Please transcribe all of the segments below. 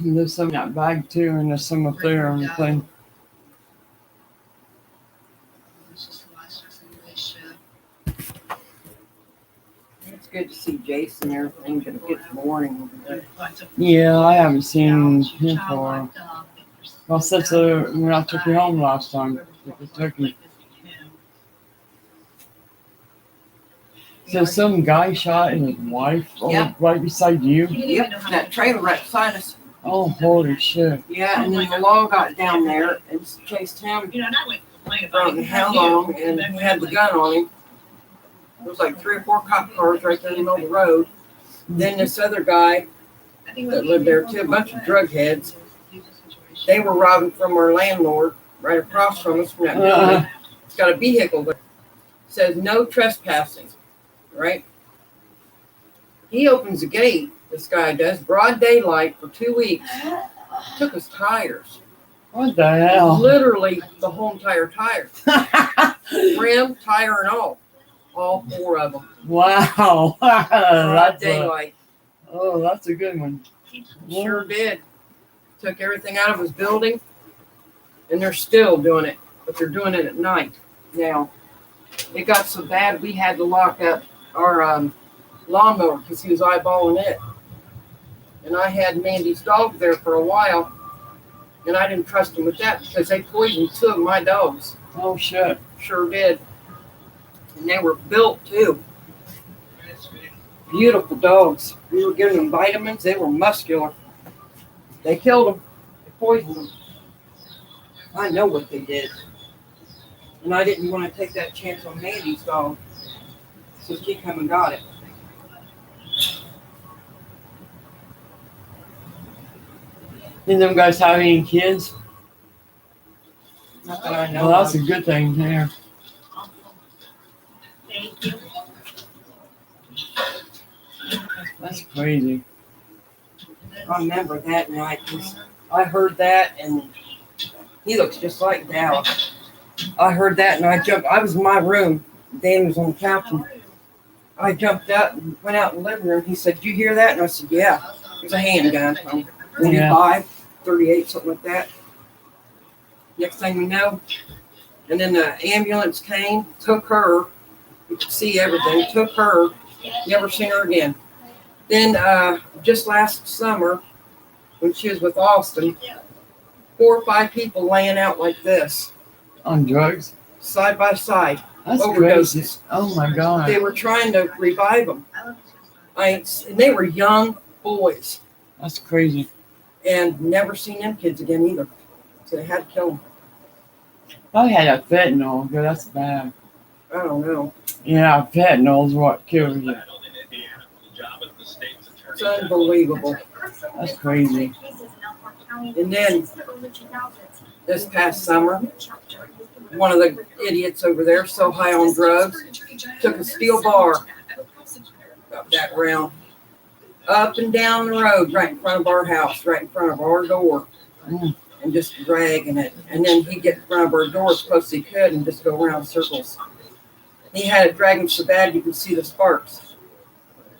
There's some in that bag too, and there's some up there on the thing. It's good to see Jason and everything, but it gets boring over there. Yeah, I haven't seen him for. Well, since when I took you home last time, the turkey. So some guy shot his wife Yeah. right beside you. Yep, that trailer right beside us. Oh, holy shit! Yeah, and then the law got down there and chased him from hell long, and he had the gun on him. There was like 3 or 4 cop cars right there in the middle of the road. Then this other guy that lived there too, a bunch of drug heads. They were robbing from our landlord right across from us from that building. It's got a vehicle that says no trespassing, right? He opens the gate, this guy does, broad daylight for 2 weeks. Took his tires. What the hell? Literally the whole entire tire. Rim, tire, and all 4 of them. Wow. Broad daylight. That's a good one. Sure did. Took everything out of his building, and they're still doing it, but they're doing it at night now. It got so bad we had to lock up our lawnmower because he was eyeballing it. And I had Mandy's dog there for a while, and I didn't trust him with that because they poisoned 2 of my dogs. Oh shit. Sure did. And they were built too. Beautiful dogs. We were giving them vitamins. They were muscular. They killed them. They poisoned them. I know what they did. And I didn't want to take that chance on Mandy's dog. So she come and got it. Did them guys have any kids? Not that I know Well, that's of. a good thing there. That's crazy. I remember that night. 'Cause I heard that, and he looks just like Dallas. I heard that, and I jumped. I was in my room. Dan was on the couch, and I jumped up and went out in the living room. He said, "Did you hear that?" And I said, "Yeah." It was a handgun from 45, 38, something like that. Next thing we know, and then the ambulance came, took her. You could see everything. Took her. Never seen her again. Then just last summer, when she was with Austin, 4 or 5 people laying out like this, On drugs? side by side, That's overdoses. crazy. Oh my god. They were trying to revive them. And they were young boys, That's crazy. and never seen them kids again either. So they had to kill them. I had a fentanyl, but that's bad. I don't know. Yeah, fentanyl is what kills you. It's unbelievable. That's crazy. And then this past summer, one of the idiots over there, so high on drugs, took a steel bar up that round, up and down the road, right in front of our house, right in front of our door, and just dragging it. And then he'd get in front of our door as close as he could and just go around circles. He had it dragging so bad you could see the sparks.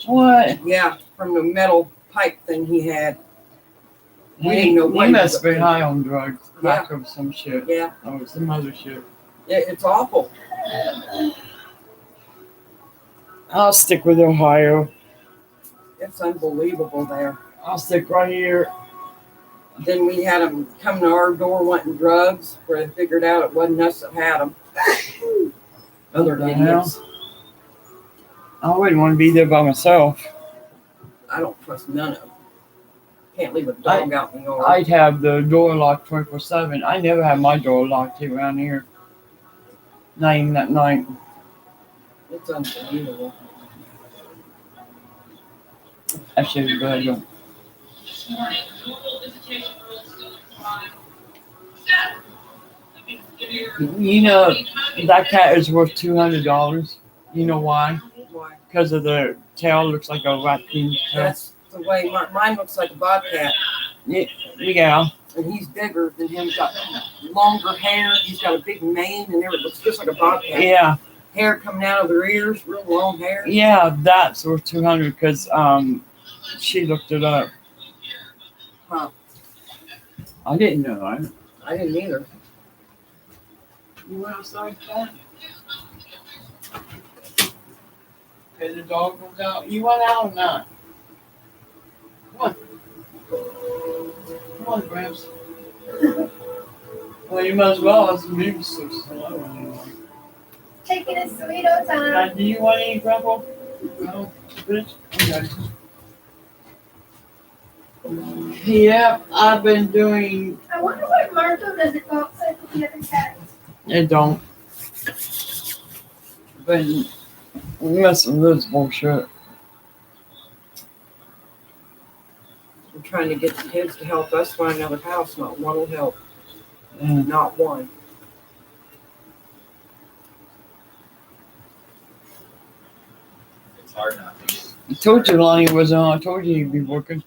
What? Yeah, from the metal pipe thing he had. We didn't know what He he must was be up to. high on drugs. Crack or some shit. Yeah, Or some other shit. it's awful. I'll stick with Ohio. It's unbelievable there. I'll stick right here. Then we had them come to our door wanting drugs, where they figured out it wasn't us that had them. Other What the idiots. I wouldn't want to be there by myself. I don't trust none of them. Can't leave a dog out in the yard. I'd have the door locked 24/7. I never have my door locked around here. Not even at night. It's unbelievable. I should be good. You know, that cat is worth $200. You know why? Why? Because of the tail looks like a raccoon tail. That's the way mine looks like a bobcat, Yeah. and he's bigger than him. He's got longer hair. He's got a big mane, and it looks just like a bobcat. Yeah. Hair coming out of their ears, real long hair. Yeah, that's worth $200 because she looked it up. Huh. I didn't know that. I didn't either. You went outside that? Okay, the dog was out. You went out or not? Come on. Come on, Gramps. Well, you might as well. It's maybe 6 anyway. Taking a sweet old time. Now, do you want any Grandpa? No? Bitch? Okay. Yeah, I've been doing. I wonder what Marco does it go outside with the other cats. It don't. Been messing with this bullshit. I'm trying to get the kids to help us find another house. Not one will help. And Not one. It's hard not to. I told you Lonnie was on. I told you he'd be working.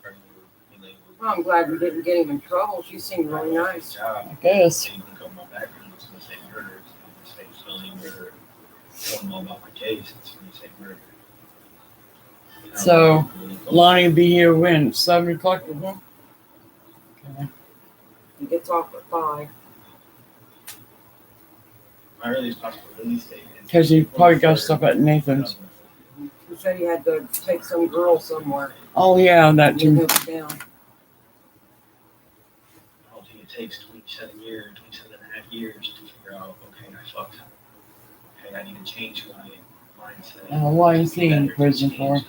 Well, I'm glad we didn't get him in trouble. She seemed really nice. I guess. Anything on my background, it's going to say murder. It's going to say felony murder. Tell them all about my case. It's going to say murder. So, Lonnie will be here when? 7 o'clock? Mm-hmm. Okay. He gets off at 5. My earliest possible release date is. Because he probably got stuff at Nathan's. He said he had to take some girl somewhere. Oh, yeah, that And too. move it down. I don't think it takes 27 and a half years to figure out, okay, I fucked up. Okay, I need to change my mindset. Why is he in prison for?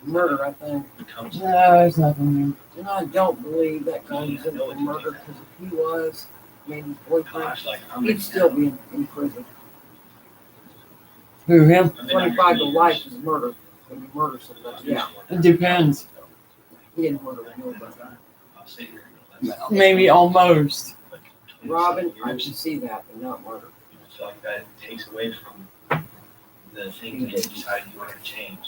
Murder, I think. Becomes No, there's nothing new. And I don't believe that guy was in for murder, because if he was, maybe his boyfriend, gosh, like I'm he'd still be in prison. Who, him? 25 to life is murder. When you murder somebody, yeah. It depends. He didn't murder nobody. I'll sit here and go, Maybe almost. like, Robbing, I 27 can see that, but not murder. I feel like that takes away from the things that you decide you want to change.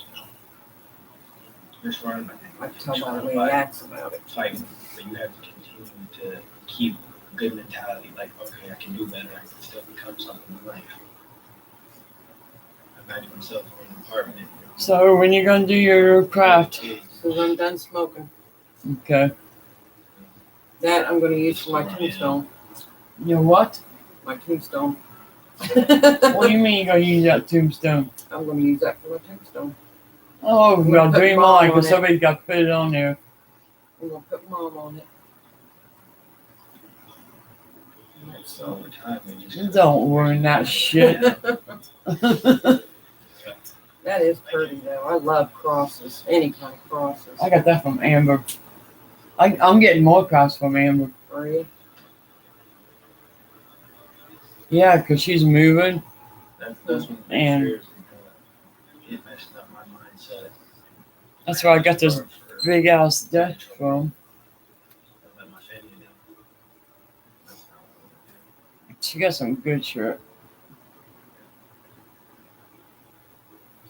You're surrounded by I can tell by the way he acts about it. fighting, but you have to continue to keep a good mentality. Like, okay, I can do better. I can still become something in life. I imagine myself in an apartment. So, when you going to do your craft? Because I'm done smoking. Okay. That I'm going to use for my tombstone. You what? My tombstone. What do you mean you're going to use that tombstone? I'm going to use that for my tombstone. Oh, I'm well, gonna put dream mom on, on because it. somebody's got to put it on there. I'm going to put mom on it. So over time, they just Don't ruin that shit. That is pretty though. I love crosses. Any kind of crosses. I got that from Amber. I'm getting more crafts from Amber. Are you? Yeah, because she's moving. that's when the And- fears get messing up my mindset. That's where I got this big ass desk from. Don't let my family down. That's not what I wanna do. She got some good shirt.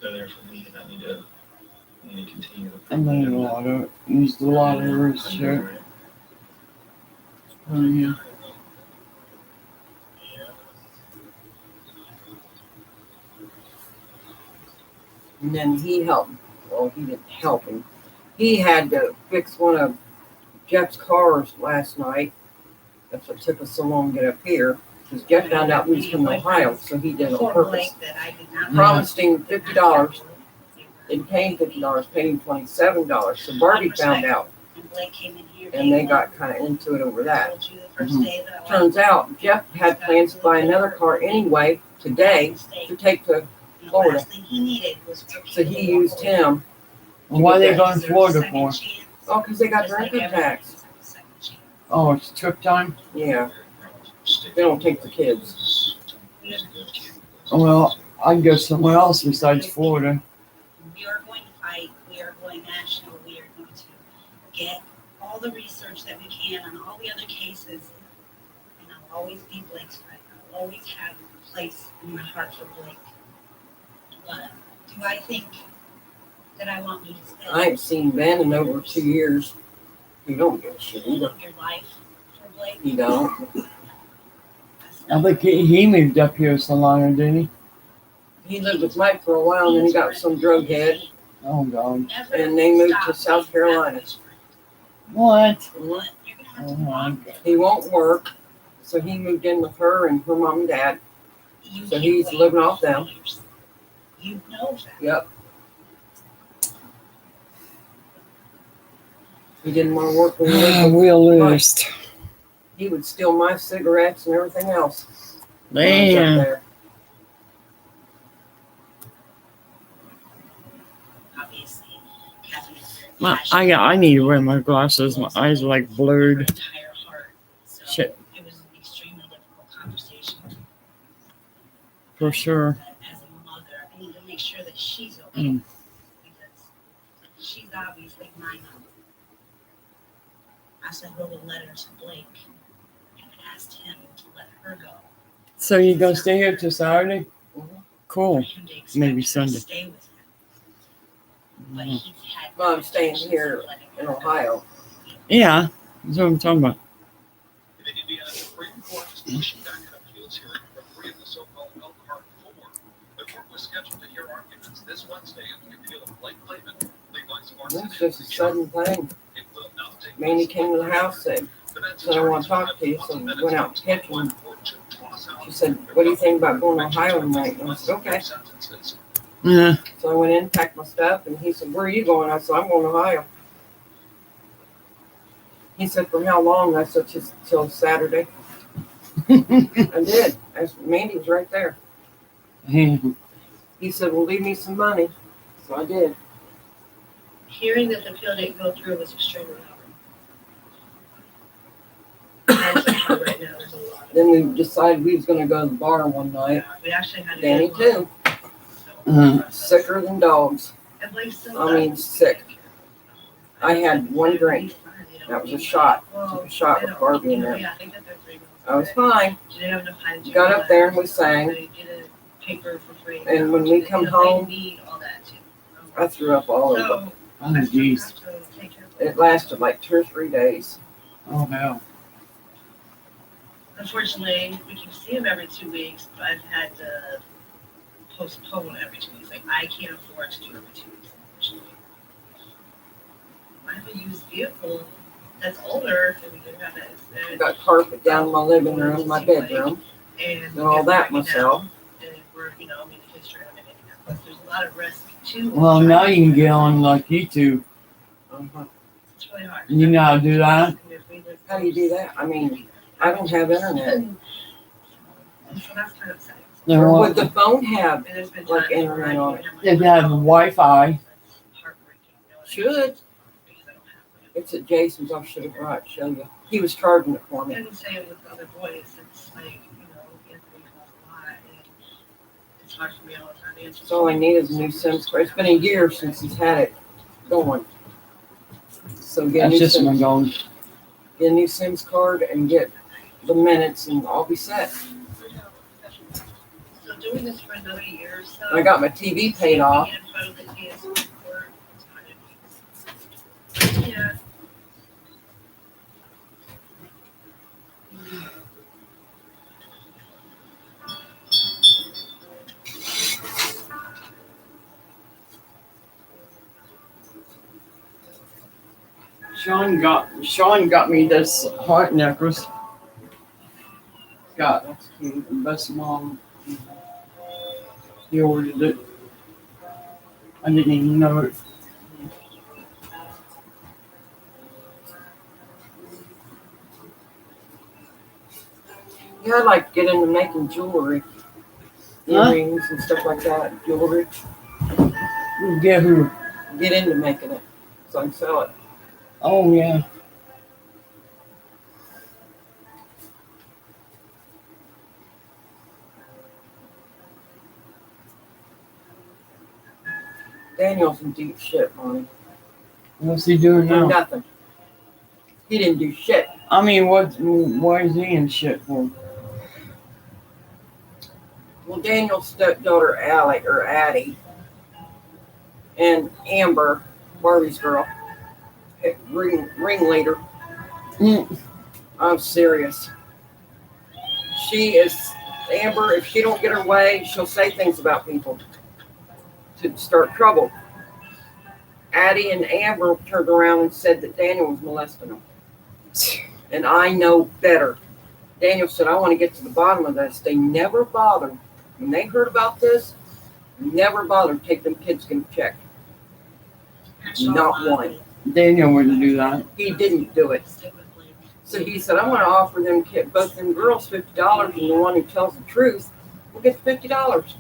So therefore, I need to continue to. And then a lot of used a lot of her shirt. Oh yeah. And then he helped. Well, he didn't help him. He had to fix one of Jeff's cars last night. That's what took us so long to get up here. Because Jeff found out we was from Ohio, so he did it on purpose. Promised him $50. Didn't pay him $50, paid him $27. So Barbie found out, and they got kind of into it over that. Turns out Jeff had plans to buy another car anyway today to take to Florida. So he used him. Why are they going to Florida for? Oh, because they got their income tax. Oh, it's trip time? Yeah, they don't take the kids. Well, I'd go somewhere else besides Florida. We are going to fight. We are going national. We are going to get all the research that we can on all the other cases. And I'll always be Blake's friend. I'll always have a place in my heart for Blake. But do I think that I want me to spend I ain't seen Ben in over 2 years. He don't give a shit all either. of your life for Blake? He don't. I think he moved up here so long, didn't he? He lived with Mike for a while, and then he got with some drug head. Oh God. Never And they moved to stop South being Carolina. best friend. What? Mhm. But you're gonna He won't work, so he moved in with her and her mom and dad. You So can't he's wait living off 4 them. years. You know that. Yep. He didn't want to work when he lived with We'll Mike. lose. He would steal my cigarettes and everything else. when I was up Man. there. Obviously, Catherine is very passionate. I need to wear my glasses. My eyes are like blurred. Her entire heart. So Shit. It was an extremely difficult conversation. For sure. As a mother, I need to make sure that she's okay. Mm. Because she's obviously mine. I sent a little letter to Blake and asked him to let her go. So you gonna stay here till Saturday? Mhm. Cool. For him to expect Maybe her to Sunday. Stay with him. But Mhm. he's had Well, I'm staying intentions here of letting in her go. Ohio. Yeah, that's what I'm talking about. In Indiana, the Supreme Court is pushing back an appeals hearing for 3 of the so-called Elkhart 4. The court was scheduled to hear arguments this Wednesday in the appeal of Blake Clayton, Levi's Martin, It's just a sudden thing. It will now take Mandy place came to the house, said, The I want to talk to you, so we went out to catch him. She said, what do you think about going to Ohio tonight? And I said, okay. Yeah. So I went in, packed my stuff, and he said, where are you going? I said, I'm going to Ohio. He said, for how long? I said, just till Saturday. I did. Mandy was right there. He said, well, leave me some money. So I did. Hearing that the appeal didn't go through was extremely hard. Right now, there's a lot. Then we decided we was going to go to the bar one night. We actually had a Danny deadline. too. Sicker than dogs. And Blake's still I mean, sick. I had one drink. That was a shot. Took a shot with Barbie in there. Yeah, I think that they're 3 months. I was fine. They didn't have enough time to Got up there and we sang. They get a paper for free. And when we come They home, need all that too. I threw up all over. So, Oh, I still jeez. have to take care of It lasted like 2 or 3 days. Oh, hell. Unfortunately, we can see him every 2 weeks, but I've had to postpone every 2 weeks. Like, I can't afford to do every 2 weeks, unfortunately. I have a used vehicle that's older than we do have that. I got carpet down in my living room, my bedroom, and all that myself. And we're, I mean, the kids trying to make it happen. There's a lot of risk too. Well, now you can get on like YouTube. Uh-huh. It's really hard. You know how to do that? How do you do that? I mean, I don't have internet. So that's kind of upsetting. There Or won't- would the phone have? And there's been Like times where internet I on don't have my If you have Wi-Fi. Heartbreaking, Should. because I don't have my It's at Jason's. I should have brought it, show you. He was charging it for I me. didn't say it with other boys. It's like, Anthony calls a lot, and it's hard for me all the time to answer. So all I need is a new SIM card. It's been a year since he's had it going. So get a That's new just my SIM, goal. get a new SIMs card and get the minutes and I'll be set. So doing this for another year or so. I got my TV paid off. In front of the TSC court, it's not easy. Yeah. Sean got me this heart necklace. Got That's cute. best mom. He ordered it. I didn't even know it. Yeah, I'd like to get into making jewelry. Huh? Earrings and stuff like that. Jewelry. Get who? Get into making it so I can sell it. Oh yeah. Daniel's in deep shit, Monty. What's he doing now? Nothing. He didn't do shit. I mean, why is he in shit for? Well, Daniel's stepdaughter, Addie, and Amber, Barbie's girl, ringleader. Mm. I'm serious. She is, Amber, if she don't get her way, she'll say things about people to start trouble. Addie and Amber turned around and said that Daniel was molesting them. And I know better. Daniel said, I want to get to the bottom of this. They never bothered. When they heard about this, never bothered to take them kids get checked. Not one. Daniel wouldn't do that. He didn't do it. So he said, I'm going to offer them both them girls $50, and the one who tells the truth will get the $50.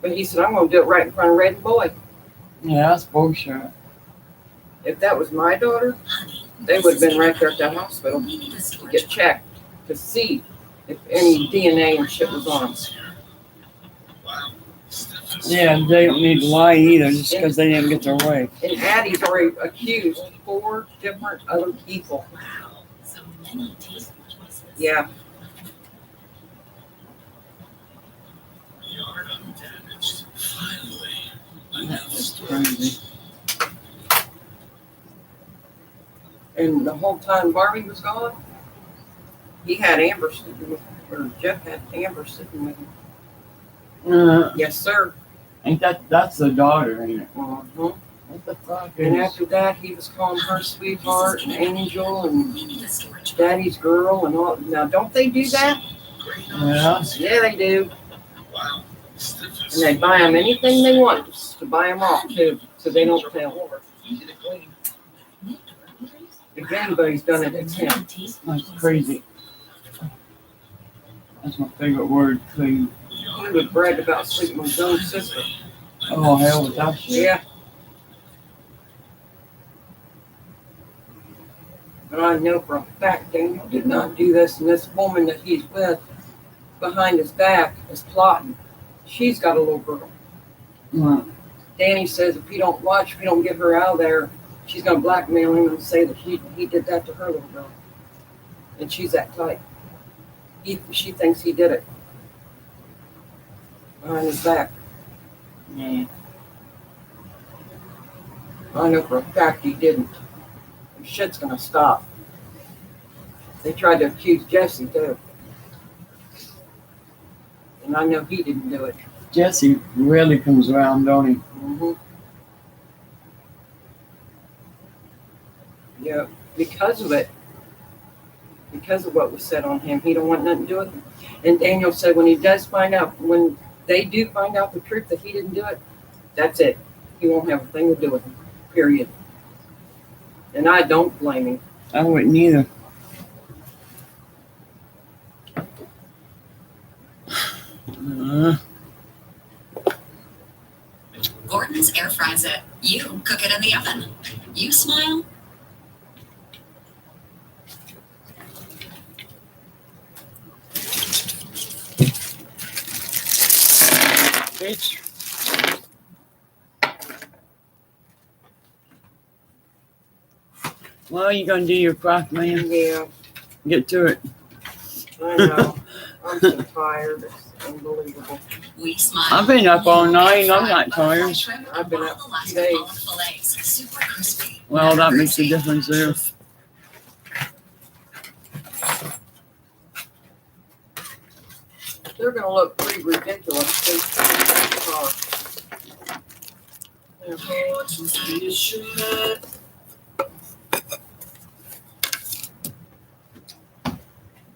But he said, I'm going to do it right in front of Red and Boy. Yeah, that's bullshit. If that was my daughter, they would have been right there at that hospital to get checked to see if any DNA and shit was on them. Yeah, they don't need to lie either just because they didn't get their way. And Addie's already accused 4 different other people. Wow, so many tasty choices. Yeah. Yard undamaged. Finally. That's crazy. And the whole time Barbie was gone, he had Amber sitting with him, or Jeff had Amber sitting with him. Yes, sir. Ain't that's the daughter, ain't it? Uh-huh. What the fuck And is after that, he was calling her sweetheart and angel and daddy's girl and all. Now, don't they do that? Yeah. Yeah, they do. Wow. And they buy them anything they want to buy them off, too, so they don't tell. Easy to clean. If anybody's done it, it's him. That's crazy. That's my favorite word, clean. He would brag about sleeping with his own sister. Oh, hell with that shit. Yeah. But I know for a fact Daniel did not do this, and this woman that he's with behind his back is plotting. She's got a little girl. Mm. Danny says if he don't watch, if he don't get her out of there, she's gonna blackmail him and say that he did that to her little girl. And she's that type. She thinks he did it. Behind his back. Yeah. I know for a fact he didn't. And shit's gonna stop. They tried to accuse Jesse too. And I know he didn't do it. Jesse really comes around, don't he? Mm-hmm. Yeah, because of it. Because of what was said on him, he don't want nothing to do with it. And Daniel said when he does find out, when they do find out the truth that he didn't do it, that's it. He won't have a thing to do with it. Period. And I don't blame him. I wouldn't either. Gordon's air fries it. You cook it in the oven. You smile. Bitch. Well, you gonna do your craft, man. Yeah, Get to it. I know. I'm so tired. It's unbelievable. We smile. I've been up all night. I'm not Butterfly tired. shrimp I've been and up Alaska 2 days. olive fillets. Super crispy. Well, that makes a difference there. They're gonna look pretty ridiculous.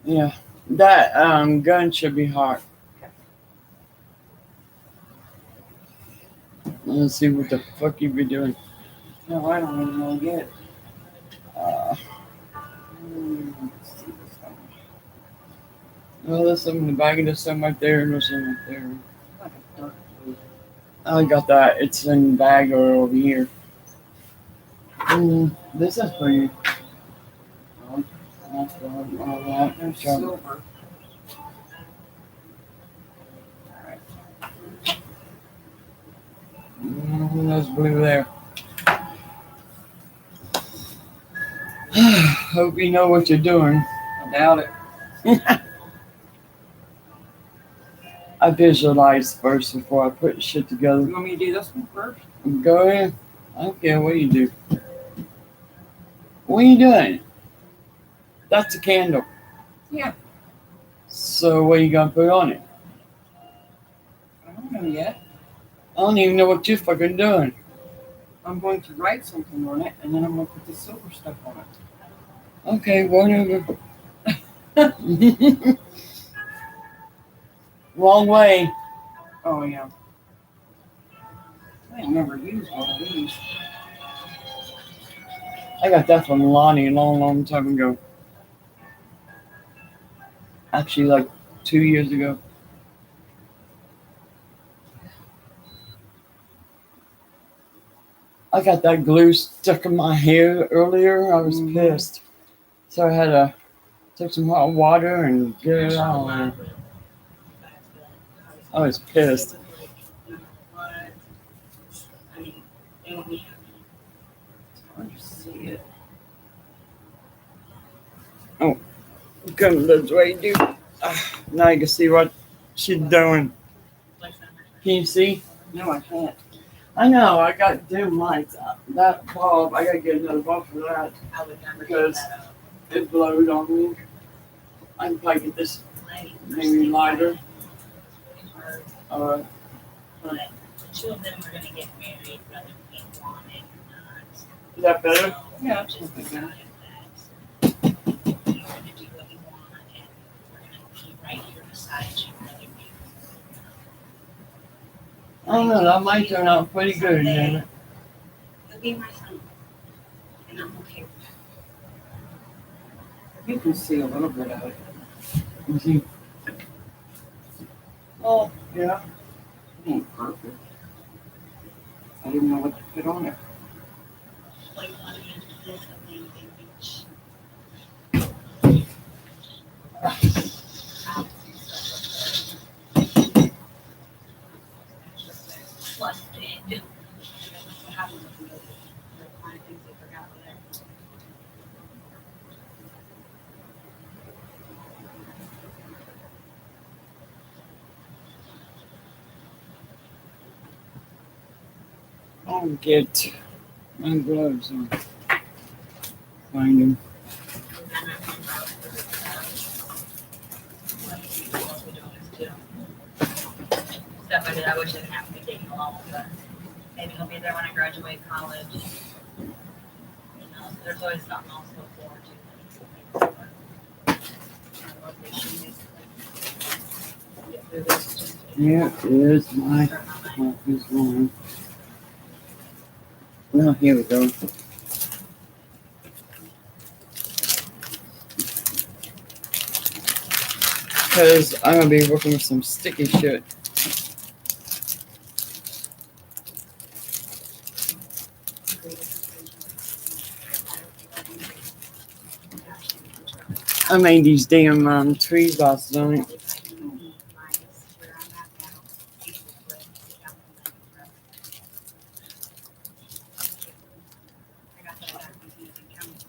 Yeah, that gun should be hot. Let's see what the fuck you be doing. No, I don't even know yet. Let's see this one. Well, there's some in the bag, and there's some right there, and there's some right there. I got that. It's in the bag or over here. This is for you. That's all that. There's silver. There's blue there. Hope you know what you're doing. I doubt it. I visualize first before I put shit together. You want me to do this one first? Go ahead. I don't care what you do. What are you doing? That's a candle. Yeah. So what are you gonna put on it? I don't know yet. I don't even know what you're fucking doing. I'm going to write something on it, and then I'm going to put the silver stuff on it. Okay, whatever. Wrong way. Oh yeah. I ain't never used one of these. I got that from Lonnie a long, long time ago. Actually, like 2 years ago. I got that glue stuck in my hair earlier. I was pissed. So I had to take some hot water and get it out. Man. I was pissed. Hard to see it. Come this way, dude. Now you can see what she's doing. Can you see? No, I can't. I know, I got dim lights. That bulb, I gotta get another bulb for that. I would never Because- give that up. It blowed on me. I can probably get this maybe lighter. But two of them are gonna get married, whether we want it or not. Is that better? So Yeah, just that's decided okay. that you're gonna do what you want and we're gonna be right here beside you, whether we. I don't know, that might turn out pretty good, man. You'll be my son. And I'm okay with that. You can see a little bit of it. You see? Oh, yeah. It ain't perfect. I didn't know what to put on it. Like one of these, this, and then they reach. Busted. What happened with the client things they forgot were there. I'll get my gloves on. Find them. Stuff I did, I wish I didn't have to be taking along, but maybe he'll be there when I graduate college. You know, there's always something else to look forward to. Get through this, just Here is my start my mind. office one. Well, here we go. Because I'm going to be working with some sticky shit. I made these damn trees last night.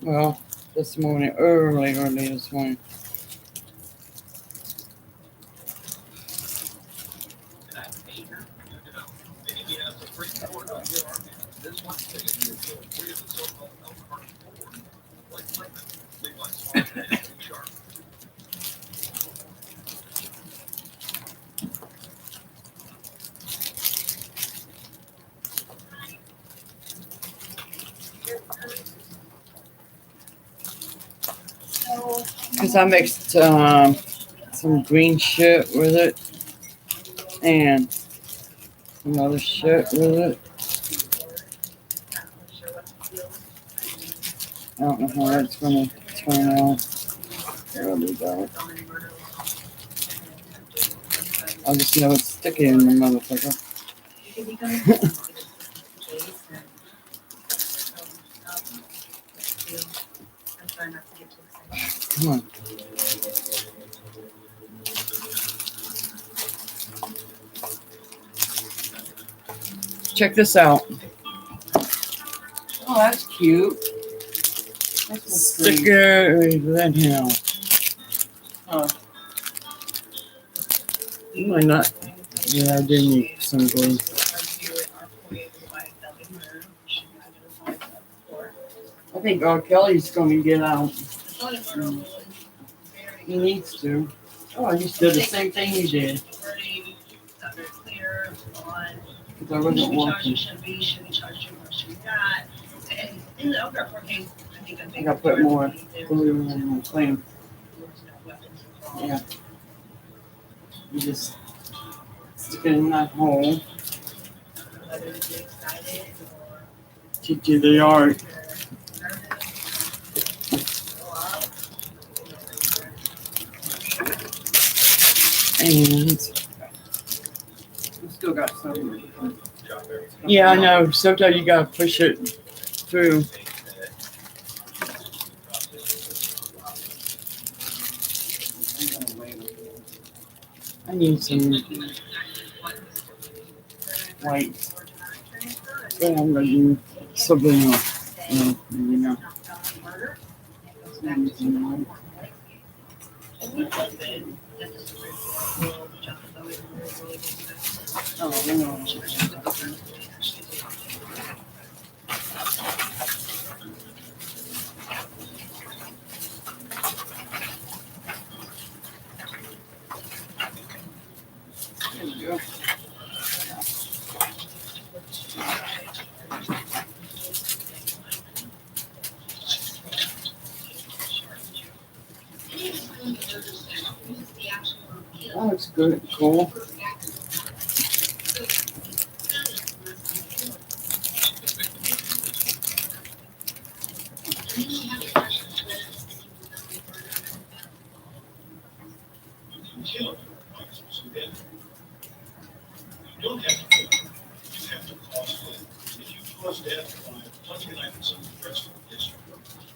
Well, this morning, early this morning. Indiana Supreme Court will hear arguments this Wednesday in the appeal of three of the so-called Elkhart Four. Blake Clayton, Levi Swanson, and Andrew Sharp. Because I mixed some green shit with it and some other shit with it. I don't know how that's going to turn out. There we go. I just know it's sticky in the motherfucker. Come on. Check this out. Oh, that's cute. That's a tree. Sticker red hell. Huh. You might not. Yeah, I did need some glue. I think Kelly's going to get out. He needs to. Oh, I just did the same thing you did. Not very clear on Because I should wasn't we charge you, watching. should we charge you, what should we not? And in the Elkhart Court case, I think a I big gotta put more part there glue in the clean. was no weapons Yeah. You just stick it in that hole, whether to be excited or teach you the art. And We still got some. yeah, I know. Sometimes you gotta push it through. I need some white. But I'm gonna use Sabrina. You know. I'm using white. Oh, no. There we go. That looks good. Cool. You don't have to kill it. You have to cause death. If you cause death by touching an item some threats from history,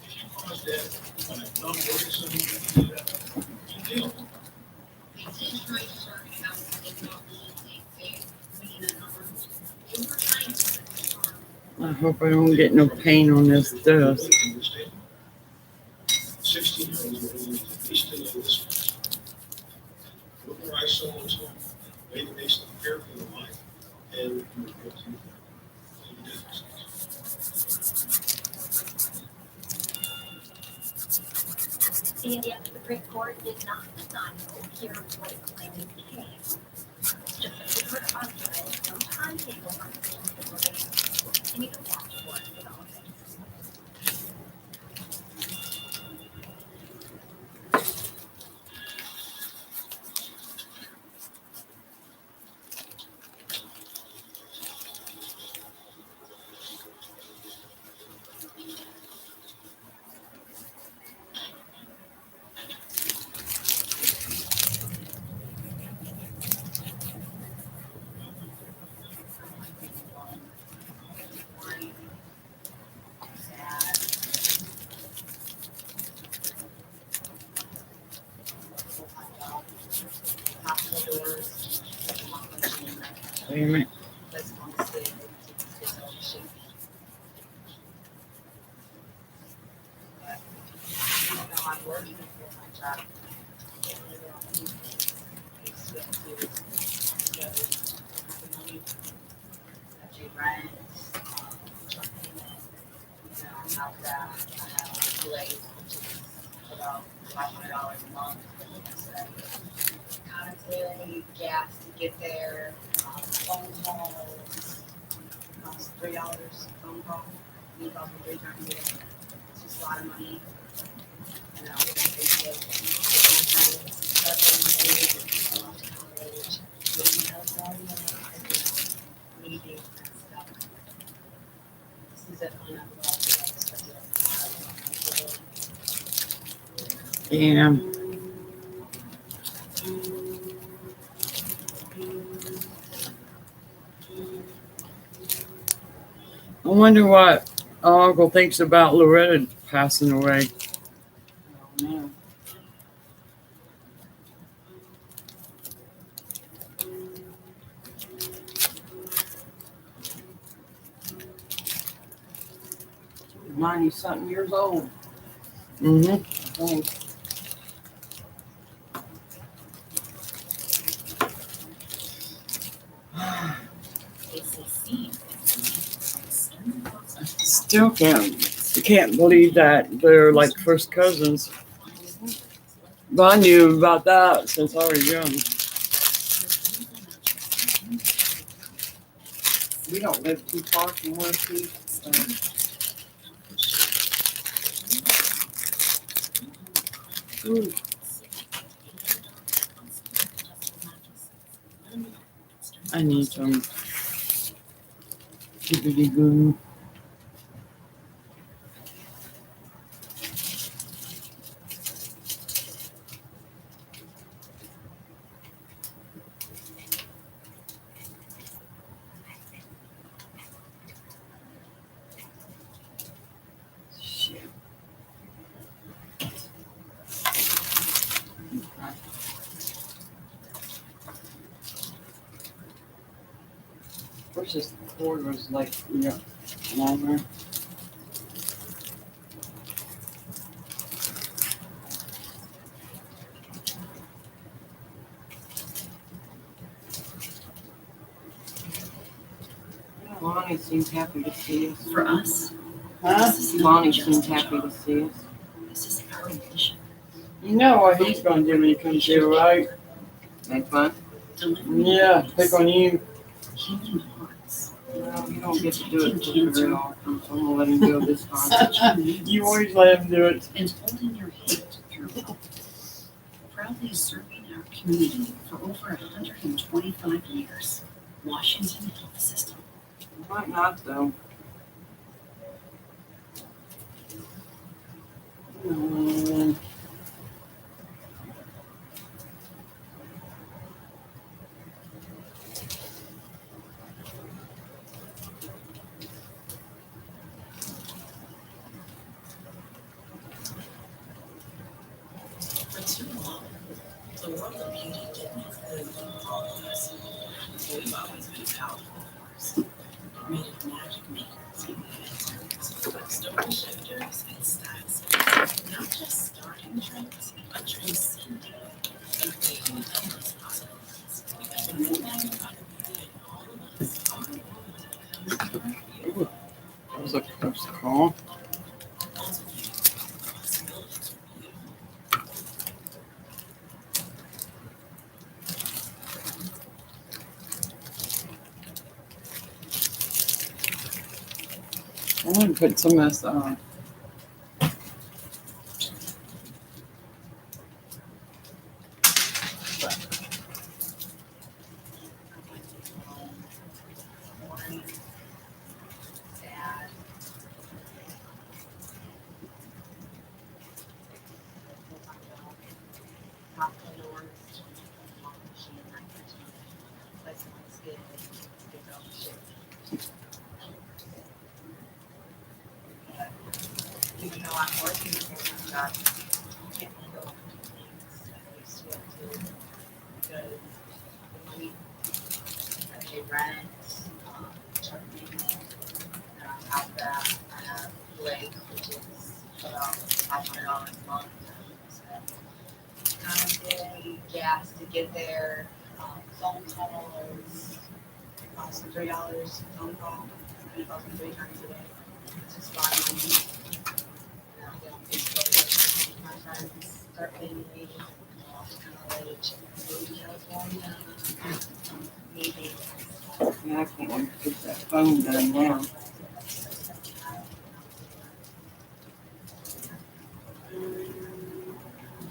if you cause death by not working someone, you kill. I hope I don't get no pain on this desk. 16-year-olds were only at least to know this one. Memorize someone's home, way that makes them prepare for their life, and you will go to the business. The Indiana Supreme Court did not decide to hear what it claimed case. It's just a different argument. Sometimes people understand the debate. And you can watch for it developing. Wait a minute. $500 a month. Constantly gas to get there, phone calls, costs $3 phone call. You call from 3 times a day. It's just a lot of money. You know, meetings and stuff. This is definitely not the Damn. I wonder what Uncle thinks about Loretta passing away. Oh, no. She's 90-something years old, Mm-hmm. I think. Still can't believe that they're like first cousins. But I knew about that since I was young. We don't live too far from where she Ooh. I need some skibbity goo. Shit. Wish this cord was like, longer. Lonnie seems happy to see us. For us, Huh? Lonnie seems happy to see us. this is our mission. You know what he's gonna do when he comes here, right? Make fun? Delivering Yeah, pick on you. healing hearts. Well, you don't get to do it very often, so I'm gonna let him go this time. Touching needs You always let him do it. and holding your hand through hope. Proudly serving our community for over 125 years. Washington Health System. Might not though. Mm. For too long, the world of beauty didn't include all-us. We've always been powerful force. Made of magic makers and inventors, but story shifters and styles. Not just starting trends, but transcending and creating endless possibilities. Because when we magnify the beauty in all of us, our world becomes more That was a close call. ultimately possibilities are beautiful. I want to put some of this on. Sad. Top doors. Place my skin. Get all the shit. Even though I'm working for my job, I can't go things I used to do because the money I pay rent, truck payment, and on top of that, I have Blake, which is about $500 a month. Constant gas to get there, phone calls, cost me $3 phone call, and it costs me 3 times a day. It's just fine. And I don't think my friends start paying me off college, move to California, maybe. Yeah, I can't wait to get that phone done now.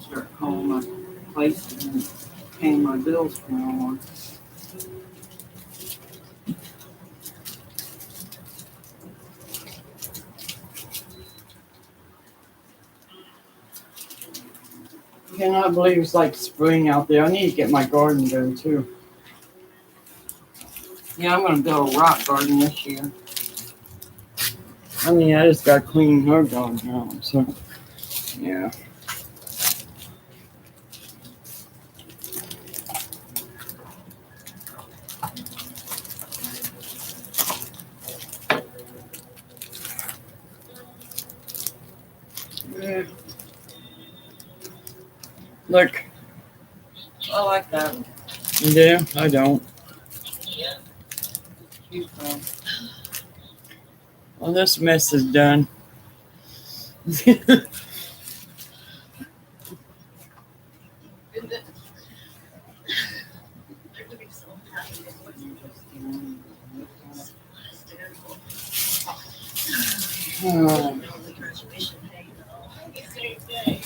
Start calling my place and paying my bills from now on. I cannot believe it's like spring out there. I need to get my garden done too. Yeah, I'm gonna build a rock garden this year. I mean, I just got to clean her garden out, so yeah. Yeah. Look, I like that. you do? I don't. Cute phone. Well, this mess is done. Oh, Graduation day, though. Same day.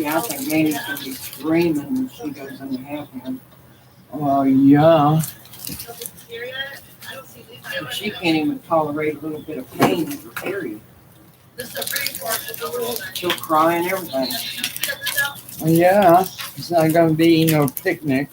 Yeah, I think Danny's gonna be screaming when she goes in to have him. Oh, yeah. And she can't even tolerate a little bit of pain in her period. She'll cry and everything. Oh, yeah. It's not going to be no picnic.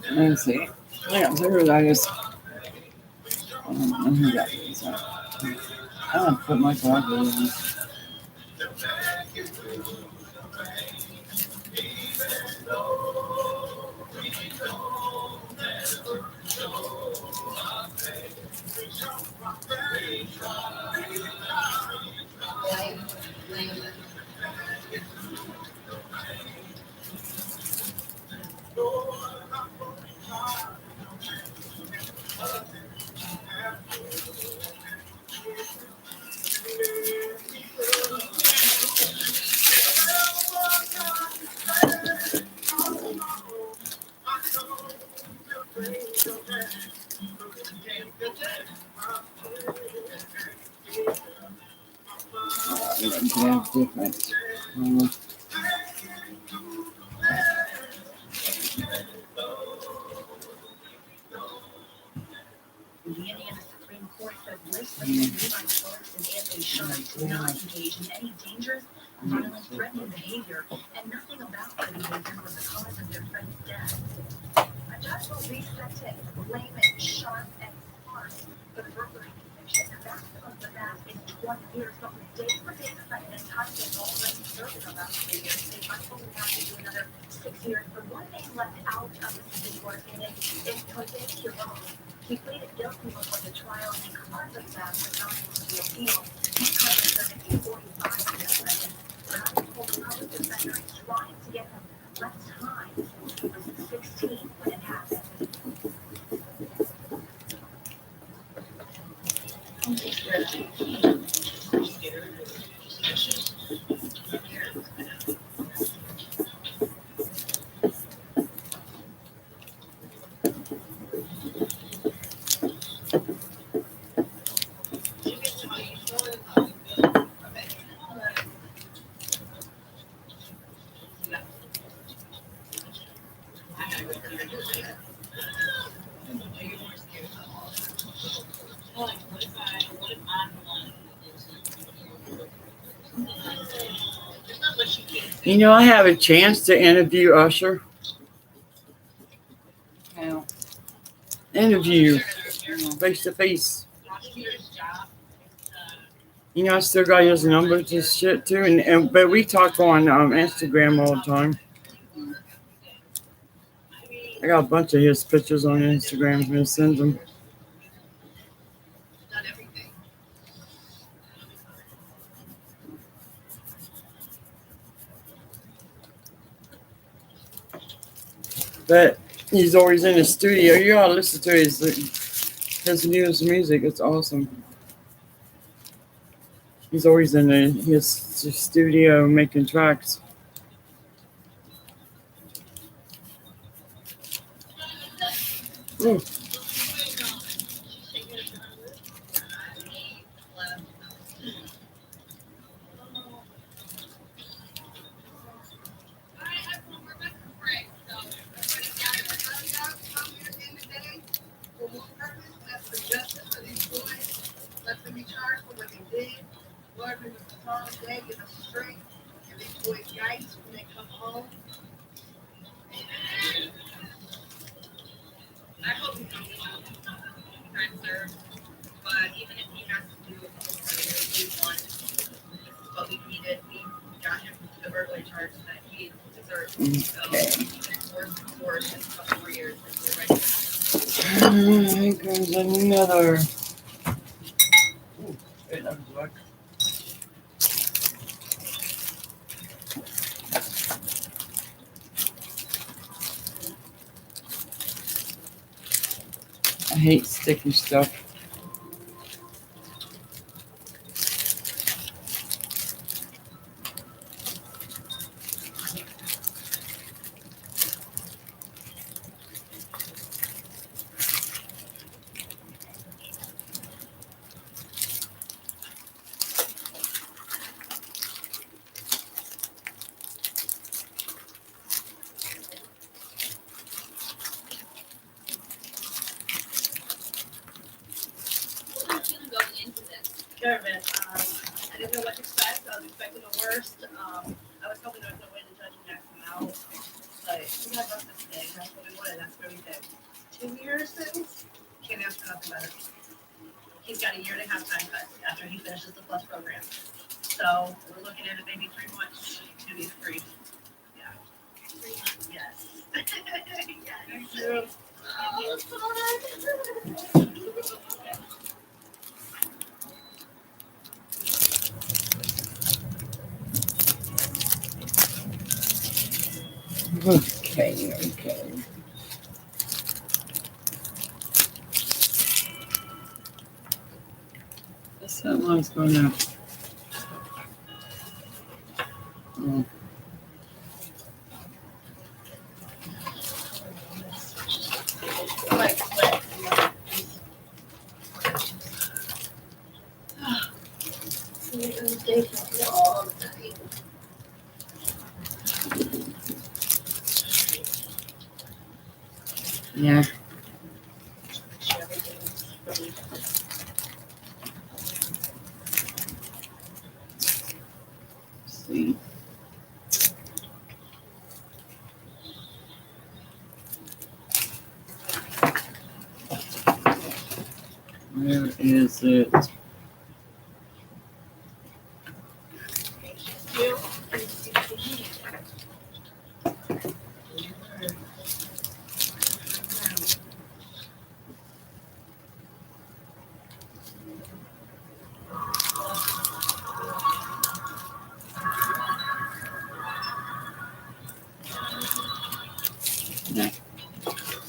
Let's see. Yeah, there I just. Who got these out? I'm gonna put my dog in. Yeah, different. The Indiana Supreme Court says legislation Levi Strauss and Anthony Sharp did not engage in any dangerous, violent, threatening behavior, and nothing about their behavior was the cause of their friend's death. A judge will re-sentence Layman, Sharp, and Smart for the burglary conviction. The maximum for that is 20 years, but with day-for-day precedent, time has already served in about 3 years. They might only have to do another 6 years. The one name left out of the Supreme Court opinion is Jose Quiroz. He pleaded guilty before the trial, and because of that, was not able to appeal. He currently serving a 45-year sentence. But I told the public defender is trying to get him less time. He was 16 when it happened. You know, I have a chance to interview Usher. Now, Interview face to face. You know, I still got his numbers and shit too, and but we talk on Instagram all the time. I got a bunch of his pictures on Instagram. I'm gonna send them. But he's always in the studio. You gotta listen to his newest music. It's awesome. He's always in his studio making tracks. Let them be charged for what they did. Lord, give us a strong day, give us strength, and these boys guidance when they come home. I hope he comes home. Time served. But even if he has to do a couple more years, we won. This is what we needed. We got him the burglary charge that he deserved. So, worse, just a couple more years, and we're ready. Here comes another. Hey, that was luck. I hate sticky stuff. Nervous. I didn't know what to expect. I was expecting the worst. I was hoping there was no way the judge would knock him out. But we got justice today. That's what we wanted. That's what we did. 2 years since? Can't ask for nothing better. He's got a 1.5 year time cut after he finishes the plus program. So we're looking at it maybe 3 months to be free. Yeah. 3 months. Yes. Yes. Okay. Guess that one's gonna. Yeah. See. Where is it?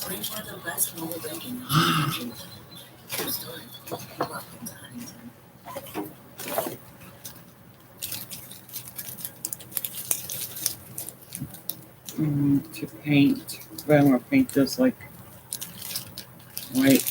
Bring for the best mobile banking in the country. True story. Welcome to Huntington. To paint, but I want to paint this like white.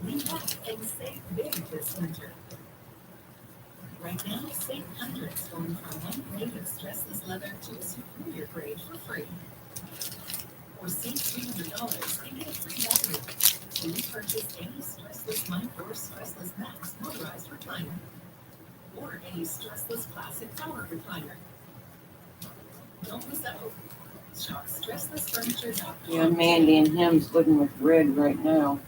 Lean back and save big this winter. Right now, save hundreds going from one grade of stressless leather to a superior grade for free. Or save $300 and get a free battery when you purchase any stressless Mike or stressless Max motorized recliner. Or any stressless classic power recliner. Don't miss out. Shop stresslessfurniture.com. Yeah, Mandy and him's living with Red right now.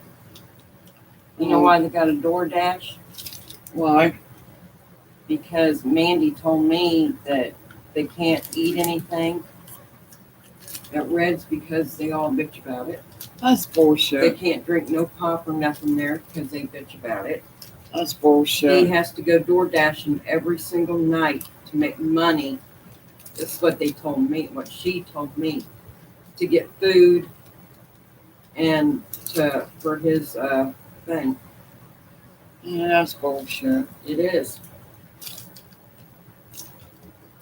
You know why they got a DoorDash? Why? Because Mandy told me that they can't eat anything at Red's because they all bitch about it. That's They bullshit. can't drink no pop or nothing there because they bitch about it. That's He bullshit. has to go door dashing every single night to make money. That's what they told me, what she told me, to get food and for his thing. Yeah, that's bullshit. It is.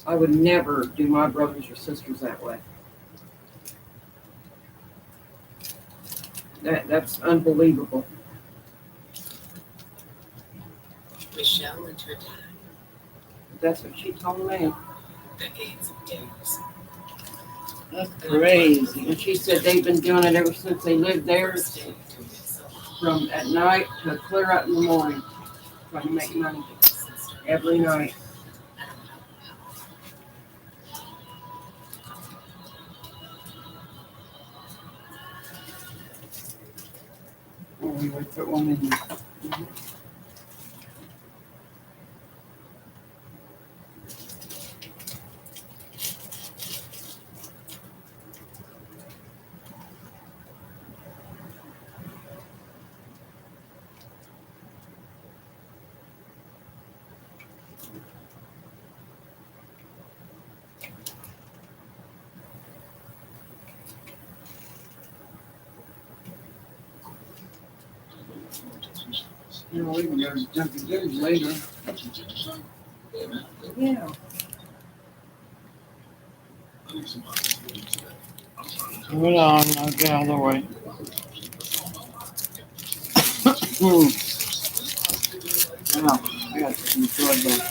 I would never do my brothers or sisters that way. That's unbelievable. Michelle and her dad. That's what she told me. Decades of games. That's crazy. And she said they've been doing it ever since they lived there, from at night to clear out in the morning, trying to make money every night. Oh, we would put one in here. You know, we can go to Junkie Joe's later. Yeah. Hold on, I'll get out of the way. Yeah, I got some blood though.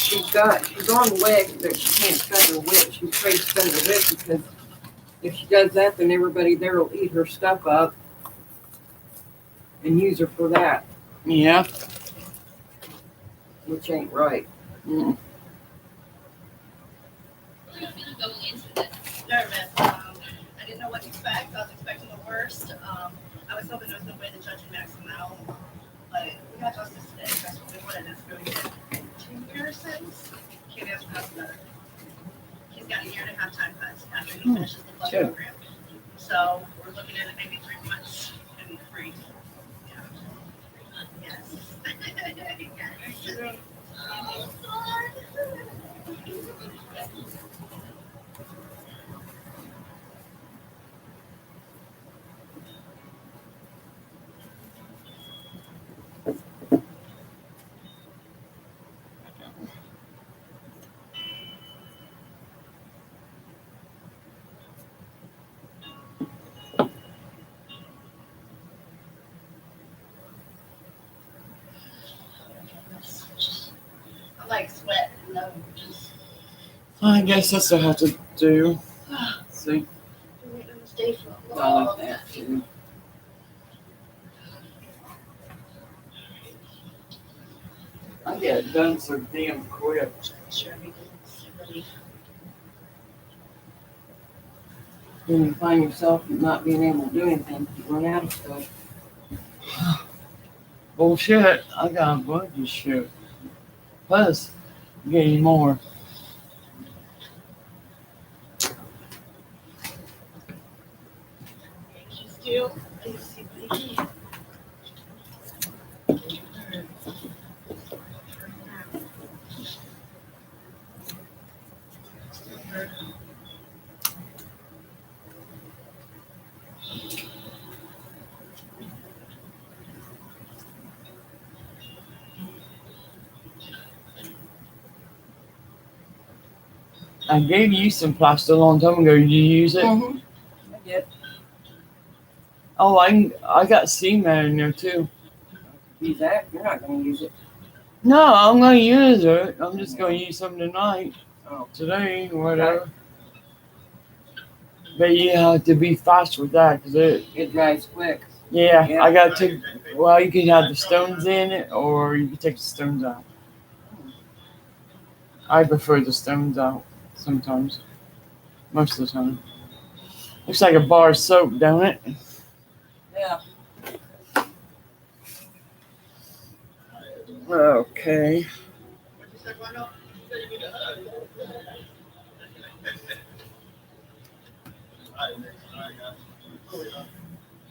She's on WIC, but she can't spend her WIC. She's afraid to spend her WIC because if she does that, then everybody there will eat her stuff up and use her for that, Yeah. which ain't right. Mm. Nervous. I didn't know what to expect. I was expecting the worst. I was hoping there was no way the judge would max him out. But we got justice today. That's what we wanted. That's really good. 2 years since. Can't ask for nothing better. He's got a 1.5 year time cuts after he finishes the blood Sure. program. So we're looking at it maybe 3 months and free. Yeah. Yes. Yes. I like sweat and no just I guess that's what I have to do. See? doing a mistake for a I long like that too. I get it done so damn quick. Sure, because really When you find yourself not being able to do anything, you run out of stuff. Bullshit. I got a bunch of shit. Plus, get any more. still, I used to see Vicky. I gave you some plaster a long time ago. Did you use it? Mm-hmm. I get. Oh, I got cement in there too. Use that. You're not going to use it. No, I'm gonna use it. I'm just gonna use some tonight, Oh. today, whatever. But you have to be fast with that, cause It dries quick. yeah, Yeah. I got to. Well, you can have the stones in it, or you can take the stones out. I prefer the stones out sometimes. Most of the time. Looks like a bar of soap, don't it? Yeah. Okay.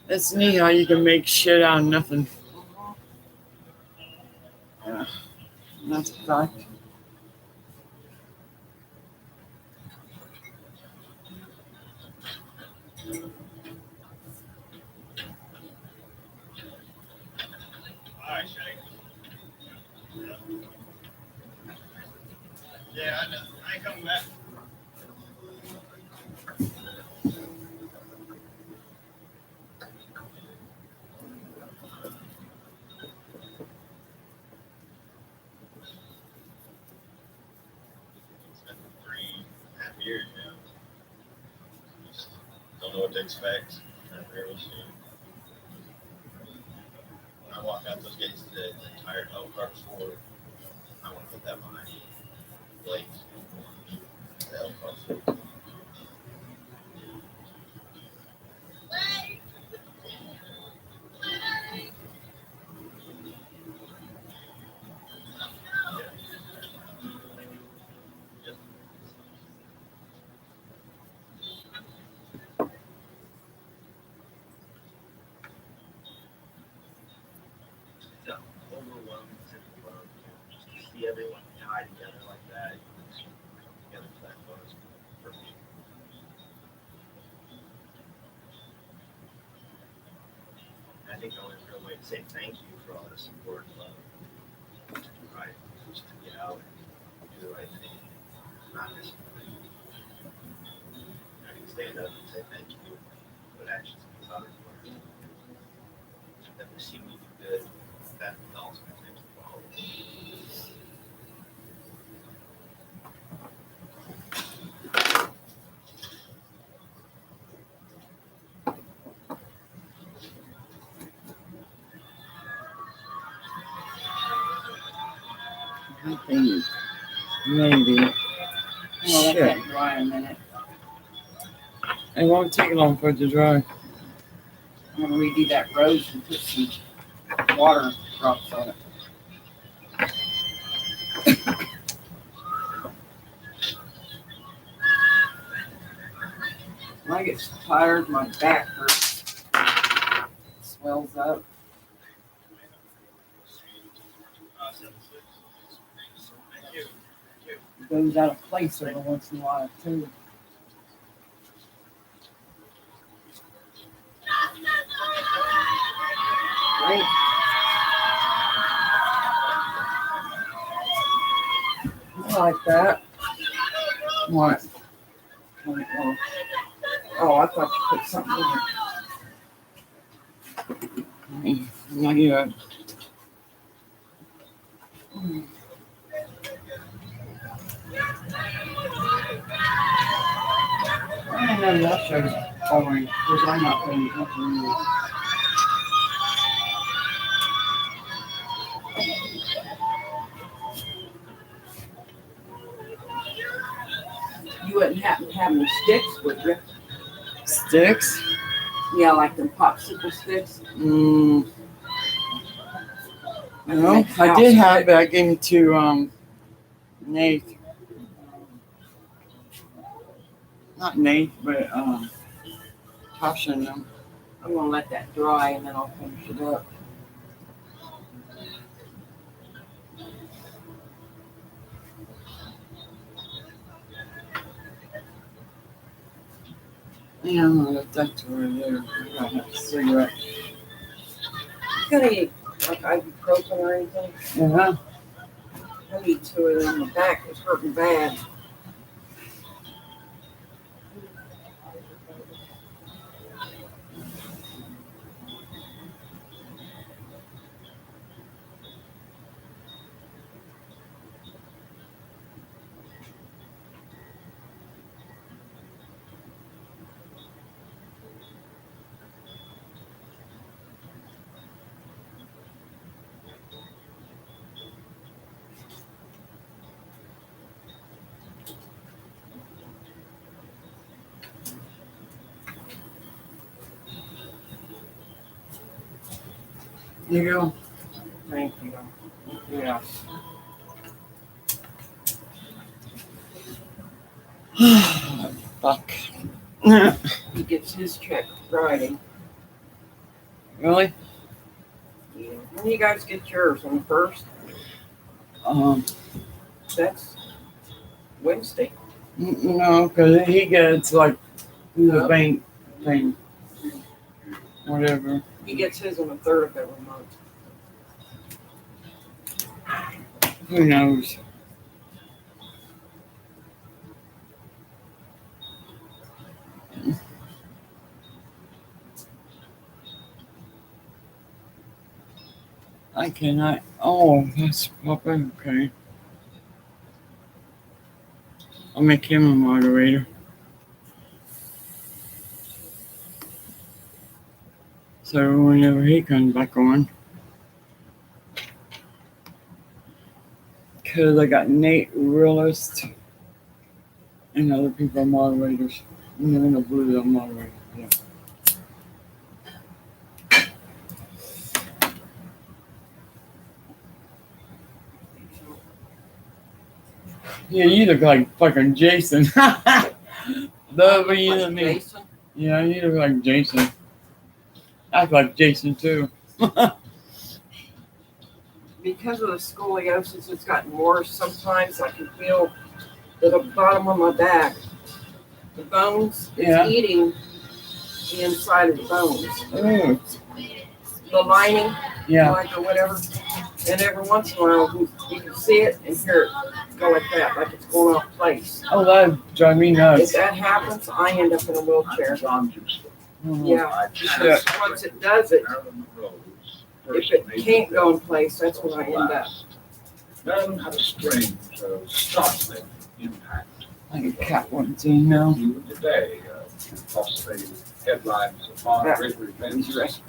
It's neat how you can make shit out of nothing. Yeah. That's a fact. Alright, Shane. Yeah, I know. I ain't coming back. It's been 3.5 years now. Just don't know what to expect. Not really sure. When I walk out those gates today, the entire health cart forward, I want to put that behind me. Like, the health cart forward. Yeah, overwhelming sense of love, just to see everyone tie together like that, just come together for that cause for me. And I think the only real way to say thank you for all the support and love is to do right, just to get out and do the right thing, not disappoint. I can stand up and say thank you, but actions speak louder than words. That we see me do good, that also makes me follow. I think maybe. Well, let Shit. that dry a minute. It won't take long for it to dry. I'm gonna redo that rose and put some water drops on it. When I get tired, my back hurts. Swells up. Thank you. It goes out of place every once in a while too. Great. I like that. What? Oh, I thought you put something in it. Not yet. I know that show's boring because I'm not paying attention to it. You wouldn't happen to have any sticks, would you? Sticks? Yeah, like the popsicle sticks. No, Make I did house have quick. it. I gave it to Nate. Not Nate, but Tasha and them. I'm gonna let that dry and then I'll finish it up. Yeah, I'm gonna let that dry there. I got a cigarette. You got any like ibuprofen or anything? Uh-huh. I need 2 of them. My back is hurting bad. You go. Thank you. Yeah. Fuck. He gets his check Friday. Really? Yeah. When you guys get yours on the 1st? That's Wednesday. No, because he gets like the bank thing. Whatever. He gets his on the 3rd of every month. Who knows? I cannot. Oh, that's popping. Okay. I'll make him a moderator. So whenever he comes back on. Because I got Nate Realist and other people moderators. And then the blue moderator. Yeah. Yeah, you look like fucking Jason. That would be you and me. Jason? Yeah, you look like Jason. I look like Jason too. Because of the scoliosis, it's gotten worse. Sometimes I can feel the bottom of my back. The bones Yeah. is eating the inside of the bones. Oh, The lining, yeah. like or whatever. And every once in a while, you can see it and hear it go like that, like it's going off place. Oh, that drive me If nuts. that happens, I end up in a wheelchair. Oh, Yeah. shit. Once it does it, if it can't go in place, that's when I end up. Maryland had a strange, startling impact. I get cat ones in now. Even today, possibly headlines upon great events,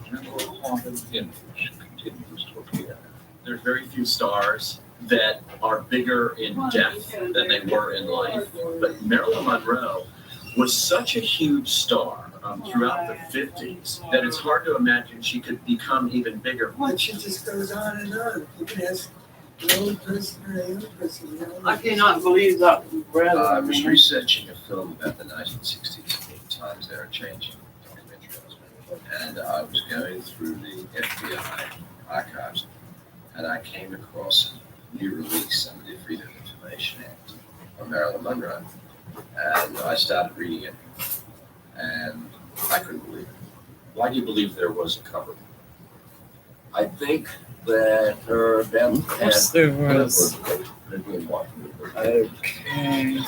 general haunted image continues to appear. There's very few stars that are bigger in death than they were in life. But Marilyn Monroe was such a huge star throughout the 50s that it's hard to imagine she could become even bigger. Well, she just goes on and on. You can ask the old person or the young person. You know? I cannot believe that. I was researching a film about the 1960s times they were changing documentary husband, and I was going through the FBI archives, and I came across a new release under the Freedom of Information Act of Marilyn Monroe, and I started reading it, and I couldn't believe it. Why do you believe there was a cover? I think that her death Yes, there was. had Okay.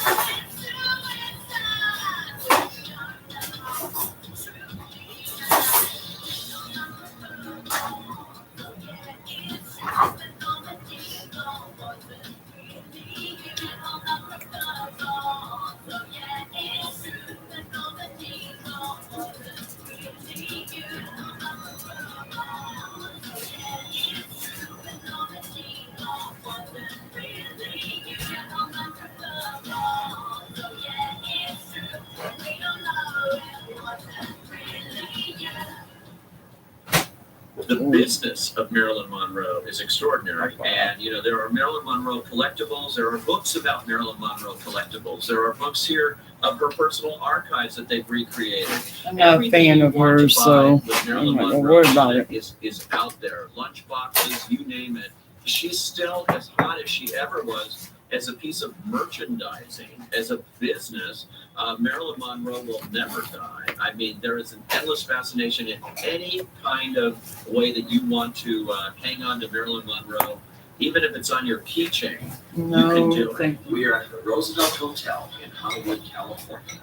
The business of Marilyn Monroe is extraordinary. And, you know, there are Marilyn Monroe collectibles. There are books about Marilyn Monroe collectibles. There are books here of her personal archives that they've recreated. I'm not a Everything fan you of want hers, to buy so with Marilyn I'm not gonna Monroe worry about it. is out there. Lunch boxes, you name it. She's still as hot as she ever was as a piece of merchandising, as a business. Marilyn Monroe will never die. I mean, there is an endless fascination in any kind of way that you want to hang on to Marilyn Monroe, even if it's on your keychain. You can do No, it. thank you. We are at the Roosevelt Hotel in Hollywood, California.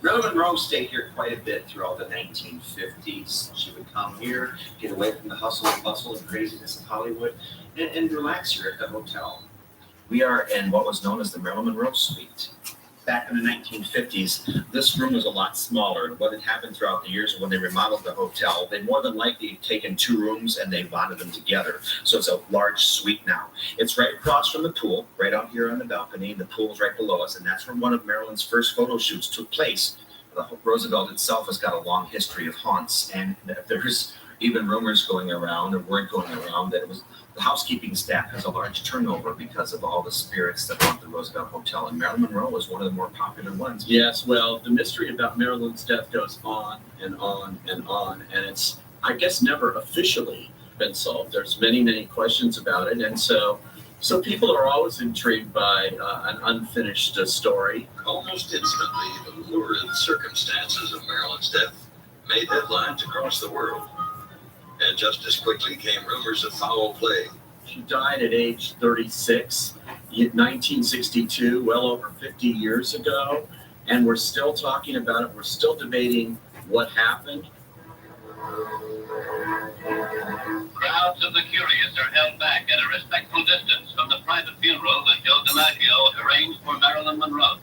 Marilyn Monroe stayed here quite a bit throughout the 1950s. She would come here, get away from the hustle and bustle and craziness of Hollywood, and relax here at the hotel. We are in what was known as the Marilyn Monroe Suite. Back in the 1950s, this room was a lot smaller. What had happened throughout the years when they remodeled the hotel, they more than likely taken two rooms and they bonded them together. So it's a large suite now. It's right across from the pool, right out here on the balcony. The pool's right below us, and that's where one of Marilyn's first photo shoots took place. The Roosevelt itself has got a long history of haunts, and there's even rumors going around or word going around that it was the housekeeping staff has a large turnover because of all the spirits that haunt the Roosevelt Hotel, and Marilyn Monroe was one of the more popular ones. Yes, well, the mystery about Marilyn's death goes on and on and on, and it's, I guess, never officially been solved. There's many, many questions about it, and so people are always intrigued by an unfinished story. Almost instantly, the lurid circumstances of Marilyn's death made headlines across the world. And just as quickly came rumors of foul play. She died at age 36, 1962, well over 50 years ago, and we're still talking about it. We're still debating what happened. Crowds of the curious are held back at a respectful distance from the private funeral that Joe DiMaggio arranged for Marilyn Monroe.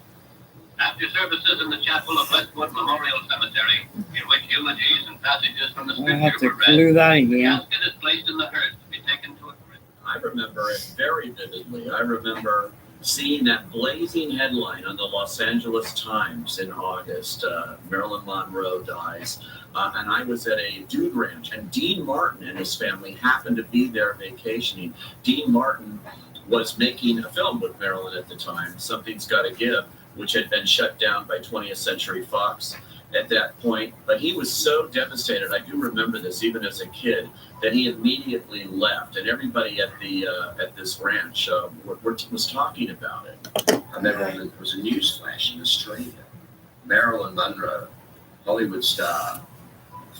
After services in the chapel of Westwood Memorial Cemetery, in which eulogies and passages from the I have scripture to were clue read, that the again. casket is placed in the hearse to be taken to a grave. I remember it very vividly. I remember seeing that blazing headline on the Los Angeles Times in August, Marilyn Monroe dies. And I was at a dude ranch, and Dean Martin and his family happened to be there vacationing. Dean Martin was making a film with Marilyn at the time, Something's Gotta Give, which had been shut down by 20th Century Fox at that point. But he was so devastated, I do remember this even as a kid, that he immediately left. And everybody at the at this ranch was talking about it. I remember there was a news flash in Australia. Marilyn Monroe, Hollywood star,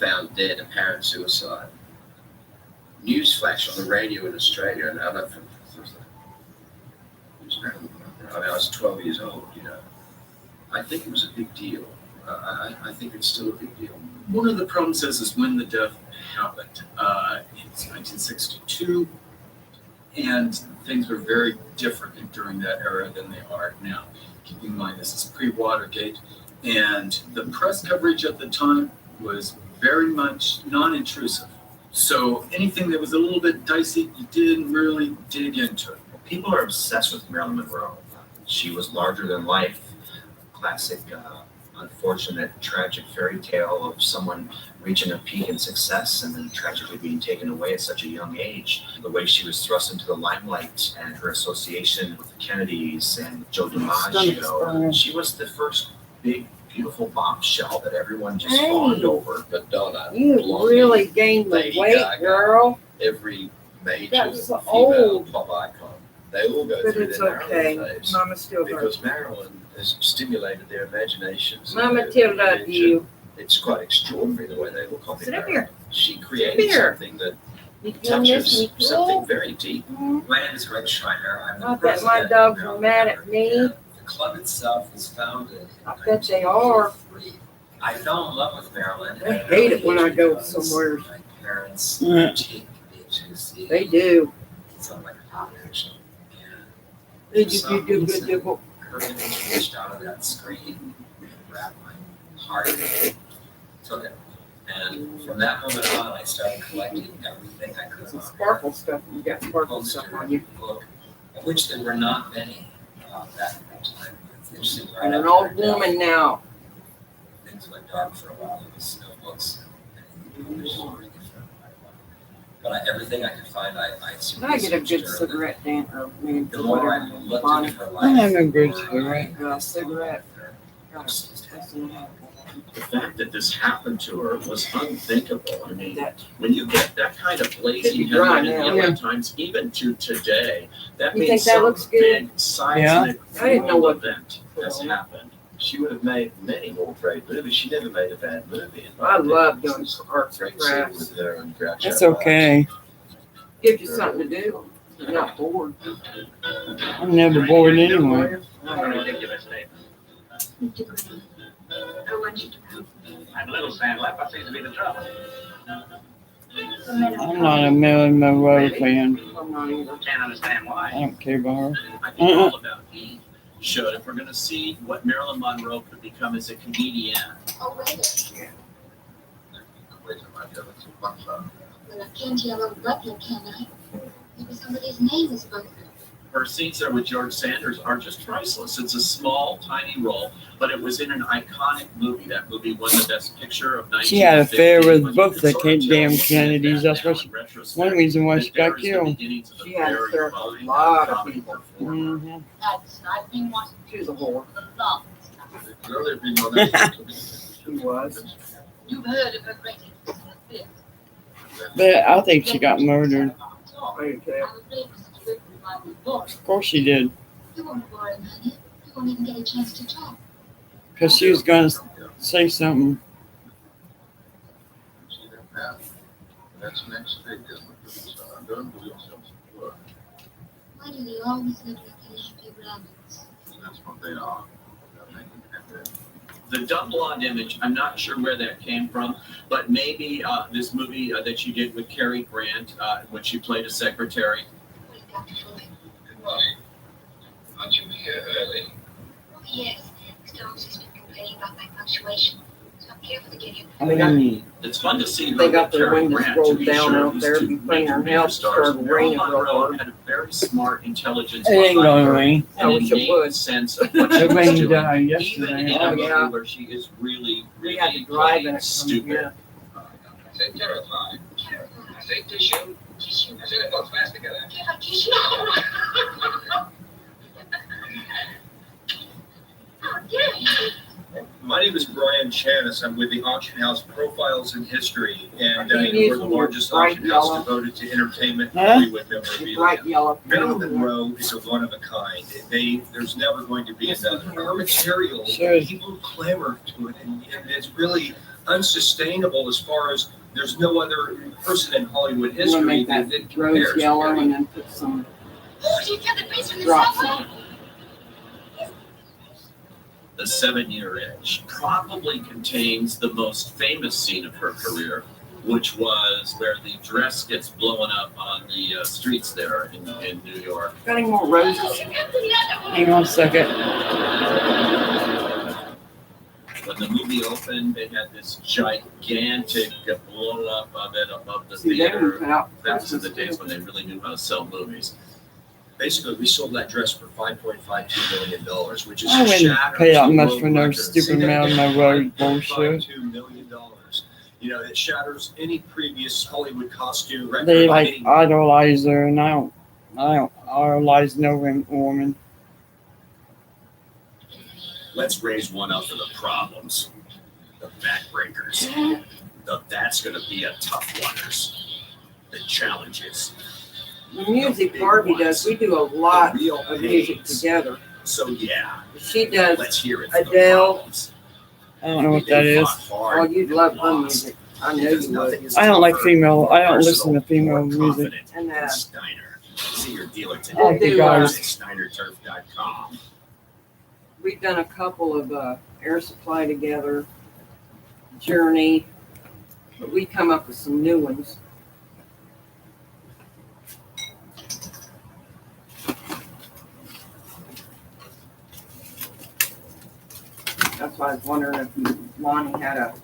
found dead, apparent suicide. News flash on the radio in Australia, and I don't know, I was 12 years old, you know. I think it was a big deal. I think it's still a big deal. One of the problems is when the death happened. It's 1962, and things were very different during that era than they are now. Keep in mind, this is pre-Watergate, and the press coverage at the time was very much non-intrusive. So anything that was a little bit dicey, you didn't really dig into it. People are obsessed with Marilyn Monroe. She was larger than life, classic, unfortunate, tragic fairy tale of someone reaching a peak in success and then tragically being taken away at such a young age. The way she was thrust into the limelight and her association with the Kennedys and Joe DiMaggio. She was the first big, beautiful bombshell that everyone just fawned over. Madonna, You Blondie, really gained the Lady weight, Gaga, girl. every major That's so female old. pop icon. They all go But through it's their okay. Marilyn phase. Mama still hurts. Because Marilyn has stimulated their imaginations. and Mama their still loves invention. you. It's quite extraordinary the way they look on Sit up Marilyn. here. She Sit created here. something that You feel this touches me something cool? very deep. My name is Greg Schreiner. I'm the I bet president my of dogs are Maryland mad at River, me. and the club itself was founded in I bet they are. 1903. I fell in love with Maryland. They hate it when I go somewhere. My parents Yeah. take me to see They do. something like pop action. They do good. Her image reached out of that screen and grabbed my heart and took it. And from that moment on, I started collecting everything I could. Some on sparkle stuff. You got sparkle stuff on you. book, of which there were not many back in that time. It's interesting, right And an after old her death, woman now. things went dark for a while. There was no books. But everything I could find, I Can I get a good cigarette, Dan, or man, The more I whatever? looked Bonnie? into her I life, have a good the more cigarette. A cigarette. Got it. The fact that this happened to her was unthinkable. I mean, That- when you get that kind of blazing Should be dry headline in now. the Yeah. LA Times, even to today, that You means think that some looks good? big seismic I didn't know what- event has happened. She would have made many more great movies. She never made a bad movie. I love doing arts and Great scene crafts. with her and Groucho That's Marx. okay. Gives you something to do. You're not bored. I'm never bored anyway. What a ridiculous statement. Mr. Green, I want you to help me. And little Sam left, that seems to be the trouble. I'm not a Marilyn Monroe fan. I'm not either. Can't understand I why. don't care about her. I think All About Eve showed if we're going to see what Marilyn Monroe could become as a comedian, Oh, wait. Well, I can't yell a butler, can I? Maybe somebody's name is Butler. her scenes there with George Sanders are just priceless. It's a small, tiny role, but it was in an iconic movie. That movie won the Best Picture of 1950. She had an affair with but you both can the sort of tell damn looking at Kennedys. that That's now why in retrospect, one reason why she that there got is the killed. beginnings of a She had a very affair with fine a lot of comedy people. performer. Mm-hmm. I've been watching She was a whore. for the longest time. She was. You've heard of her great hits in the film. But I think she got murdered. I do too. I was raised to live with my divorce. Of course she did. You won't worry, honey. You won't even get a chance to talk. Because she was going to say something. See that path? That's next big, isn't it? So I'm done with yourself. Why do you always look like you have your rabbits? That's what they are. They're making it. The dumb blonde image, I'm not sure where that came from, but maybe this movie that you did with Cary Grant when she played a secretary. Good morning. Aren't you here early? Oh, yes. Storms has been complaining about my punctuation, so I'm careful to give you. It's fun to see her They got with their Cary windows Grant, to rolled be down sure. out These there two before major your major house stars. started raining Marilyn real Monroe hard. had a very smart intelligence It ain't behind gonna her, rain. I an wish it innate would. sense of what The she was rain doing. died Even yesterday. in Oh, a movie yeah. where she is really, We had to really drive in playing it from stupid. here. I say terrified. I say tissue. Tissue. I say they both fast together. Give her tissue. How dare you? My name is Brian Chanis. I'm with the Auction House Profiles in History, and Are you we're the using largest your bright auction house yellow? devoted to entertainment Huh? and Hollywood Your memorabilia. bright yellow. Marilyn Monroe is a one of a kind. There's never going to be another. Her material, Sure. people clamor to it, and it's really unsustainable as far as there's no other person in Hollywood I'm gonna history make that, that that rose compares. yellow Mary. and then put some Oh, she took the piece from the drops cell on phone. it. The 7-Year Itch probably contains the most famous scene of her career, which was where the dress gets blown up on the streets there in New York. Got any more roses? Oh, she got the other one. Hang on a second. When the movie opened, they had this gigantic blown up of it above the See, they theater. put out That was in the Christmas days when they really knew how to sell movies. Basically, we sold that dress for $5.52 million, which is I wouldn't shatters pay that the much world for no record. stupid Say that Marilyn again, Monroe bullshit. $5.52 million. You know, it shatters any previous Hollywood costume record. They by like any- idolize her, and I don't idolize no woman. Let's raise one up for the problems. The backbreakers. That's going to be a tough oneers. The challenges. The music Barbie does, we do a lot The real of music pains. together. So yeah, She does let's hear it. For the Adele. problems. I don't know what that They is. fought hard Oh, you'd love her lost. music. I know Because you nothing would. is I don't like tougher, female. I don't more listen to female more music. confident And than Steiner. See your dealer today. I like the guys. SteinerTurf.com. We've done a couple of Air Supply together, Journey, but we come up with some new ones. That's why I was wondering if Lonnie had a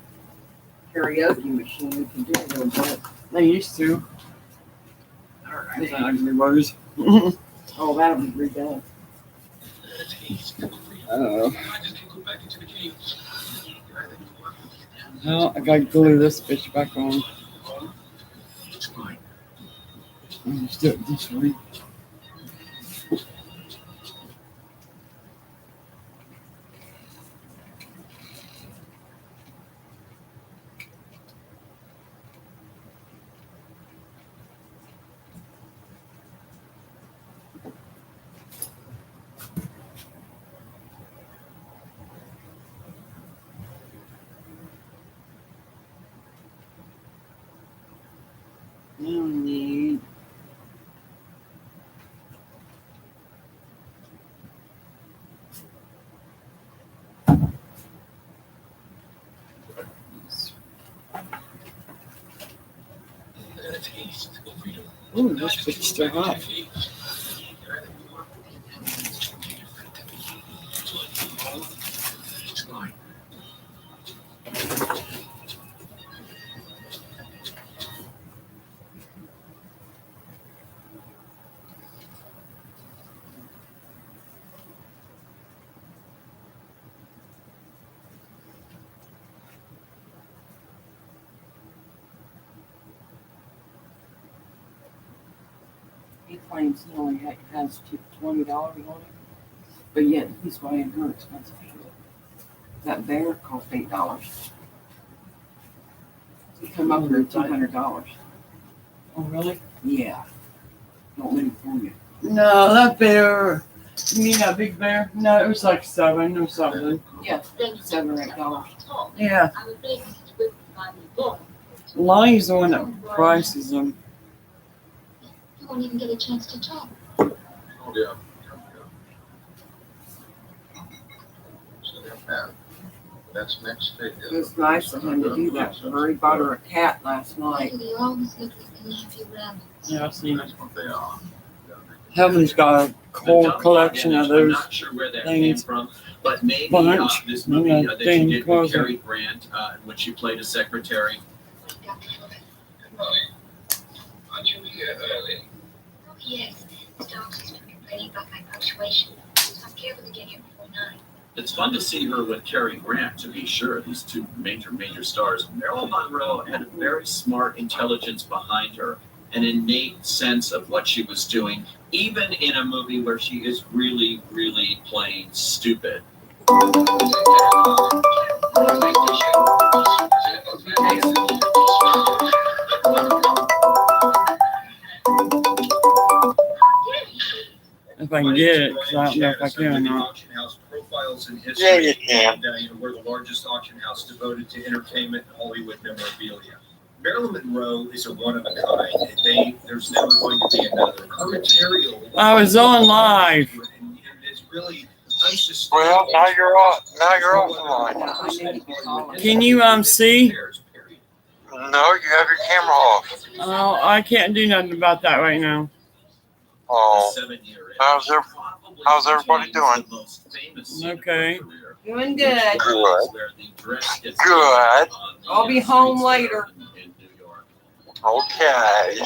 karaoke machine we could do a little bit. They used to. Those are ugly words. Oh, that'll be redone. Oh. Well, I gotta glue this bitch back on. Let's do it this way. Now we need ooh, this bitch still hot. claims he only has $20 on it, but yet he's buying her expensive shit. That bear cost $8. He come up here $200. Oh, really? Yeah. Don't let him fool you. No, that bear. You mean that big bear? No, it was like 7 or something. Yeah, $7 or $8. Yeah. I would think it's good to buy me a book. Lonnie's the one that prices them. You won't even get a chance to talk. Oh, yeah. So that's next thing. It was nice of him to do that for her. He bought her a cat last night. You always look like an happy rabbit. Yeah, I've seen it. That's what they are. Heaven's got a whole collection of I'm those not sure where that came things. from, but maybe Bunch this in movie that that she dang did with closet. Cary Grant, when she played a secretary. Aren't you here early? Oh, yes. Stokes has been complaining about my punctuation. I'm careful to get here before 9. It's fun to see her with Cary Grant, to be sure. These two major stars. Marilyn Monroe had a very smart intelligence behind her, an innate sense of what she was doing, even in a movie where she is really playing stupid. If I can get it, because I don't know if I can or not. Auction house profiles in history. Yeah, you can. And, we're the largest auction house devoted to entertainment and Hollywood memorabilia. Marilyn Monroe is a one of a kind. There's never going to be another. Her material. I was on live. And it's really unsustainable. Well, now you're off the line. Can you see? No, you have your camera off. Oh, I can't do nothing about that right now. Oh, how's everybody doing? Okay. Doing good. Good. Good. I'll be home later. Okay.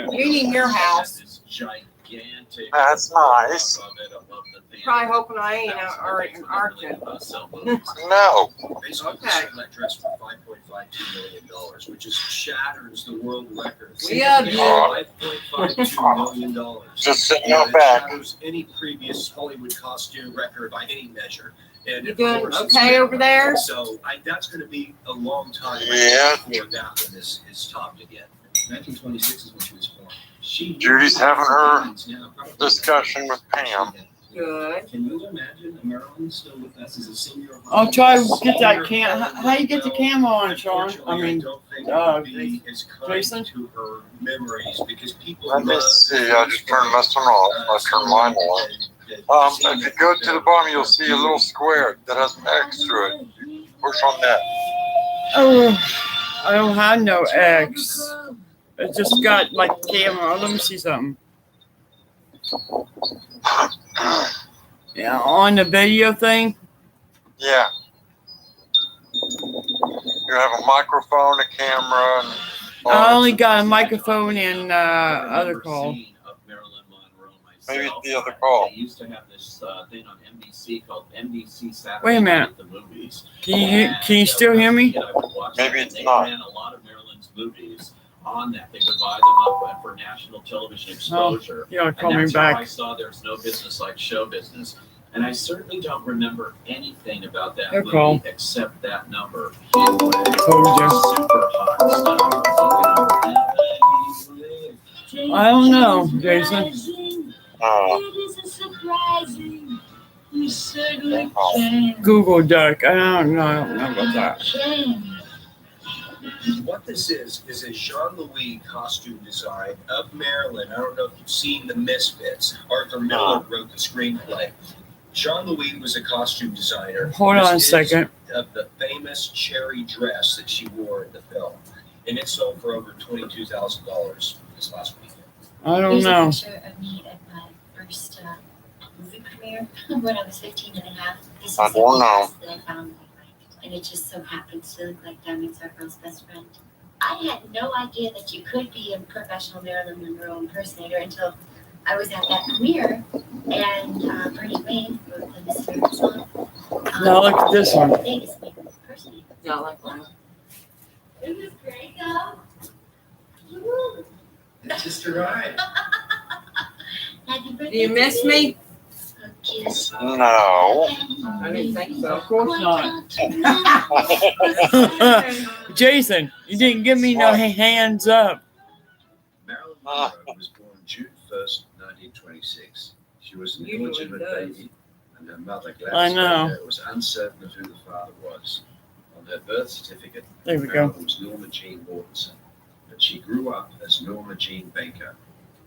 Meeting your house. That's nice. Probably hoping I ain't an archon. No. Okay. That dress for $5.52 million, which is shatters the world record. Yeah, $5.52 million. Just sitting Yeah, out it back. shatters any previous Hollywood costume record by any measure. And You of doing course, it's okay over there? So that's going to be a long time Yeah. before that one is topped again. 1926 is when she was born. Judy's having her discussion with Pam. Good. Can you imagine Marilyn still with us as a senior? I'll try to get that cam. How you get the camera on, Sean? I mean, Jason? To her memories because people Let me love see. I just turned this one off. I turned mine on. If you go to the bottom, you'll see a little square that has an X through it. Push on that. Oh, I don't have no X. It just got like camera. Let me see something. Yeah, on the video thing. Yeah. You have a microphone, a camera, and I only got a microphone and other call. maybe the other call. They used to have this thing on NBC called NBC Saturday Wait a minute. Night the Movies. Can you still hear me? Maybe it's They not. ran a lot of Marilyn's movies on that. They would buy them up for national television exposure. Oh, yeah, call and me that's how back. I saw There's No Business Like Show Business. And I certainly don't remember anything about that Your movie call. except that number. Told you. Super hot stuff. I don't know, Jason. Google Duck. I don't know about that. What this is a Jean-Louis costume design of Marilyn. I don't know if you've seen The Misfits. Arthur Miller wrote the screenplay. Jean-Louis was a costume designer. Hold on a This is second. Of the famous cherry dress that she wore in the film. And it sold for over $22,000 this last weekend. I don't Here's know. a picture of me at my first movie premiere when I was 15 and a half. This I was the don't know. dress that I found that I liked, and it just so happens to look like Diamond Circle's best friend. I had no idea that you could be a professional Marilyn Monroe impersonator until I was at that premiere, and Bernie Wayne wrote the Miss Miracle song. Now look at this one. Vegas made me impersonate. Yeah, I like that. Isn't this great, though? just arrived. Happy birthday. Do you miss me? No. I didn't think so. Of course not. Jason, you didn't give me no hands up. Marilyn Monroe was born June 1st, 1926. She was an Usually illegitimate does. baby, and her mother, I Gladys know. Baker, was uncertain of who the father was. On her birth certificate, There we go. Marilyn was Norma Jean Mortensen, but she grew up as Norma Jean Baker.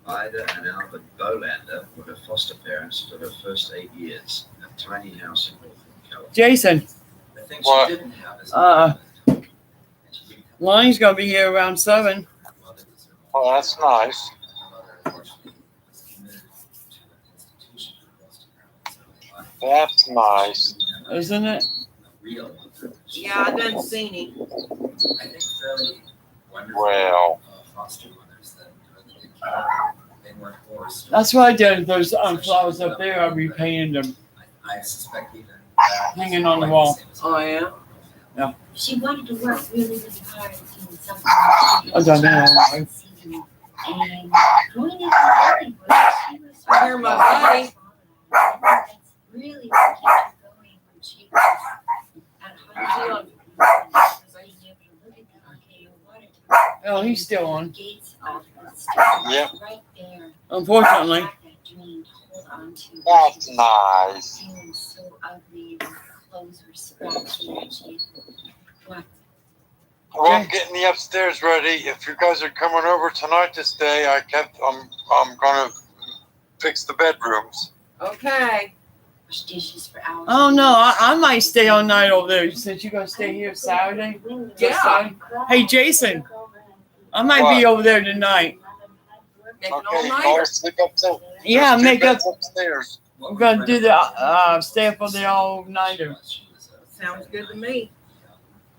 Ida and Albert Bolander were her foster parents for her first 8 years, in a tiny house in Northern California. Jason, The thing What? she didn't have is Lonnie's gonna be here around 7. Oh, that's nice. That's nice. Isn't it? Yeah, I done seen him. I think fairly wonderful Well, foster mothers that they weren't forced. That's what I did. Those flowers up there, I'll be painting them, I suspect even hanging on the wall. Oh, yeah? She wanted to work really, really hard doing something. I've done that all my life. And going into Hollywood, she was. I hear my buddy. That's really what kept her going when she was at Hollywood. Being able to look at the RKO water Oh, he's still on. gates off the stairs. Yep. Right there. Unfortunately. That dream to hold on to. that's nice. Feeling so ugly, and her clothes were scratchy, and she what? Well, I'm getting the upstairs ready. If you guys are coming over tonight to stay, I'm gonna fix the bedrooms. Okay. Wash dishes for hours. Oh no, I might stay all night over there. Since you're gonna stay here Saturday. Yeah. Saturday? Hey Jason, I might be over there tonight. Making Okay, all fall night. asleep upstairs. Yeah, There's two make up. beds upstairs. I'm gonna do the stay up on the all nighter. Sounds good to me.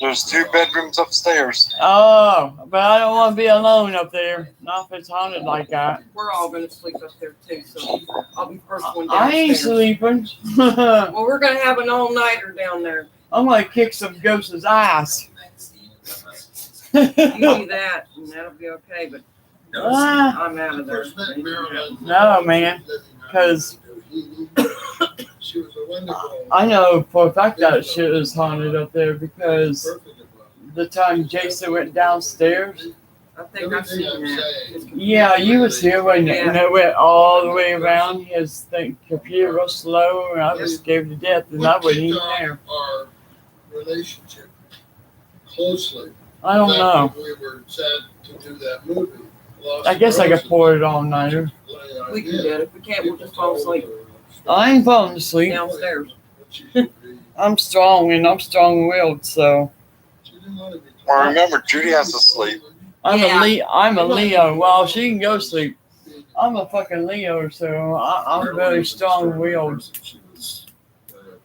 There's 2 bedrooms upstairs. Oh, but I don't want to be alone up there. Not if it's haunted like that. We're all gonna sleep up there too, so I'll be first one I ain't downstairs. sleeping. Well, we're gonna have an all-nighter down there. I'm gonna kick some ghost's ass. You do that, and that'll be okay. But Ah, I'm out of there. no, man, because She was a wonderful. I know for a fact that shit is haunted up there because the time Jason went downstairs. I think I've seen that. Yeah, you was here when Yeah. it went all the way around. His computer was slow, and I was scared to death, and I wasn't even there. Our relationship closely. I don't Back know. when we were sad to do that movie. Lost I guess I could Roses. pour it all nighter. We can do it. If we can't, we'll just fall asleep I ain't falling asleep. downstairs. I'm strong and I'm strong-willed, so Well, remember, Judy has to sleep. I'm Yeah. I'm a Leo. Well, she can go sleep. I'm a fucking Leo, so I'm very strong-willed. She was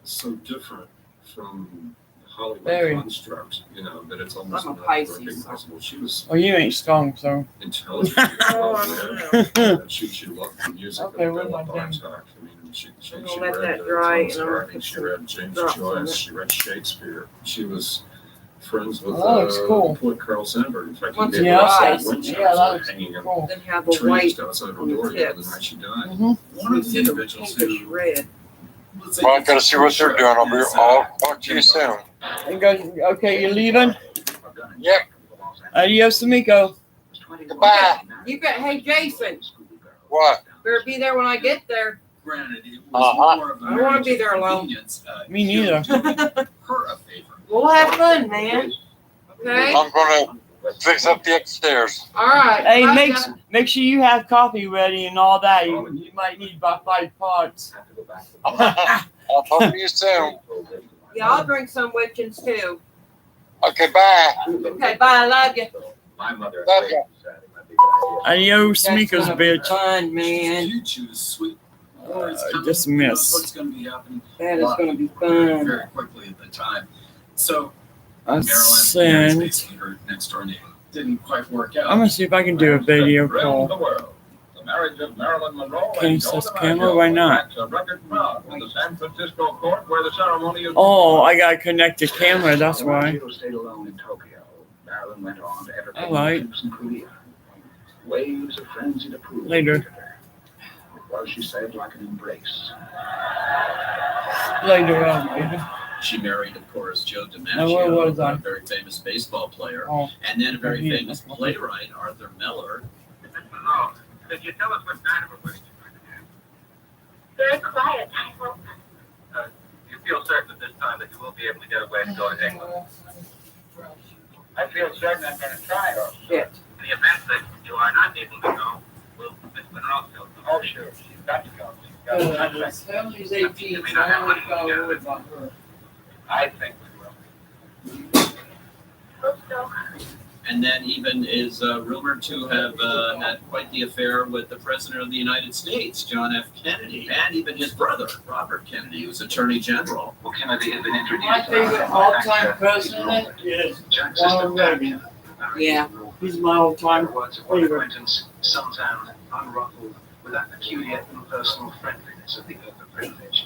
so different from Hollywood Very. construct, that it's almost I'm a not Pisces. recognizable. She was Well, you ain't strong, so. intelligent. She loved the music Okay, of where's Bella my damn- Bartok. I mean, she I'm gonna let that read dry, Thomas and I'm gonna Hardy, put she some read James drops in Joyce, it. she read Shakespeare. She was friends with Oh, it's cool. the poet Carl Sandburg. In fact, Once he it did dries, wind yeah, shots that was hanging in cool. Then have the trees white outside her on the door the other tips. night she died. Mhm. One of the individuals Pinkish who red. Well, I gotta see what they're doing. I'll talk to you soon. And go, okay, you leaving? Yep. Adios, amigo. Goodbye. You got. Hey, Jason. What? Better be there when I get there. Granted, it Uh-huh. was more of a I don't wanna be there alone. convenience, Me neither. doing her a favor. We'll have fun, man. Okay. I'm gonna fix up the upstairs. All right. Hey, Bye, make sure you have coffee ready and all that. You might need about 5 pots. I'll talk to you soon. Yeah, I'll drink some Wichens too. Okay, bye. Okay, bye. I love you. My mother. Love you. Adios, That's Miko's gonna be bitch. fun, man. You choose sweet. It's coming, just who knows miss. What's going to be happening That is gonna be fun. very quickly at the time. So I Marilyn is sent. basically her next door neighbor. Didn't quite work out. I'm gonna see if I can do a video call. The world. The marriage of Marilyn Monroe Can you and sus Joe camera? DiMaggio Why not? was a record proud in the San Francisco court where the ceremony is. Oh, I gotta connect the camera. That's why. Stayed alone in Tokyo. Marilyn went on to entertain All right. troops in Korea. Waves of frenzied approval. Later. Well, she said, like an embrace. Later on. She married, of course, Joe Now, where was DiMaggio, I? a very famous baseball player, Oh. and then a very Yeah. famous playwright, Arthur Miller. Monroe, could you tell us what kind of a wedding you're going to have? Very quiet, I hope. You feel certain at this time that you will be able to get away and go to England? I feel certain I'm going to try, or Shit. in the event that you are not able to go, will Miss Monroe still go? Oh, sure, she's got to go. She's got to go. His family's 18, so I want to go with her. I think we will. Hope so. And then even is rumored to have had quite the affair with the President of the United States, John F. Kennedy, and even his brother, Robert Kennedy, who's Attorney General. Well, Kennedy had been introduced. My favorite all-time president is Ronald Reagan. Yeah. He's my all-time favorite. Acquaintance, sometimes unruffled, without acute yet impersonal friendliness. I think that's a privilege.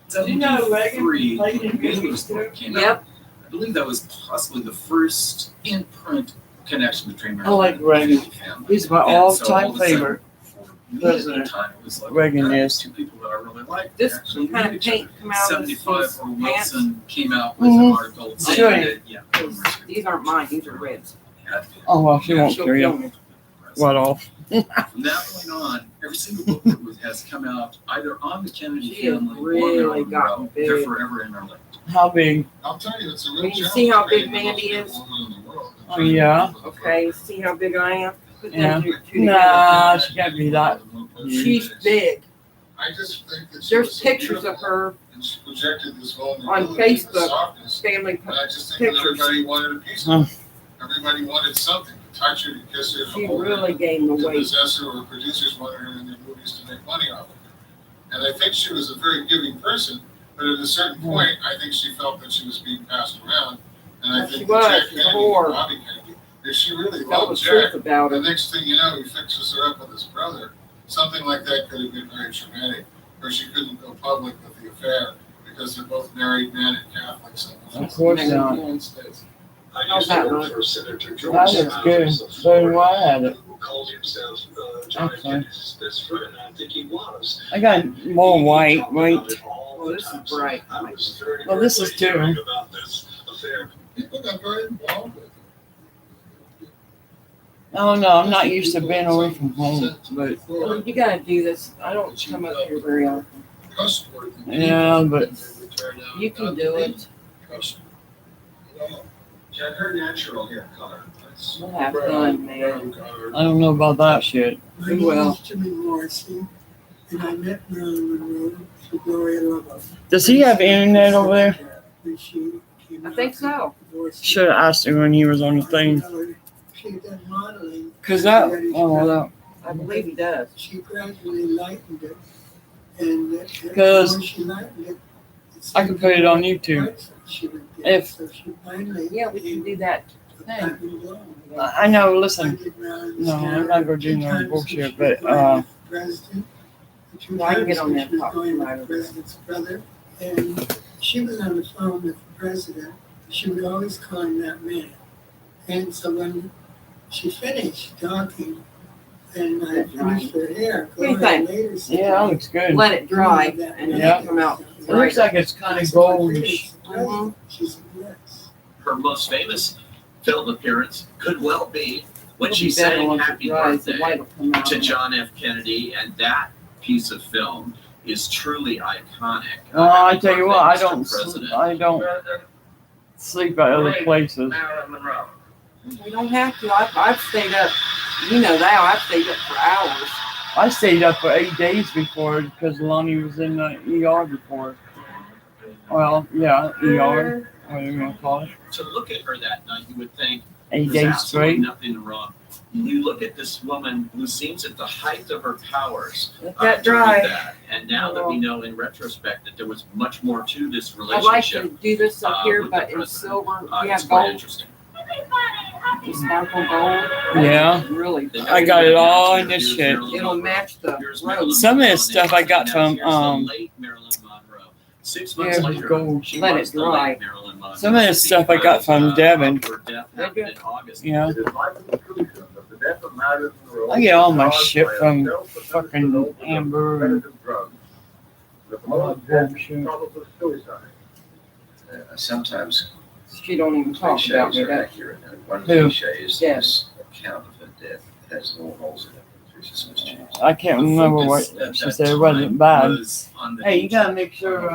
Did you know Reagan Three played in Beatles movies too? came out. Yep. I believe that was possibly the first in-print connection between I like Reagan. family. He's my And so all all-time of a sudden, favorite for me at the president. time, it was like, Reagan "Oh, is. two people that I really like. This actually kind knew of each other." paint come out of his 75 or pants. Wilson came out with Mhm. an article saying Sure. that, yeah, These aren't mine, these are Red's. Oh, well, she won't She'll carry kill him. me. What off? From that point on, every single book that has come out either on the Kennedy She has family or really Marilyn gotten Monroe, big. they're forever in our life. How big? I'll tell you, it's a real Can you challenge. see how big creating the most Mandy is? beautiful woman in the world. Oh, yeah. Okay, see how big I am? Put them Yeah. two Nah, together. she can't be that. She's big. I just think that she There's was so pictures of beautiful, her and she projected this on vulnerability and Facebook, softness. family And I just think that pictures. everybody wanted a piece of it. Everybody wanted something to touch her, to kiss her, She to hold her, really gained the to weight. possess her, or producers wanted her in their movies to make money off of her. And I think she was a very giving person, but at a certain point, I think she felt that she was being passed around. And I She think was, that Jack she's a Kennedy, whore. Bobby Kennedy, if she really Tell the loved truth Jack, about the her. next thing you know, he fixes her up with his brother. Something like that could have been very traumatic, or she couldn't go public with the affair because they're both married men and Catholics. Of course not. I How's used to that, work Ron? for Senator George That looks good. So do I had it. who called himself John F. Okay. Kennedy's best friend. I think he was. I got more white, wait. Oh, this is bright. I was very Well, this is briefly hearing too. about this affair. People got very involved with it. Oh, no, I'm not used to being away from home, but Well, you gotta do this. I don't come up here very often. Trustworthy. yeah, but You can do it. She had her natural hair color. We'll have fun, man. I don't know about that shit. My name is Jimmy Morrissey, and I met Marilyn Monroe through Gloria Lovo. Does he have internet over there? When she came I out think so. divorced. Should have asked him when he was on the thing. She had done modeling. Cause that, oh, that, I believe he does. She gradually lightened it, and the 'Cause more she lightened it, I could put it on YouTube. parts that she would get. If- So she finally Yeah, we can do that a thing. platinum blonde. I know, listen, I did Marilyn's no, hair I'm not gonna do 2 no times bullshit, when she but, was running for president, and 2 Well, I can times get on when that she was top going with right the over there. president's brother, and she was on the phone with the president. She would always call him that man. And so when she finished talking, and I finished her hair, What do you Gloria think? later said, yeah, that looks good. Let it dry and Yeah. then come out. It looks like it's kind of goldish. Mhm. She said, yes. Her most famous film appearance could well be when It'll she be better sang once it Happy dries, the Birthday white will come out. to John F. Kennedy, and that piece of film is truly iconic. Oh, I Happy tell you Birthday, what, I Mr. don't, President. I don't sleep at other places. Marilyn Monroe. We don't have to. I've stayed up. You know that. I've stayed up for hours. I stayed up for 8 days before because Lonnie was in the ER before. Well, yeah, ER, whatever you want to call it. To look at her that night, you would think 8 there's days absolutely straight. nothing wrong. You look at this woman who seems at the height of her powers. Let that during dry. that. And now that we know in retrospect that there was much more to this I'd like to relationship, do this up here, with the but in president. silver. You it's have quite gold. interesting. You sparkle gold. Yeah. Really. I got it all in this Here's shit. Marilyn It'll Monroe. match the Here's road. Marilyn Some of Monroe this stuff I got now from, here's the late Marilyn Monroe. 6 months Yeah, later, gold. she Let was it the dry. late Marilyn Monroe. Some of this stuff I got from Devin. Her death happened in August. Yeah. It is likely the truth of the death I get all my shit from fucking Amber and all that bullshit. Sometimes She don't even talk cliches about me. are That accurate. And one Who? cliche is Yes. this account of a death that has little holes in it. There's Swiss cheese. I can't remember what she said. It wasn't bad. Hey, you gotta make sure.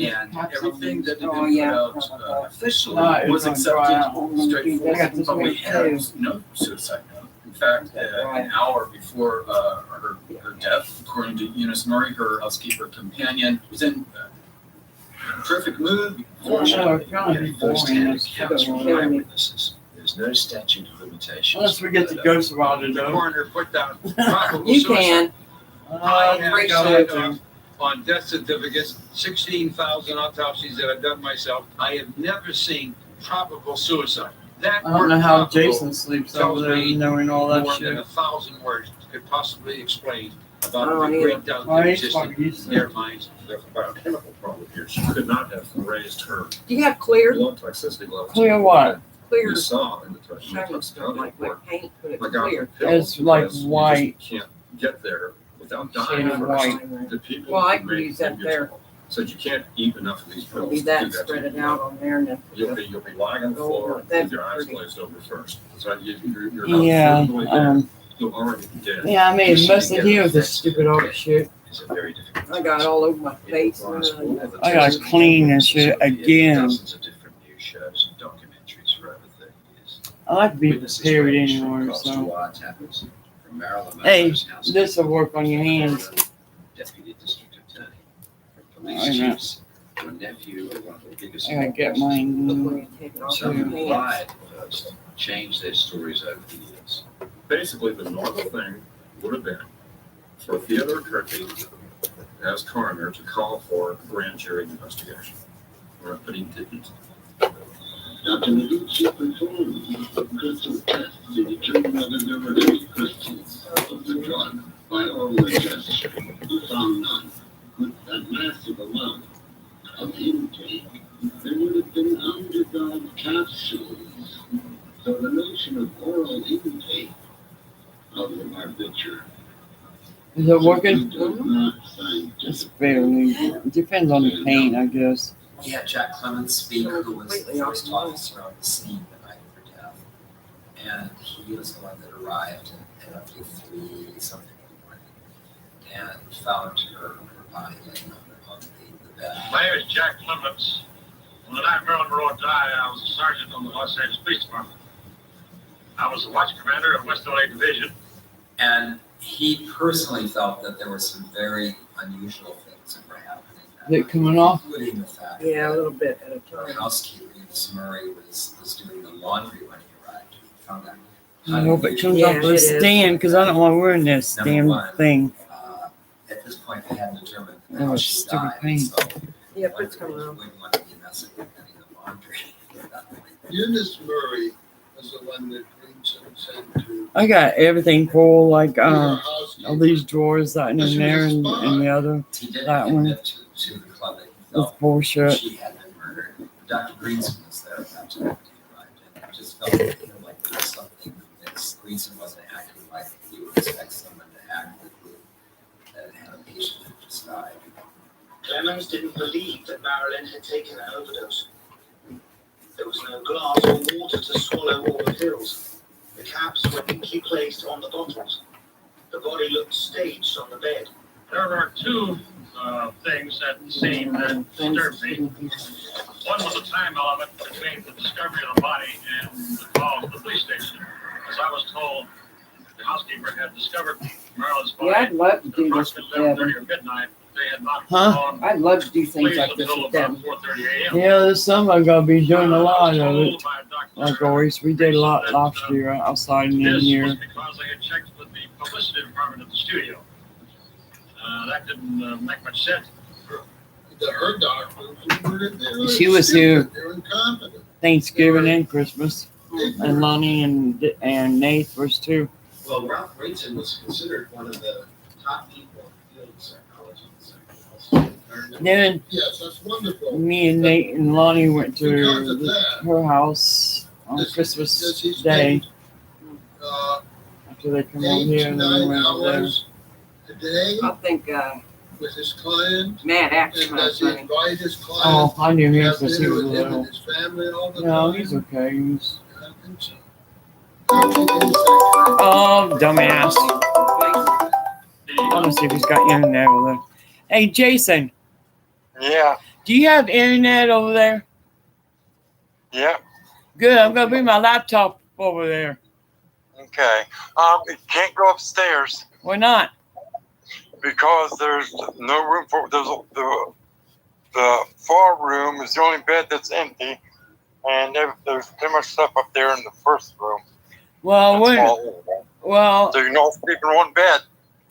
And everything that had Oh, been yeah. put out officially No, it was was gonna dry out. accepted I got straightforward, this but we one had too. no suicide note. In fact, an hour before her death, according to Eunice Murray, her housekeeper companion, was in a terrific mood. Fortunately, First-hand accounts from eyewitnesses. There's no statute of limitations. Unless we get the ghost about it, the though. coroner put down probable you suicide. can. I have Great signed show. off on death certificates, 16,000 autopsies that I've done myself. I have never seen probable suicide. That I don't know how word Jason probable sleeps tells over there me knowing all that more shit. than 1,000 words could possibly explain about Oh, the yeah. great doubt Oh, that he's existed fucking used in to their it. minds. There's a biochemical problem here. She could not have raised her Do you have clear? blood toxicity levels. Clear what? Clear. We saw in the Shiny stuff like paint, but it's My God, clear. It's like because you white. just can't get there without dying Shade of first. white. The people Well, I who can make use that them there. useful said you can't eat enough of these pills. Be to that do to spread it you. out on there and then. You'll be lying on the Oh, floor that'd with your be eyes pretty. glazed over first. So you're not Yeah, fully dead. You'll already be dead. yeah, I made You a mess see of together here with this effects stupid old shit. It's a very difficult I got it all over my face. I gotta clean and shit again. Dozens of different news shows and documentaries for over 30 years. I like to be Witnesses prepared range anymore, across so. two wiretappers from Marilyn Hey, Monroe's house. this'll work on your hands. Deputy district attorney, from I police know. chiefs, from a nephew of one of the biggest. I gotta get Before mine. you take it off Some your who hands. lied first changed their stories over the years. Basically, the normal thing would have been for Theodore Kirby, as coroner, to call for a grand jury investigation. But he didn't. Dr. Medici performed crystal tests to determine whether there were any crystals of the drug by oral ingestion. He found none. With that massive amount of intake, there would have been underdog capsules. So the notion of oral intake of the barbiturate Is it working? does not scientifically It's barely. It depends on the pain, I guess. We had Jack Clemens speak, who was the Completely first off. officer on the scene the night of her death. And he was the one that arrived at roughly 3-something in the morning and found her body laying on the bed. My name is Jack Clements. On the night Marilyn Monroe died, I was a sergeant on the Los Angeles Police Department. I was the watch commander of West LA Division. And he personally felt that there were some very unusual things that were happening. Is it coming off? Including the fact Yeah, a that little bit at a her time. housekeeper, Eunice Murray, was doing the laundry when he arrived. He found that I hope it comes Yeah, off it the is. stand, because I don't want to wear this Number damn one. thing. At this point, they hadn't determined Oh, how she stupid died. pain. So Yeah, but it's coming off. we want to be messing with any of the laundry at that point. Eunice Murray was the one that Greenson sent to I got everything full, like her all housekeeper. these drawers that in there and the other. He did That one. admit to the club that he With felt bullshit. she had been murdered. Dr. Greenson was there at that time when he arrived, and I just felt like there was something that Greenson wasn't acting like you would expect someone to act that had a patient who just died. Clemens didn't believe that Marilyn had taken an overdose. There was no glass or water to swallow all the pills. The caps were neatly placed on the bottles. The body looked staged on the bed. There are two things at the scene that disturbed me. One was the time element between the discovery of the body and the call to the police station. As I was told, the housekeeper had discovered Marilyn's body Yeah, I'd love to do at this with approximately 11:30 Devin. or midnight. They had not Huh? gone I'd love to do things police like this until with about Devin. 4:30 a.m. Yeah, this summer I'm gonna be doing a I lot was of told it. by Dr. Like always, we did a lot that, last year outside and in This here. was because they had checked with the publicity department at the studio. That didn't make much sense. That her doctor, She was here They were incompetent. Thanksgiving and Christmas, and Lonnie and Nate was too. Well, Ralph Greenson was considered one of the top people in the field of psychology and psychology. Then Yes, that's wonderful. me and Nate and Lonnie went Because to of that, her house on Does- Christmas does he Day. uh, after they come over here and then we 8 to 9 went over there. hours a day I think with his client? Matt acts And kind of does he funny. invite his client? Oh, I knew him Have since he dinner was with him little. and his family all the No, time? he's okay. He's I think so. I don't think he's that oh, dumbass. I'm gonna see if he's got internet over there. Hey, Jason, Yeah, do you have internet over there? yeah, Good. I'm gonna bring my laptop over there. okay. You can't go upstairs Why not? because there's no room for the far room is the only bed that's empty, and there's too much stuff up there in the first room. Well, That's wait. all. Well, So you can all sleep in one bed.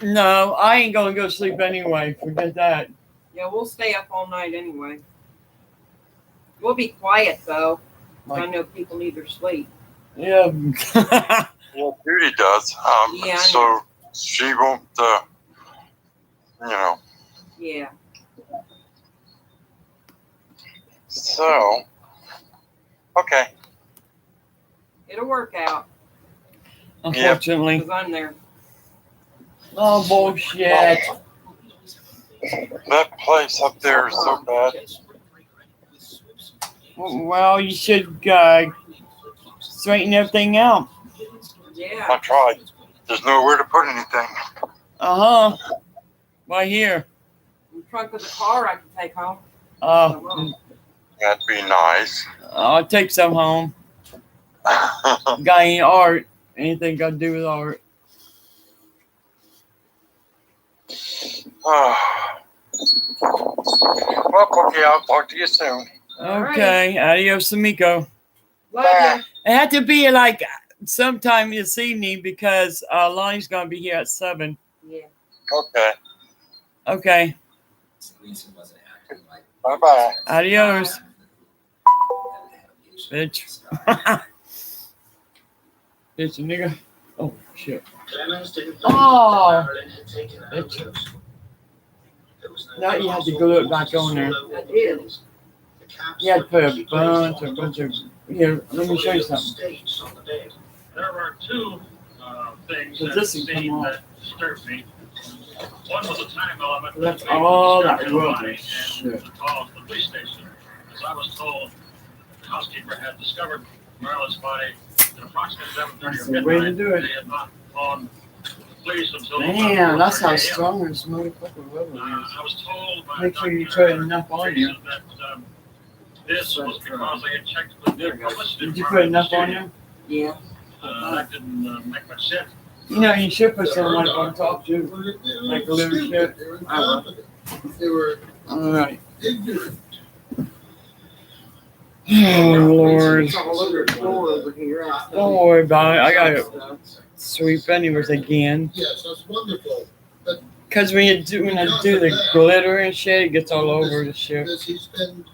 no, I ain't gonna go sleep anyway. Forget that. Yeah, we'll stay up all night anyway. We'll be quiet though. I know people need their sleep. Yeah. Yeah, Judy does. Yeah, I so she won't. You know. Yeah. So. Okay. It'll work out. Unfortunately. Because I'm there. Oh bullshit. That place up there is so bad. Well, you should straighten everything out. Yeah. I tried. There's nowhere to put anything. Uh-huh. Right here. In the trunk of the car I can take home. That'd be nice. I'll take some home. Got any art? Anything got to do with art? Well, okay, I'll talk to you soon. Okay. Adios, amigo. Love ya. It had to be like sometime this evening because Lonnie's gonna be here at 7. Yeah. Okay. Okay. Bye bye. Adios. Bitch. Bitch, nigga. Oh shit. Clemens didn't Oh. Marilyn had taken an Bitch. overdose. There was no Now you have to glass glue or it back water on there. to swallow all the pills. The caps You had to were put a neatly placed bunch on of. Here, let me show you the something. stage on the bed. There are two things So that this has come seem off. that disturbed me. One was a time element That's that made all me that discover the rubbish body shit. and called the police station. As I was told, the housekeeper had discovered Marilyn's body at approximately 7:30 That's or the way to midnight. do it. They had not phoned the police until Man, that's how 4:30 a.m. strong this motherfucking rubber is. I was told by Make sure you Dr. put enough on you. that this was because they had checked with the publicity Did you put department enough in the on studio. you? Yeah. That didn't make much sense. You know, you should put some like on top too. Like a little shit. They were incompetent. They were Alright. ignorant. Oh Lord. It's all over the floor over here. Don't worry about it. I gotta sweep anyways again. Yes, that's wonderful. But Cause when you do the glitter and shit, it gets all over the shit. does he spend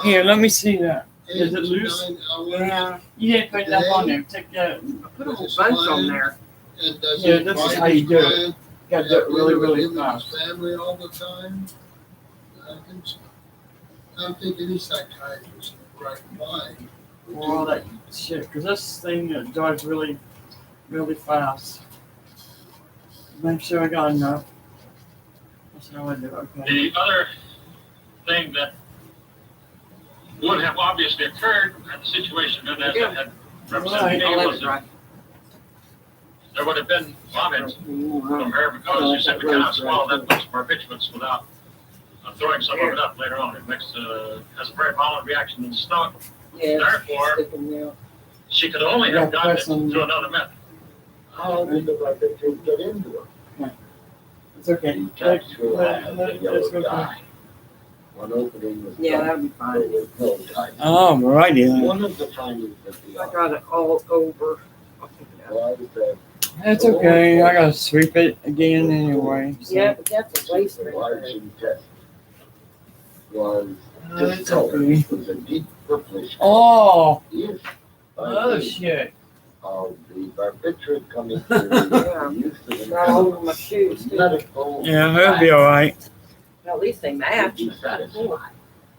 Here, let me see that. 8 Is it to loose? 9 hours Yeah. You didn't put enough on there. Take that. Put a whole bunch on there. And does Yeah, he this is invite how you his do it. client You gotta to do it have really, dinner with really him and fast. his family all the time? I think so. I don't think any psychiatrist in the right mind would For all do that shit. Cause this thing drives really, really fast. Make sure I got enough. That's how I do it. Okay. The other thing that would have obviously occurred had the situation been as it had represented I'll me let was it that dry. there would have been vomit from her because you simply cannot swallow that much barbiturates without throwing some of it up later on. It makes has a very violent reaction in the stomach. Yeah. Therefore, Sticking there. she could only have gotten it through another method. How did the barbiturates get into her? It's okay. Let's go back. One opening was Yeah, that'll be fine. Alrighty then. One of the findings that the I got it all over. I'll pick it up. was that That's okay. I gotta sweep it again anyway. So. Yeah, but that's a waste the right there. larging test was It's discolored. okay. It was a deep purplish Oh, color. oh shit. Of the barbiturate coming through Yeah. the use of the Got all over my shoes too. medical Yeah, he'll be alright. At least they match. be satisfied.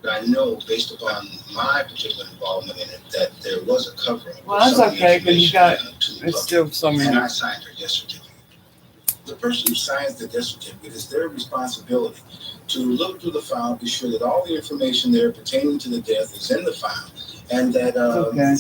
But I know, based upon my particular involvement in it, that there was a cover-up. Well, that's okay, because you got, it's still so And many. I signed her death certificate. The person who signs the death certificate is their responsibility to look through the file, be sure that all the information there pertaining to the death is in the file, and that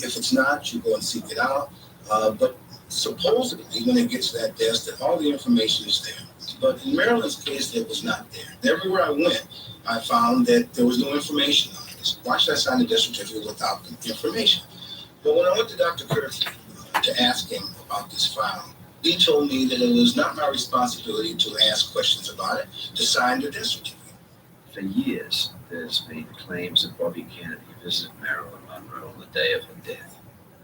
if it's not, you go and seek it out. But supposedly, when it gets to that desk, that all the information is there. But in Marilyn's case, it was not there. Everywhere I went, I found that there was no information on this. Why should I sign the death certificate without the information? But when I went to Dr. Kurtz to ask him about this file, he told me that it was not my responsibility to ask questions about it, to sign the death certificate. For years, there's been claims that Bobby Kennedy visited Marilyn Monroe on the day of her death.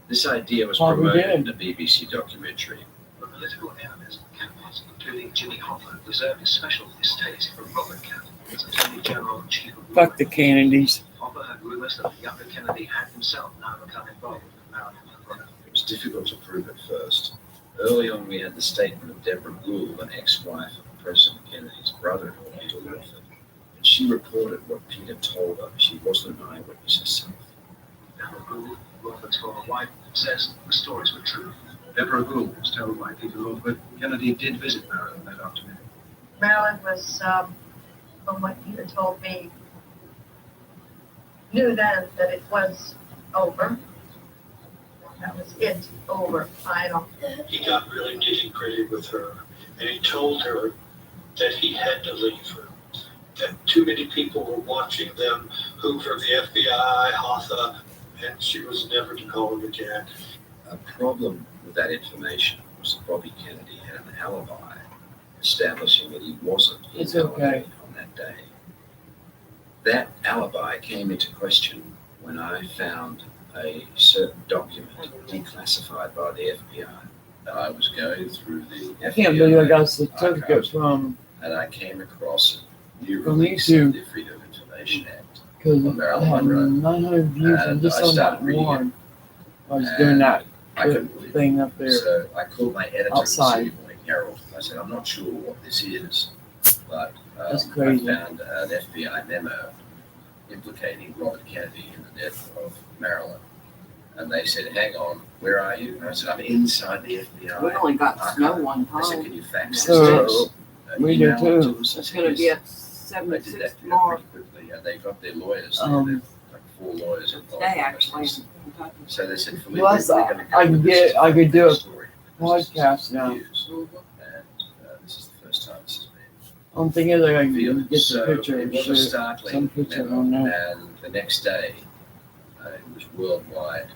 This idea was promoted in a BBC documentary. The political enemies of Kennedy, including Jimmy Hoffa, reserved a special estate from Robert Kennedy as Attorney General and Chief of Fuck the Kennedys. Hoffa had rumors that the younger Kennedy had himself now become involved with Marilyn Monroe. It was difficult to prove at first. Early on, we had the statement of Deborah Gould, an ex-wife of President Kennedy's brother-in-law, Peter Wilford. And she reported what Peter told her. She wasn't an eyewitness herself. Deborah Gould, Wilford's former wife, says the stories were true. Deborah Gould was told by Peter Wilford Kennedy did visit Marilyn that afternoon. Marilyn was, from what Peter told me, knew then that it was over. That was it, over, final. He got really nitty-gritty with her, and he told her that he had to leave her. That too many people were watching them, Hoover, the FBI, Hoffa, and she was never to call him again. A problem with that information was that Bobby Kennedy had an alibi establishing that he wasn't in California on that day. That alibi came into question when I found a certain document declassified by the FBI. I was going through the FBI I can't believe I got a certificate from. and I came across a new From release YouTube. of the Freedom of Information Act. Because on I Marilyn had Monroe. 900 views and just I on that started reading it. one. I was doing that I couldn't believe thing up there. So I called my editor Outside. this evening, Harold. I said, I'm not sure what this is, but That's crazy. I found an FBI memo implicating Robert Kennedy in the death of Marilyn. And they said, hang on, where are you? And I said, I'm inside the FBI. We only got snow archive." one I said, time. can you fax So, this? we do email it too. to us?" I It's said, gonna "Yes." be at I did 76 that tomorrow. pretty quickly, and they got their lawyers. Um, like 4 lawyers involved. Today, actually. So they said, Philippe, Plus, we're gonna go I with could this do a story. podcast now. And this is the first time this has been. I'm thinking that I can get the So picture it and was a shit. startling Some picture memo, on there. and the next day it was worldwide,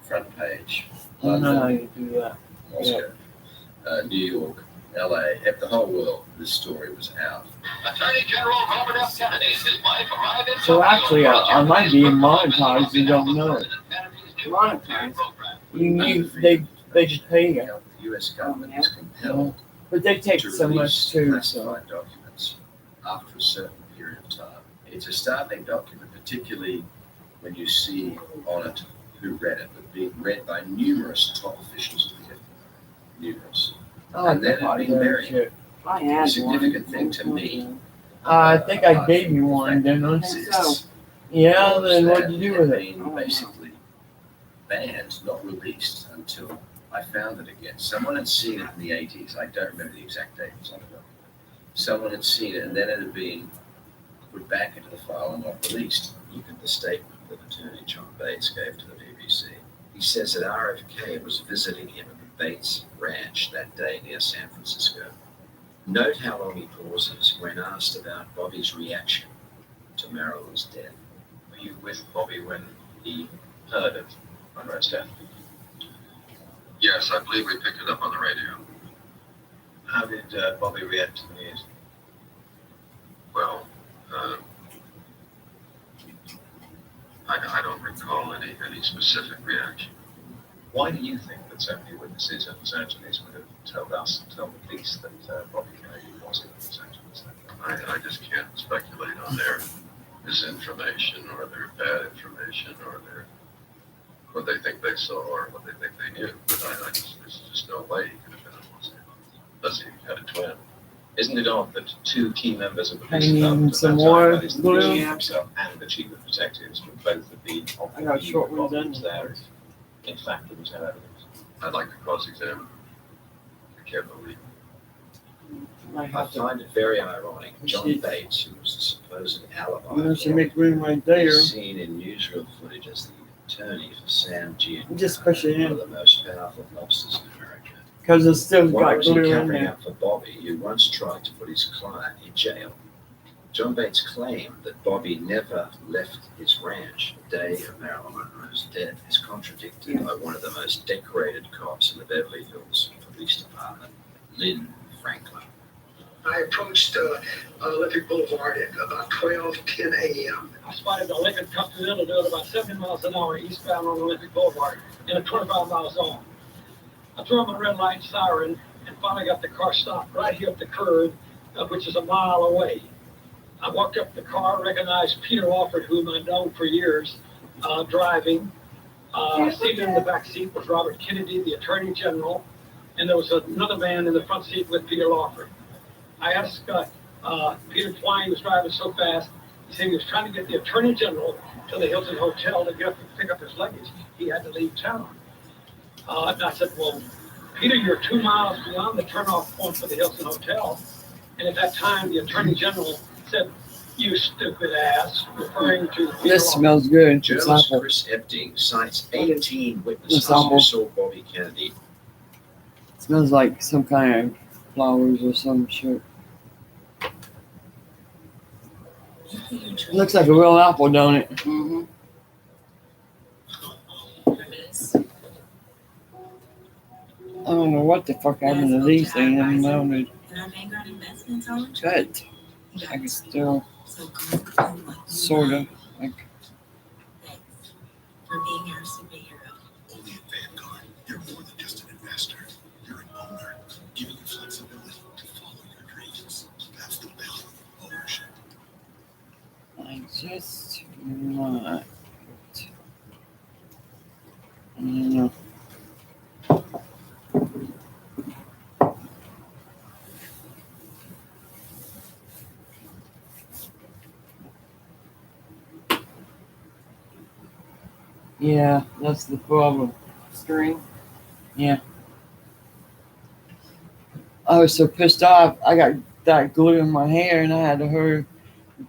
front page, I don't know how London, you do that. Moscow, New York, LA, the whole world. This story was out. Attorney General Robert F. Kennedy and his wife arrived in So actually, I might be monetized. You don't know. Monetized. They just pay you. The U.S. government is compelled But they take to so much release too. So classified documents after a certain period of time. It's a startling document, particularly when you see on it who read it, but being read by numerous top officials of the FBI. Numerous. I like And the then it hot being dog very shit. I a had significant one. thing to me. I think I gave you one, didn't I? So, Yeah. Then what'd you do with it? Been basically banned, not released until I found it again. Someone had seen it in the 80s. I don't remember the exact date. It's on the document. Someone had seen it, and then it had been put back into the file and not released. Look at the statement that Attorney John Bates gave to the BBC. He says that RFK was visiting him at the Bates Ranch that day near San Francisco. Note how long he pauses when asked about Bobby's reaction to Marilyn's death. Were you with Bobby when he heard of Monroe's death? Yes, I believe we picked it up on the radio. How did Bobby react to the news? Well, I don't recall any specific reaction. Why do you think that so many witnesses in Los Angeles would have told us and told the police that Bobby Kennedy was in Los Angeles? I just can't speculate on their misinformation or their bad information or their what they think they saw or what they think they knew. But there's just no way he could have been in Los Angeles unless he had a twin. Isn't it odd that two key members of the I police need department some at that more time, that is the glue. chief himself and the chief of detectives, would both have been of I got the short ones problems in. there? In fact, there was no evidence. I'd like to cross-examine. I can't believe. I I have to. find it very ironic. John See. Bates, who was the supposed alibi, I'm gonna make room right there. is seen in newsreel footage as the attorney for Sam Giancana, Just push it one in of the most powerful mobsters in America. because it's still Why got was he glue in covering there. up for Bobby, who once tried to put his client in jail? John Bates claimed that Bobby never left his ranch the day of Marilyn Monroe's death is contradicted by one of the most decorated cops in the Beverly Hills Police Department, Lynn Franklin. I approached Olympic Boulevard at about 12:10 a.m. I spotted a Lincoln Continental doing about 70 miles an hour eastbound on Olympic Boulevard in a 25-mile zone. I threw on my red light siren and finally got the car stopped right here at the curb, which is a mile away. I walked up to the car, recognized Peter Alford, whom I'd known for years, driving. Seated in the back seat was Robert Kennedy, the Attorney General, and there was another man in the front seat with Peter Alford. I asked Peter why he was driving so fast. He said he was trying to get the Attorney General to the Hilton Hotel to get up and pick up his luggage. He had to leave town. And I said, well, Peter, you're 2 miles beyond the turnoff point for the Hilton Hotel. And at that time, the Attorney General said, you stupid ass, referring to Peter This Alford. smells good. It's Journalist apple. Chris Epting cites 18 witnesses It's apple. who saw Bobby Kennedy. It smells like some kind of flowers or some shit. Looks like a real apple, don't it? Mm-hmm. I don't know what the fuck happened to these things. I know And our Vanguard investments are on track. but I can still sort of like. Thanks for being our superhero. Only at Vanguard, you're more than just an investor. You're an owner, giving you flexibility to follow your dreams. That's the value of ownership. I just want. I don't know. Yeah, that's the problem. String. Yeah. I was so pissed off. I got that glue in my hair and I had to hurry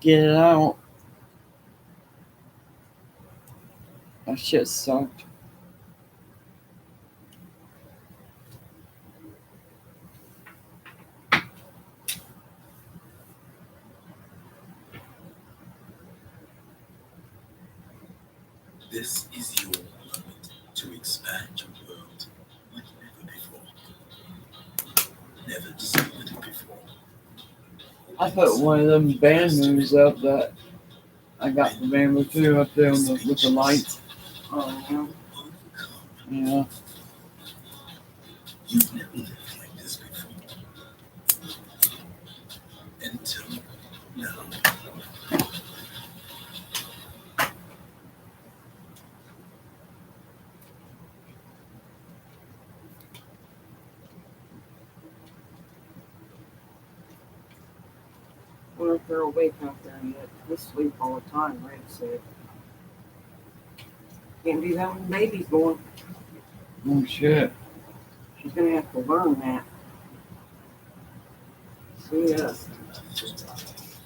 get it out. That shit sucked. This is your moment to expand your world like never before. Never discovered it before. I put one of them bamboos up that I got from Bamboo too up there on with the lights. Oh, Yeah. You've never lived like this before. Until now. I wonder if they're awake out there yet. They sleep all the time, Red said. Can't do that when the baby's born. Oh shit. She's gonna have to learn that. See us.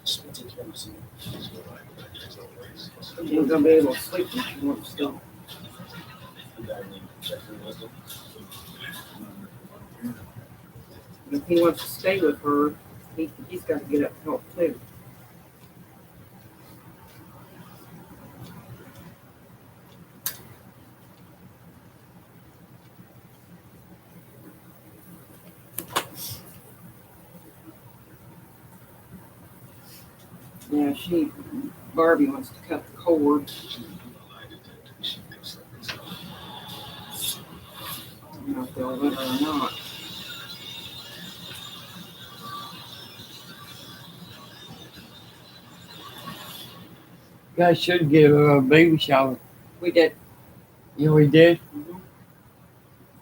She ain't gonna be able to sleep when she wants to. If he wants to stay with her, he's got to get up and help too. Yeah, Barbie wants to cut the cord. I don't know if they'll let her or not. You guys should give her a baby shower. We did. Yeah, we did.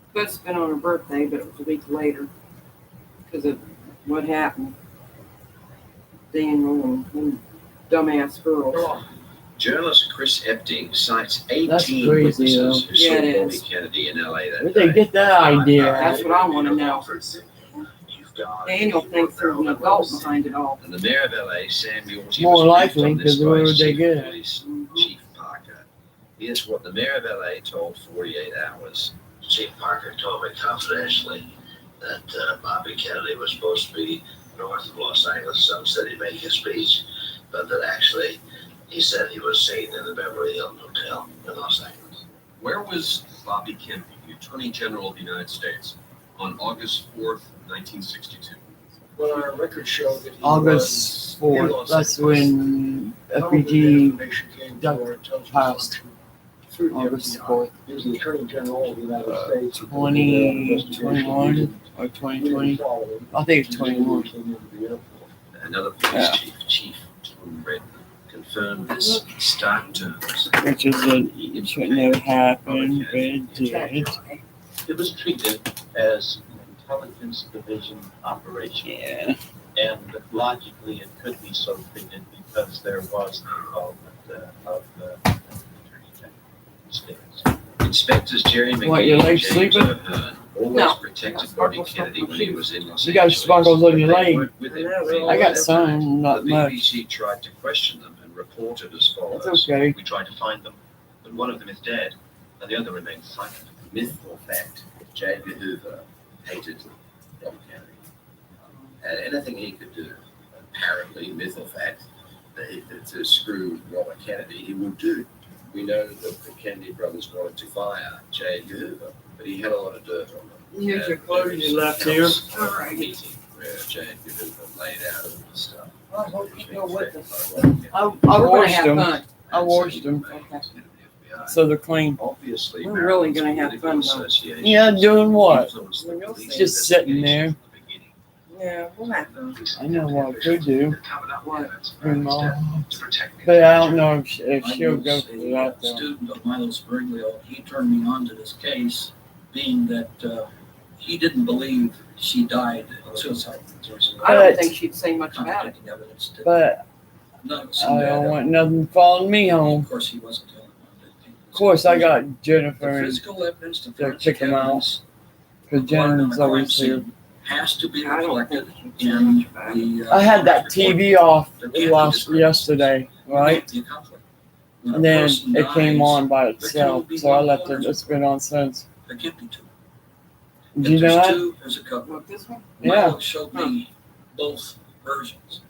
Supposed to have been on her birthday, but it was a week later because of what happened. Daniel and dumbass girls. Journalist Chris Epting cites That's 18 crazy, witnesses though. who saw Yeah, it Bobby is. Kennedy in LA that Where'd they day. get that idea? That's what I want to know. Daniel thinks there's an adult behind it all. And the mayor of LA, Sam Yorty, More was briefed likely, on this 'cause where by would they Chief get it? Police Chief Parker. Here's what the mayor of LA told 48 Hours. Chief Parker told me confidentially that Bobby Kennedy was supposed to be north of Los Angeles, some city, making a speech, but that actually he said he was seen in the Beverly Hilton Hotel in Los Angeles. Where was Bobby Kennedy, the Attorney General of the United States, on August 4th, 1962? Well, our records show that he August was in 4th, Los that's Angeles. when Probably the FBG information came to our intelligence passed. function through the August FBI. 4th. He was the Attorney General of the United States. 2021 or 2020. I think it's 21. Another police Yeah. chief, Tom Redden, confirmed this in stark terms. Which is that it shouldn't have happened, but it did. It was treated as an intelligence division operation. Yeah. And logically, it could be so treated because there was the involvement of the Attorney General States. Inspectors Jerry McGee What, your and leg James sleeping? O'Hearn always No. protected Bobby Kennedy when he was in Los You got Angeles. sparkles on your They leg. weren't with him. I got some, The not much. BBC tried to question them and reported as follows. That's okay. We tried to find them, but one of them is dead, and the other remains silent. Myth or fact, J. Edgar Hoover hated Bobby Kennedy. And anything he could do, apparently, myth or fact, to screw Robert Kennedy, he would do. We know that the Kennedy brothers wanted to fire J. Edgar Hoover, but he had a lot of dirt on them. Here's your And clothes there was you left here. a All right. meeting where J. Edgar Hoover laid out all this stuff. I hope you go with us. I We're gonna washed have them. fun. I washed them. So they're clean. Obviously, We're really gonna have fun, though. Association Yeah, doing what? influenced the police Just sitting there. investigation from the beginning. Yeah, we'll have fun. I know what I could do. What? Bring Mom. But I don't know if she'll go for that though. Student of Milo Spiriglio, he turned me on to this case, being that he didn't believe she died of suicide. I don't think she'd say much about it. Contradicting evidence that But none of us I seen don't that. want nothing following me home. Of course, he wasn't the only one. Of course, I got The Jennifer and physical evidence, the to forensic kick him out evidence because acquired on Jen's the crime always here. scene has to be I don't reflected think she'd say in much about it. the. I had that TV off There can't be yesterday, right? The conflict. When a And then person it came dies, on by there can itself, only be so I one left it. owner. It's been on since. There can't be two. Do you If know there's that? two, there's a couple. What, this one? Yeah. Milo showed me both versions.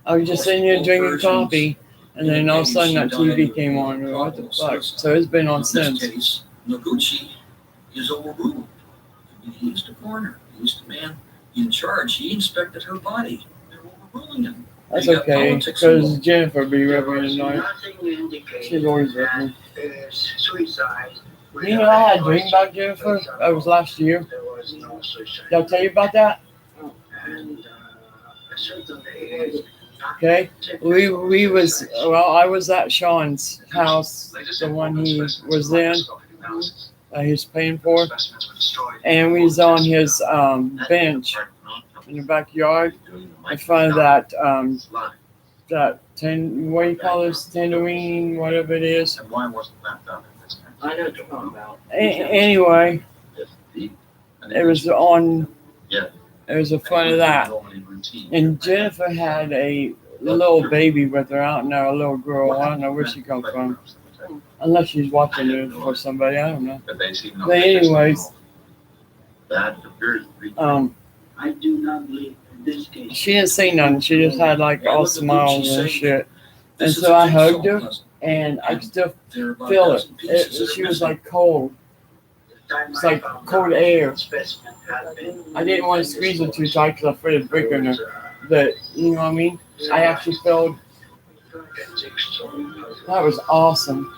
I was just sitting here drinking coffee, and then all of a sudden that TV came on. and What the fuck? So it's been on In this since. case, Noguchi is overruled. He's the coroner. He's the man in charge. He inspected her body. They're overruling him. That's They got okay, politics because involved. Jennifer be with me tonight. Nothing indicates She's always with me. there's suicide. You know, I had a dream about Jennifer. That was last year. There was no suicide. Did I tell you about that? And certainly, Okay. We was I was at Sean's house, the one he was in, he was paying for, and we was on his bench in the backyard in front of that what do you call this, tangerine, whatever it is. And why wasn't that done in this case? I know what you're talking about. Anyway, it was on. Yeah. It was in front of that, and Jennifer had a little baby with her. I don't know, a little girl. I don't know where she come from, unless she's watching it for somebody. I don't know. But they seem not But anyways, that appears to be. I do not believe in this case. she didn't say nothing. She just had like all smiles and shit. And so I hugged her, and I still feel it. She was like cold. It's like cold air. I didn't want to squeeze her too tight because I'm afraid of breaking her. But you know what I mean? I actually felt that was awesome.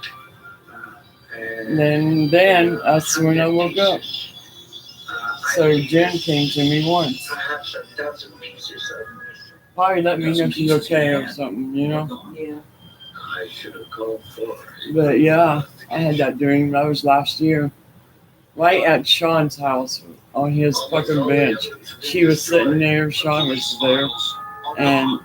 And then that's when I woke up. So Jen came to me once. Perhaps a dozen pieces of Probably let me know if she's okay or something, you know? Yeah. I should have called for. But yeah, I had that dream. That was last year. Right at Sean's house on his fucking bench. She was sitting there, Sean was there, and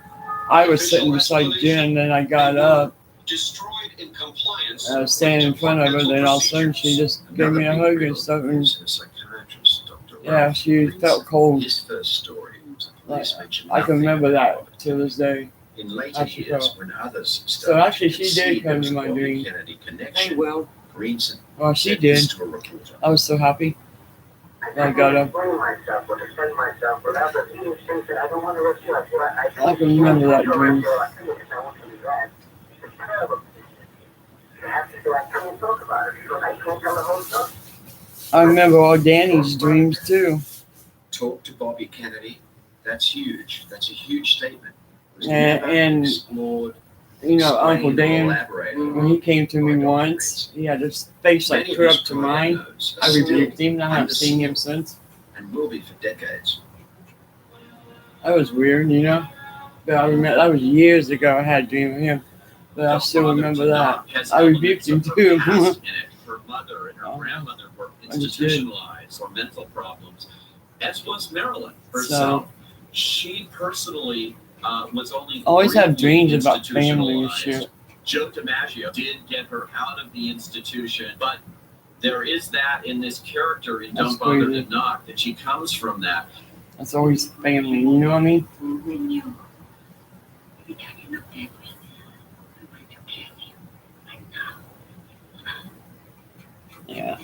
I was sitting beside Jen, then I got up. Destroyed in compliance. I was standing in front of her, then all of a sudden she just gave me a hug and stuff. And yeah, she felt cold. His first story was a police mentioned I can nothing remember about that to this day. In later how she years, felt. when others So started actually, to she concede did come there was to my a Bobby dream. Kennedy connection, Well, Greenson Well, she said did. this to a reporter. I was so happy. I got up. I can remember that dream. I remember all Danny's dreams too. Talk to Bobby Kennedy. That's huge. That's a huge statement. It was And- never and- explored, You know, explained, Uncle or Dan, elaborated. when he came to me once, he had his face like Many of put us up to prior mine. knows I are still rebuked him. I haven't under seen him seal since. and will be for decades. That was weird, you know. But I remember that was years ago. I had a dream of him, but I still remember that. I rebuked him too. Past in it. Her mother and her Oh. grandmother were I just did. institutionalized or mental problems, as was Marilyn herself. She personally was only Always have briefly dreams about family and institutionalized. shit. Joe DiMaggio did get her out of the institution, but there is that in this character in That's Don't Bother crazy. to Knock that she comes from that. That's always family. You know what I mean? Yeah.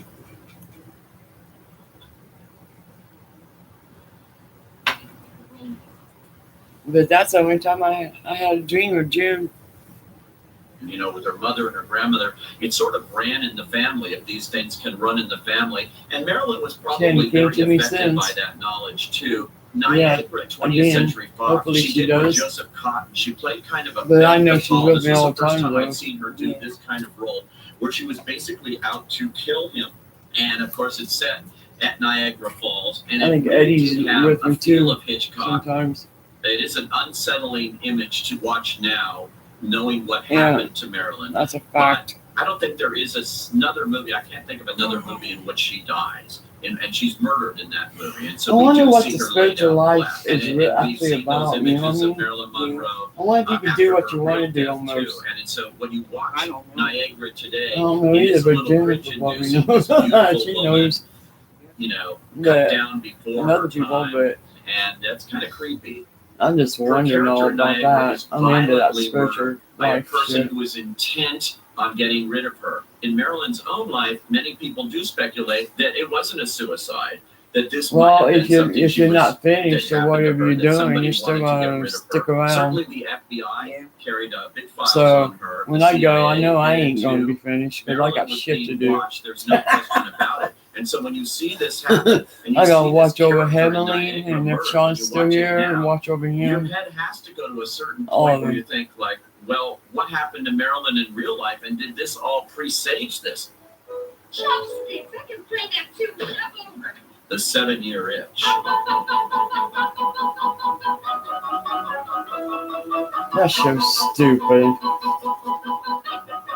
But that's the only time I had a dream of Jim. You know, with her mother and her grandmother, it sort of ran in the family. If these things can run in the family, and Marilyn was probably She came very to me affected by since. that knowledge too. Yeah, Niagara, 20th again, Century Fox. hopefully she did does. with Joseph Cotton. She played kind of a. But I know Belle she's Duvall. with This me was all the the first time, time I'd though. seen her do this kind of role, where she was basically out to kill him. And of course, it's set at Niagara Falls, and I it think really Eddie's did have with a me feel too. of Hitchcock. Sometimes. It is an unsettling image to watch now, knowing what Yeah. happened to Marilyn. That's a fact. I don't think there is another movie. I can't think of another movie in which she dies, and she's murdered in that movie. And so I we wonder do what see the her laid spiritual out life flat. is And re- we actually see those about. You know images what I of mean? Marilyn Monroe. I wonder if you could after do what her you want to real do death, almost. too. And so when you watch Niagara today, I don't know in either, its but little Jennifer bridge probably inducing knows. this beautiful She woman, knows. you know, But cut down before and other her people, time, but and that's kind of creepy. I'm just Her wondering all character, about Niagara, that. is I'm into that violently spiritual murdered by a life person shit. who was intent on getting rid of her. In Marilyn's own life, many people do speculate that it wasn't a suicide. That this might Well, have been if you're something if she you're was- not finished that or happened to whatever her, you're that doing, somebody you're still wanted to get gonna rid of stick her. around. Certainly, the FBI carried big files So on her. when The I go, I CIA know I did ain't gonna too. be finished because I Marilyn got was shit to being do. watched, there's no question about it. And so when you see this happen, and you I gotta see watch this over character in Heavenly, Niagara and if murdered, Sean's you still watch it here, and now, watch over your him. head has to go to a certain All point of where them. you think like, well, what happened to Marilyn in real life, and did this all presage this? Chopsticks, I can play that too. I'm over. The 7-year itch. That show's stupid.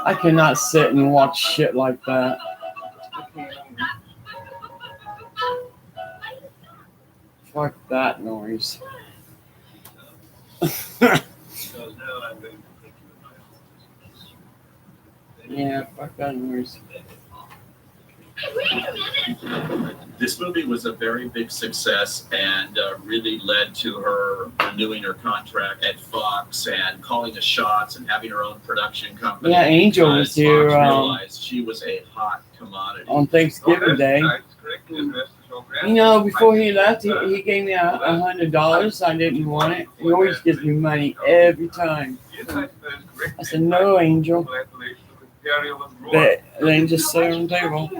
I cannot sit and watch shit like that. Fuck that noise. Yeah, fuck that noise. This movie was a very big success and really led to her renewing her contract at Fox and calling the shots and having her own production company. Yeah, Angel was because here, Fox realized she was a hot commodity. On Thanksgiving Day. You know, before he left, he gave me $100. I didn't want it. He always gives me money every time. I said, no, Angel. But then just sit on the table.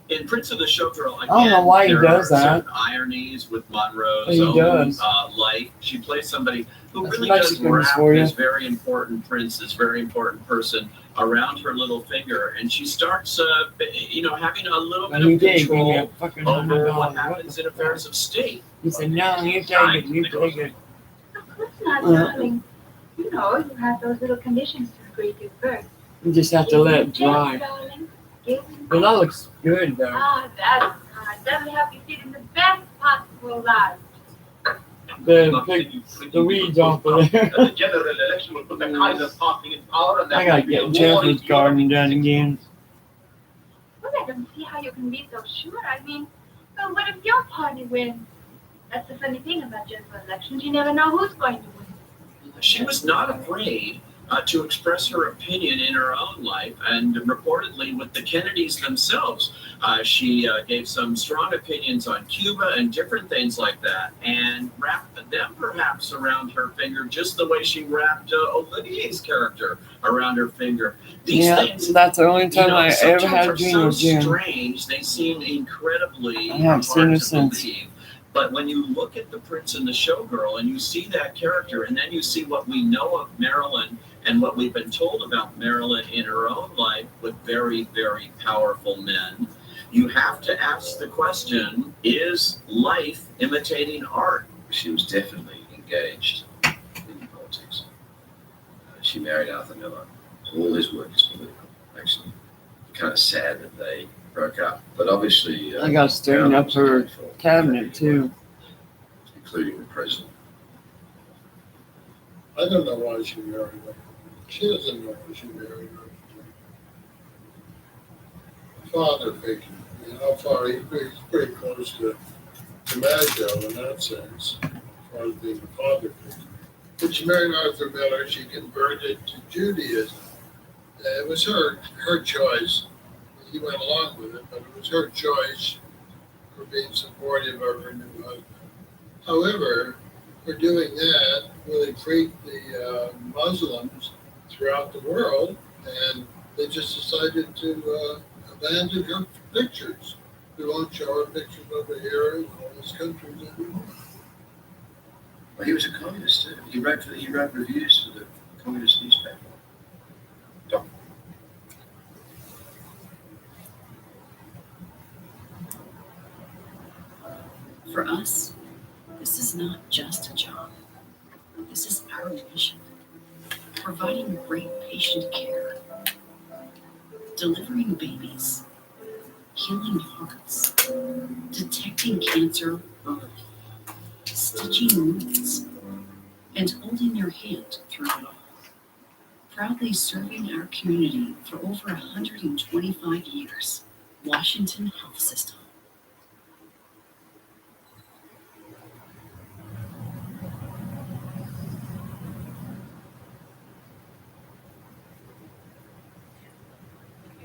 In Prince of the Showgirl, again, I don't know why he there does are that. certain ironies with Monroe's But he own does. life. She plays somebody who That's really does Mexicans wrap for you. this very important prince, this very important person around her little finger, and she starts, having a little bit And he of did give me a control fucking over $100. what happens in affairs of state. He said, no, you take it, you take it. Of course not, darling. You know, you have those little conditions to agree to first. You just have to let it dry. Yes, darling. Give me But that looks good, though. Ah, that's hard. That'll help you fit in the best possible life. pick the weeds off of there. The general election will put the Kaiser party in power and I there gotta will be a get war Jennifer's in garden Europe. done again. Well, I don't see how you can be so sure. I mean, well, what if your party wins? That's the funny thing about general elections. You never know who's going to win. She was not afraid to express her opinion in her own life, and reportedly with the Kennedys themselves. She gave some strong opinions on Cuba and different things like that, and wrapped them perhaps around her finger, just the way she wrapped Olivier's character around her finger. These Yeah, things, that's the only time I ever sometimes had a are dream so of Jim. strange. They seem incredibly I haven't seen hard her to since. believe. But when you look at The Prince and the Showgirl and you see that character, and then you see what we know of Marilyn and what we've been told about Marilyn in her own life with very, very powerful men, you have to ask the question, is life imitating art? She was definitely engaged in politics. She married Arthur Miller. All his work is political, actually. Kind of sad that they broke up. But obviously... I gotta straighten up her cabinet too. Including the president. I don't know why she married him. She doesn't know why she married him. Father figure, how far he's pretty close to Maggio in that sense, as far as being a father figure. When she married Arthur Miller, she converted to Judaism. It was her choice. He went along with it, but it was her choice for being supportive of her new husband. However, for doing that, really freaked the Muslims throughout the world, and they just decided to abandon her pictures. We won't show her pictures over here in all these countries anymore. Well, he was a communist too. He wrote reviews for the communist newspaper. For us, this is not just a job. This is our mission. Providing great patient care, delivering babies, healing hearts, detecting cancer early, stitching wounds, and holding your hand through it all. Proudly serving our community for over 125 years. Washington Health System.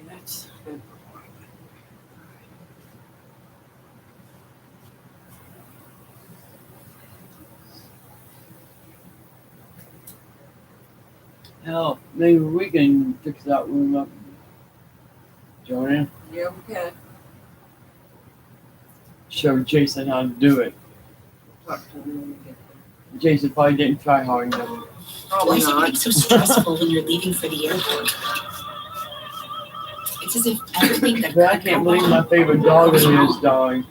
That's Hell, maybe we can fix that room up. Joanne, yeah, okay. show Jason how to do it. Talk to him when we get there. Jason probably didn't try hard enough. Why Probably is everything not. so stressful when you're leaving for the airport? It's as if everything that But I could can't go believe wrong my favorite dog is dying.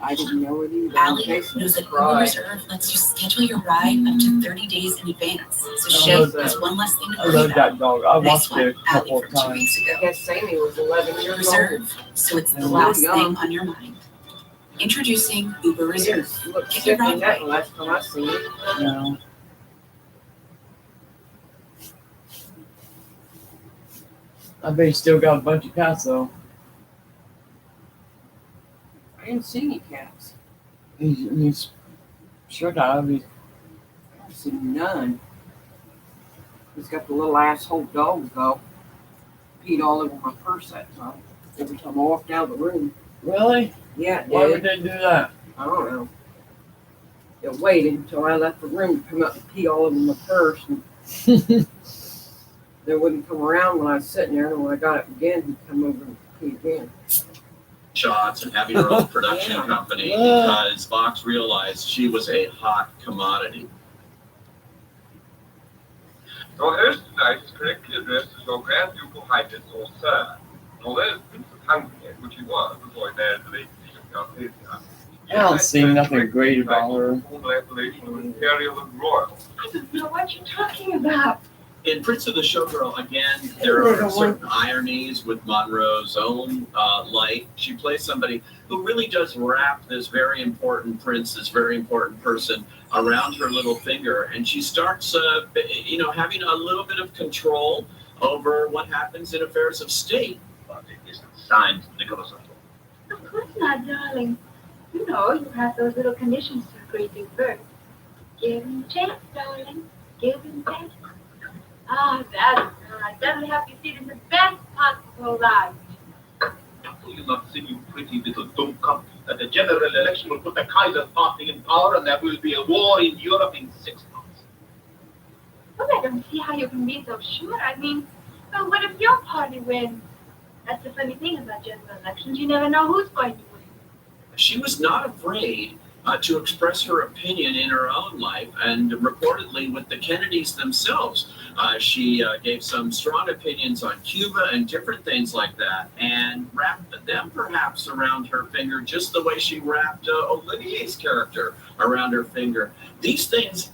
I didn't know it either. Allie Jason knows that Uber cried. Reserve lets you schedule your ride up to 30 days in advance. So I she love that. has one less thing to I worry love about. that dog. I Nice watched it a one, couple Allie of from 2 times. weeks I ago. guess Sammy was 11 years old. Reserve, so it's the Yeah. last Young. thing on your mind. Introducing Uber Reserve. He looked Get your sick in ride that right. last time I seen it. No. I bet he still got a bunch of cats though. I didn't see any cats. He's sure got he's I've seen none. He's got the little asshole dogs though. Peed all over my purse that time. Every time I walked out of the room. really? Yeah, it Why would did. they do that? I don't know. It waited until I left the room to come up and pee all over my purse. And they wouldn't come around when I was sitting there. And when I got up again, he'd come over and pee again. Shots and having her own production Yeah. company Yeah. because Fox realized she was a hot commodity. Your host tonight is correctly addressed as Your Grand Ducal Highness or Sir. And although the Prince of Hungary, which he was before he married the late Bishop Garcia, I don't see nothing great about her. formal appellation of Imperial and Royal. I don't know what you're talking about. In Prince of the Showgirl, again, there are certain ironies with Monroe's own life. She plays somebody who really does wrap this very important prince, this very important person, around her little finger, and she starts, having a little bit of control over what happens in affairs of state. But it isn't signed Nicholas Otto. Of course not, darling. You know, you have those little conditions to agree to first. Give him a chance, darling. Give him a chance. Ah, that's right. That'll help you see it in the best possible light. Will you not see, you pretty little dummkopf, that the general election will put the Kaiser party in power and there will be a war in Europe in 6 months? Well, I don't see how you can be so sure. I mean, well, what if your party wins? That's the funny thing about general elections. You never know who's going to win. She was not afraid to express her opinion in her own life, and reportedly with the Kennedys themselves. She gave some strong opinions on Cuba and different things like that, and wrapped them perhaps around her finger just the way she wrapped Olivier's character around her finger. These things,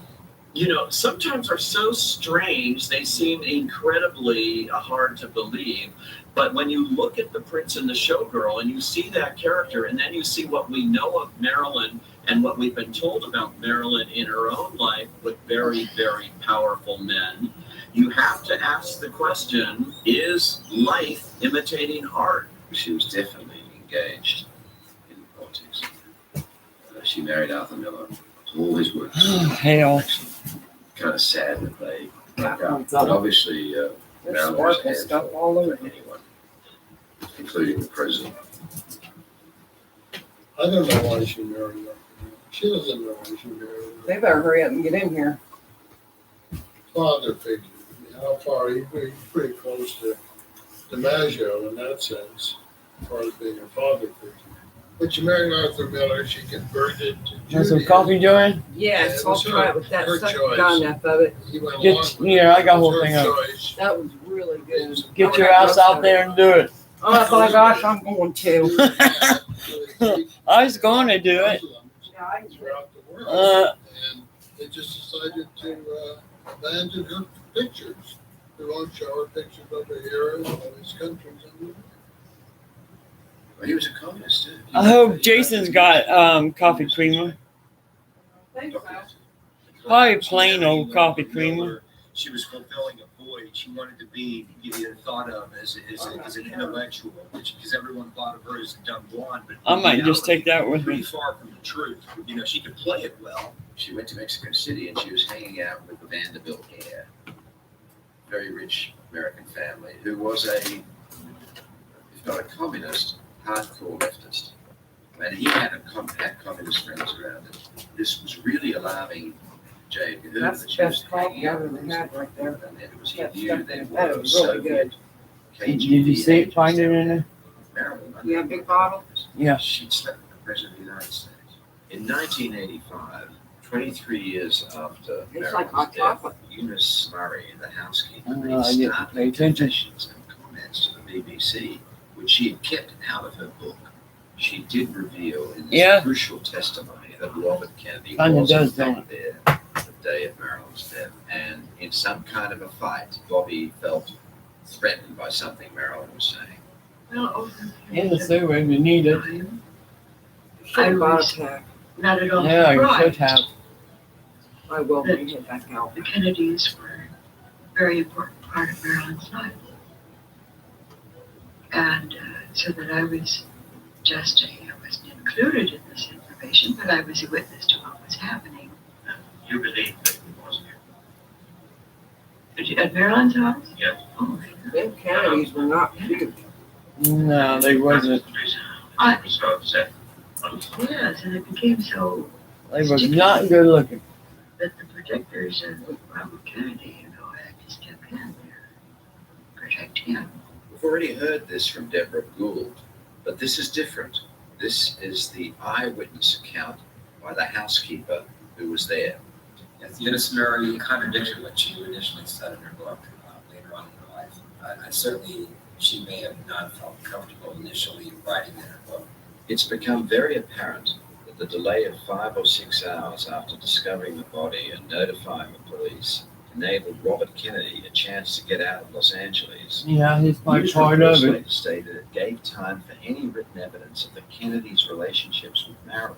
sometimes are so strange, they seem incredibly hard to believe. But when you look at The Prince and the Showgirl and you see that character, and then you see what we know of Marilyn and what we've been told about Marilyn in her own life with very, very powerful men, you have to ask the question, is life imitating art? She was definitely engaged in politics. She married Arthur Miller. All his work. Hell. Kind of sad that they broke up. But obviously, Marilyn was a handful for anyone, including the president. I don't know why she married him. She doesn't know why she married him. They better hurry up and get in here. Father figure. How far? He's pretty close to DiMaggio in that sense, as far as being a father figure. But you married Arthur Miller, she converted to Want some Judaism. coffee, Joanne? Yes, Yeah, I'll it was try her- it with that her second choice. gun enough of it. He went Get, along with yeah, I got a it. whole It was thing her up. choice. That was really good. Get your ass out there and do it. Oh my gosh, I'm going to. I was going to do it. Throughout the world. And they just decided to abandon her pictures. They won't show her pictures over here in all these countries. Well, he was a communist, too. I hope Jason's got coffee creamer. Probably plain old coffee creamer. She was fulfilling a void. She wanted to be thought of as an intellectual, because everyone thought of her as a dumb blonde. But I might just take that with pretty me. far from the truth. She could play it well. She went to Mexico City and she was hanging out with the Vanderbilt heir, very rich American family, who was if not a communist, hardcore leftist. And he had communist friends around him. This was really alarming Jade. You heard That's that the she was best coffee hanging I've out ever with these had right there. people, and it was he That knew stuff they that were was really good. Did you see it? Find it in there? Maryland. You have a big bottle? Yeah. She'd slept with the President of the United States. In 1985, 23 years after It's like Marilyn's hot death, chocolate. Eunice Murray, the housekeeper, I made didn't startling pay attention. confessions and comments to the BBC, which she had kept out of her book. She did reveal in this Yeah. crucial testimony that Robert Kennedy Kinda was in does, fact don't there the day of Marilyn's death, and in some kind of a fight, Bobby felt threatened by something Marilyn was saying. Well, In the sewer if you need it. I bought a pack. not at all Yeah, you surprised. should have. I will bring it back out. The Kennedys were a very important part of Marilyn's life. And so that I was I wasn't included in this information, but I was a witness to what was happening. You believe that he was here? At Marilyn's house? Yes. Oh, Them Kennedys were not cute. No, they wasn't. I, was so upset. yes, and it became so They was not good looking. that the protectors of Robert Kennedy, had to step in there, protect him. We've already heard this from Deborah Gould, but this is different. This is the eyewitness account by the housekeeper who was there. Yes, Eunice Murray contradicted what she initially said in her book later on in her life. Certainly, she may have not felt comfortable initially writing in her book. It's become very apparent that the delay of 5 or 6 hours after discovering the body and notifying the police enabled Robert Kennedy a chance to get out of Los Angeles. Yeah, he's my News part reports of later it. stated it gave time for any written evidence of the Kennedys' relationships with Marilyn.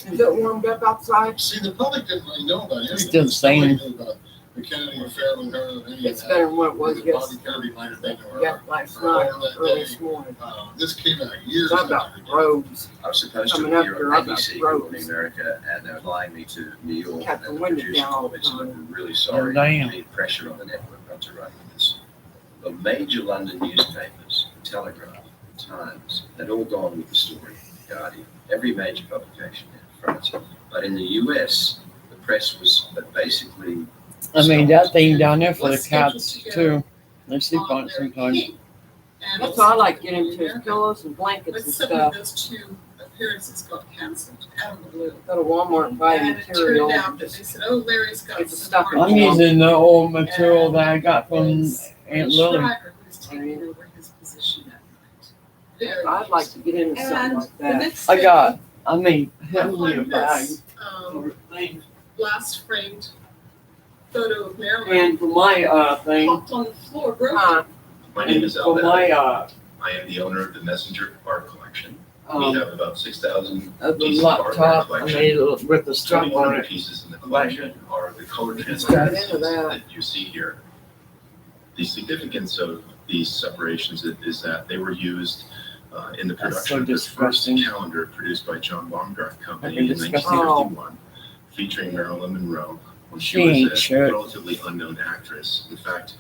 Is it warmed up outside? See, the public didn't really know about any of Still the this. Nobody same. knew about the Kennedy affair with her, or any It's of better that. than what it was Bobby yesterday. Kennedy might have been to her. Yeah, last or night, on that early day. this morning. This came out years Talk about roads. I was supposed to Coming up appear here, on I got ABC Good roads. Morning America, and they were flying me to New York. Kept And the then window producer down all told the me, so time. we're really sorry. Oh, damn. We need pressure on the network not to run this. The major London newspapers, Telegraph, Times, had all gone with the story. Guardian, every major publication in France. But in the US, the press was basically. I mean, that thing down there for the What's scheduled cats to go too. They sleep on it sometimes. And That's why I like getting into his pillows and blankets But and suddenly stuff. those two appearances got canceled out of the blue. Go to Walmart and buy And it material. turned out that they said, oh, Larry's got Get the some stuff in more I'm using the old material that I got from It's Aunt Lee Lily. Schreiber who's taking over his position that night. Very I'd like to get into something And like the that. next I day, got, I mean, I him me a find bag. this glass framed photo of Marilyn And for my thing, popped on the floor, broken. My name is for Al my Bennett. I am the owner of the Messenger Art Collection. We um, have about 6,000 of the pieces of art in our laptop, I collection. made it with the stuff on 2,100 it. pieces in the collection are the color got transparencies into that. that you see here. The significance of these separations is that they were used in the That's production so of the first disgusting. calendar produced by John Baumgarth Company Fucking in disgusting. 1951, featuring Marilyn Monroe when She she ain't was a shit. relatively unknown actress. In fact,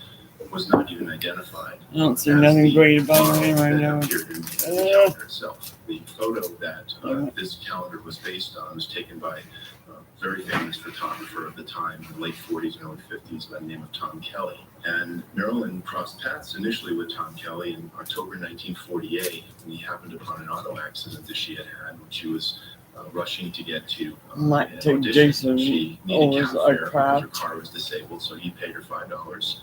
was not even identified. I don't see as nothing the great about it model right that now. appeared in the calendar itself. The photo that this calendar was based on was taken by a very famous photographer of the time, in the late 40s and early 50s, by the name of Tom Kelly. And Marilyn crossed paths initially with Tom Kelly in October 1948, when he happened upon an auto accident that she had had when she was rushing to get to Might an take audition. Jason She needed over cab like fare because crap. her car was disabled, so he paid her $5.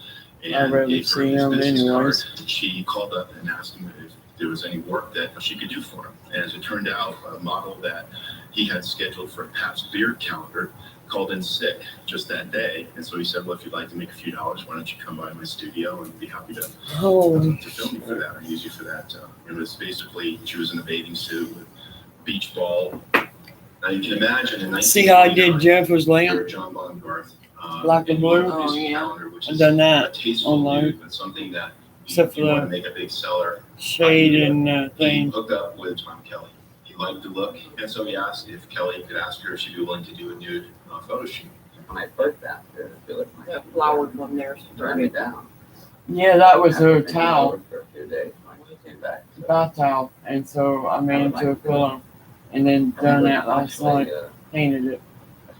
I'd And rather gave her see his him business anyways. card. She called up and asked him if there was any work that she could do for him. And as it turned out, a model that he had scheduled for a Pabst Beer calendar called in sick just that day. And so he said, well, if you'd like to make a few dollars, why don't you come by my studio and be happy to film you for that or use you for that. It was basically, she was in a bathing suit with beach ball. Now you can imagine in See how I did Jennifer's where lamp? John Baumgarth, Black and blue? produced Oh, a yeah. calendar, which I've is done a that tasteful online. nude, but something that Except you want for to make a big seller. the shade and He thing. hooked up with Tom Kelly. He liked the look, and so he asked if Kelly could ask her if she'd be willing to do a nude photo shoot. When I put that there, I feel like my That flowered one there. burned me down. Yeah, that was her After being towel, over for a few days, when I came back. So bath towel. And so I made it into a pillow. And then done that last night. Painted it.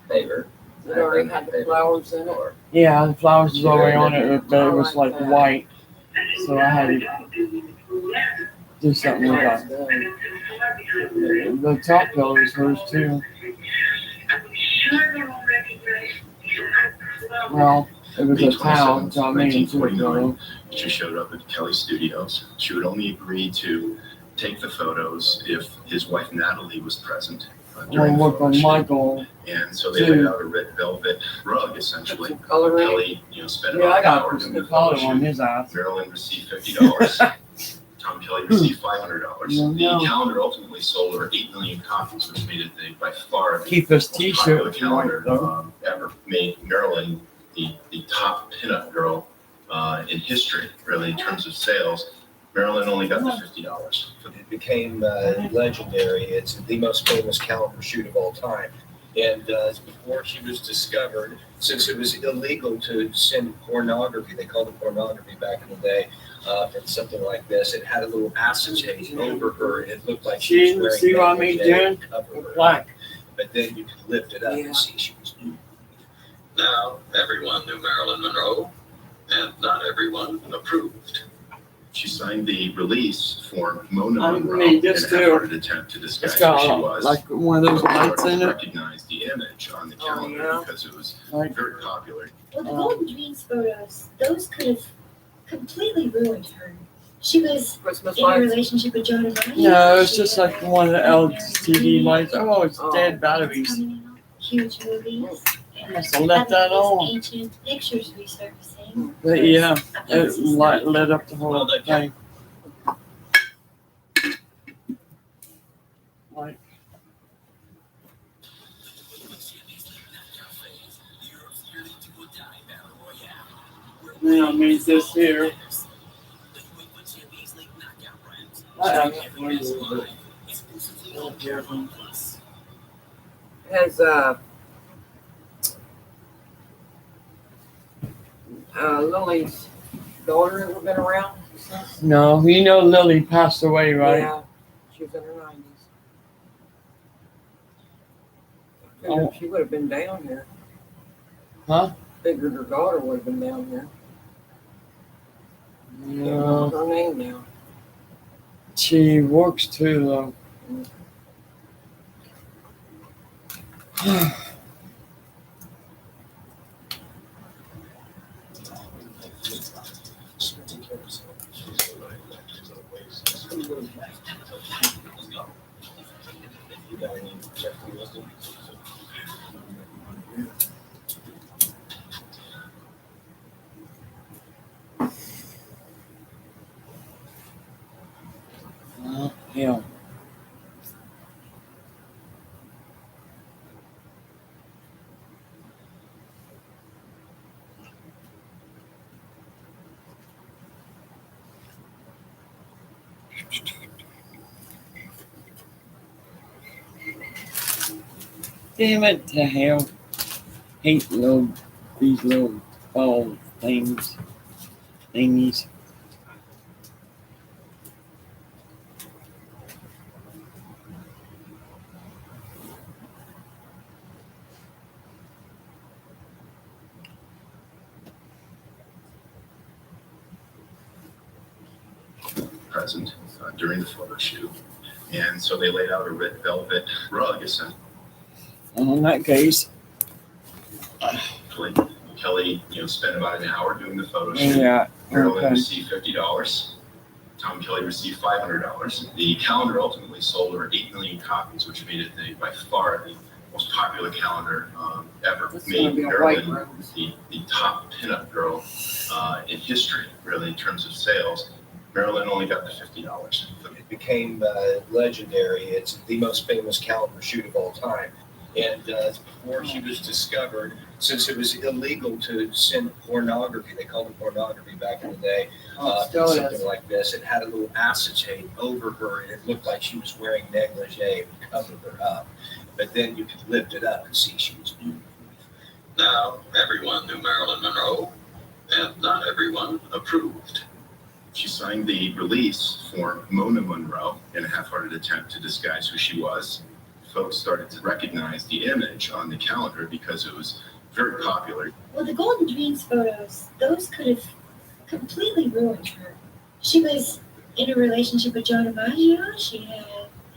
Favor. It already had the flowers in it. Yeah, the flowers was already on it, but it was like white. So I had to do something with that. The top pillow is hers too. Well, it was May a towel, 27th, so I made it into a 1949, pillow. she showed up at Kelly Studios. She would only agree to take the photos if his wife Natalie was present I during the worked photo on shoot. Michael. And so they too. laid out a red velvet rug, essentially. Color in it. Kelly, spent Yeah, about I an got hour a doing the color photo on shoot. his ass. Marilyn received $50. Tom Kelly received $500. No, The no. calendar ultimately sold over 8 million copies, which made it by far the Keep his most t-shirt popular calendar white, ever. Made Marilyn the top pinup girl in history, really, in terms of sales. Marilyn only got the $50. It became legendary. It's the most famous calendar shoot of all time. And before she was discovered, since it was illegal to send pornography, they called it pornography back in the day, and something like this, it had a little acetate over her, and it looked like she was wearing See what I mean, Jen? Black. But then you could lift it up and see she was nude. Now, everyone knew Marilyn Monroe, and not everyone approved. She signed the release form, Mona I Monroe, mean, in a this too. half-hearted attempt to disguise It's who she got was. like one of those lights in it. Recognized the image on the calendar because it was very popular. Well, the Golden Dreams photos, those could have completely ruined her. She was in a lights. relationship with Joan DiMaggio. No, it's She just had like one of the LCD lights. Oh, it's dead batteries. huge movies, And Must have left that having on. these ancient pictures resurfacing. But yeah, was a it publicist's lit up the whole thing. Like, yeah, I mean, this here. Has Lily's daughter ever been around since? No, you know Lily passed away, right? Yeah, she was in her 90s. Oh. She would have been down here. Huh? Figured her daughter would have been down here. Can't Yeah. remember her name now. She works too, though. Yeah. Damn it to hell. Hate these little ball thingies. Present during the photo shoot. And so they laid out a red velvet rug, essentially. In that case, Kelly, spent about an hour doing the photo shoot. yeah. Marilyn Okay. received $50. Tom Kelly received $500. The calendar ultimately sold over 8 million copies, which made it by far the most popular calendar ever It's gonna made. be a white Marilyn, rose. the top pinup girl in history, really, in terms of sales. Marilyn only got the $50. It became legendary. It's the most famous calendar shoot of all time. And before she was discovered, since it was illegal to send pornography, they called it pornography back in the day, Still something is. like this, it had a little acetate over her and it looked like she was wearing negligee. It covered her up. But then you could lift it up and see she was beautiful. Now, everyone knew Marilyn Monroe, and not everyone approved. She signed the release for Mona Monroe in a half-hearted attempt to disguise who she was. Folks started to recognize the image on the calendar because it was very popular. Well, the Golden Dreams photos, those could have completely ruined her. She was in a relationship with Joe DiMaggio. She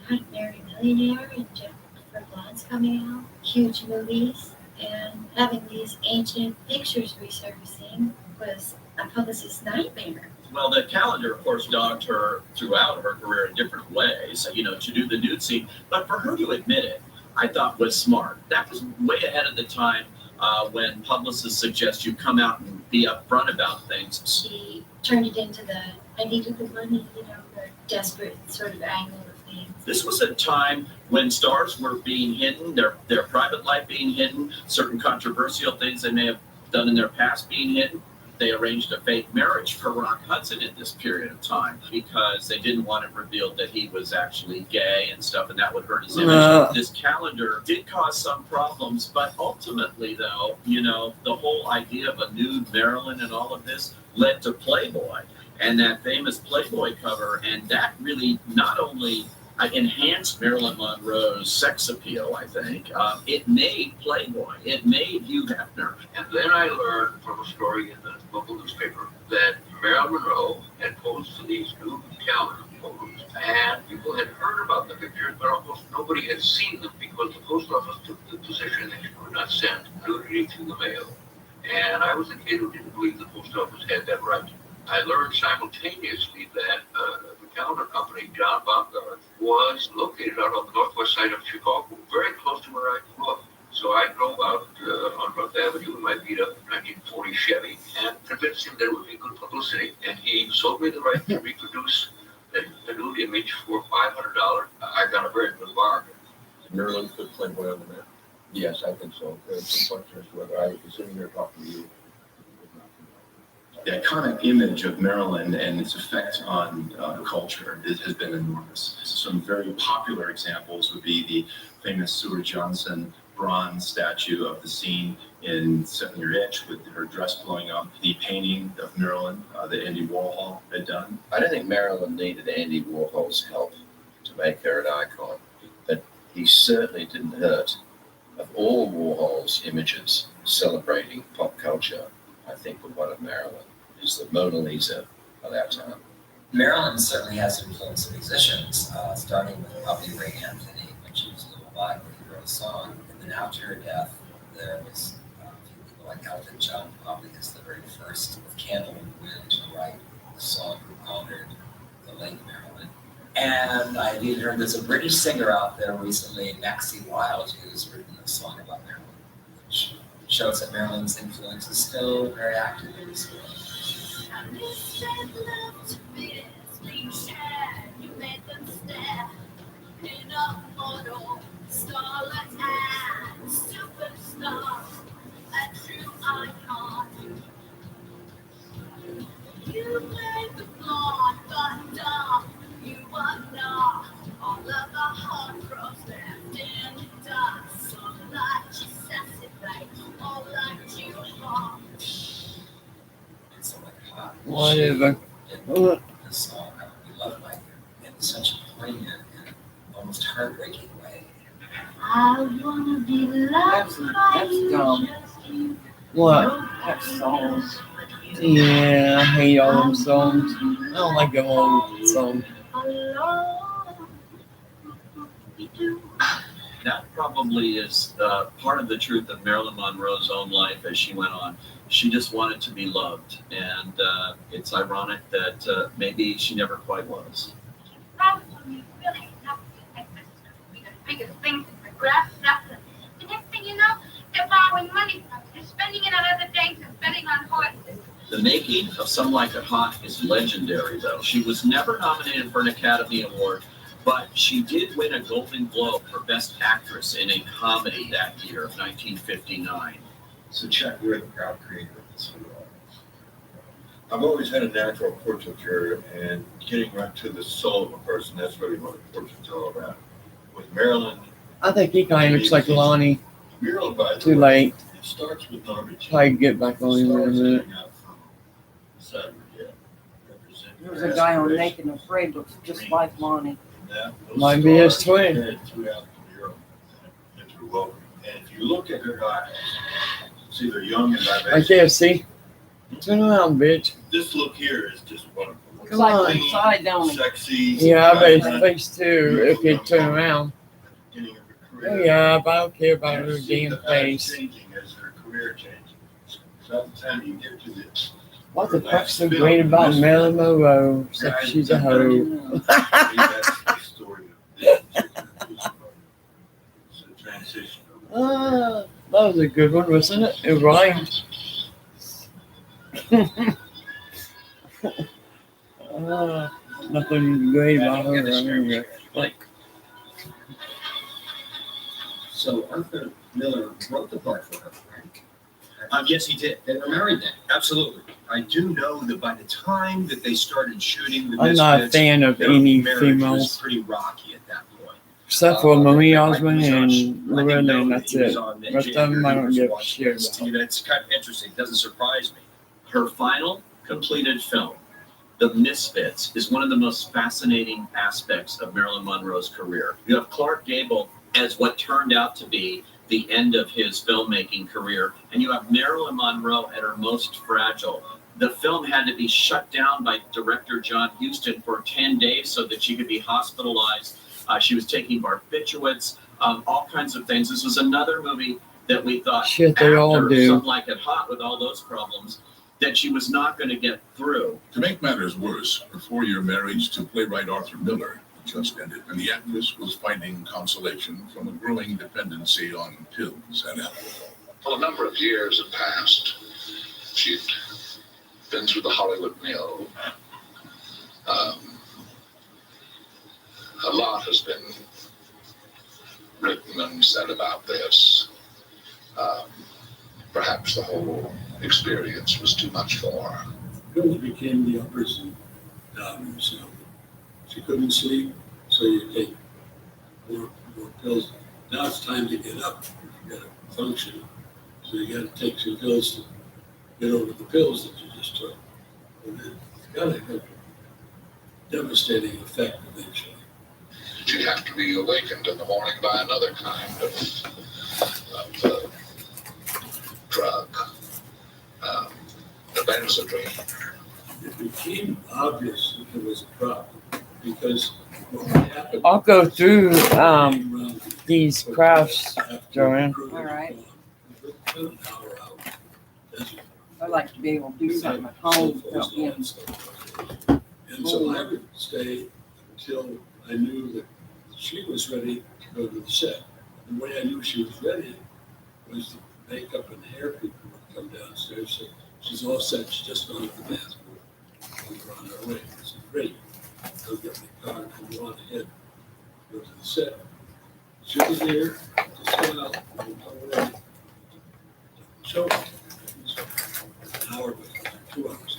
had married a millionaire and Jennifer Lawrence coming out, huge movies, and having these ancient pictures resurfacing was a publicist's nightmare. Well, the calendar, of course, dogged her throughout her career in different ways, to do the nude scene. But for her to admit it, I thought was smart. That was way ahead of the time when publicists suggest you come out and be upfront about things. She turned it into I needed the money, the desperate sort of angle of things. This was a time when stars were being hidden, their private life being hidden, certain controversial things they may have done in their past being hidden. They arranged a fake marriage for Rock Hudson in this period of time because they didn't want it revealed that he was actually gay and stuff, and that would hurt his image. This calendar did cause some problems, but ultimately, though, the whole idea of a nude Marilyn and all of this led to Playboy and that famous Playboy cover, and that really not only enhanced Marilyn Monroe's sex appeal, I think. It made Playboy. It made Hugh Hefner. And then I learned from a story in the local newspaper that Marilyn Monroe had posed to these new calendar photos, and people had heard about the pictures, but almost nobody had seen them because the post office took the position that you could not send nudity through the mail. And I was a kid who didn't believe the post office had that right. I learned simultaneously that the calendar company, John Baumgart, was located out on the northwest side of Chicago, very close to where I grew up. So So I drove out on North Avenue in my beat up 1940 Chevy and convinced him that it would be good publicity. And he sold me the right to reproduce a nude image for $500. I got a very good bargain. Marilyn put Playboy on the map. Yes, I think so. There's some questions whether I was sitting here talking to you. The iconic image of Maryland and its effect on culture has been enormous. Some very popular examples would be the famous Sue Johnson bronze statue of the scene in 7 Year Itch with her dress blowing up, the painting of Maryland that Andy Warhol had done. I don't think Marilyn needed Andy Warhol's help to make her an icon, but he certainly didn't hurt. Of all Warhol's images celebrating pop culture, I think the one of Marilyn is the Mona Lisa of our time. Marilyn certainly has influenced musicians, starting with probably Ray Anthony when she was a little alive when he wrote a song. And then after her death, there was a few people like Elton John, probably is the very first with Candle in the Wind to write a song who honored the late Marilyn. And I've even heard there's a British singer out there recently, Maxie Wilde, who's written a song about Marilyn, which shows that Marilyn's influence is still very active in this world. You made the blonde, but dumb. You are not all of the hard cross left in the dust. So like you sassy like all like you are. It's like hot. Whatever. The song, we love like in such a poignant and almost heartbreaking way. I wanna be loved by That's you, dumb. just you. What? That song. Yeah, I hate all them songs. I don't like them old songs. That probably is part of the truth of Marilyn Monroe's own life as she went on. She just wanted to be loved, and it's ironic that maybe she never quite was. Biggest things in the grass, nothing. The next thing you know, they're borrowing money from you. They're spending it on other things and spending on horses. The making of Some Like It Hot is legendary, though. She was never nominated for an Academy Award, but she did win a Golden Globe for Best Actress in a comedy that year of 1959. So Chuck, you're the proud creator of this film. I've always had a natural portraiture, and getting right to the soul of a person, that's really what a portrait's all about. With Marilyn, I think he kind of looks like Lonnie. Marilyn, by the Too way, late. it starts with Norma Jean. Try to get back on him in a minute. There was a guy on Naked and Afraid looks just like Lonnie. Might be his twin. Throughout Europe and through Welcome. And if you look at her eyes, see they're young and vivacious. Right there, see? Turn around, bitch. This look here is just wonderful. Come on. Side down. Sexy. Yeah, I bet his face too, if he'd turn around. Oh, yeah, but I don't care about her damn face. Changing as her career changes. So at the time you get to this. What the fuck's so great about Marilyn Monroe? Except she's a hoe. That's the story of it's a transition. That was a good one, wasn't it? It rhymed. Nothing great about her. I remember. Like, So Arthur Miller wrote the part for her, right? Yes, he did. They were married then. Absolutely. I do know that by the time that they started shooting the I'm not a Misfits, fan of their any marriage females. was pretty rocky at that point. Except for Marie Osmond I and think Loretta, know and that that's he was it. on that Rest of them, I don't Jane give a Watch shit list. about. And it's kind of interesting. It doesn't surprise me. Her final completed film, The Misfits, is one of the most fascinating aspects of Marilyn Monroe's career. You have Clark Gable as what turned out to be the end of his filmmaking career, and you have Marilyn Monroe at her most fragile. The film had to be shut down by director John Huston for 10 days so that she could be hospitalized. She was taking barbiturates, all kinds of things. This was another movie that we thought, Shit, they all after do. Something Like It Hot with all those problems, that she was not going to get through. To make matters worse, before your marriage to playwright Arthur Miller, just ended, and the actress was finding consolation from a growing dependency on pills and alcohol. Well, a number of years had passed. She'd been through the Hollywood mill. A lot has been written and said about this. Perhaps the whole experience was too much for her. Pills became the uppers and downers. You know. She couldn't sleep, so you take more pills. Now it's time to get up. You got to function. So you got to take some pills to get over the pills that you just took. And it's got to have a devastating effect eventually. She'd have to be awakened in the morning by another kind of drug, the Benzedrine. It became obvious that there was a problem because what happened. I'll go through these crafts, Joanne. All right. I'd like to be able to do something at home without being. And so I would stay until I knew that she was ready to go to the set. The way I knew she was ready was the makeup and hair people would come downstairs. So she's all set. She's just gone to the bathroom. We were on our way. I said, great. Go get my car and go on ahead. Go to the set. She was there. Just went out. Show. An hour before, 2 hours.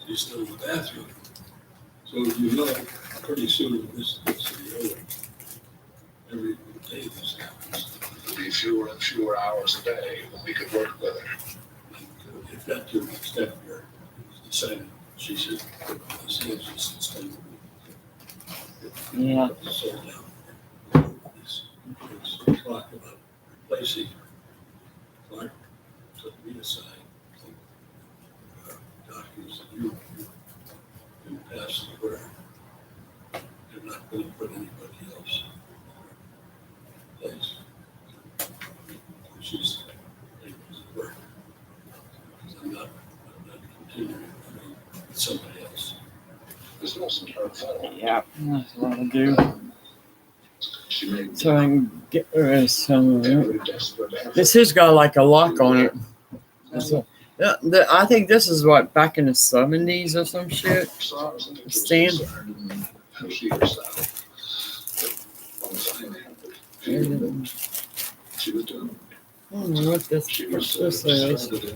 She's still in the bathroom. So you know, pretty soon this will be over. Every day this happens. It'll be fewer and fewer hours a day when we could work with her. If that to an extent where it was decided she should go to Los Angeles instead of Yeah. slow down. This talk about replacing Clark took me aside. Doctors that you in the past where you're not going to put anybody else in place. She's able to work. I'm not continuing with somebody else. This wasn't her fault. Yeah, that's what I'll do. She made So I can get rid of some of it. This has got like a lock on it. So, I think this is what, back in the 70s or some shit. Stand. How she herself. She was doing. I don't know what this is. In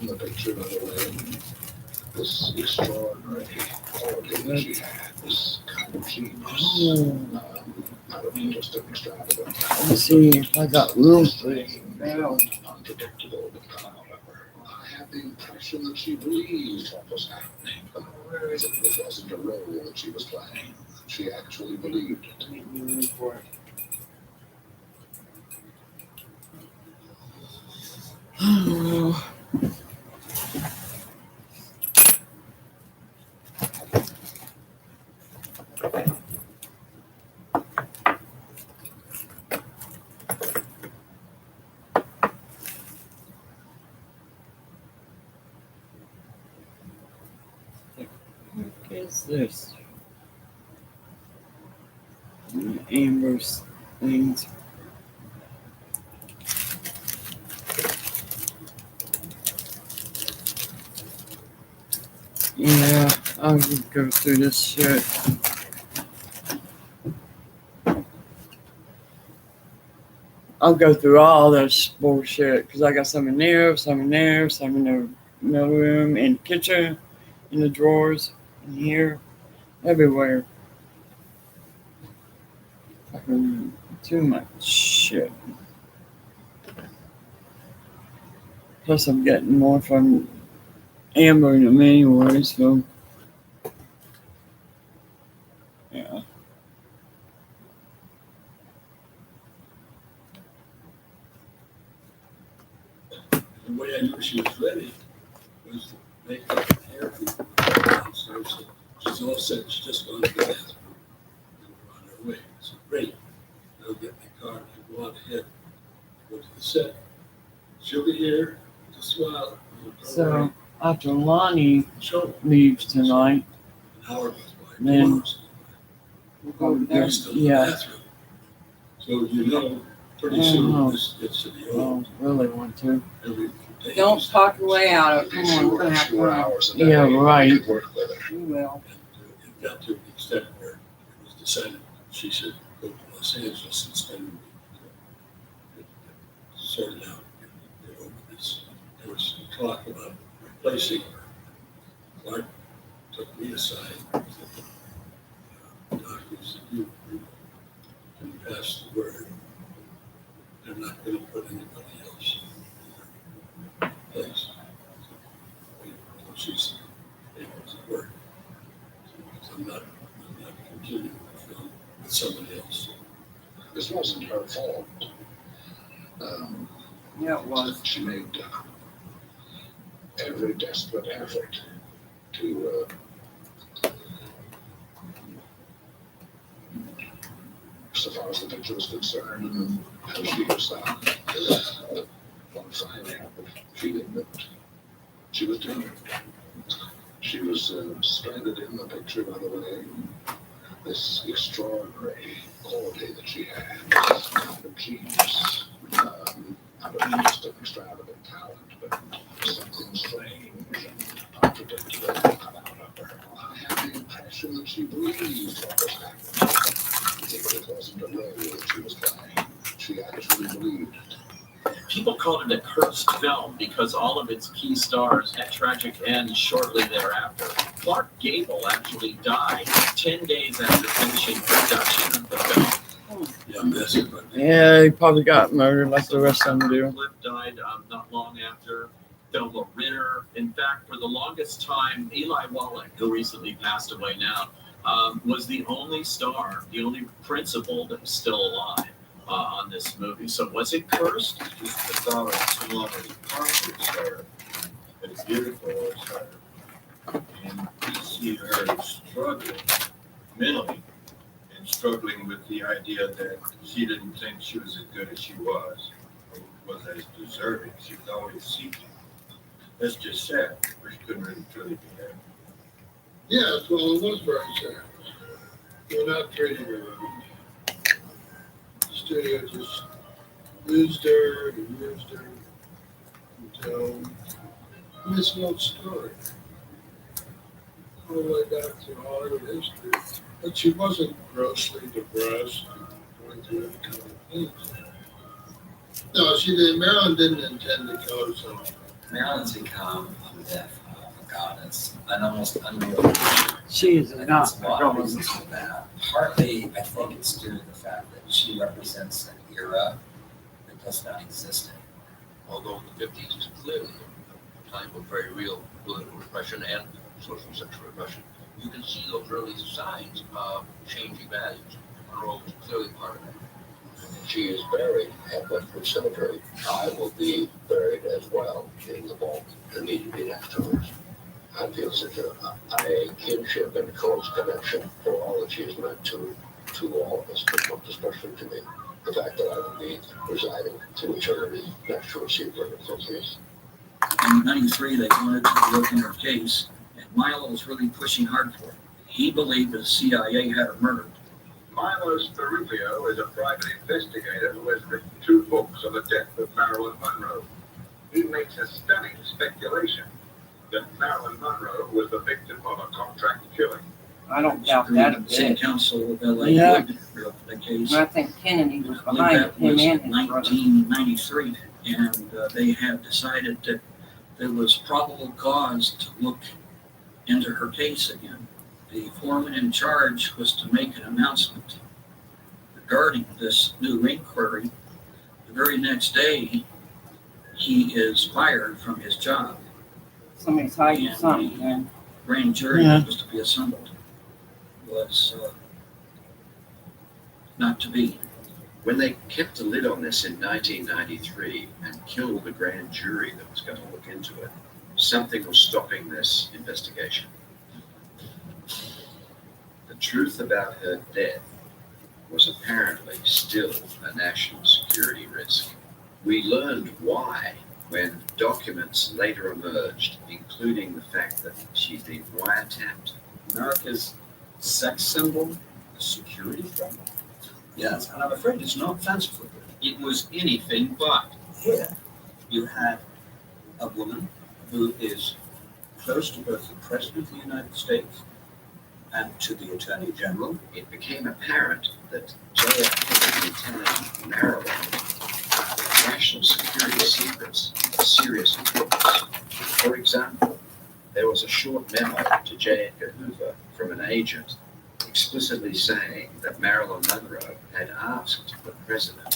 the picture, by the way, this extraordinary quality that she had, this kind of genius. Not only just an extravagant. Let me see if I got room for this. Unpredictable, but however, I have the impression that she believed what was happening. Whereas it wasn't a role that she was playing. She actually believed it. Oh. What is this? Amber's things. Yeah, I'll just go through this shit. I'll go through all this bullshit because I got some in there, some in there, some in the middle room, in the kitchen, in the drawers, in here, everywhere. Fucking too much shit. Plus, I'm getting more from Amber in them anyway, so yeah. The way I knew she was ready was to make up the hair people downstairs. So she's all set. She's just gone to the bathroom. And we're on our way. I said, great. I'll get my car and go on ahead. Go to the set. She'll be here just a while. So after Lonnie leaves tonight, then over there. next to the Yeah. bathroom. So you know, pretty soon this gets to be old. Really want to. Every day. Don't talk your way out of it. Come on, we're gonna have to run. Yeah, right. We will. It got to the extent where it was decided, she should go to Los Angeles and spend a week to sort it out, get over this. There was talk about replacing her. Clark took me aside and said, doctors, you can pass the word. They're not going to put anybody else in their place. Wait until she's able to work. So I'm not continuing the film with somebody else. This wasn't her fault. Yeah, it was. She made every desperate effort to so far as the picture was concerned, how she herself one fine happened. She admitted she was done. She was stranded in the picture, by the way. This extraordinary quality that she had, kind of genius. I don't mean just an extravagant talent, but something strange and contradictory come out of her. I had the impression that she believed what was happening. It wasn't a role that she was playing. She actually believed it. People called it a cursed film because all of its key stars had tragic ends shortly thereafter. Clark Gable actually died 10 days after finishing production of the film. Yeah, that's it. Yeah, he probably got murdered like the rest of them do. Cliff died not long after. Thelma Ritter. In fact, for the longest time, Eli Wallach, who recently passed away now, was the only star, the only principal that was still alive on this movie. So was it cursed? The thought of too long as a concert star, but it's beautiful star. And you see her struggling mentally and struggling with the idea that she didn't think she was as good as she was or was as deserving. She was always seeking. That's just sad. We couldn't really truly be there. Yes, well, it was very sad. We're not treating her right. The studio just used her and used her until it's an old story. All the way back to Hollywood history. But she wasn't grossly depressed and going through any kind of things. No, she did. Marilyn didn't intend to kill herself. Marilyn's become a myth, a goddess, an almost unreal creature. She is And not there's a lot of reasons for that. Partly, I think it's due to the fact that she represents an era that does not exist anymore. Although the 50s is clearly a time of very real political repression and social sexual repression, you can see those early signs of changing values. Monroe was clearly part of that. She is buried at Westwood Cemetery. I will be buried as well in the vault immediately next to hers. I feel such a kinship and close connection for all that she has meant to all of us, but most especially to me. The fact that I will be residing to eternity next to her secret and case. In '93, they wanted to look in her case, and Milo was really pushing hard for it. He believed the CIA had her murdered. Milo Sperupio is a private investigator who has written 2 books on the death of Marilyn Monroe. He makes a stunning speculation that Marilyn Monroe was the victim of a contract killing. I don't doubt that a City bit. Council of LA Yeah. looked at the case. And I think Kennedy was I believe behind that him was and his brother. 1993, and they had decided that there was probable cause to look into her case again. The foreman in charge was to make an announcement regarding this new inquiry. The very next day, he is fired from his job. Somebody's hiding And something, man. Grand jury Yeah. that was to be assembled was not to be. When they kept a lid on this in 1993 and killed the grand jury that was going to look into it, something was stopping this investigation. The truth about her death was apparently still a national security risk. We learned why when documents later emerged, including the fact that she'd been wiretapped. America's sex symbol, security threat. Yes, and I'm afraid it's not fanciful. It was anything but. Here, you had a woman who is close to both the President of the United States and to the Attorney General. It became apparent that JFK and Lieutenant Maryland national security secrets of serious importance. For example, there was a short memo to J. Edgar Hoover from an agent explicitly saying that Marilyn Monroe had asked the president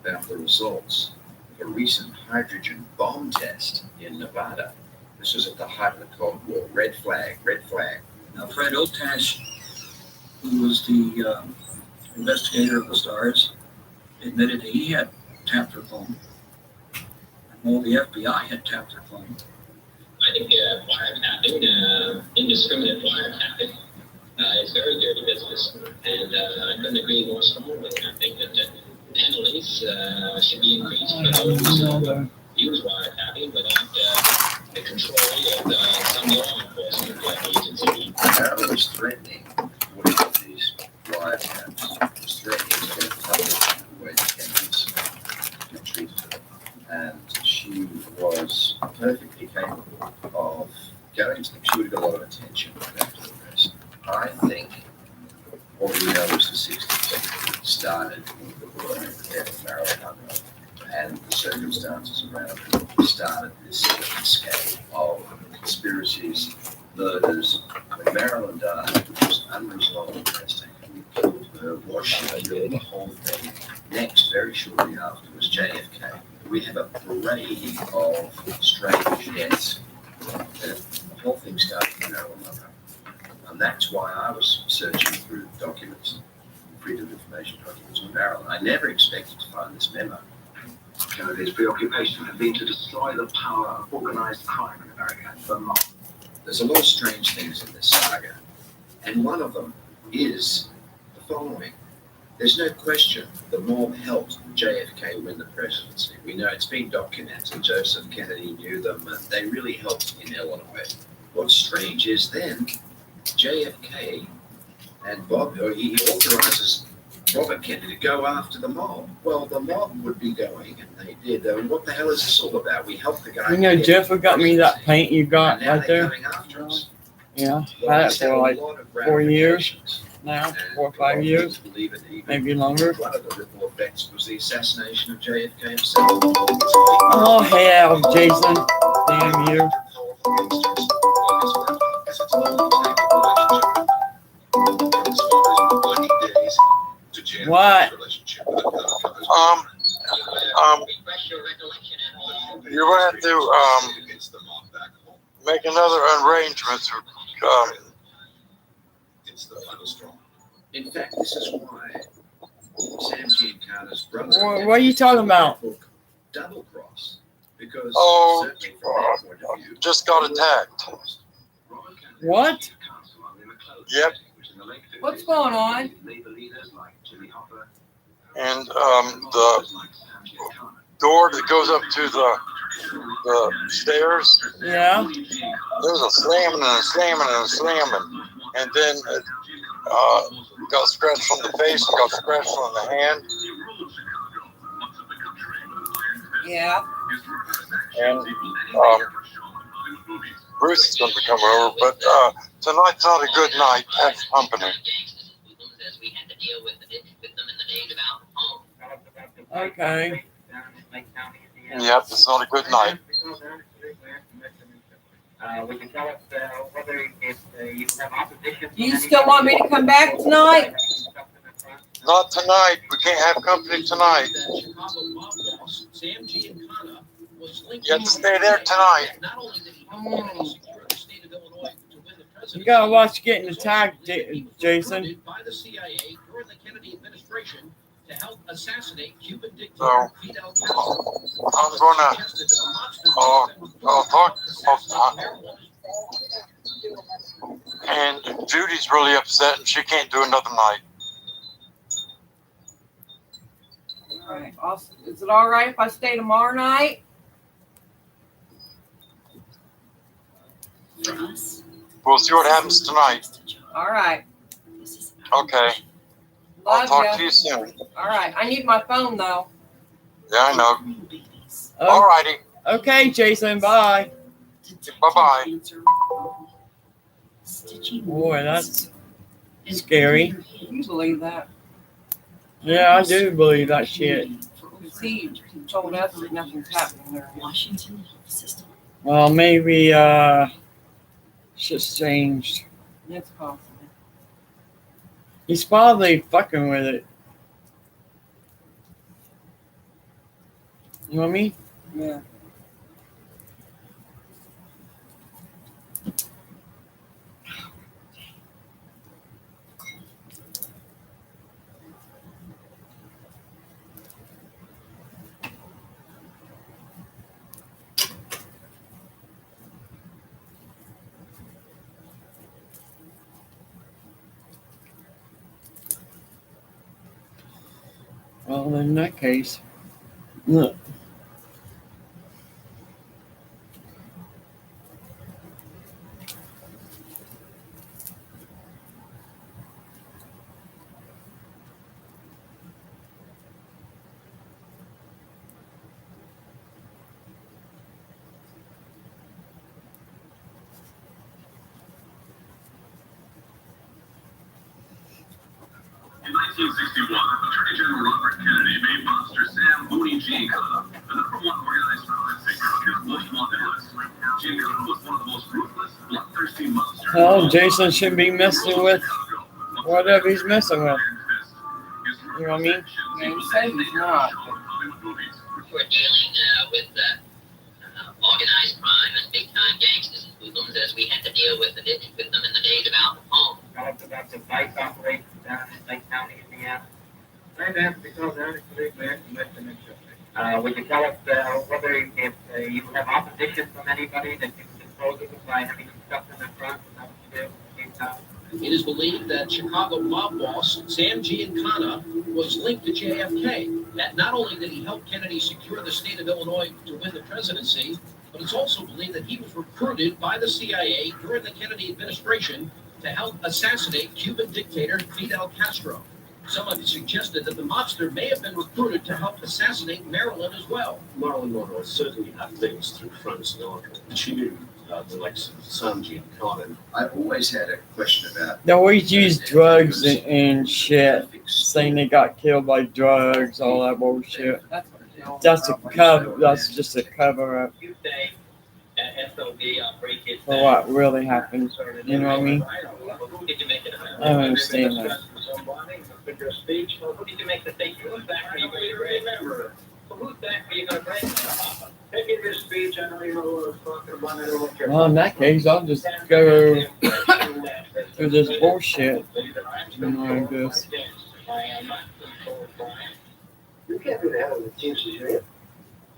about the results of a recent hydrogen bomb test in Nevada. This was at the height of the Cold War. Red flag, red flag. Now, Fred Otash, who was the investigator of the stars, admitted that he had tapped her phone. And all the FBI had tapped her phone. I think wiretapping, indiscriminate wiretapping, is very dirty business. And I couldn't agree more strongly. I think that penalties should be increased for those who use wiretapping without the control of some law enforcement agency. Maryland was threatening with these wiretaps, was threatening to get public the way the Kennedys had treated her. And she was perfectly capable of going to them. She would have got a lot of attention after the rest. I think what we know is the 60s started with the death of Marilyn Monroe, and the circumstances around it started this cascade of conspiracies, murders. When Marilyn died, it was unresolved testing. We killed her, was she killed, the whole thing. Next, very shortly after, was JFK. We have a parade of strange deaths. The whole thing started with Marilyn Monroe. And that's why I was searching through documents, freedom of information documents on Maryland. I never expected to find this memo. Kennedy's preoccupation had been to destroy the power of organized crime in America, the mob. There's a lot of strange things in this saga, and one of them is the following. There's no question the mob helped JFK win the presidency. We know it's been documented. Joseph Kennedy knew them, and they really helped in Illinois. What's strange is then JFK and he authorizes Robert Kennedy to go after the mob. Well, the mob would be going, and they did. What the hell is this all about? We helped the guy. You know, Jeff got me that paint you got and now right they're there. coming after us. Yeah, Well, I had it it's had for a like lot of 4 years ramifications. now, And 4 or 5 years, believe it even. maybe longer. One of the ripple effects was the assassination of JFK himself. Oh hell, Jason, damn you! What? You're going to have to make another arrangement. In fact, this is why Sam Giancarlo's brother. What are you talking about? Double cross, because certainly from their point of view, just got attacked. What? Yep. What's going on? And the door that goes up to the stairs. Yeah. There's a slamming and a slamming and a slamming, and then it got scratched on the face, got scratched on the hand. Yeah. And Bruce is going to be coming over, but tonight's not a good night. Have company. Okay. Yep, it's not a good night. Do you still want me to come back tonight? Not tonight. We can't have company tonight. You have to stay there tonight. You gotta watch getting attacked, Jason. So I'm gonna I'll talk. And Judy's really upset, and she can't do another night. All right. Is it all right if I stay tomorrow night? For us, We'll see what happens tonight. All right. Okay. Okay. I'll talk to you soon. All right. I need my phone though. Yeah, I know. Oh, All righty. okay, Jason. Bye. Bye-bye. Boy, that's scary. You believe that? Yeah, I do believe that shit. Because he told us that nothing's happening there. Washington health system. Well, maybe shit's changed. It's possible. He's probably fucking with it. You know what I mean? Yeah. Well, in that case, look. In 1961, Attorney General Robert Kennedy made Monster Sam Booney Giancana the number one organized crime figure on his most wanted list. Giancana was one of the most ruthless, bloodthirsty monsters. Well, Jason shouldn't be messing with whatever he's messing with. You know what I mean? Yeah, you say he's not. We're dealing with organized crime and big-time gangsters and hoodlums as we had to deal with them in the days of Al Capone. About the bike operations down in Lake County, Indiana. I'd ask because I actually clear to make the next update. Would you tell us whether if you have opposition from anybody that you can dispose of them by having stuff in the front and how you do? It is believed that Chicago mob boss Sam Giancana was linked to JFK. That not only did he help Kennedy secure the state of Illinois to win the presidency, but it's also believed that he was recruited by the CIA during the Kennedy administration to help assassinate Cuban dictator Fidel Castro. Some have suggested that the mobster may have been recruited to help assassinate Marilyn as well. Marilyn Monroe certainly had things through Frank Sinatra. She knew the likes of Sam Giancana. I've always had a question about. They always use drugs and shit, saying they got killed by drugs, all that bullshit. That's a cover. That's just a cover up You say SOB break it for what really happened. You know what I mean? Who did you make it about? I don't understand that. Your speech? Who did you make the statement? Who's back? Are you going to remember? Who's back? Are you going to break it? Taking your speech, I don't even know what I'm talking about. I don't know what you're Well, in that case, I'll just go through this bullshit. You know, I guess. You can't do the hell of the Teamsters Union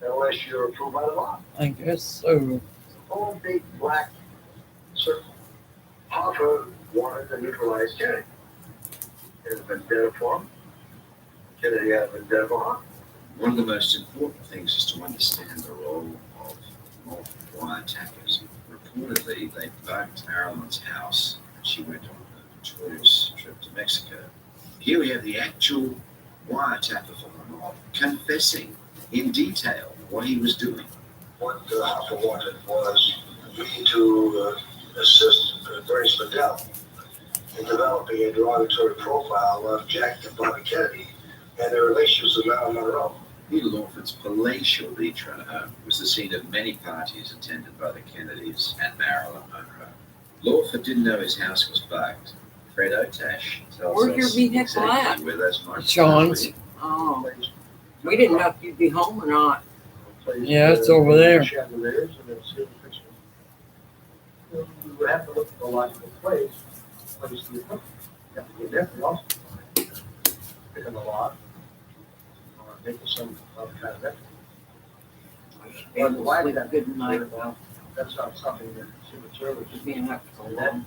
unless you're approved by the law. I guess so. Whole big black circle. Hoffa wanted to neutralize Kennedy. There's a vendetta for him. Kennedy had a vendetta for him. One of the most important things is to understand the role of multiple wiretappers. Reportedly, they bugged Marilyn's house and she went on a tourist trip to Mexico. Here we have the actual wiretapper for the mob confessing in detail what he was doing. What Hoffa wanted was me to assist Bernie Spadell in developing a derogatory profile of Jack and Bobby Kennedy and their relationships with Marilyn Monroe. Neil Lawford's palatial Leitrim home was the scene of many parties attended by the Kennedys and Marilyn Monroe. Lawford didn't know his house was bugged. Fred Otash tells Where's your us vehicle at? exactly where those marks Sean's. Oh. We didn't know if you'd be home or not. Yeah, it's over there. Chandeliers and then see the picture. You would have to look for a logical place to the equipment. You have to get there, also. Pick on the lot. Or make some other kind of effort. Well, why would that good night though? That's not something that Secret Service is being up so long.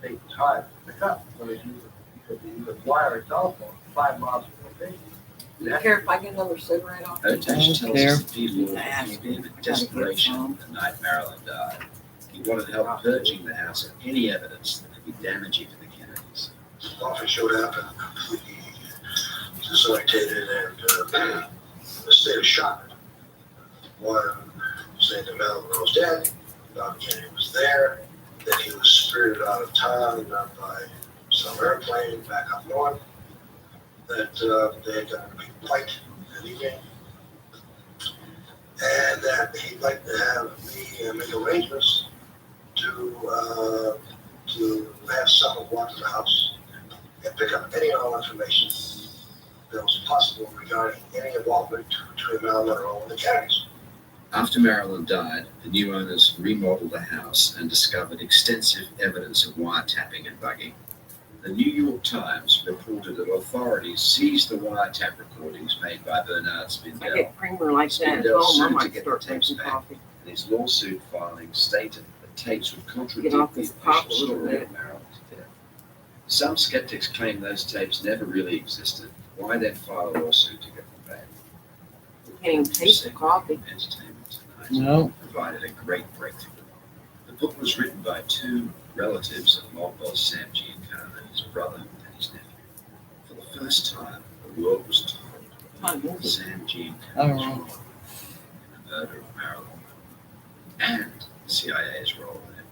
Take time to pick up. Whereas you could wire a telephone 5 miles from the location. You care if I get another cigarette off? Otash tells care. us the people came in desperation the night Marilyn died. He wanted help purging the house of any evidence that could be damaging to the Kennedys. often showed up and completely disorientated and in a state of shock. One saying that Marilyn Monroe was dead, Bobby Kennedy was there, that he was spirited out of town by some airplane back up north, that they had gotten a big fight that evening, and that he'd like to have me make arrangements to have someone walk to the house and pick up any and all information that was possible regarding any involvement between Marilyn Monroe and the Kennedys. After Marilyn died, the new owners remodeled the house and discovered extensive evidence of wiretapping and bugging. The New York Times reported that authorities seized the wiretap recordings made by Bernard I Spindell. get creamer like that at Spindell home. I sued to might get the start tapes drinking back, coffee. and his lawsuit filing stated that tapes would contradict Get off the this pop a official little story bit. of Marilyn's death. Some skeptics claim those tapes never really existed. Why then file a lawsuit to get them back? You can't even taste the coffee. Entertainment Tonight No. provided a great breakthrough. The book was written by two relatives of mob boss Sam Giancana, his brother and his nephew. For the first time, the world was told that Sam Giancana Oh, was right. wrong in the murder of Marilyn and the CIA's role in it.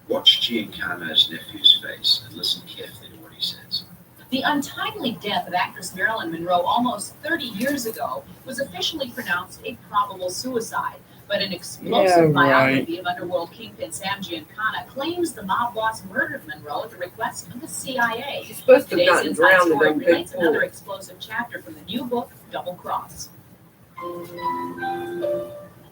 Watch Giancana's nephew's face and listen carefully to what he says. The untimely death of actress Marilyn Monroe almost 30 years ago was officially pronounced a probable suicide. But an explosive Yeah, right. biography of underworld kingpin Sam Giancana claims the mob boss murdered Monroe at the request of the CIA. She's supposed to have Today's gotten Inside drowned in Story a big relates pool. another explosive chapter from the new book, Double Cross.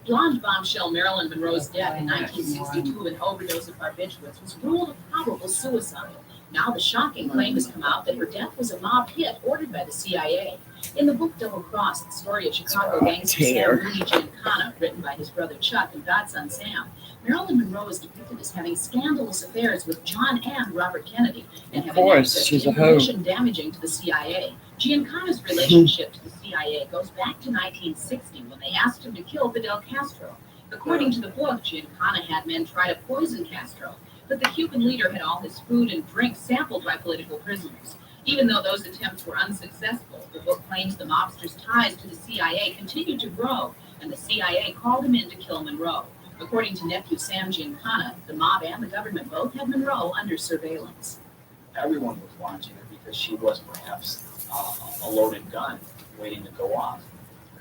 Blonde bombshell Marilyn Monroe's death in 1962 of an overdose of barbiturates was ruled a probable suicide. Now the shocking claim has come out that her death was a mob hit ordered by the CIA. In the book Double Cross, the story of Chicago gangster Sam Mooney Giancana, written by his brother Chuck and godson Sam, Marilyn Monroe is depicted as having scandalous affairs with John and Robert Kennedy and Of having course, access she's to a hoe. information damaging to the CIA. Giancana's relationship to the CIA goes back to 1960 when they asked him to kill Fidel Castro. According to the book, Giancana had men try to poison Castro, but the Cuban leader had all his food and drink sampled by political prisoners. Even though those attempts were unsuccessful, the book claims the mobster's ties to the CIA continued to grow, and the CIA called him in to kill Monroe. According to nephew Sam Giancana, the mob and the government both had Monroe under surveillance. Everyone was watching her because she was perhaps a loaded gun waiting to go off.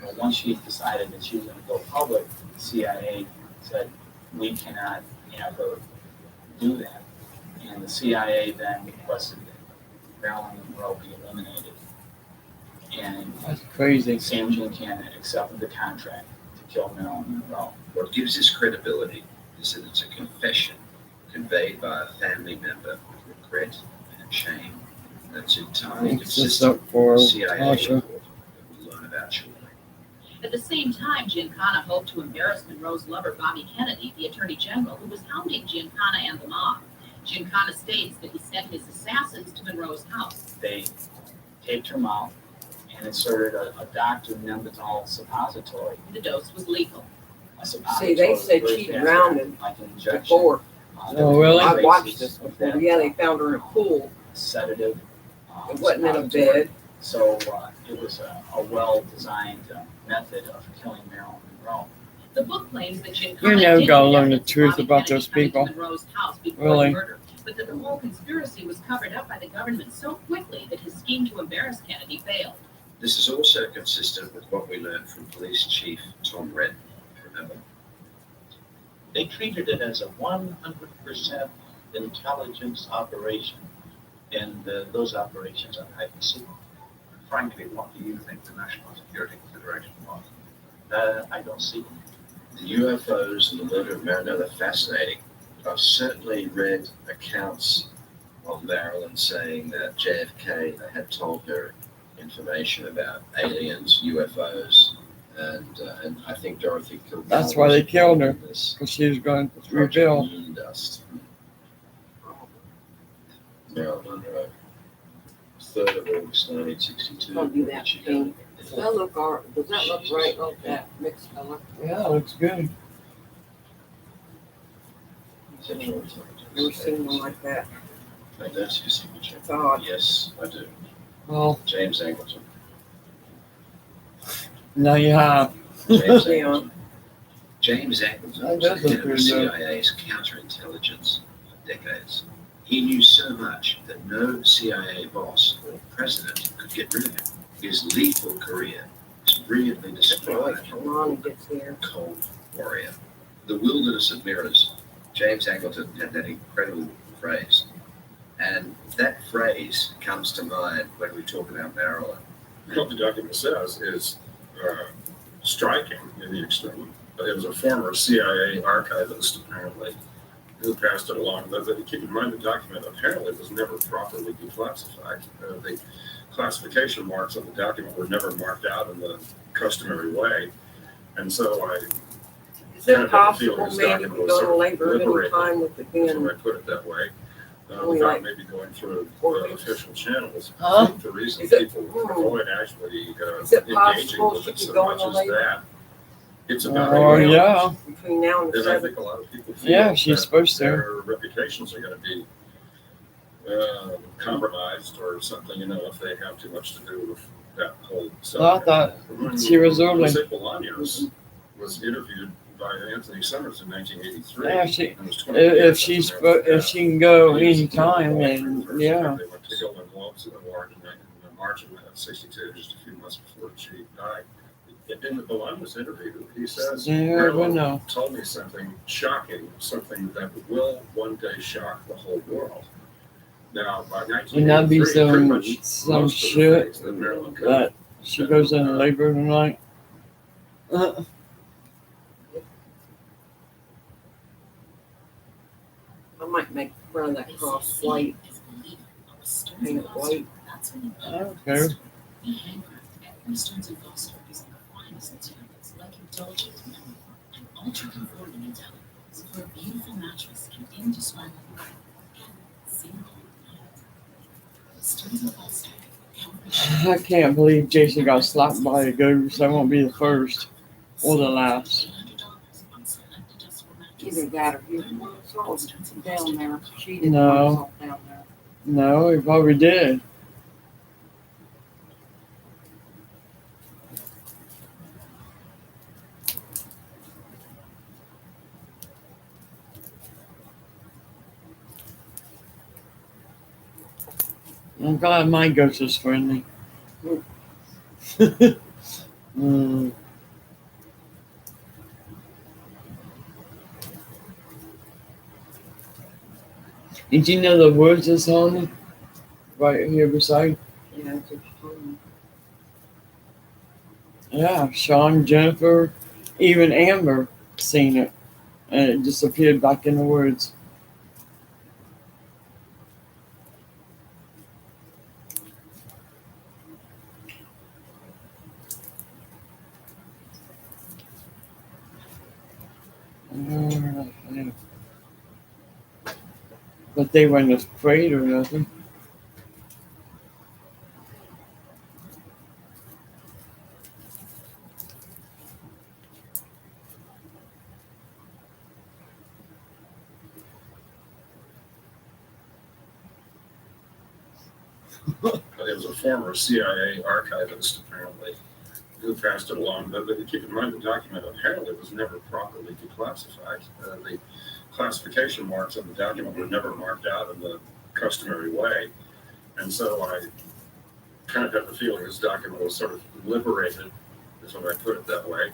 But once she decided that she was going to go public, the CIA said, we cannot have her do that. And the CIA then requested that Marilyn Monroe be eliminated. And That's crazy. Sam Giancana accepted the contract to kill Marilyn Monroe. What gives this credibility is that it's a confession conveyed by a family member with regret and shame that's entirely It's just consistent up for with the CIA Russia. report that we'll learn about shortly. At the same time, Giancana hoped to embarrass Monroe's lover, Bobby Kennedy, the Attorney General, who was hounding Giancana and the mob. Giancana states that he sent his assassins to Monroe's house. They taped her mouth and inserted a Dr. Nembutal suppository. The dose was lethal. A See, suppository they was said very she fast, drowned like an injection. before. Oh, really? I watched this before. Yeah, they found her in a pool. Sedative. It wasn't in a bed. So it was a well-designed method of killing Marilyn Monroe. The book claims that Giancana You never did gotta learn the evidence truth Bobby about Kennedy those coming to people. Monroe's house before Really? the murder, but that the whole conspiracy was covered up by the government so quickly that his scheme to embarrass Kennedy failed. This is also consistent with what we learned from Police Chief Tom Redden. Remember? They treated it as a 100% intelligence operation, and those operations are highly secret. Frankly, what do you think the National Security Consideration was? I don't see them. The UFOs and the murder of Marilyn are fascinating. I've certainly read accounts of Marilyn saying that JFK had told her information about aliens, UFOs, and I think Dorothy killed. That's why they killed her, because she was going to reveal. Dust. Marilyn Monroe, 3rd of August, 1962. Don't do that thing. Does that look right like that mixed color? Yeah, it looks good. Never seen one like that. Now, that's your signature. It's odd. Yes, I do. Well, James Angleton. now you have. James Yeah. Angleton. James Angleton That was does the look head of the pretty good. CIA's counterintelligence for decades. He knew so much that no CIA boss or president could get rid of him. His lethal career is brilliantly described Ron gets here. Cold Warrior. The wilderness of mirrors. James Angleton had that incredible phrase. And that phrase comes to mind when we talk about Maryland. What the document says is striking in the extreme. It was a former CIA archivist, apparently, who passed it along. But keep in mind, the document apparently was never properly declassified. The classification marks on the document were never marked out in the customary way. And so I Is it kind of have a feeling possible this maybe document we was go to sort of labor any liberated, time with it so being I put it that way, Only without like maybe going through 4 weeks? official channels. Huh? I think the reason Is it- people avoid actually Is it engaging possible with she it could so go much on as labor? that, it's about Oh, email. yeah. between now and the And I 7th? think a lot of people feel Yeah, she's that supposed to. their reputations are going to be compromised or something, if they have too much to do with that whole subject. Well, I thought she was early. Jose Bolaños was interviewed by Anthony Summers in 1983. Yeah, she. and was 20 years If she can go He was anytime, a then person. yeah. They went to Golden Globes Award in March of 1962, just a few months before she died. In the Bolaños interview, he says, Yeah, I Marilyn know. told me something shocking, something that will one day shock the whole world. Now, by And that'd be 1983, pretty much some most of the shit things that Marilyn could that she goes into labor tonight. I might make run that cross white, paint it white. I don't care. Be handcrafted at Chris Stearns and Foster using the finest materials like indulgent memory and ultra comforting intelligence for a beautiful mattress and indescribable and single night. Stearns and Foster. I can't believe Jason got slapped by a goose. I won't be the first or the last. Either that or he was down there. She didn't No. want herself down there. No, he probably did. I'm glad my ghost is friendly. Mm. Did you know the woods is haunted? Right here beside. Yeah, that's what she told me. Yeah, Sean, Jennifer, even Amber seen it. And it disappeared back in the woods. But they weren't afraid or nothing. It was a former CIA archivist, apparently, who passed it along. But keep in mind, the document apparently was never properly declassified. The classification marks on the document were never marked out in the customary way. And so I kind of have the feeling this document was sort of liberated, is what I put it that way,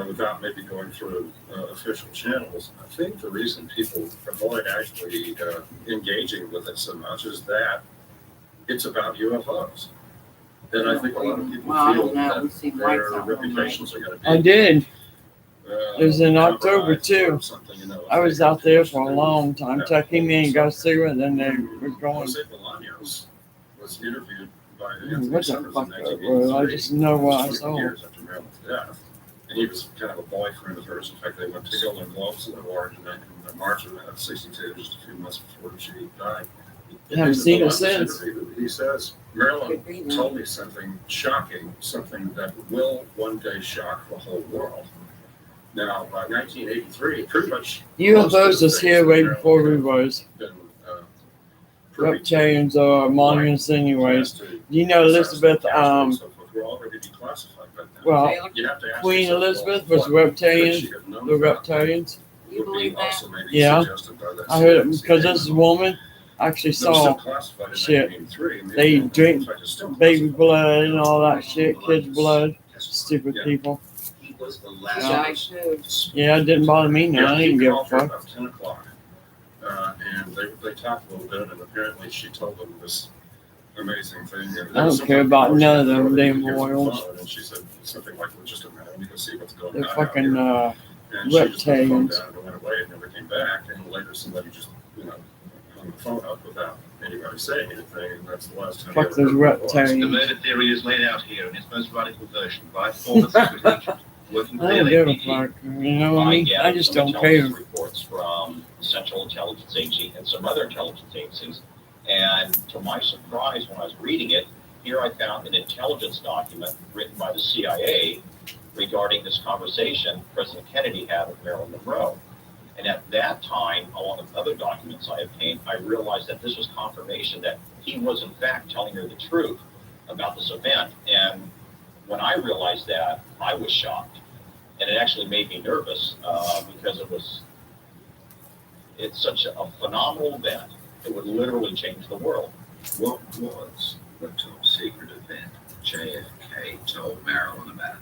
without maybe going through official channels. I think the reason people avoid actually engaging with it so much is that it's about UFOs. And I think a lot of people Well, I feel don't know. We that see their lights out one reputations are going to be. I did. It was in October compromised or too. something, if I was they out have too there much for to a do long with time, that checking me and whole got subject. through, and then they were going. Jose Bolaños was interviewed by What Anthony the Summers in fuck that 1983. was? I just know what I 20 saw. years after Marilyn's death. And he was kind of a boyfriend of hers. In fact, they went to Golden Globes Award in March of 1962, just a few months before she died. Haven't In the seen it Bolaños since. interview, he says, Marilyn told me something shocking, something that will one day shock the whole world. Now, by 1983, pretty much most of UFOs the was things here that way Marilyn before we had was. been reptilians are monuments anyways. You know Elizabeth, We're already declassified right now. well, You have to ask Queen yourself, Elizabeth well, was what reptilian, could she have known the about reptilians. You believe that? Also maybe Yeah, suggested by that I heard it CIC because this woman actually They were still saw classified in shit. 1983, and They were, drink in fact, it's still baby blood and all that shit, kids' blood. Stupid Yeah. people. He was the She last. died too. Yeah, it didn't bother me none. I didn't give a called her fuck. about 10 o'clock, and they talked a little bit, and apparently she told them this amazing thing. I don't care about none of them damn royals. And she said something like, well, just a minute, we can see what's going They're on. fucking And she just put the phone reptilians. down and went away and never came back. And later somebody just, hung the phone up without anybody saying anything. And that's the last time. Fuck I ever those heard it. reptilians. The murder theory is laid out here in its most radical version by former secret agent working for I the don't give a LAPD. fuck. You know what I mean? I gathered just some don't care. intelligence reports from the Central Intelligence Agency and some other intelligence agencies. And to my surprise, when I was reading it, here I found an intelligence document written by the CIA regarding this conversation President Kennedy had with Marilyn Monroe. And at that time, along with other documents I obtained, I realized that this was confirmation that he was in fact telling her the truth about this event. And when I realized that, I was shocked. And it actually made me nervous because it's such a phenomenal event. It would literally change the world. What was the top secret event JFK told Marilyn about?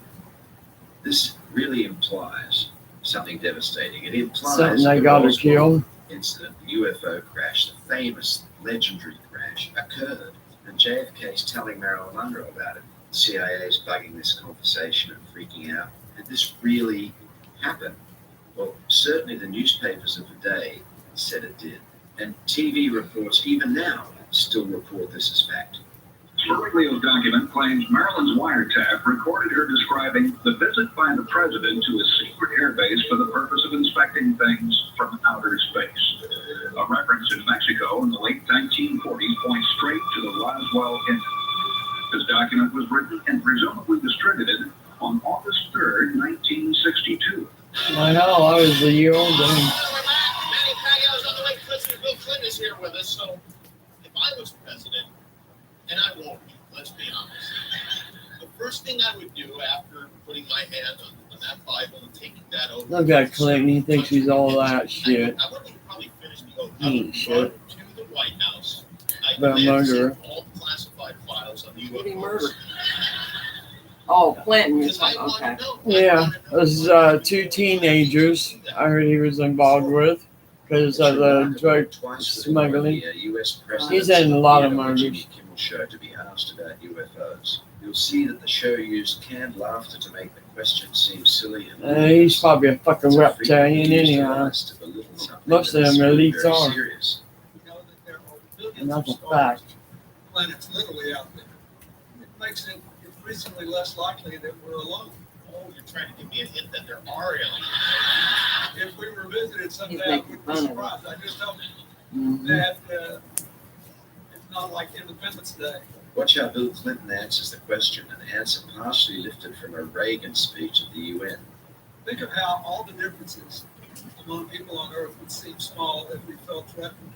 This really implies something devastating. It implies Something they the got her Roswell killed. incident, the UFO crash, the famous legendary crash occurred, and JFK's telling Marilyn Monroe about it. The CIA is bugging this conversation and freaking out. Did this really happen? Well, certainly the newspapers of the day said it did. And TV reports, even now, still report this as fact. Sperliglio's document claims Marilyn's wiretap recorded her describing the visit by the president to a secret airbase for the purpose of inspecting things from outer space. A reference in Mexico in the late 1940s points straight to the Roswell incident. This document was written and presumably distributed on August 3rd, 1962. I know, I was a year old then. Manny Pacquiao's on the way. Bill Clinton is here with us, so if I was president, and I won't be, let's be honest, the first thing I would do after putting my hand on that Bible and taking that over. Look at Clinton, he thinks he's all that shit. I wouldn't probably finish the oath. He ain't shit. To the White House. But a murderer. All the classified files on the Who did he UFOs. murder? Oh, Clinton. You're talking. Okay. Yeah, those two teenagers I heard he was involved with because of the drug smuggling. He's in a lot of murders. Kimmel Show to be asked about UFOs. You'll see that the show used canned laughter to make the question seem silly. And He's probably a fucking reptilian anyhow. Most of them elites are. serious. And that's a fact. Planets literally out there. It makes it increasingly less likely that we're alone. Oh, you're trying to give me a hint that there are aliens. If we were visited someday, He's I making wouldn't fun be of surprised. I just hope Mhm. that it's not like Independence Day. Watch how Bill Clinton answers the question, an answer partially lifted from a Reagan speech at the UN. Think of how all the differences among people on Earth would seem small if we felt threatened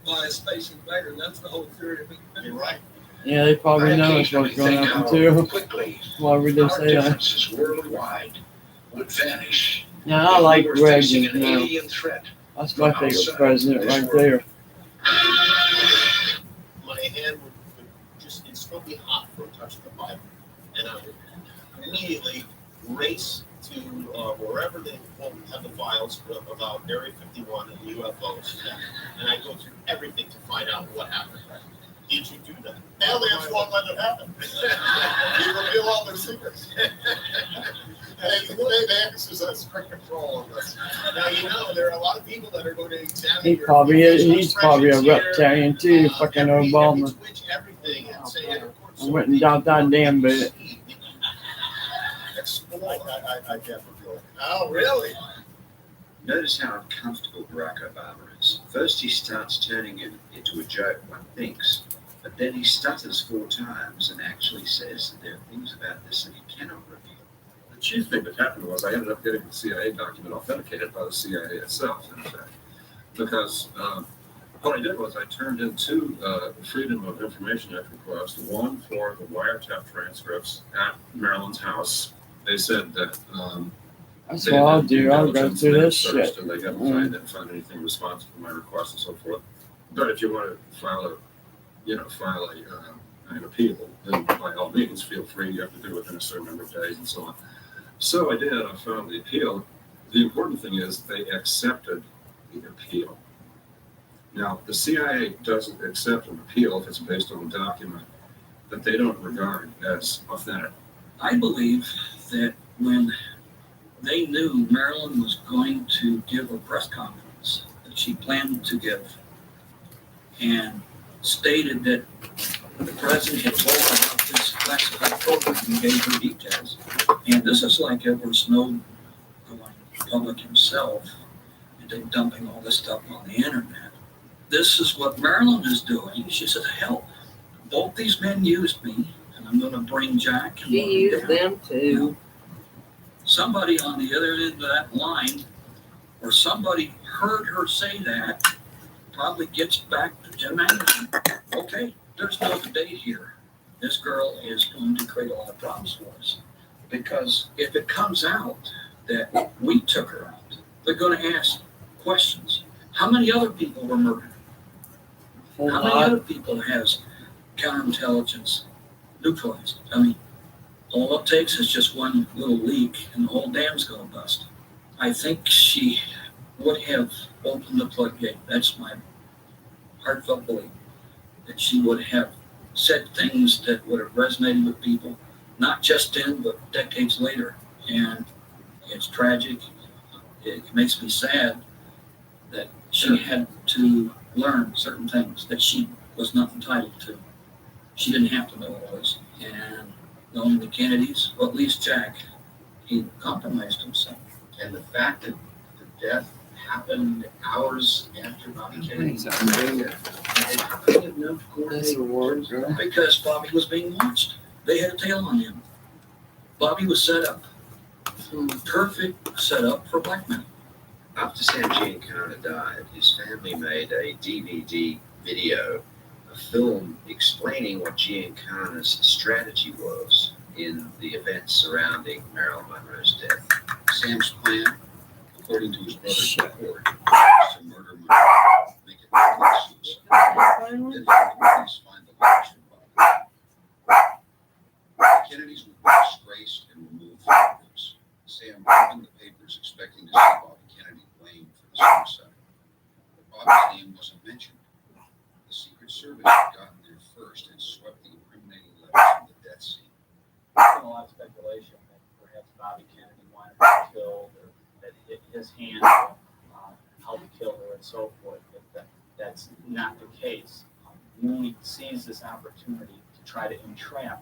by a space invader. That's the whole theory of independence. You're right. Yeah, they probably know what's going to happen too. Quickly, Why would they our say that? differences worldwide would vanish. Yeah, I if like we were facing Reagan. an You know. alien threat. That's my favorite president right there. My hand would just instantly hot for a touch of the Bible. And I would immediately race to wherever they have the files about Area 51 and UFOs. And I go through everything to find out what happened. Did you do that? Aliens won't let it happen. You reveal all their secrets. They exercise strict control on this. Now, you know, there are a lot of people that are going to examine He your probably is. facial He's probably a expressions here, reptilian too. Fucking Obama. switch everything and say, I went and got that damn bit. explore. I can't feel it. Oh, really? Notice how uncomfortable Barack Obama is. First he starts turning it into a joke, one thinks, but then he stutters 4 times and actually says that there are things about this that he cannot reveal. The chief thing that happened was I ended up getting the CIA document authenticated by the CIA itself, in fact, because what I did was I turned in two Freedom of Information Act requests, one for the wiretap transcripts at Maryland's house. They said that That's they what had I'll done do. due I'll go diligence, through they had this searched, shit. and they haven't found anything responsive to my request and so forth. But if you want to file an appeal, then by all means, feel free. You have to do it within a certain number of days and so on. So I did. I filed the appeal. The important thing is they accepted the appeal. Now, the CIA doesn't accept an appeal if it's based on a document that they don't regard as authentic. I believe that when they knew Marilyn was going to give a press conference that she planned to give and stated that the president had told her about this classified program and gave her details. And this is like Edward Snowden going public himself and then dumping all this stuff on the internet. This is what Marilyn is doing. She said, hell, both these men used me, and I'm going to bring Jack. And She Mark used down. them too. You know, somebody on the other end of that line, or somebody heard her say that, probably gets back to Jim Anderson. Okay, there's no debate here. This girl is going to create a lot of problems for us. Because if it comes out that we took her out, they're going to ask questions. How many other people were murdered? How many other people has counterintelligence neutralized? I mean, all it takes is just one little leak and the whole dam's going to bust. I think she would have opened the floodgate. That's my heartfelt belief. That she would have said things that would have resonated with people, not just then, but decades later. And it's tragic. It makes me sad that she had to learn certain things that she was not entitled to. She didn't have to know all this. And knowing the Kennedys, well, at least Jack, he compromised himself. And the fact that the death happened hours after Bobby Kennedy was there, how could they have known to coordinate? Because Bobby was being watched. They had a tail on him. Bobby was set up. Perfect setup for blackmail. After Sam Giancana died, his family made a DVD video, a film explaining what Giancana's strategy was in the events surrounding Marilyn Monroe's death. Sam's plan, according to his brother's report, was to murder Monroe, make it look like suicide, then have the police find the letters from Bobby. The Kennedys were disgraced and removed from the news. Sam opened the papers expecting to see Bobby Kennedy blamed for the suicide. But Bobby's name wasn't mentioned. The Secret Service had gotten there first and swept the incriminating letters from the death scene. There's been a lot of speculation that perhaps Bobby Kennedy wanted her killed, or that his hand helped kill her, and so forth. But that's not the case. Mooney sees this opportunity to try to entrap.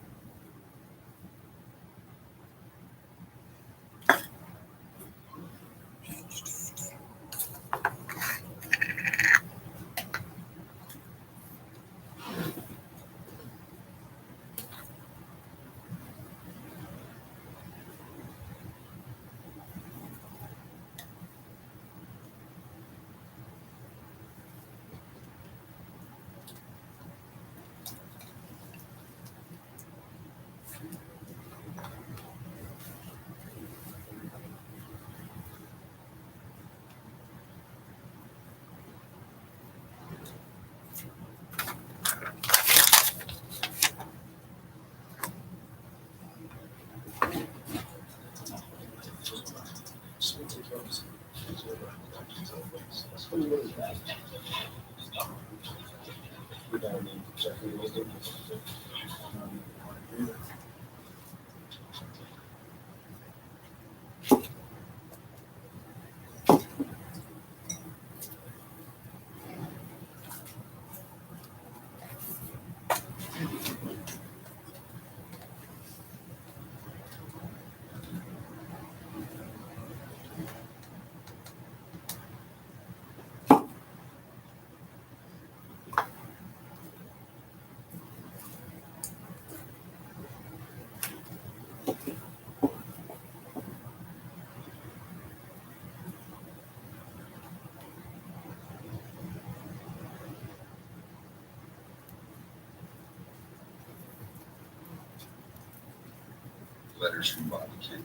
letters from Bobby Kennedy.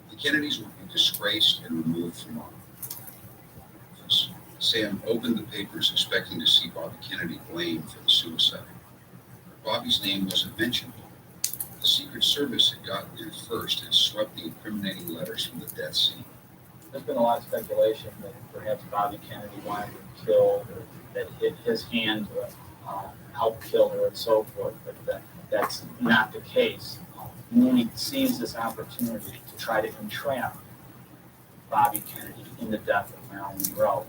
The Kennedys would be disgraced and removed from office. Sam opened the papers expecting to see Bobby Kennedy blamed for the suicide. Bobby's name wasn't mentioned. The Secret Service had gotten there first and swept the incriminating letters from the death scene. There's been a lot of speculation that perhaps Bobby Kennedy wanted to kill, or that his hand helped kill her and so forth, but that's not the case. Mooney sees this opportunity to try to entrap Bobby Kennedy in the death of Marilyn Monroe.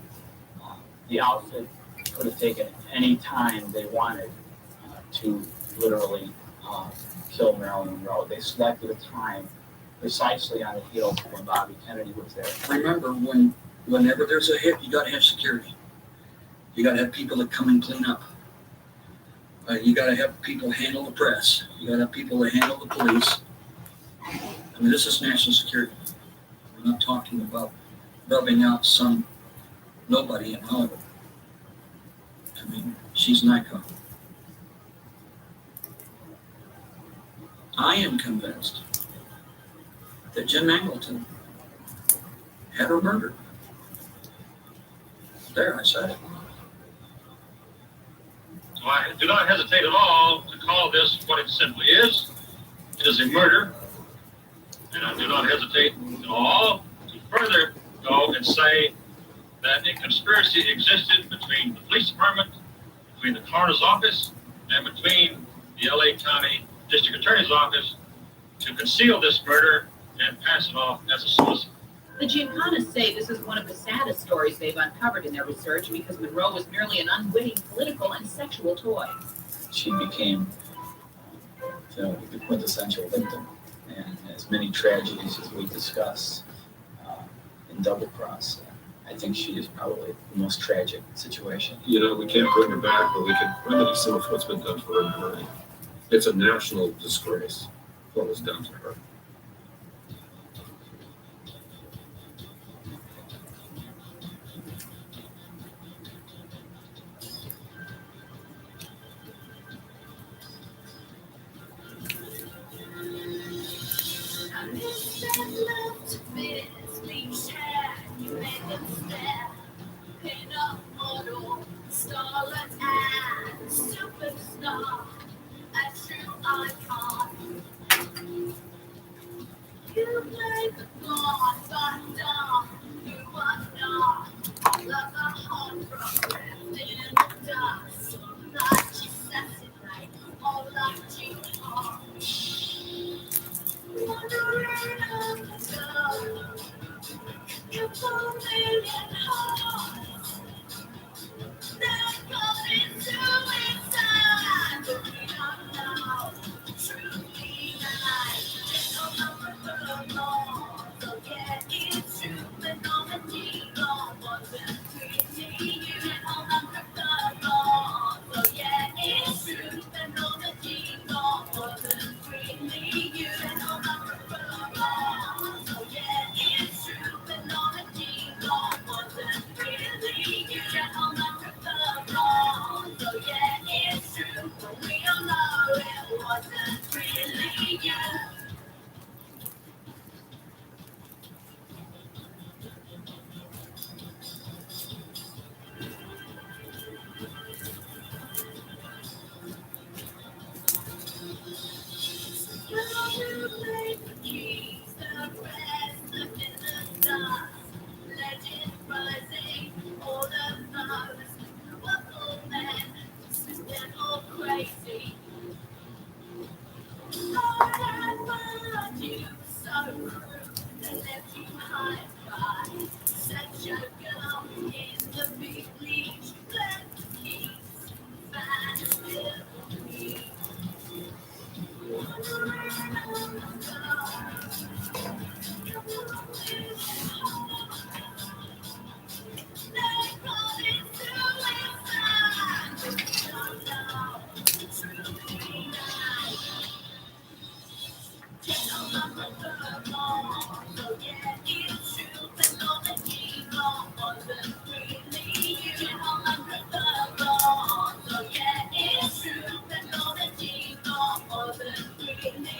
The outfit could have taken any time they wanted to literally kill Marilyn Monroe. They selected a time precisely on the heels of when Bobby Kennedy was there. Remember, whenever there's a hit, you got to have security. You got to have people that come and clean up. You got to have people handle the press. You got to have people that handle the police. I mean, this is national security. We're not talking about rubbing out some nobody in Hollywood. I mean, she's an icon. I am convinced that Jim Angleton had her murdered. There, I said it. So I do not hesitate at all to call this what it simply is. It is a murder. And I do not hesitate at all to further go and say that a conspiracy existed between the police department, between the coroner's office, and between the LA County District Attorney's office to conceal this murder and pass it off as a suicide. The Giancanas say this is one of the saddest stories they've uncovered in their research because Monroe was merely an unwitting political and sexual toy. She became the quintessential victim. And as many tragedies as we discuss in Double Cross, I think she is probably the most tragic situation. You know, we can't bring her back, but we can remedy some of what's been done for her. It's a national disgrace what was done to her.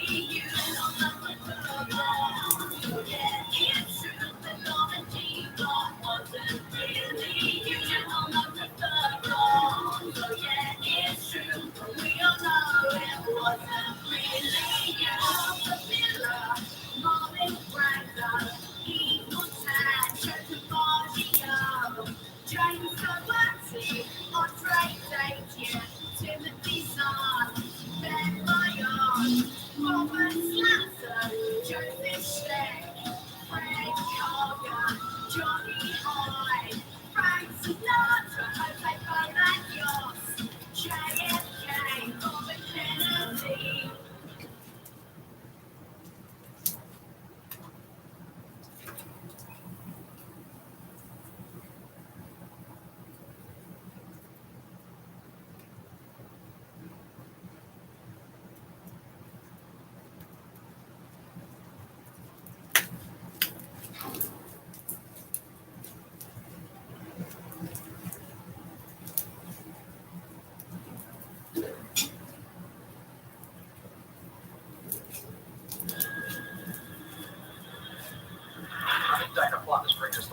Thank you.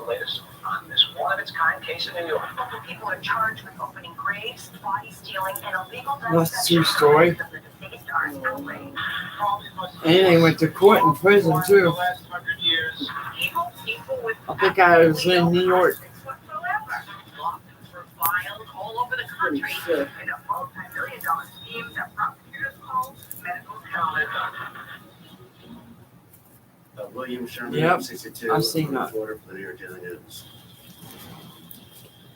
latest on this one-of-its-kind case in New York. Local people are charged with opening graves, body stealing, and illegal That's a true story. of the biggest art outbreak. And they went to court and prison too. Evil people with I think I was in New York. lawsuits were filed all over the country in a multi-million-dollar scheme that prosecutors call medical terrorism. William Sherman, Yep, 62, I've seen that. reporter for the New York Daily News.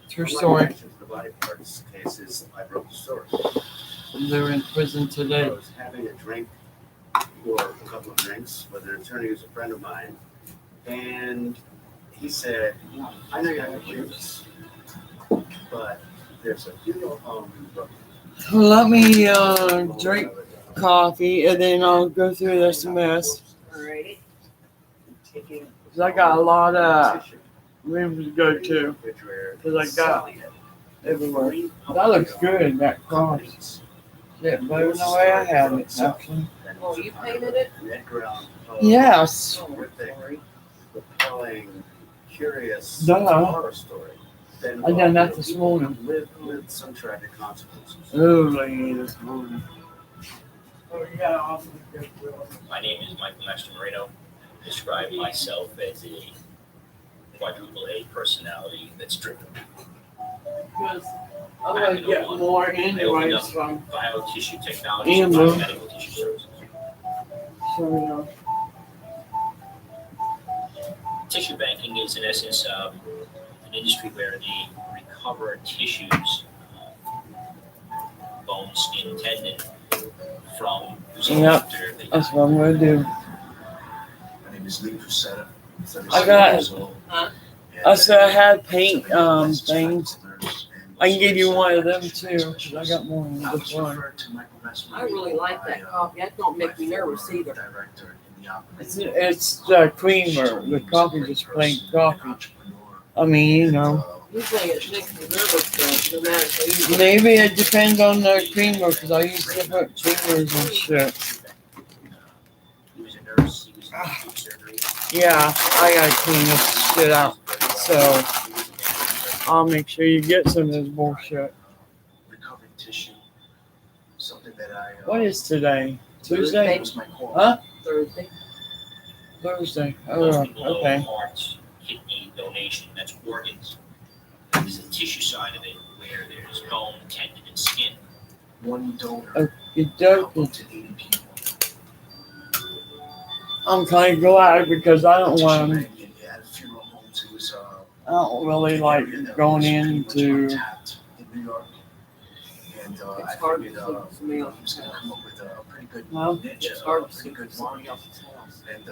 True story. The body parts case is I broke the story. They're in prison I today. was having a drink or a couple of drinks with an attorney who's a friend of mine, and he said, I know you're not going to hear this, but there's a funeral home in Brooklyn. Let me drink coffee and then I'll go through this mess. Alrighty. 'Cause I got a lot of rooms to go to. Because I got everywhere. That looks good, that cross. Yeah, better than the way I had it, actually. Oh, you painted it? Yes. Horrific, repelling, curious Duh. horror story. Then I done that this morning. with some tragic consequences. Early this morning. Oh, yeah, awesome. My name is Michael Master Moreno. Describe myself as a quadruple A personality that's driven. Because I'm going to get more anyways from biotissue technology and Amber. medical tissue services. So, you know. Tissue banking is in essence an industry where they recover tissues, bone, skin, tendon, from Yep, that's what I'm going to do. My name is Lee Crusetta. I got, I said I had paint things. I can give you one of them too, because I got more than this one. I really like that coffee. That don't make me nervous either. It's the creamer. The coffee just plain coffee. I mean, you know. Usually it makes me nervous though, no matter what. Maybe it depends on the creamer, because I use different creamers and shit. Yeah, I gotta clean this shit out. So I'll make sure you get some of this bullshit. Recovered tissue. Something that I. What is today? Tuesday? Huh? Thursday. Thursday. Oh, okay. Heart, kidney donation, that's organs. There's a tissue side of it where there's bone, tendon, and skin. One donor. Okie dokie. I'm kind of glad because I don't want to. I don't really like going into. And It's hard to see somebody else's house. No? It's hard to see somebody else's house. And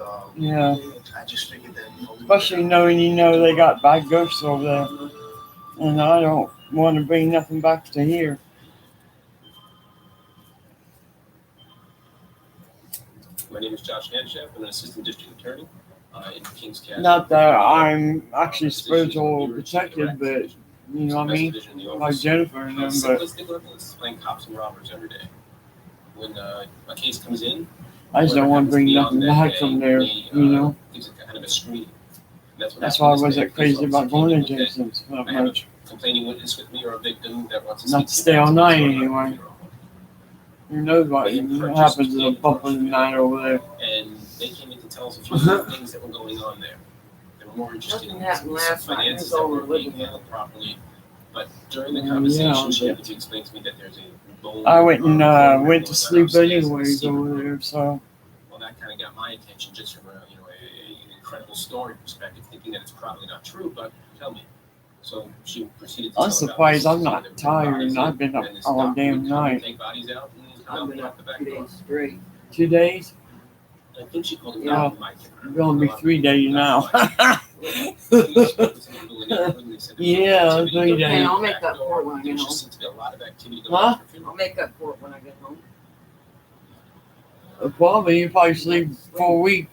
Yeah. I just figured that Especially knowing they got bad ghosts over there. And I don't want to bring nothing back to here. My name is Josh Nanshaft. I'm an assistant district attorney in Kings County. Not that I'm actually spiritual protected, but you know what I mean? Like Jennifer and them, but Let's playing cops and robbers every day. When a case comes in, I just don't want to bring nothing back from there, you know? gives it kind of a screening. That's why I wasn't crazy about going to Jason's that I have a much. complaining witness with me or a victim that wants to Not to stay all night anyway. Who knows what happens in a bump of the night over there. And they came in to tell us a few things that were going on there. They were more interested Nothing in happened last night. finances It was that all were being living. handled properly. But during the Yeah, conversation, she but- happened to explain to me that there's a bone. I went to sleep anyways over there, so. Well, that kind of got my attention just from a incredible story perspective, thinking that it's probably not true. But tell me. So she proceeded to I'm tell about surprised this, I'm that not there were tired bodies and I've been up and this all doctor damn would come and night. take bodies out and I've dump been them out up the back 2 door. days straight. 2 days? I think she called it Yeah. down, Mike. It's gonna be 3 days now. Yeah, 3 And days. I'll make up for it when I get There home. just seems to be a lot of activity going Huh? on. I'll make up for it when I get home. Probably you probably sleep for a week.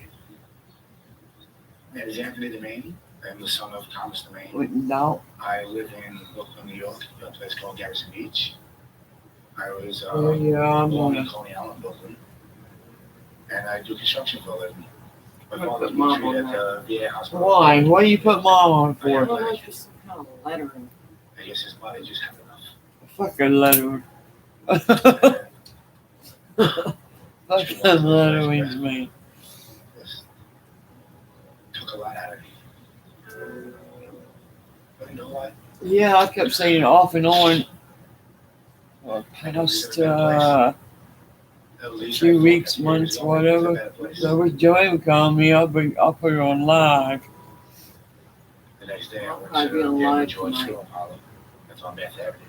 My name is Anthony Demaney. I'm the son of Thomas Demaney. Wouldn't doubt. I live in Brooklyn, New York, a place called Garrison Beach. I was Oh, yeah, I'm born gonna- in Coney Island, Brooklyn, and I do construction for a living. I'm gonna put mom on that. VA hospital. Why? What do you put mom on for? Well, like just some kind of lettering. I guess his body just had enough. Fucking letter. Fucking letterings, man. Took a lot out of me. But you know what? Yeah, I kept saying off and on. Past 2 weeks, months, whatever. So when Joey would call me, I'll put her on live. The next day I went I'll be to on David live George tonight. Funeral Parlor. That's on Bath Avenue.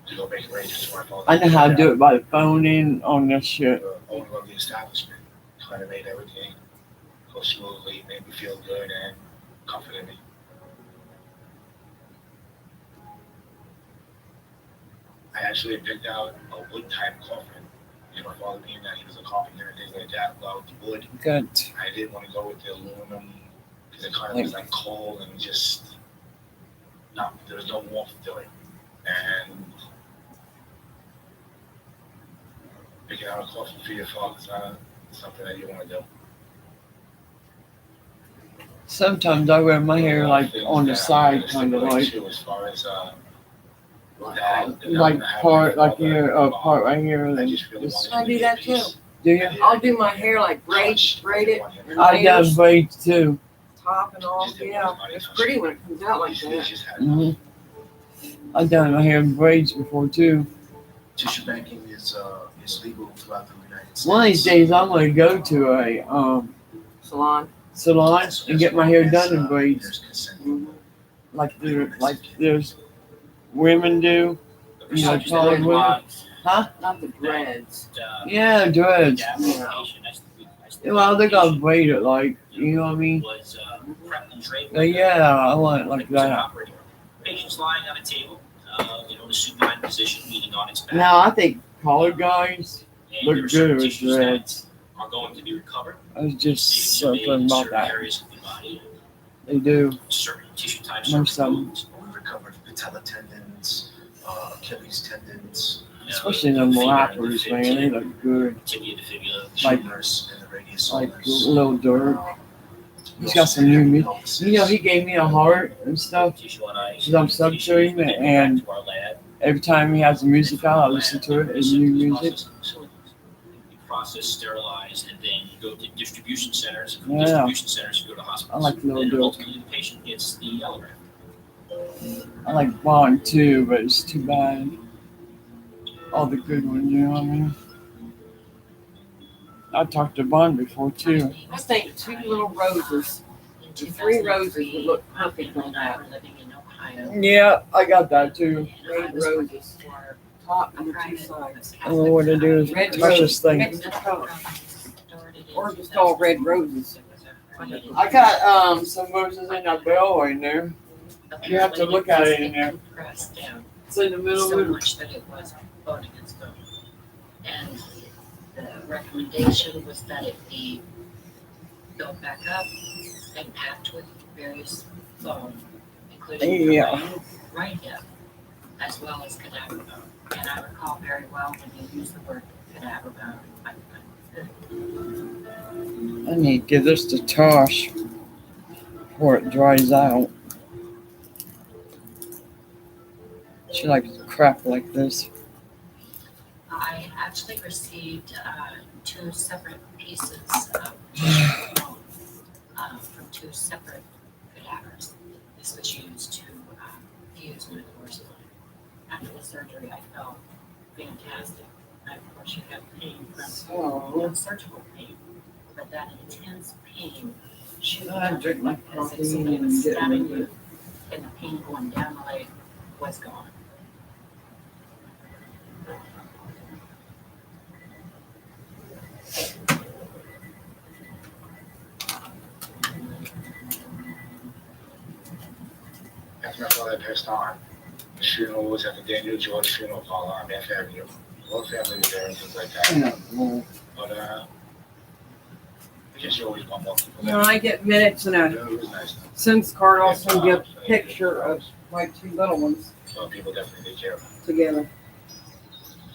To go make arrangements for my father. I know how to do it by the phone and on this shit. Owner of the establishment. Kind of made everything go smoothly, made me feel good and comforted me. I actually picked out a wood type coffin. You know, my father being that he was a carpenter and things like that, loved wood. Good. I didn't want to go with the aluminum because it kind of was like cold and just there was no warmth to it. And picking out a coffin for your father is not something that you want to do. Sometimes I wear my hair like on the side, kind of like As far as part like here, part right here. And just, I do that too. do you? I'll do my hair like braided. and I done layers, braids too. top and all. Yeah, it's pretty when it comes out like that. Mm-hmm. I done my hair in braids before too. Tissue banking is legal throughout the United States. One of these days I'm gonna go to a Salon. salon and get my hair done in braids. Like there's women do. You know, taller women. Huh? Not the dreads. Yeah, dreads. Well, they got braid it like, you know what I mean? But yeah, I want it like that. Patients lying on a table, in a supine position, leaning on its back. Now I think colored guys look good with dreads. Are going to be recovered. There's just something about certain that. areas of the body, They do. certain tissue types. Most of them. We recovered patella tendons, Achilles tendons. Especially them rappers, man. They look good. Tibia to fibula. Like, Tumors in the radius like ulnus. Lil Durk. He's got some new music. You know, he gave me a heart and stuff. Because I'm sub to him, and every time he has the music out, I listen to it. It's new music. Process, sterilize, and then you go to distribution centers. From Yeah. distribution centers, you go to hospitals. I like Lil And Durk. ultimately, the patient gets the yellow raft. I like Bond too, but it's too bad. All the good ones, you know what I mean? I talked to Bond before too. I think 2 little roses, 3 roses would look perfect on that. Yeah, I got that too. Red roses, top and the 2 sides. I don't know what to do is Red touch this thing. Mix the color. Or just all red roses. I got some roses in that bell in there. You have to look at it in there. It's in the middle. So much that it was bone against bone. And the recommendation was that it be built back up and packed with various foam, including Yeah. right hip, as well as cadaver bone. And I recall very well when you used the word cadaver bone. I need to give this to Tosh before it dries out. She likes crap like this. I actually received 2 separate pieces of from 2 separate cadavers. This was used to fuse my porcelain. After the surgery, I felt fantastic. I, of course, you have pain from surgical pain, but that intense pain shooting I up drink my as coffee if somebody and was get stabbing rid of you, and the pain going down the leg was gone. After my father passed on, the funeral was at the Daniel George Funeral Parlor on Bath Avenue. All the family was there and things like that. Yeah. But I guess you always want more people You know, I get minutes and a It was nice. Sims card also give a picture of my 2 little ones Some people definitely did care about together.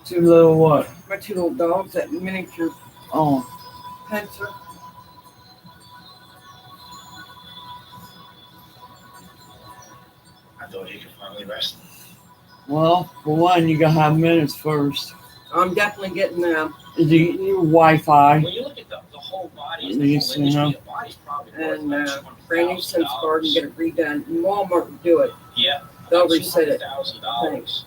2 little what? My 2 little dogs, that miniature Oh, pencil. thought he could finally rest. Well, for one, you gotta have minutes first. I'm definitely getting them. Your Wi-Fi. When you look at the whole body, At the whole least, industry, you know. the body's probably worth And about Brandy Simpson Garden get it redone. Walmart will do it. Yeah. They'll reset it. $200,000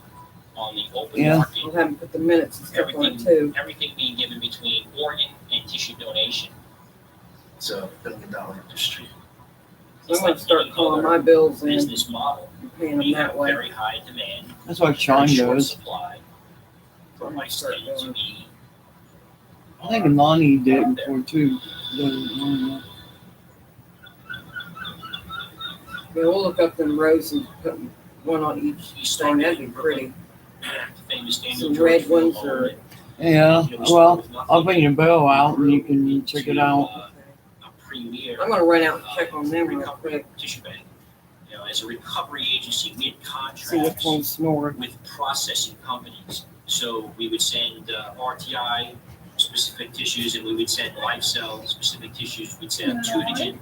on the open Yeah. market. We'll have them put the minutes and stuff on it Everything, too. everything being given between organ and tissue donation. It's a $1 billion industry. So I'm gonna start calling my bills in Business model. and paying We them have that way. very high demand. That's what Sean very short does. supply. For my state to be. I think Lonnie did it before too. Yeah, We'll look up them rows and put one on each thing. That'd be pretty. Famous Daniel Some George red ones film or. Yeah, well, I'll bring your bill out and you can check it out. A premier. I'm gonna run out and check on them real quick. Tissue bank. You know, as a recovery agency, we had See which contracts one's snoring. with processing companies. So we would send RTI specific tissues, and we would send LifeCell specific tissues. We'd send Tutigen,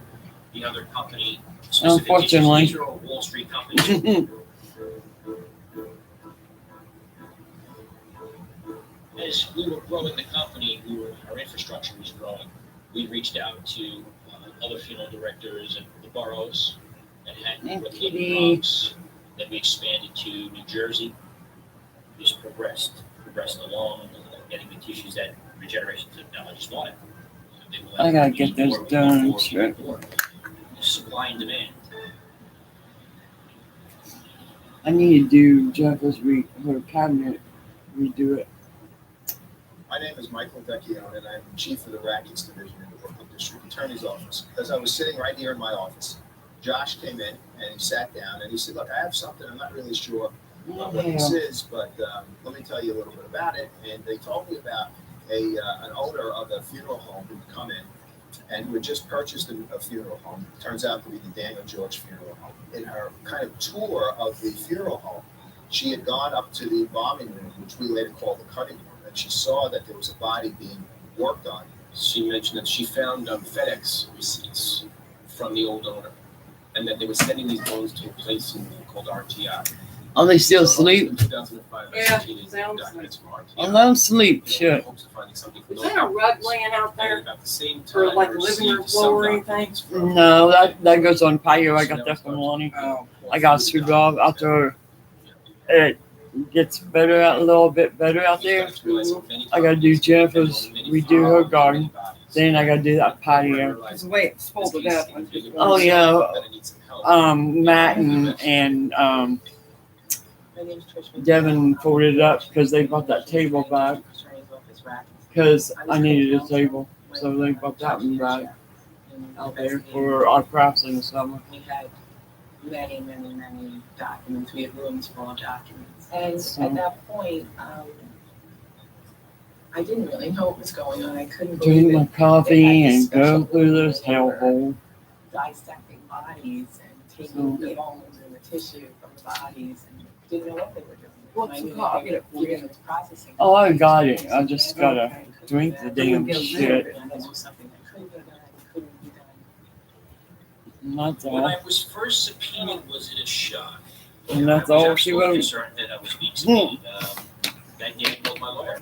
the other company. Specific Unfortunately. tissues. These are all Wall Street companies. As we were growing the company, our infrastructure was growing. We reached out to other funeral directors in the boroughs that had located hubs. Then we expanded to New Jersey. Just progressed along, getting the tissues that regeneration technologies wanted. I gotta get this done. Shit. Supply and demand. I need to do Jennifer's her cabinet, redo it. My name is Michael Vecchione, and I'm chief of the Rackets Division in the Brooklyn District Attorney's Office. As I was sitting right here in my office, Josh came in and he sat down and he said, "Look, I have something. I'm not really sure what this is, but let me tell you a little bit about it." And they told me about an owner of a funeral home who would come in and who had just purchased a funeral home. It turns out to be the Daniel George Funeral Home. In her kind of tour of the funeral home, she had gone up to the embalming room, which we later called the cutting room, and she saw that there was a body being worked on. She mentioned that she found FedEx receipts from the old owner, and that they were sending these bones to a place called RTI. Are they still asleep? 2005, Yeah, sounds documents from RTI. I love sleep. Shit. Is there a rug laying out there? About the same For time, like we a living room received floor or some anything? documents from- No, that goes on patio. I got that from Lonnie. I got to screw off after it gets better out a little bit better out there. I gotta do Jennifer's redo her garden. Then I gotta do that patio. Because the way it's folded up. I'm just Oh yeah, Matt and Devin folded it up because they bought that table back. Because I needed a table, so they bought that one back out there for our crafts in the summer. We had many documents. We had rooms full of documents. And at that point, I didn't really know what was going on. I couldn't believe Drink my it. coffee They had and this special go through this room where they were hellhole. dissecting bodies and taking the bones and the tissue from the bodies and didn't know what they were doing. What's I the knew call? that they were doing this processing. Oh, I got it. I just gotta drink the damn shit. And this was something that couldn't be done, couldn't be done. And that's When I all. was first subpoenaed, was it a shock? And that's I was all she absolutely wrote. concerned that I was being subpoenaed. That day I told my lawyer.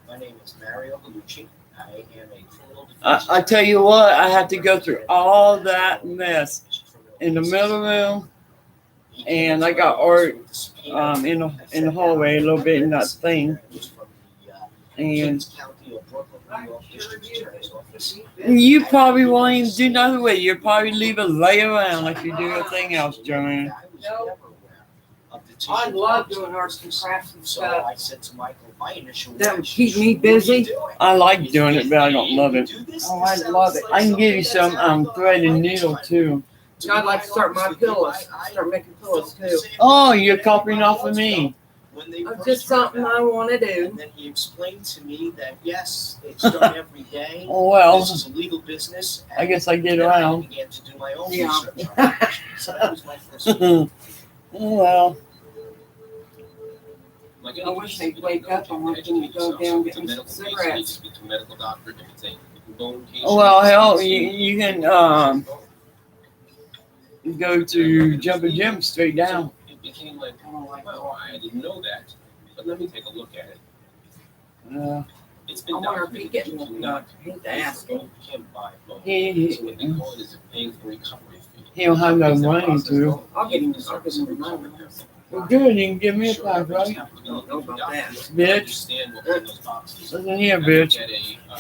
My name is Mario Bellucci. I am a criminal defense I tell you what, I have to go through all that mess in the middle room, and I got art in the hallway a little bit in that thing, and you probably won't even do nothing with it. You'll probably leave it lay around like you do everything else, Joanne. No. I love doing arts and crafts and So stuff. I said to Michael, my initial That would reaction, keep me busy. I like doing it, but I don't love it. Oh, I love it. I can give you some thread and needle too. I'd like to start my pillows. Start making pillows too. Oh, you're copying off of me. when they It's first just heard something about I it, want to do. and then he explained to me that yes, it's done every day. Well, this is a legal business. I guess I get then around. I began to do my own Yeah. research on it. So that was my first. Oh, well, I wish they'd wake up. I want them to go down and get me some cigarettes. Speak to a medical doctor if it's a bone case. well, hell, you can go to Jumping Jim straight down. became like, well, I didn't know that, but let me take a look at it. It's been I wonder if he documented getting that you one. cannot I hate to ask him. you can't buy both. He- So what they call it is a painful recovery fee. He don't have no money to. I'll give him the money. Well, good, you can give me a pack, right? I don't know about that. Bitch. Understand what in those boxes. Listen here, bitch.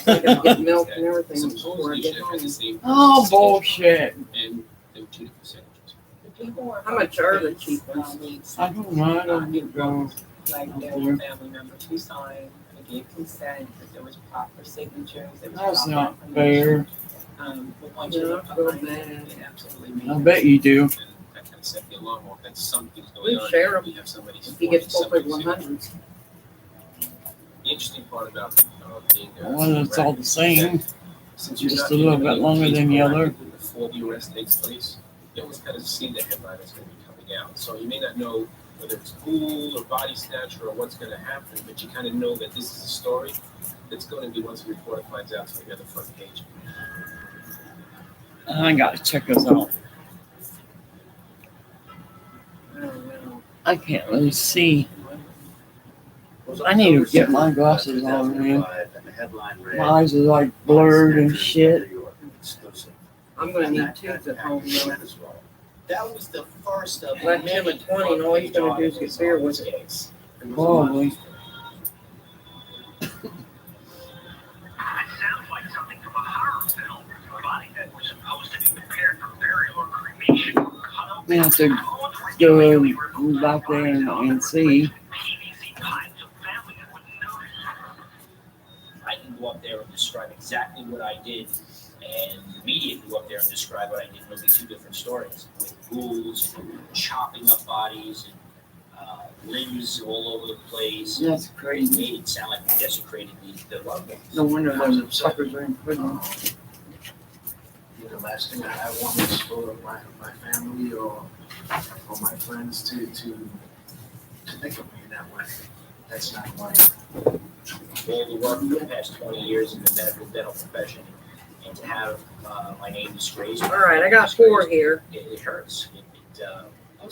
I gotta get milk and everything before I get home. Oh, bullshit. And they were 2 different percentages. How much are the cheap ones? I don't know. I don't get those. Like there were family members who signed, they gave consent, that there was proper signatures. There was That's proper not information. fair. But once you look behind it, it absolutely means. I bet you do. That kind of set the alarm off that something's We going on. share 'em. We have somebody's If he gets both somebody's- 100s. The interesting part about being Well, it's all the same. since you're Just not a little in bit longer than the other. Before the arrest takes place, you always kind of see the headline that's going to be coming out. So you may not know whether it's pool or body snatcher or what's going to happen, but you kind of know that this is a story that's going to be, once the reporter finds out, it's going to be on the front page. I got to check this out. I can't really see. I need to get my glasses on, man. And the headline read, My eyes are like blurred and shit. exclusive. I'm gonna And need that- tubes that at home package though. went as well. That was the first of Let him at 20 and all he's gonna do is get beer with it. Probably. It sounds like something from a horror film. A body that was supposed to be prepared for burial or cremation. I have to go back there and see. I can go up there and describe exactly what I did, and the media can go up there and describe what I did. It'll be 2 different stories with ghouls and chopping up bodies and limbs all over the place. That's It crazy. made it sound like we desecrated the loved ones. No wonder those suckers are in prison. The last thing I want is for my family or my friends to think of me that way. That's not my. All the work for the past 20 years in the dental profession, and to have my name disgraced. All right, I got 4 here. It hurts. It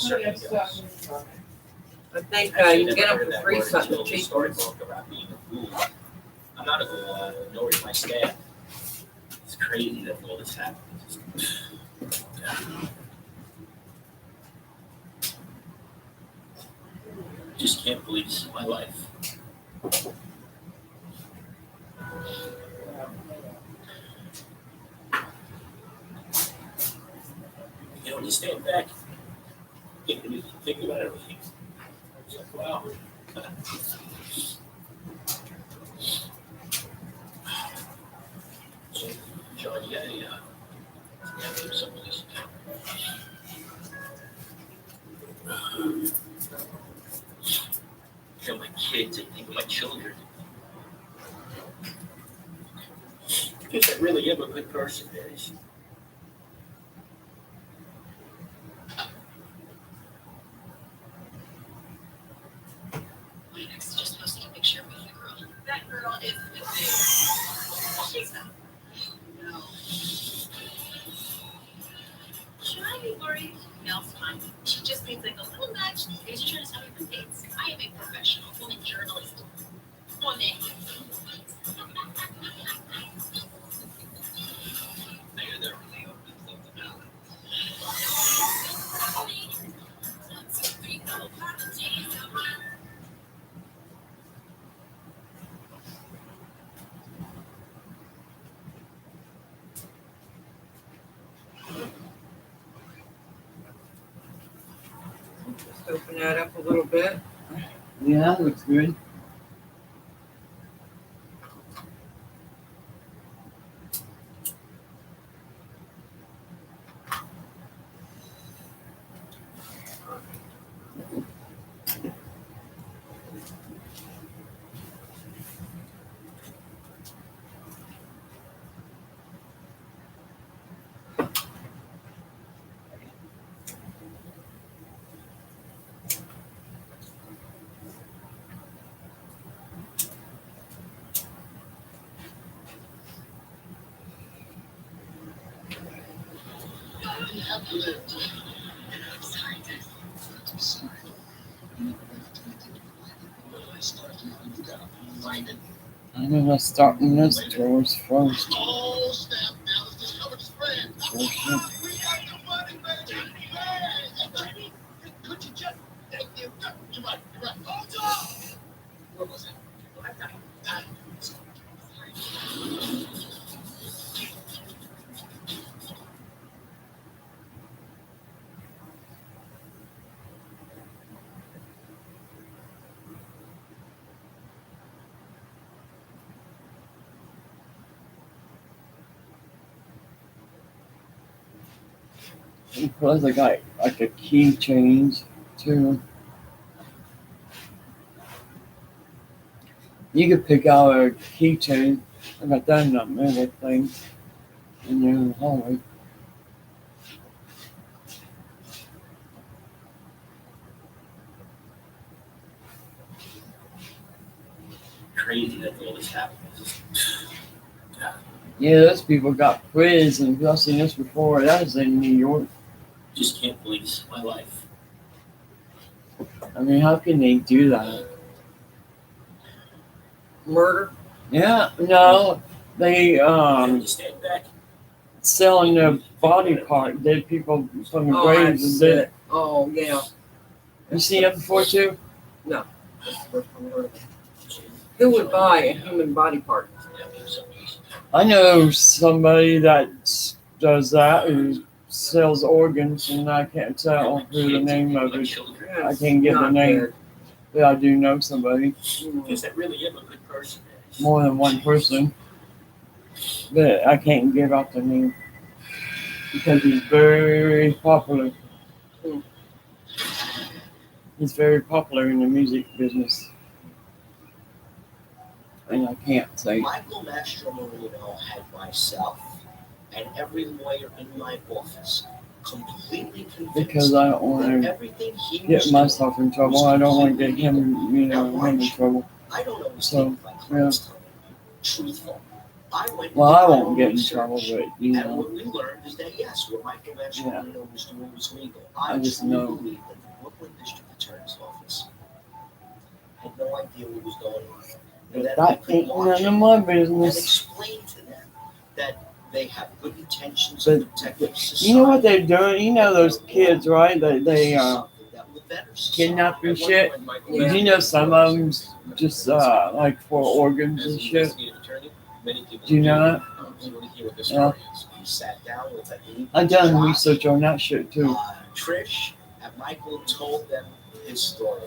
certainly does. I think Actually, you can I get never them heard for that free, word something until the cheap. storybook about being a ghoul. I'm not a ghoul, nor is my staff. It's crazy that all this happened. Just can't believe this is my life. You know, you stand back, think about everything. It's like, wow. So, John, you gotta do some of this. You know, my kids, I think of my children. Because I really am a good person, guys. Next, just posting a picture of the girl. That girl is the dude. She's not. No. Should I be worried? No, it's fine. She just needs like a little nudge. She's trying to tell me from dates. I am a professional woman journalist. Woman. Just open that up a little bit. Yeah, that looks good. Sorry, guys. I'm sorry. minded. I'm gonna start in this drawers first. Oh, snap. Now let's discover the spread. Oh, shit. We got the money, baby. Hey, could you just... Thank you. You're right. Hold on. Where was it? Plus, I got like a keychains too. You could pick out a keychain. I got that in that middle thing in the hallway. Crazy that all this happened. Yeah, those people got prison. I've seen this before. That was in New York. Just can't believe this is my life. I mean, how can they do that? Murder? Yeah, no, they Stand back. selling their body part, dead people from the Oh, graves and dead. Oh, yeah. You seen that before too? No. That's the first time I heard of it. Who would buy a human body part? I know somebody that does that who sells organs, and I can't tell who the name of it. I can't get the Not name, good. but I do know somebody. Is that really him, a good person? More than one person, but I can't give out the name because he's very popular. He's very popular in the music business, and I can't say. Michael Mastromarino had myself and every lawyer in my office completely convinced Because I don't want that to everything he was get myself in trouble. I don't want to get him, him in trouble. I don't always So, think my yeah. clients tell me truthful. I went Well, I and did my won't own get in research, trouble, but you and know, what we learned is that yes, what Michael Mastromarino was doing was legal. I just truly know. believe that the Brooklyn District Attorney's Office had no idea what was going on. And But that I that could ain't watch none of my and business. explain to them that they have good intentions But of protecting society. you know what they're doing? You know those kids, right? They kidnap and shit. Did you know some of them just like for organs and shit? Do you know that? Yeah. He sat down with I done research on that shit too. Trish and Michael told them his story.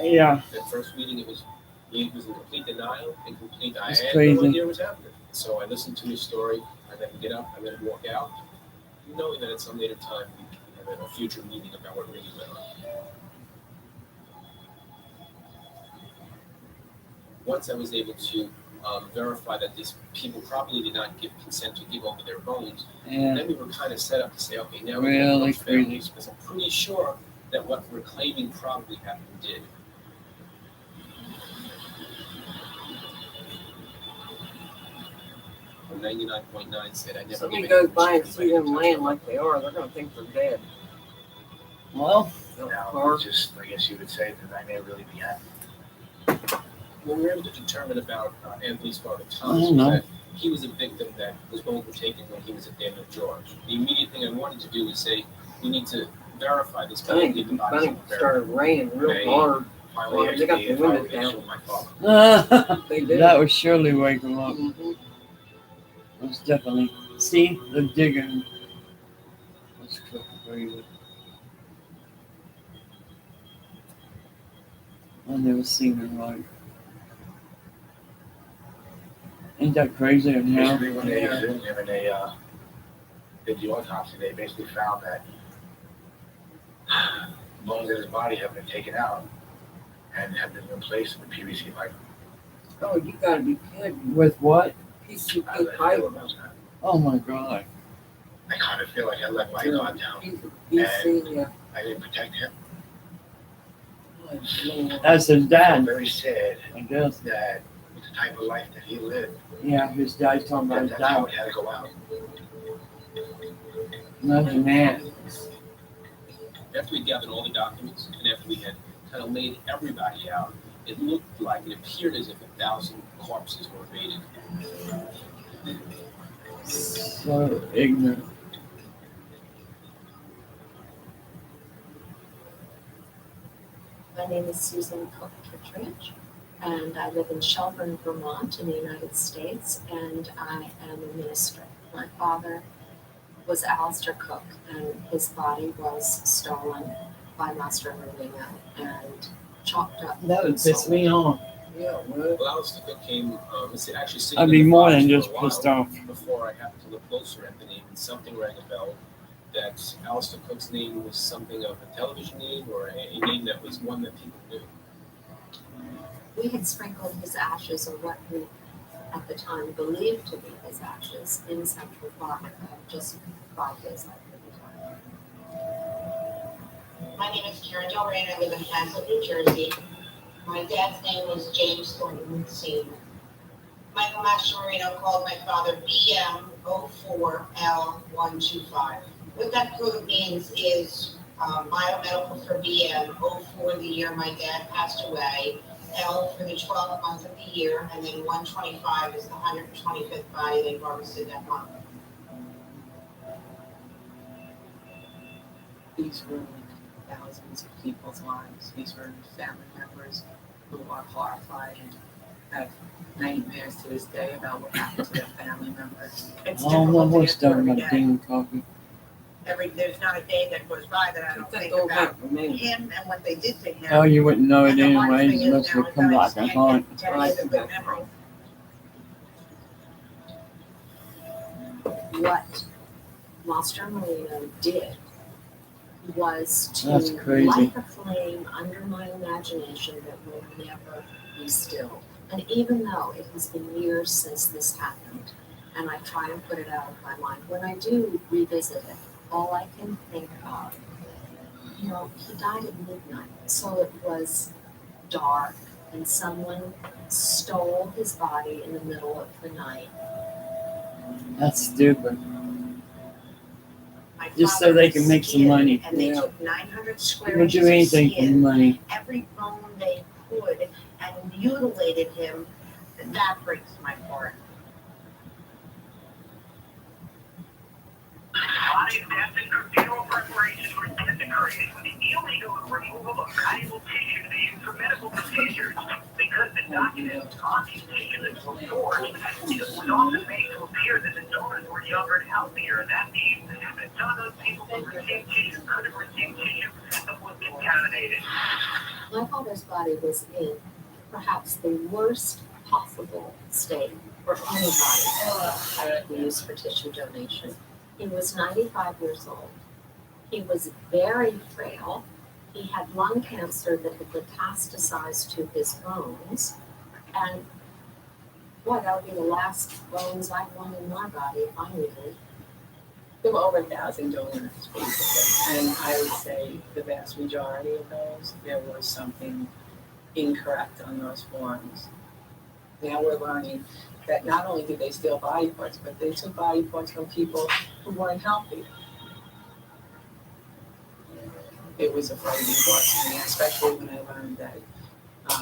Yeah. That first meeting, he was in complete denial and complete, I It's had crazy. no idea what was happening. So I listened to his story, I let him get up, I let him walk out, knowing that at some later time, we have a future meeting about what really went on. Once I was able to verify that these people probably did not give consent to give over their bones, Yeah. then we were kind of set up to say, okay, now we Really can approach families, because I'm pretty sure that what we're claiming probably happened did. Or 99.9 said I never. Somebody gave goes any by and permission see them laying like they are, they're gonna think they're dead. Well, Now, just, I guess you would say that I may really be happy. What we were able to determine about Anthony's father, I Thomas, don't was know. that he was a victim that was overtaken when he was at Daniel George. The immediate thing I wanted to do was say, we need to verify this guy. I think it started raining real hard. Finally, They got the actually, windows finally, down. my father. They did. that would surely wake him up. Mhm. That's definitely. See the digging. That's crazy. I've never seen it like. Ain't that crazy in hell? Basically, when they exhumed him and they did the autopsy, they basically found that bones in his body have been taken out and have been replaced with PVC pipe. Oh, you gotta be kidding. With what? PCP How did I pipe. feel about that? Oh my god. I kind of feel like I let my guard down. PC, yeah. I didn't protect him. That's his I'm dad, very sad I guess. that with the type of life that he lived, Yeah, his dad's talking about his that's how dad. it had to go out. Imagine that. After we gathered all the documents and after we had kind of laid everybody out, it looked like, it appeared as if 1,000 corpses were raided. So ignorant. My name is Susan Cook Kittredge, and I live in Shelburne, Vermont, in the United States, and I am a minister. My father was Alistair Cook, and his body was stolen by Master Marino and chopped up. That would piss me off. Yeah, well, Alistair Cook came, actually sitting I'd in be the more box than for a just while pissed off. Before I happened to look closer at the name, and something rang a bell that Alistair Cook's name was something of a television name or a name that was one that people knew. We had sprinkled his ashes, or what we at the time believed to be his ashes, in Central Park just 5 days after the time. My name is Karen Del Rey, and I live in Hazlet, New Jersey. My dad's name was James Thornton Sr. Michael Mascherino called my father BM04L125. What that code means is biomedical for BM, 04 the year my dad passed away, L for the 12th month of the year, and then 125 is the 125th body they harvested that month. These ruined thousands of people's lives. These were family members who are horrified and have nightmares to this day about what happened to their family members. I don't know what's done about demon coffee. There's not a day that goes by that I don't think about him and what they did to him. Oh, you wouldn't know it anyways unless it come like a haunt. What Master Marino did was to That's crazy. light a flame under my imagination that will never be still. And even though it has been years since this happened, and I try and put it out of my mind, when I do revisit it, all I can think of, he died at midnight, so it was dark, and someone stole his body in the middle of the night. That's stupid. Just so they can make some money. And they took 900 square People inches do anything of for skin, money. every bone they could, and mutilated him. That breaks my heart. Bodies destined for funeral preparations were desecrated with the illegal removal of valuable tissues used for medical procedures. Because the documents on these tissues were forged, it was often made to appear that the donors were younger and healthier. That means that some of those people who received tissue could have received tissue that was contaminated. My father's body was in perhaps the worst possible state for anybody who used for tissue donation. He was 95 years old. He was very frail. He had lung cancer that had metastasized to his bones. And boy, that would be the last bones I'd want in my body if I needed. There were over 1,000 donors, basically. And I would say the vast majority of those, there was something incorrect on those forms. Now we're learning that not only did they steal body parts, but they took body parts from people who weren't healthy. It was a frightening thought to me, especially when I learned that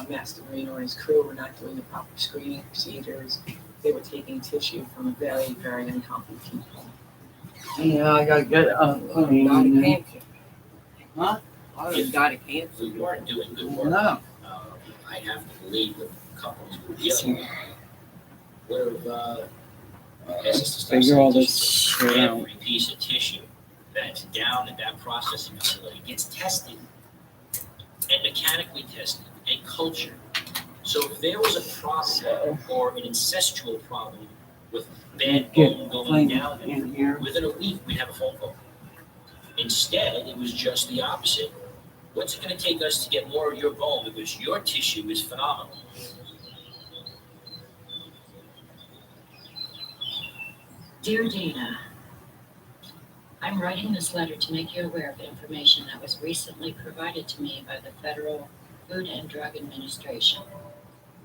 Master Marino and his crew were not doing the proper screening procedures. They were taking tissue from very, very unhealthy people. Yeah, I gotta get honey. Huh? I would have died of cancer. We weren't doing good work. No. I have to believe that couples were dealing with Figure all this shit out. every piece of tissue that's down at that processing facility gets tested and mechanically tested and cultured. So if there was a problem or an incestual problem with bad bone going down there, within a week we'd have a phone call. Instead, it was just the opposite. What's it going to take us to get more of your bone because your tissue is phenomenal? Dear Dana, I'm writing this letter to make you aware of information that was recently provided to me by the Federal Food and Drug Administration.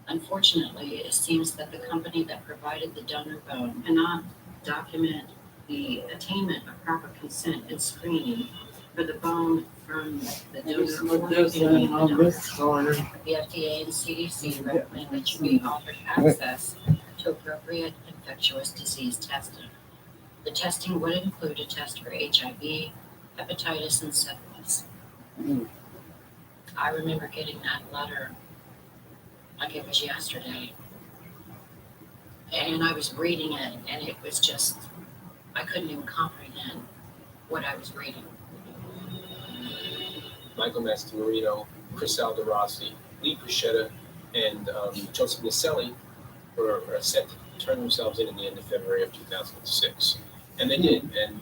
Unfortunately, it seems that the company that provided the donor bone cannot document the attainment of proper consent and screening for the bone from the Just donor put this in on this corner. The FDA and CDC recommend that you be offered access to appropriate infectious disease testing. The testing would include a test for HIV, hepatitis, and syphilis. I remember getting that letter like it was yesterday. And I was reading it, and it was just, I couldn't even comprehend what I was reading. Michael Mastromarino, Chris Alderossi, Lee Bruschetta, and Joseph Nicelli were set to turn themselves in the end of February of 2006. And they did. And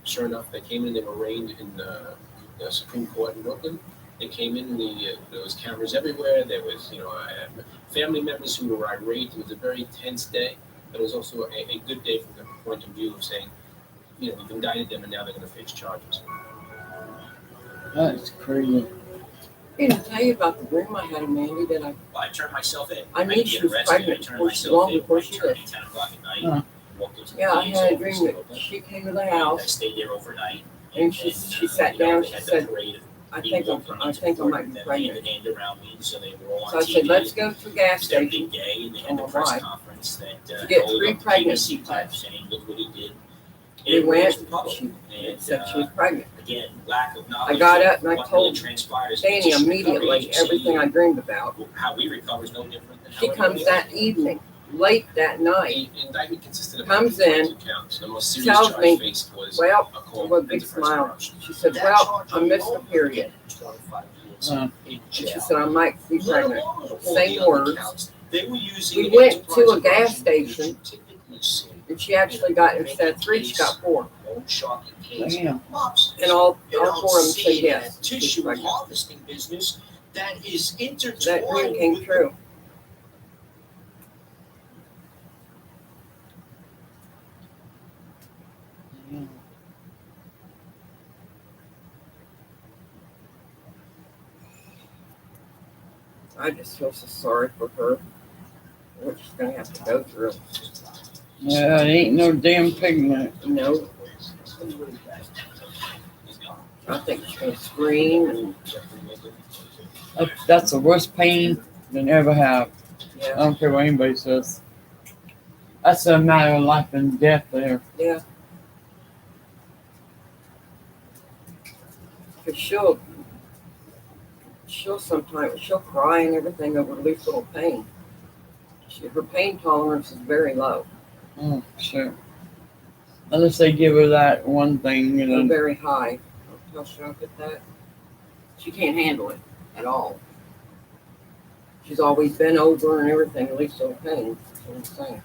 sure enough, they came in, they were arraigned in the Supreme Court in Brooklyn. They came in, there was cameras everywhere. There was, family members who were irate. It was a very tense day, but it was also a good day from the point of view of saying, we've indicted them and now they're going to face charges. That's crazy. I didn't tell you about the room I had in Mandy that Well, I turned myself in. I knew didn't she get was arrested. pregnant I turned before she- myself long in before by she turning was. 10 o'clock at night. Huh. Walked into the Yeah, I DA's had a office dream in that Brooklyn, she came to the and I house stayed there overnight. and she sat they down. She had the said, parade of I me think walking I into think I court might with be them pregnant. hand around me, so they were all on So I said, TV. let's go to the gas It's their station. big day, and they Oh, had the press why? conference that To get held 3 up the pregnancy BBC type tests. saying, look what he did. We It went, was the public. she And said she was pregnant. again, lack of knowledge. I got of up and I what told really transpires. Danny It's just recovery immediately agency. everything I dreamed about. How we recover is no different than how She comes everybody that evening, late that night, The indictment consisted of comes 22 in, counts. The most serious tells charge me, faced was well, a call with a of big enterprise smile. corruption. She said, well, I missed the period. 25 years Huh. in And she jail. said, I might be Let pregnant. alone all Same the other words. counts. They were using We went to enterprise a gas corruption that you station typically see and she actually got, instead of 3, she got 4. loan sharking case, Damn. lobsters. And all You 4 of them said see yes. that she's tissue pregnant. harvesting business that is intertwined That dream came with true. I just feel so sorry for her. What she's gonna have to go through. Yeah, it ain't no damn pigment. No. I think she's gonna scream and That's the worst pain than ever have. I yeah, don't care what anybody says. That's a matter of life and death there. yeah. Cause she'll sometimes she'll cry and everything over the least little pain. Her pain tolerance is very low, Oh, sure. Unless they give her that one thing, and very high. How should I put that? She can't handle it at all. She's always been over and everything, at least little pain. That's what I'm saying.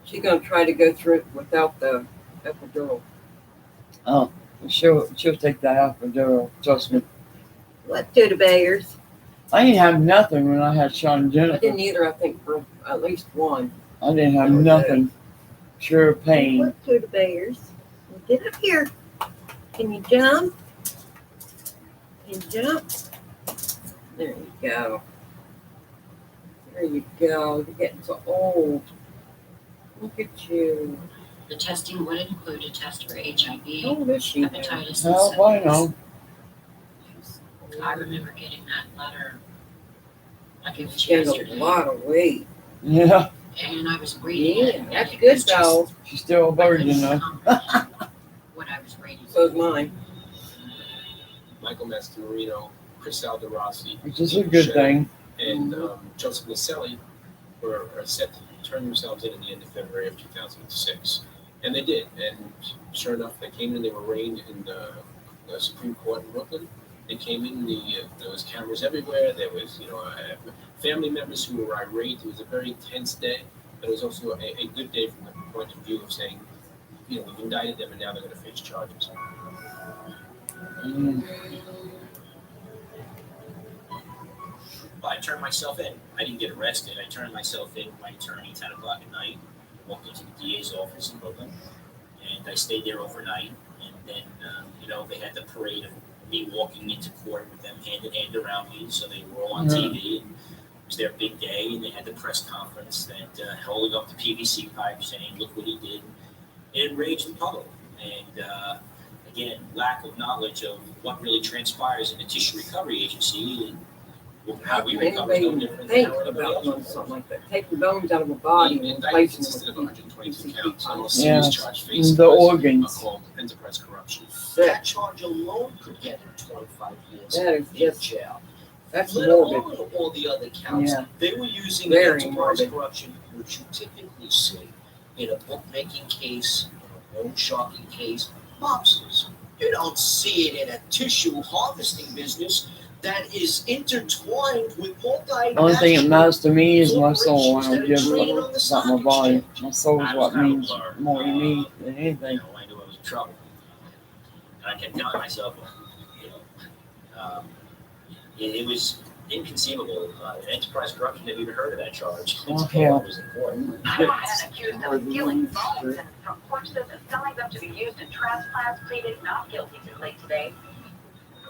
She's gonna try to go through it without the epidural. Oh, she'll take that epidural. Trust me. What do the bears? I didn't have nothing when I had Sean and I Jennifer. didn't either, I think, for at least one. I didn't have That was nothing. Pure pain. What do the bears? Get up here. Can you jump? Can you jump? There you go. There you go. You're getting so old. Look at you. The testing would include a test for HIV, How old is she now? hepatitis, and How I syphilis. know. I remember getting that letter like it was She gained a yesterday. lot of weight. Yeah, And I was reading it. Yeah, and that's it good was just- though. she's still a I virgin couldn't though. comprehend what I was reading. So is mine. Michael Mastromarino, Chris Alderossi, Which is a good thing. and Joseph Nicelli were set to turn themselves in the end of February of 2006. And they did. And sure enough, they came in, they were arraigned in the Supreme Court in Brooklyn. They came in, there was cameras everywhere. There was, family members who were irate. It was a very tense day, but it was also a good day from the point of view of saying, we've indicted them and now they're going to face charges. Well, I turned myself in. I didn't get arrested. I turned myself in with my attorney 10 o'clock at night, walked into the DA's office in Brooklyn, and I stayed there overnight. And then, they had the parade of me walking into court with them hand in hand around me, so they were all on Yeah. TV. And was their big day, and they had the press conference that holding up the PVC pipe, saying, "Look what he did." It enraged the public, and again, lack of knowledge of what really transpires in the tissue recovery agency and how we recover is no Anybody different than think how anybody about else doing recovers. something like that? Taking bones out of a body The and indictment replacing consisted of them 122 with counts, and all PVC Yeah. serious charge faced The was organs. called enterprise corruption. That charge alone could get him 25 years That is in just- jail. That's Let morbid. alone all the other counts. Yeah. They were using Very enterprise morbid. corruption, which you typically see in a bookmaking case, in a loan sharking case, mobsters. You don't see it in a tissue harvesting business that is intertwined with multinational. The only thing that matters to me is my soul. I don't give a about my body. My soul is what means more to me than anything. I knew I was in trouble. And I kept telling myself, it was inconceivable. Enterprise corruption, never even heard of that charge. Oh, Until hell. it was in court. Man accused of stealing bones from corpses and selling them to be used in transplants pleaded not guilty too late today.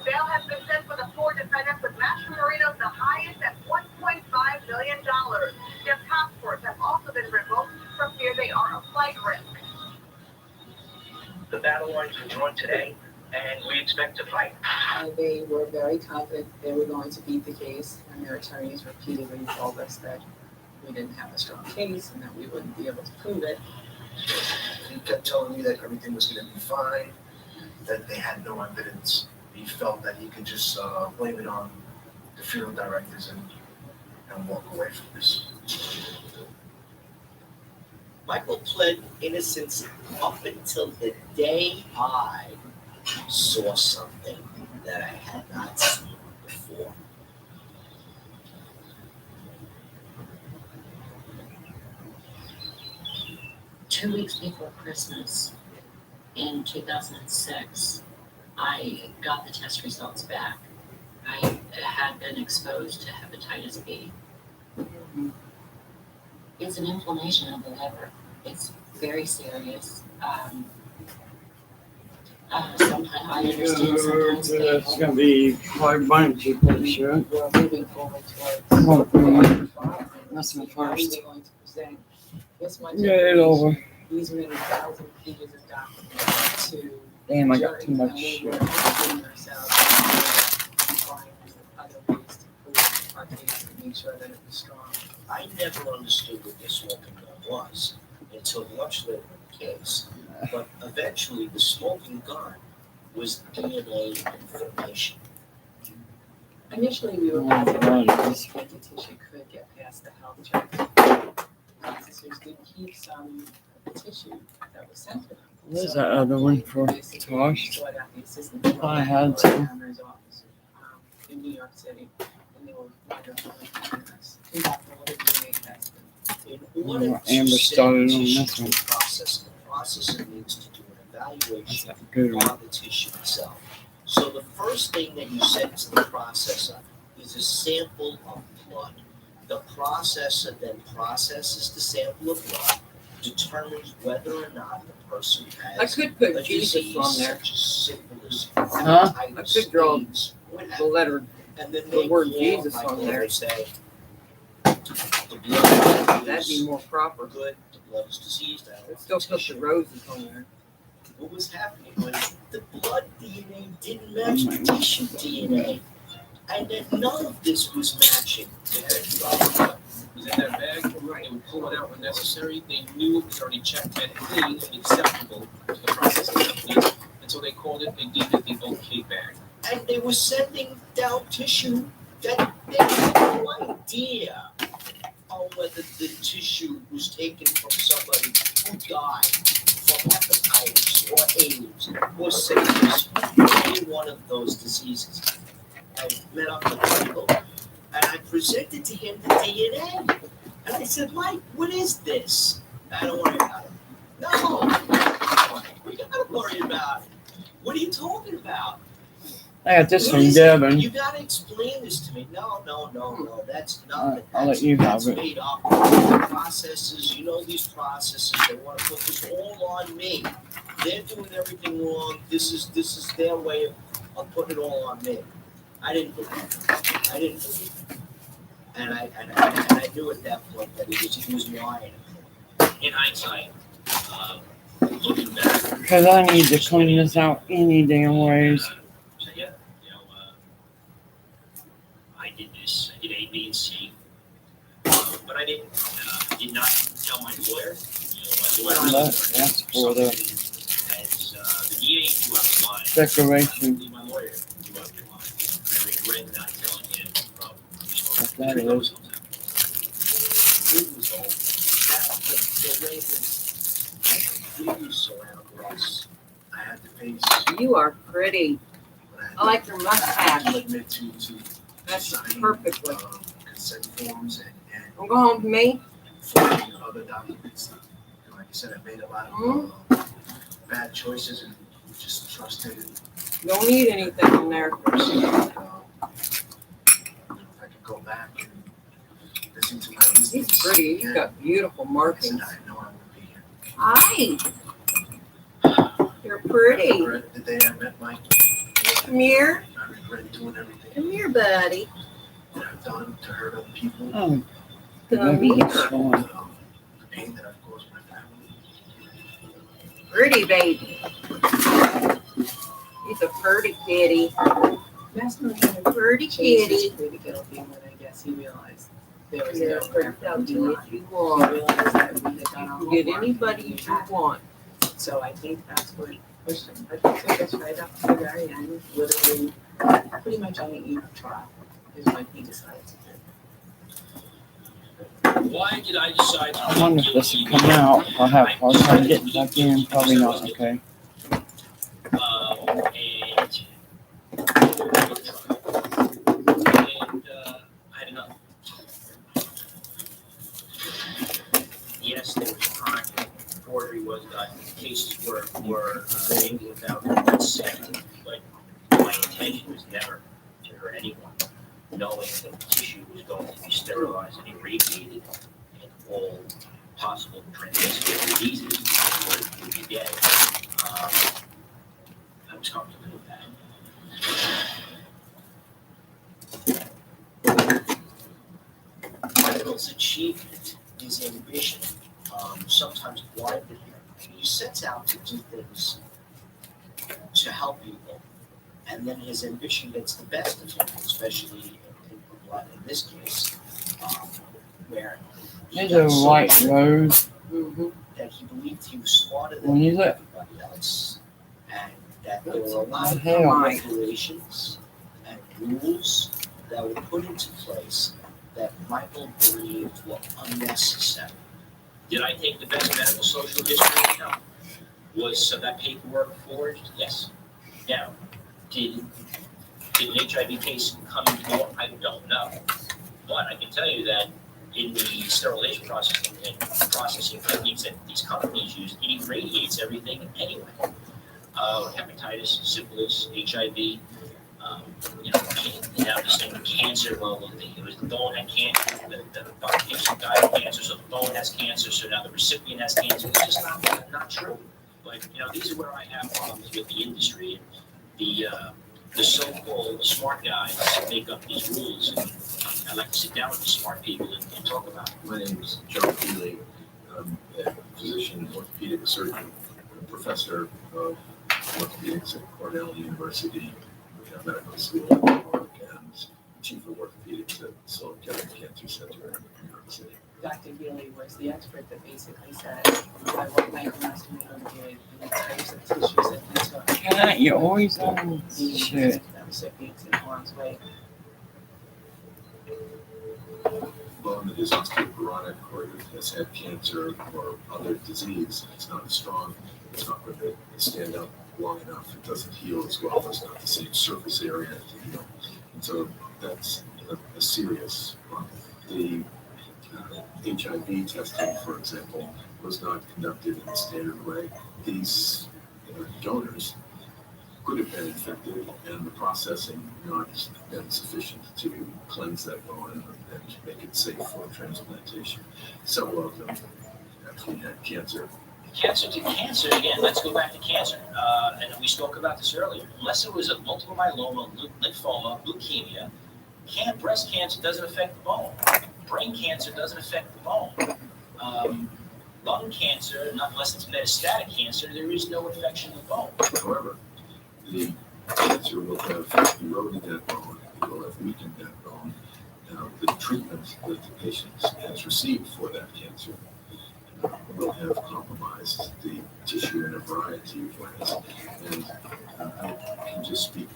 Bail has been set for the 4 defendants, with Master Marino the highest at $1.5 million. Their passports have also been revoked for fear they are a flight risk. The battle lines were drawn today, and we expect to fight. And they were very confident they were going to beat the case, and their attorneys repeatedly told us that we didn't have a strong case and that we wouldn't be able to prove it. He kept telling me that everything was going to be fine, that they had no evidence. He felt that he could just blame it on the funeral directors and walk away from this. Michael pled innocence up until the day I saw something that I had not seen before. Two weeks before Christmas in 2006, I got the test results back. I had been exposed to hepatitis B. It's an inflammation of the liver. It's very serious. Sometimes I understand, sometimes It's people. gonna be quite a bunch of pretty sure. We're moving forward towards. That's my How are first. they going to present this much Get it over. information, these many thousand pages of documents to Damn, I got jury, too much and we shit. were educating ourselves on find other ways to prove our case and make sure that it was strong. I never understood what the smoking gun was until much later in the case. But eventually, the smoking gun was DNA information. Initially, we were Oh, hesitant God. that the tissue could get past the health check. Officers did keep some of the tissue that was sent to them. Where's So that other one for basically, Tosh? sought out the assistant I had prosecutor's some. office, in New York City, and they were wonderful in helping us. We got all the DNA tests. In order to Amber send started on tissue this to one. the processor needs to do an evaluation That's a good one. on the tissue itself. So the first thing that you send to the processor is a sample of blood. The processor then processes the sample of blood, determines whether or not the person I has could put a Jesus disease on there. such as syphilis, Huh? I hepatitis, could draw AIDS, what the have you. letter, And then the they word call Jesus Michael on and there. they say, the blood That'd is be more proper. good, the blood is diseased. I don't Let's want still the put the tissue. roses on there. What was happening was the blood DNA didn't match the tissue DNA. And then none of this was matching. It was in that bag, they would pull it out when necessary, they knew it was already checked and clean and acceptable to the processing company, and so they called it, they deemed it the OK bag. And they were sending down tissue that they had no idea on whether the tissue was taken from somebody who died from hepatitis or AIDS or syphilis or any one of those diseases. I met up with Michael and I presented to him the DNA. And I said, Mike, what is this? I don't worry about it. No, we gotta worry about it. What are you talking about? I got this What from is it? Devin. You gotta explain this to me. No, that's nothing. I'll let you have That's it. made up. Processes, you know these processes, they wanna put this all on me. They're doing everything wrong. This is their way of putting it all on me. I didn't believe it. And I knew at that point that he was lying. In hindsight, looking back. Because I need to clean this out any damn ways. So yeah, I did this. I did A, B, and C, but I didn't. Did not tell my lawyer. My lawyer That's for the the DA knew I was lying. declaration. My lawyer knew I was lying. I regret not telling him from. What that is. It was all the way this news surround was. I had to face. You are pretty. I like your mustache. Admit to That's signing, perfectly. Consent forms and Don't go home to me. forging other documents. And like I said, I made a lot of bad choices and just trusted. And, Don't need anything in there. if I could go back and listen to my instincts. He's pretty. You've got beautiful markings. I know I would be here. Hi. You're pretty. I regret the day I met Mike. Come here. I regret doing everything Come here, buddy. that I've done to hurt other people. Oh, Come here. that's fine. The pain that I've caused my family. Pretty baby. He's a pretty kitty. That's not even Pretty kitty. to get off him when I guess he realized there was Yeah, no pretty reference do to if you He want. realized that we had done our You can get homework. anybody you want. So I think that's what pushed him. But he took us right up to the very end, literally, pretty much on the eve of trial is when he decided to do. Why did I decide to I wonder if this will come out. I'll have a hard time getting back in. Probably not. Okay. and I had enough. Yes, there was a crime. Forgery was done. Cases were made without consent, but my intention was never to hurt anyone, knowing that the tissue was going to be sterilized and irradiated, and all possible transmissible diseases would be dead. I was comfortable with that. Michael's achievement, his ambition, sometimes blinded him. He sets out to do things to help people, and then his ambition gets the best of him, especially in this case, where he There's a got so white much rose. that he believed he was smarter When than is it? everybody else, and that there were a lot of The hell? regulations and rules that were put into place that Michael believed were unnecessary. Did I take the best medical social history? No. Was some of that paperwork forged? Yes. Now, did an HIV case come into court? I don't know. But I can tell you that in the sterilization processing techniques that these companies use, it irradiates everything anyway. Hepatitis, syphilis, HIV, now this thing, cancer, well, it was the bone had cancer, the patient died of cancer, so the bone has cancer, so now the recipient has cancer. It's just not true. But, these are where I have problems with the industry. The so-called smart guys make up these rules. And I like to sit down with the smart people and talk about it. My name is Joe Feely. I'm a physician, orthopedic surgeon, professor of orthopedics at Cornell University Medical School in New York, and chief of orthopedics at Sloan Kettering Cancer Center in New York City. Dr. Healy was the expert that basically said, I what Michael Massimino did, the types of tissues that he took. God, you're always on shit. Recipients in harm's way. Bone that is osteoporotic or has had cancer or other disease, it's not strong, it's not going to stand up long enough, it doesn't heal as well, there's not the same surface area to heal. And so that's a serious problem. The HIV testing, for example, was not conducted in the standard way. These donors could have been infected, and the processing not been sufficient to cleanse that bone and make it safe for transplantation. Several of them actually had cancer. Cancer to cancer, again, let's go back to cancer. And we spoke about this earlier. Unless it was a multiple myeloma, lymphoma, leukemia, breast cancer doesn't affect the bone. Brain cancer doesn't affect the bone. Lung cancer, not unless it's metastatic cancer, there is no infection of the bone. However, the cancer will have eroded that bone, it will have weakened that bone. Now, the treatment that the patient has received for that cancer will have compromised the tissue in a variety of ways. And I can just speak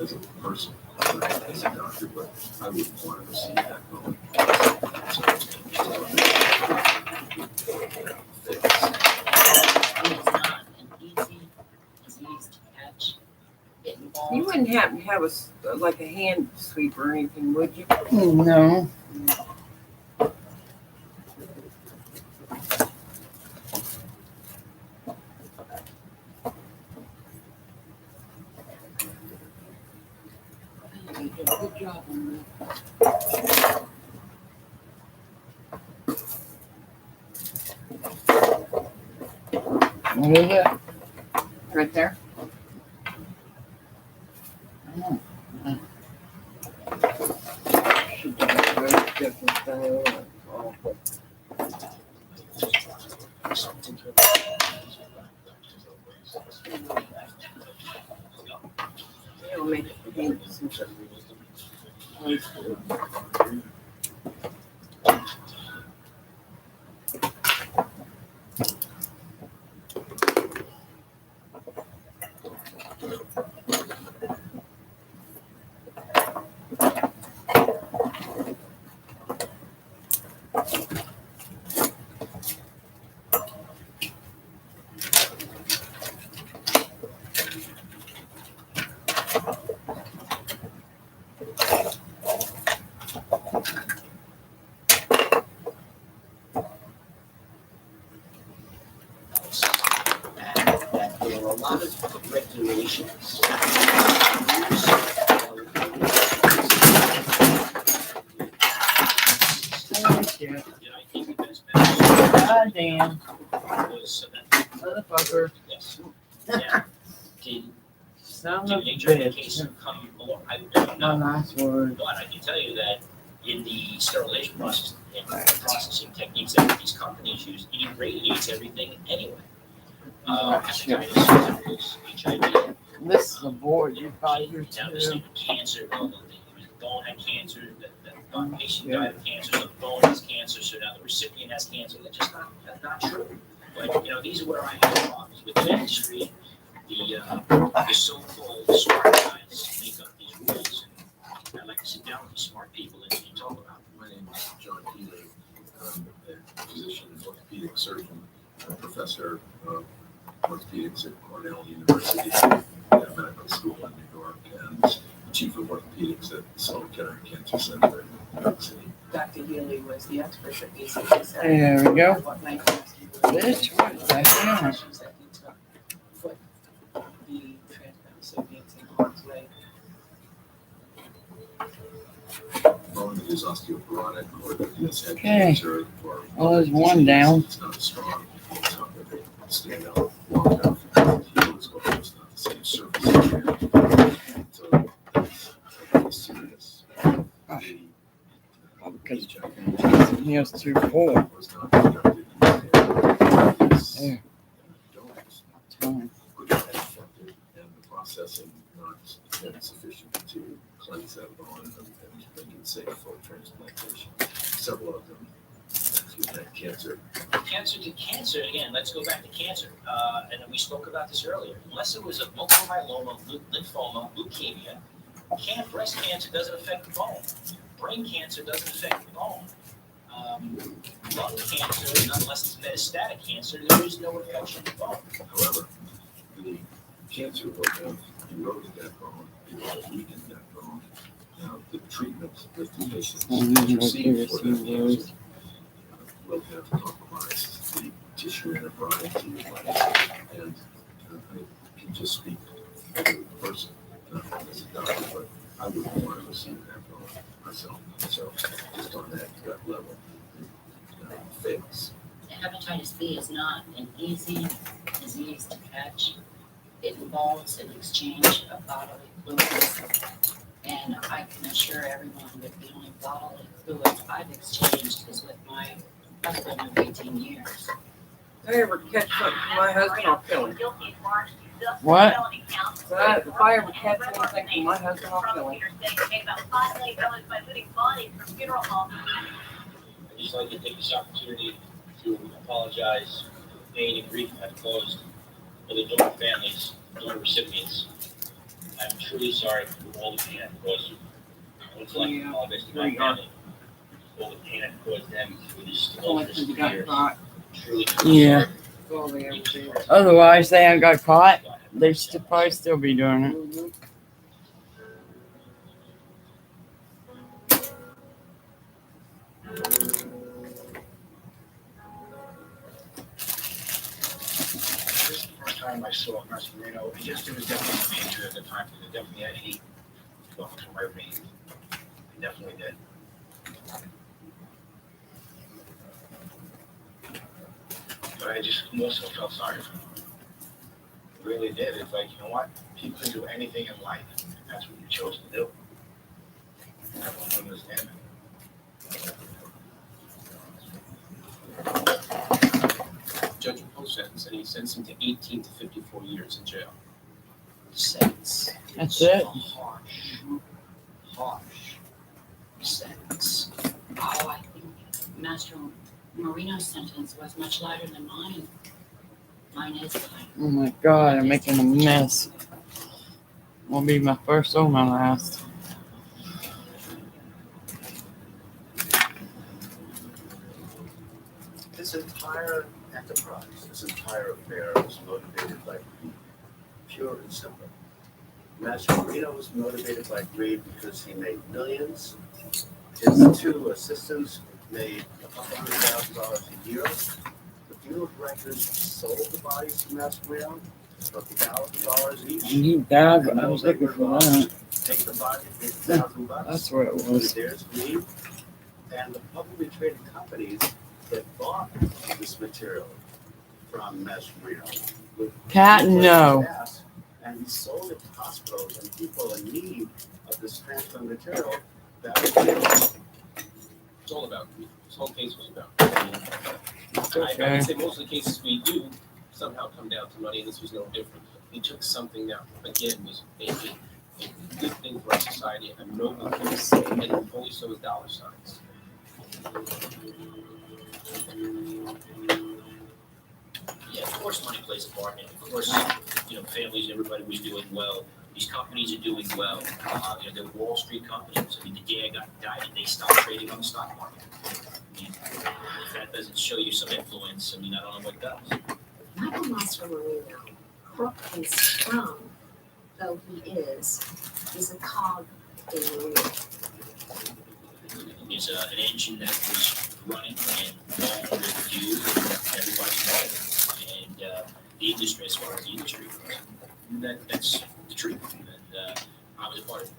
as a person, not as a doctor, but I wouldn't want to receive that bone. It's not an easy disease to catch. It involves. You wouldn't happen to have like a hand sweeper or anything, would you? No. You did a good job on that. What is it? Right there. She did a very different thing. Oh, It'll make it pain. That there are a lot of regulations. Thank you. You know, I think the best bet God damn. was so that, Motherfucker. yes. Yeah. Did Son the of a nature of the bitch. case come along? I don't My know. nice word. But I can tell you that in the sterilization process and processing techniques that these companies use, it irradiates everything anyway. Hepatitis, HIV. This is a board you got here Now this too. thing, cancer, well, the bone had cancer, the patient died of cancer, so the bone has cancer, so now the recipient has cancer. That's not true. But, you know, these are where I have problems with the industry. The so-called smart guys make up these rules. And I like to sit down with these smart people and talk about them. My name is John Healy. I'm a physician, orthopedic surgeon, a professor of orthopedics at Cornell University Medical School in New York, and the chief of orthopedics at the Sloan Kettering Cancer Center in New York City. Dr. Healy was the expert that basically said. There we go. What might cause you to- Bitch, what the hell? Issues that he took put the transplant recipients in harm's way. Bone that is osteoporotic or that has had Okay. cancer or Well, there's one down. it's not strong, it's not going to stand out long enough to heal as well. It's not the same surface area. So that's serious. Because he has 2-4. Was not conducted in this There. donors. Time. Could have been affected, and the processing not been sufficient to cleanse that bone and make it safe for transplantation. Several of them actually had cancer. Cancer to cancer, again, let's go back to cancer. And we spoke about this earlier. Unless it was a multiple myeloma, lymphoma, leukemia, breast cancer doesn't affect the bone. Brain cancer doesn't affect the bone. Lung cancer, unless it's metastatic cancer, there is no infection of the bone. However, the cancer will have eroded that bone, it will have weakened that bone. Now, the treatment that the patient has received for that cancer will have compromised the tissue in a variety of ways. And I can just speak as a person, not as a doctor, but I wouldn't want to receive that bone myself. So just on that level, it fails. Hepatitis B is not an easy disease to catch. It involves an exchange of bodily fluids, And I can assure everyone that the only bodily fluids I've exchanged is with my husband of 18 years. If I ever catch something from my husband, I'll kill him. What? If I ever catch anything from my husband, I'll kill him. I'd just like to take this opportunity to apologize for the pain and grief I've caused for the donor families, donor recipients. I'm truly sorry for all the pain I've caused you. I would like to apologize to my family for all the pain I've caused them through this tumultuous years. Truly, Yeah. Otherwise, they ain't got caught. They should probably still be doing it. This is the first time I saw Mascherino. It was definitely major at the time. It definitely had heat going through my veins. It definitely did. But I just also felt sorry for him. I really did. It's like, you know what? People can do anything in life. And that's what you chose to do. I don't understand that. Judge imposed sentence and he sentenced him to 18 to 54 years in jail. Sentence. That's it. Harsh sentence. Oh, I think Master Marino's sentence was much lighter than mine. Mine is light. Oh my God, I'm making a mess. Won't be my first or my last. This entire enterprise, this entire affair was motivated by greed, pure and simple. Master Marino was motivated by greed because he made millions. His two assistants made $200,000 a year. The funeral directors sold the bodies to Master Marino for $1,000 each. You died, I was looking for that. Take the body, make $1,000. That's where it was. There's greed. And the publicly traded companies that bought this material from Master Marino would Cat, no. and he sold it to hospitals and people in need of this transplant material. That was It's all about greed. This whole case was about greed. I would say most of the cases we do somehow come down to money, and this was no different. He took something that, again, was a good thing for our society, a noble thing, and only so is dollar signs. Yeah, of course, money plays a part, and of course, families and everybody was doing well. These companies are doing well. They're Wall Street companies. I mean, the day I died, and they stopped trading on the stock market. I mean, if that doesn't show you some influence, I mean, I don't know what does. Michael Mastromarino, crook and strong though he is a cog in the wheel. There's an engine that was running and no longer fuel, and everybody's running. And the industry, as far as the industry goes, that's the truth. And I was a part of it.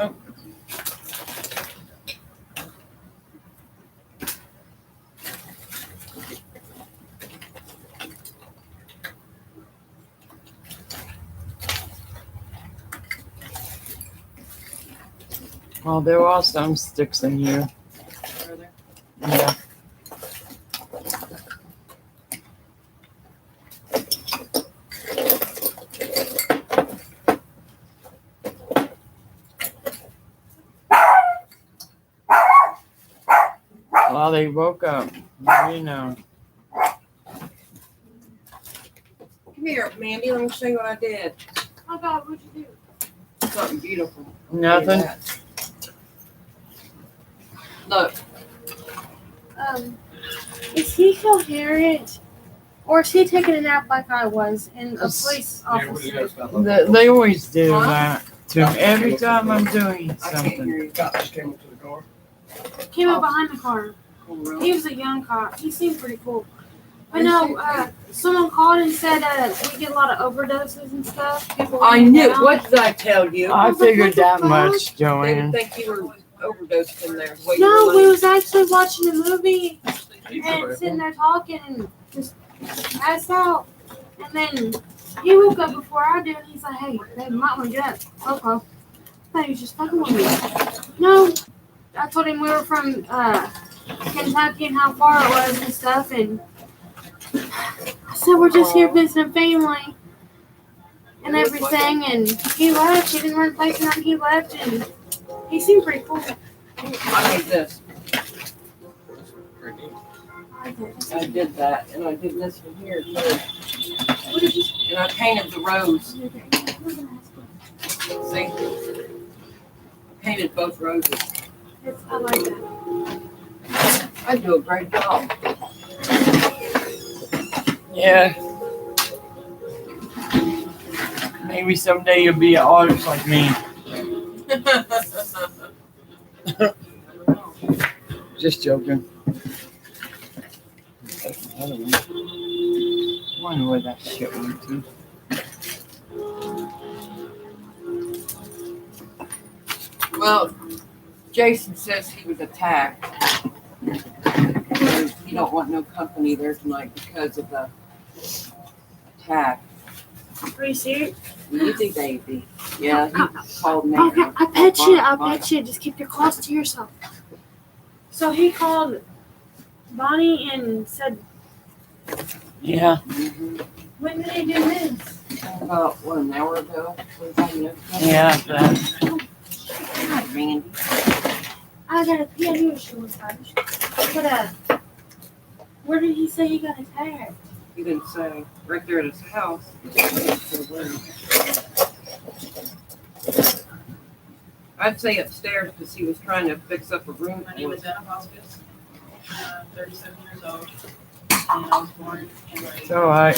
Oh. Oh, there are some sticks in here. Yeah. Well, they woke up. You know. Come here, Mandy. Let me show you what I did. Oh God, what'd you do? Something beautiful. Nothing. Look. Is he coherent? Or is he taking a nap like I was in a police officer? They always do that to me. Every time I'm doing something. Came up behind the car. He was a young cop. He seemed pretty cool. I know someone called and said we get a lot of overdoses and stuff. People I knew. What did I tell you? I figured that much, They Joanne. would think you were overdosed in there. No, we was actually watching a movie and sitting there talking and just passed out. And then he woke up before I did and he's like, hey, babe, might want to get up. Okay. I thought he was just fucking with me. No. I told him we were from Kentucky and how far it was and stuff, and I said we're just here visiting family and everything, and he left. He didn't run place and he left, and he seemed pretty cool. I made this. I did that, and I did this one here too. What did you? And I painted the rose. See? I painted both roses. I like that. I do a great job. Yeah. Maybe someday you'll be an artist like me. Just joking. I don't know. I wonder where that shit went to. Well, Jason says he was attacked. He don't want no company there tonight because of the attack. Are you serious? Easy, baby. Yeah, he called me. Okay, I bet you. I bet you. Just keep your claws to yourself. So he called Bonnie and said, Yeah. when did he do this? About, an hour ago? Yeah. God, Randy. I got a pee. I knew she was Irish. But, where did he say he got attacked? He didn't say. Right there at his house. I'd say upstairs because he was trying to fix up a room. My name is Anna Vasquez, 37 years old, and I was born and raised. It's all right.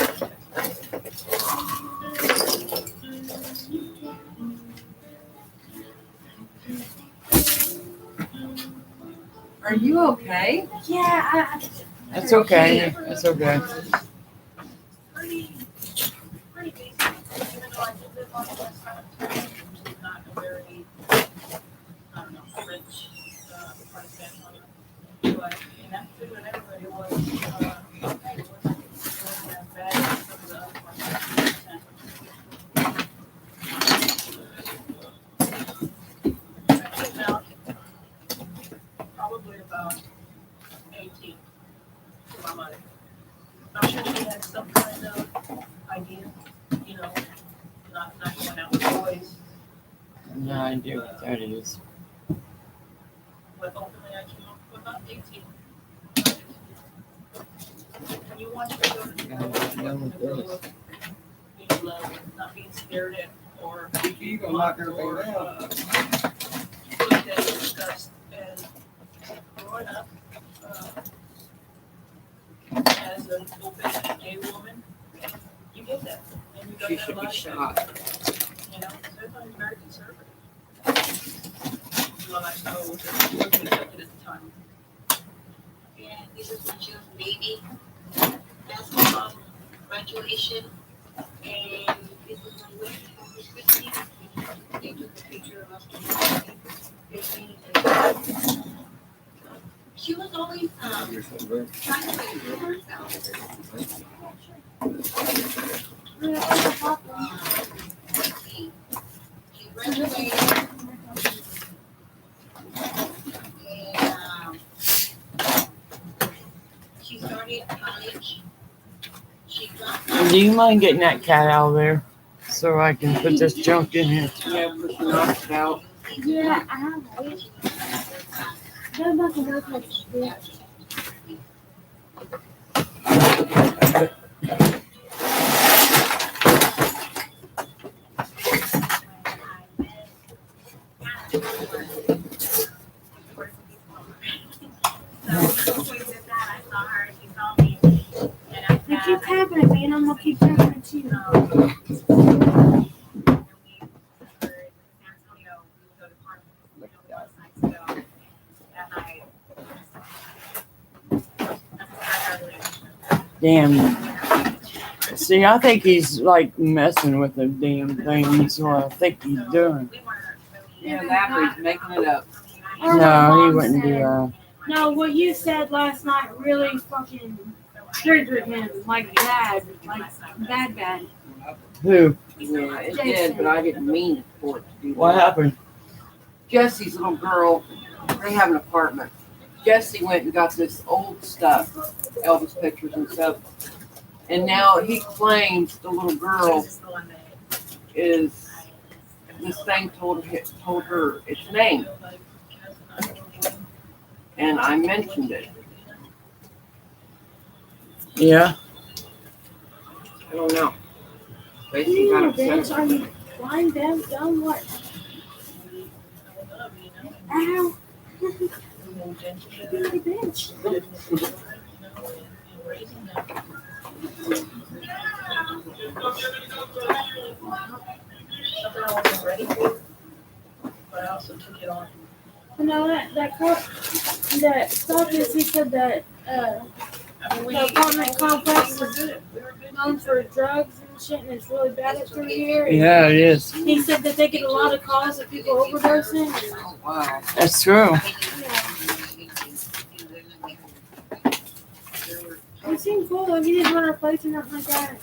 Are you okay? Yeah, It's okay. It's okay. Pretty basic, even though I did live on the west side of town, which is not a very, I don't know, rich part of San Antonio. But in that particular neighborhood, it was, okay, it wasn't as bad as some of the other parts of San Antonio. I came out probably about 18 to my mother. I'm sure she had some kind of idea, you know, not going out with boys. No idea what that is. But ultimately I came up with about 18. When you want your children to grow up, being loved, not being scared at or You gonna knock everything down. looked at and discussed as growing up as an open gay woman, you get that. And you got She that should be life. shot. You know, everybody's very conservative. My lifestyle was accepted at the time. And this is when she was a baby. Basketball graduation. And this is my wife, Christy. They took a picture of us. She was always trying to improve herself. She graduated. Reed College. She dropped Do you mind getting that cat out of there so I can put this junk in here? Yeah, but she knocked it out. Yeah, I have it. They're about to work like shit. They keep tapping at me and I'm gonna keep tapping at you. Damn. See, I think he's like messing with the damn thing. That's what I think he's doing. Yeah, that was making it up. No, he wouldn't do that. No, what you said last night really fucking triggered him like bad. Who? Yeah, it did, but I didn't mean it for it to do What that. happened? Jesse's little girl, they have an apartment. Jesse went and got this old stuff, Elvis pictures and stuff. And now he claims the little girl is, this thing told her its name. And I mentioned it. Yeah. I don't know. Basically got upset. Are you blind, deaf, dumb, what? Ow. You're a bitch. But I also took it on. You know that Stalkers, he said that the apartment complex is known for drugs and shit, and it's really bad through here. Yeah, it is. He said that they get a lot of calls of people overdosing. Oh, wow. That's true. It seemed cool. If you didn't want to replace or nothing like that.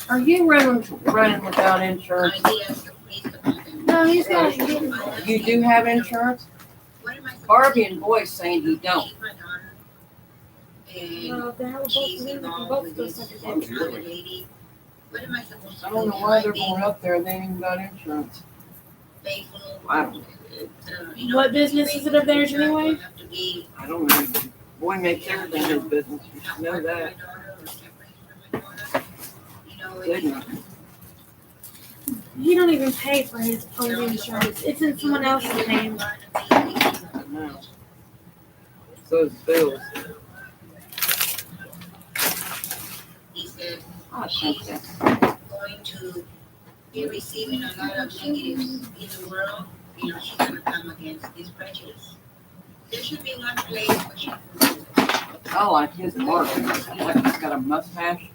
Are you running without insurance? No, he's got. You do have insurance? Barbie and Boy's saying you don't. Well, they have both those such a thing. I don't know why they're going up there. They ain't even got insurance. I don't know. What business is it of theirs anyway? I don't know. Boy makes everything his business. You should know that. Goodness. He don't even pay for his own insurance. It's in someone else's name. I know. So is Bill's. He said I she's think that. going to be receiving a lot of negatives in the world. You know, she's going to come against this prejudice. There should be one place where she can go. I like his work. Like he's got a mustache.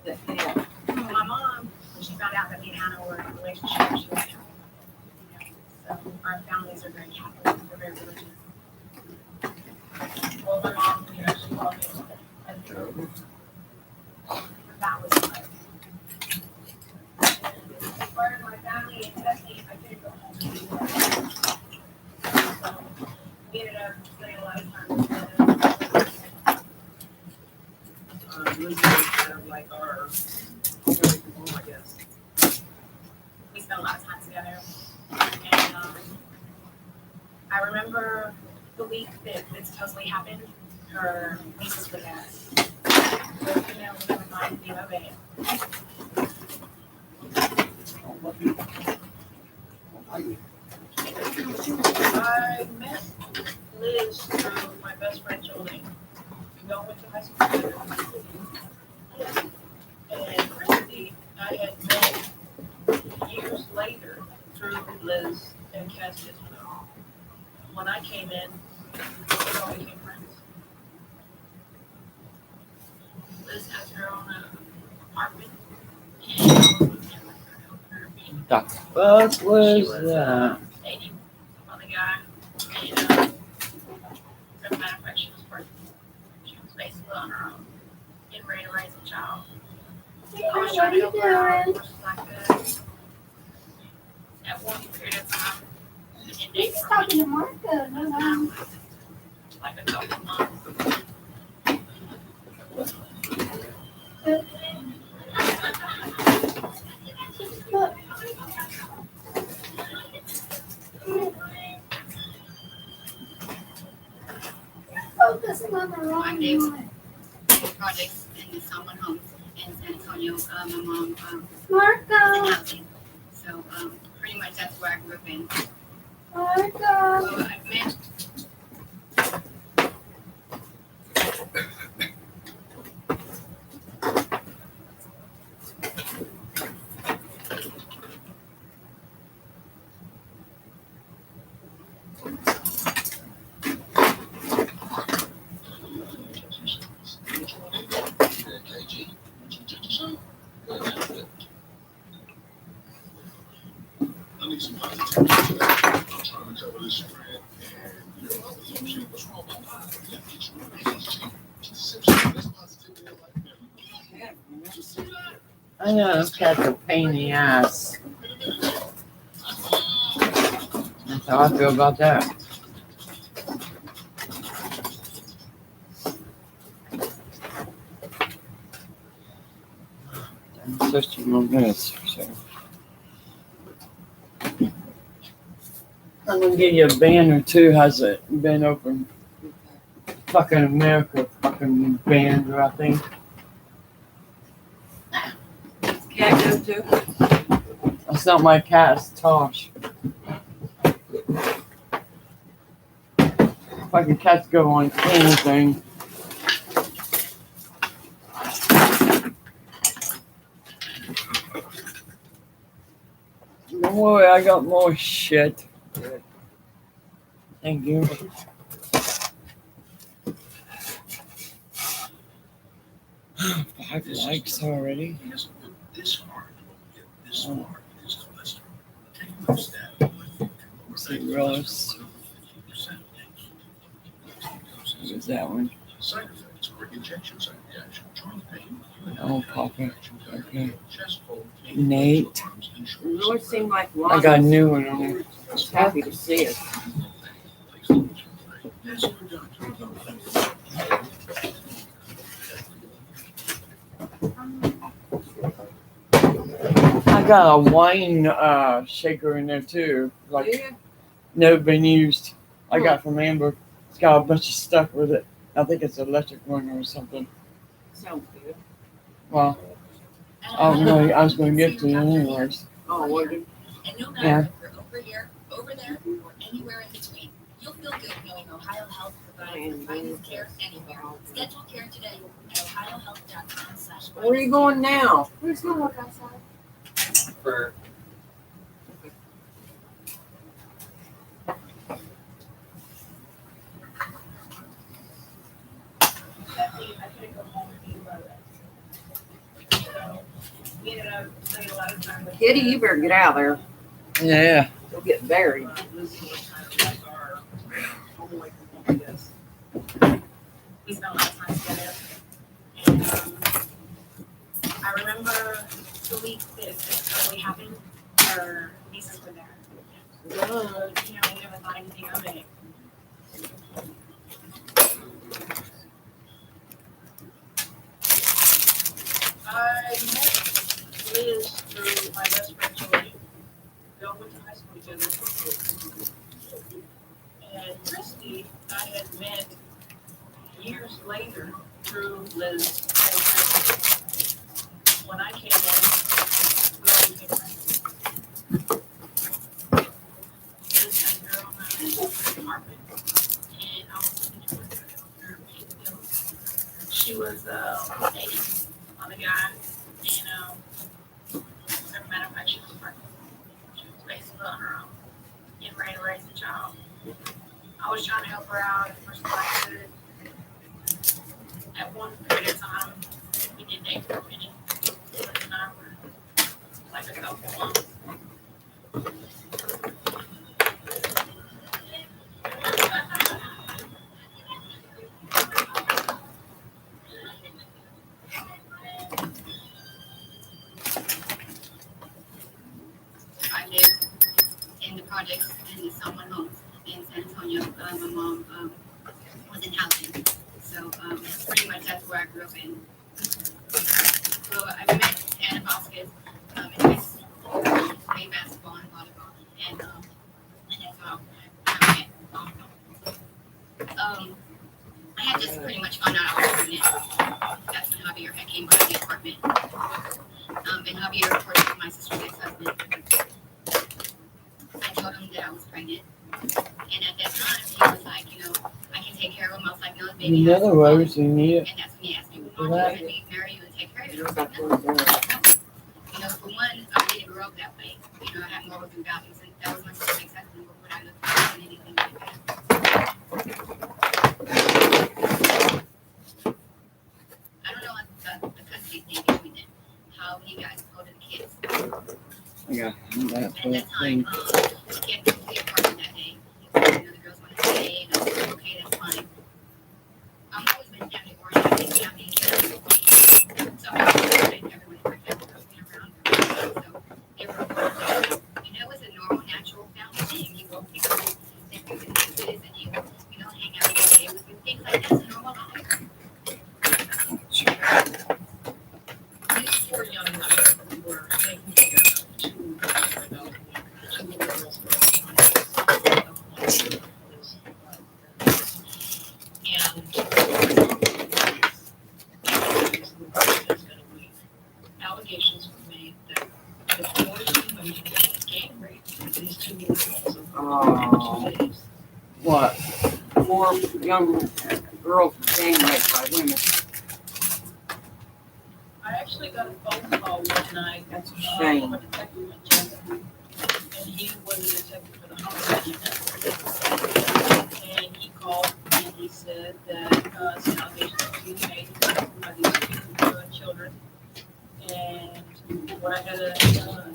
The hell? My mom, when she found out that me and Anna were in a relationship, she was happy. So our families are very Catholic, we're very religious. Well, my mom, you know, she called me and that was like part of my family, and especially I couldn't go home. So we ended up spending a lot of time together. Lizzie was kind of like our home, I guess. We spent a lot of time together. And I remember the week that it supposedly happened, her nieces were there. So, you know, we never thought anything of it. I met Liz through my best friend Jolene. We all went to high school together. And Christy, I had met years later through Liz and Cass. When I came in, we all became friends. Liz has her own apartment. The fuck was that? Dating some other guy. And as a matter of fact, she was pregnant. She was basically on her own, getting ready to raise a child. I was trying to help her out. Of course, like, like a couple months. Focusing on the wrong I'm David. one. Projects in Salmon Homes in San Antonio. My mom Marco. housing. So pretty much that's where I grew up in. Marco. So I've met I need some positivity today. I'm trying to cover this spread, and you know, I was on shit. What's wrong with that? Yeah, get you there's positivity in life. Just see that. I know it's got the pain in the ass. That's how I feel about that. I'm 60 more minutes. So. I'm gonna give you a band or two. Has it been open? Fucking America, fucking band, I think. Cat go too? That's not my cat, it's Tosh. Fucking cats go on anything. Don't worry, I got more shit. Thank you. 5 likes already. He hasn't worked this hard to get this far with his cholesterol. Taking no step, I think, See, Rose. What is that one? Side effects or injection site reaction, joint pain, Oh, Papa. Okay. chest cold, Nate. It really seemed like I got a new one on there. I was happy to see it. I got a wine shaker in there too. Like Yeah. never been used. I got from Amber. It's got a bunch of stuff with it. I think it's an electric one or something. Sounds good. Well, I was going to get to it anyways. Oh, what did And no Yeah. matter if you're over here, over there, or anywhere in between, you'll feel good knowing Ohio Health provides the finest care anywhere. Schedule care today at ohiohealth.com/. Where are you going now? We're just gonna look outside. For Kitty, you better get out of there. Yeah. You'll get buried. We spent a lot of time together. And I remember the week that this really happened, her nieces were there. You know, we never thought anything of it. I met Liz through my best friend Joey. We all went to high school together. And Christy, I had met years later through Liz and Christy. When I came in, we already became friends. Liz had a girl in her apartment, and I was looking to her pay the bills. She was dating on the guy, and as a matter of fact, she was pregnant. She was basically on her own, getting ready to raise a child. I was trying to help her out as much as I could. At one period of time, we did date for a minute. Liz and I were like a couple months. I live in the projects in the Salmon Homes in San Antonio. my mom was in housing. So pretty much that's where I grew up in. So I met Anna Vasquez in high school, played basketball and volleyball, and that's how I met volleyball. I had just pretty much found out I was pregnant. That's when Javier had came by the apartment. And Javier reported to my sister's ex-husband. I told him that I was pregnant. And at that time, he was like, I can take care of him. I was like, no, baby. In other words, you need it. And that's when he asked me, well, Mom, do you want me to marry you and take care of you? I was like, no. For one, I didn't grow up that way. I had morals and values, and that was my sister's ex-husband. What would I look for in anything like that? I don't know the custody thing between them, how you guys hold the kids. Yeah, that's At that time, the kid went to the apartment that day. He said, the girls want to stay, and I was like, okay, that's fine. I've always been family oriented, family, so I was everyone in my family was been around for so they were important. And it was a normal, natural family thing. You go pick up different businesses, and you hang out every day with things like that's a normal life. These four young women were taking care of two girls. Allegations were made that the four young women gang raped these two girls over 2 days. What? 4 young girls were gang raped by women. I actually got a phone call one night Shame. from a detective in Jessup, and he was a detective for the homicide unit. And he called and he said that some allegations were being made by these two children, and what I had to say about it.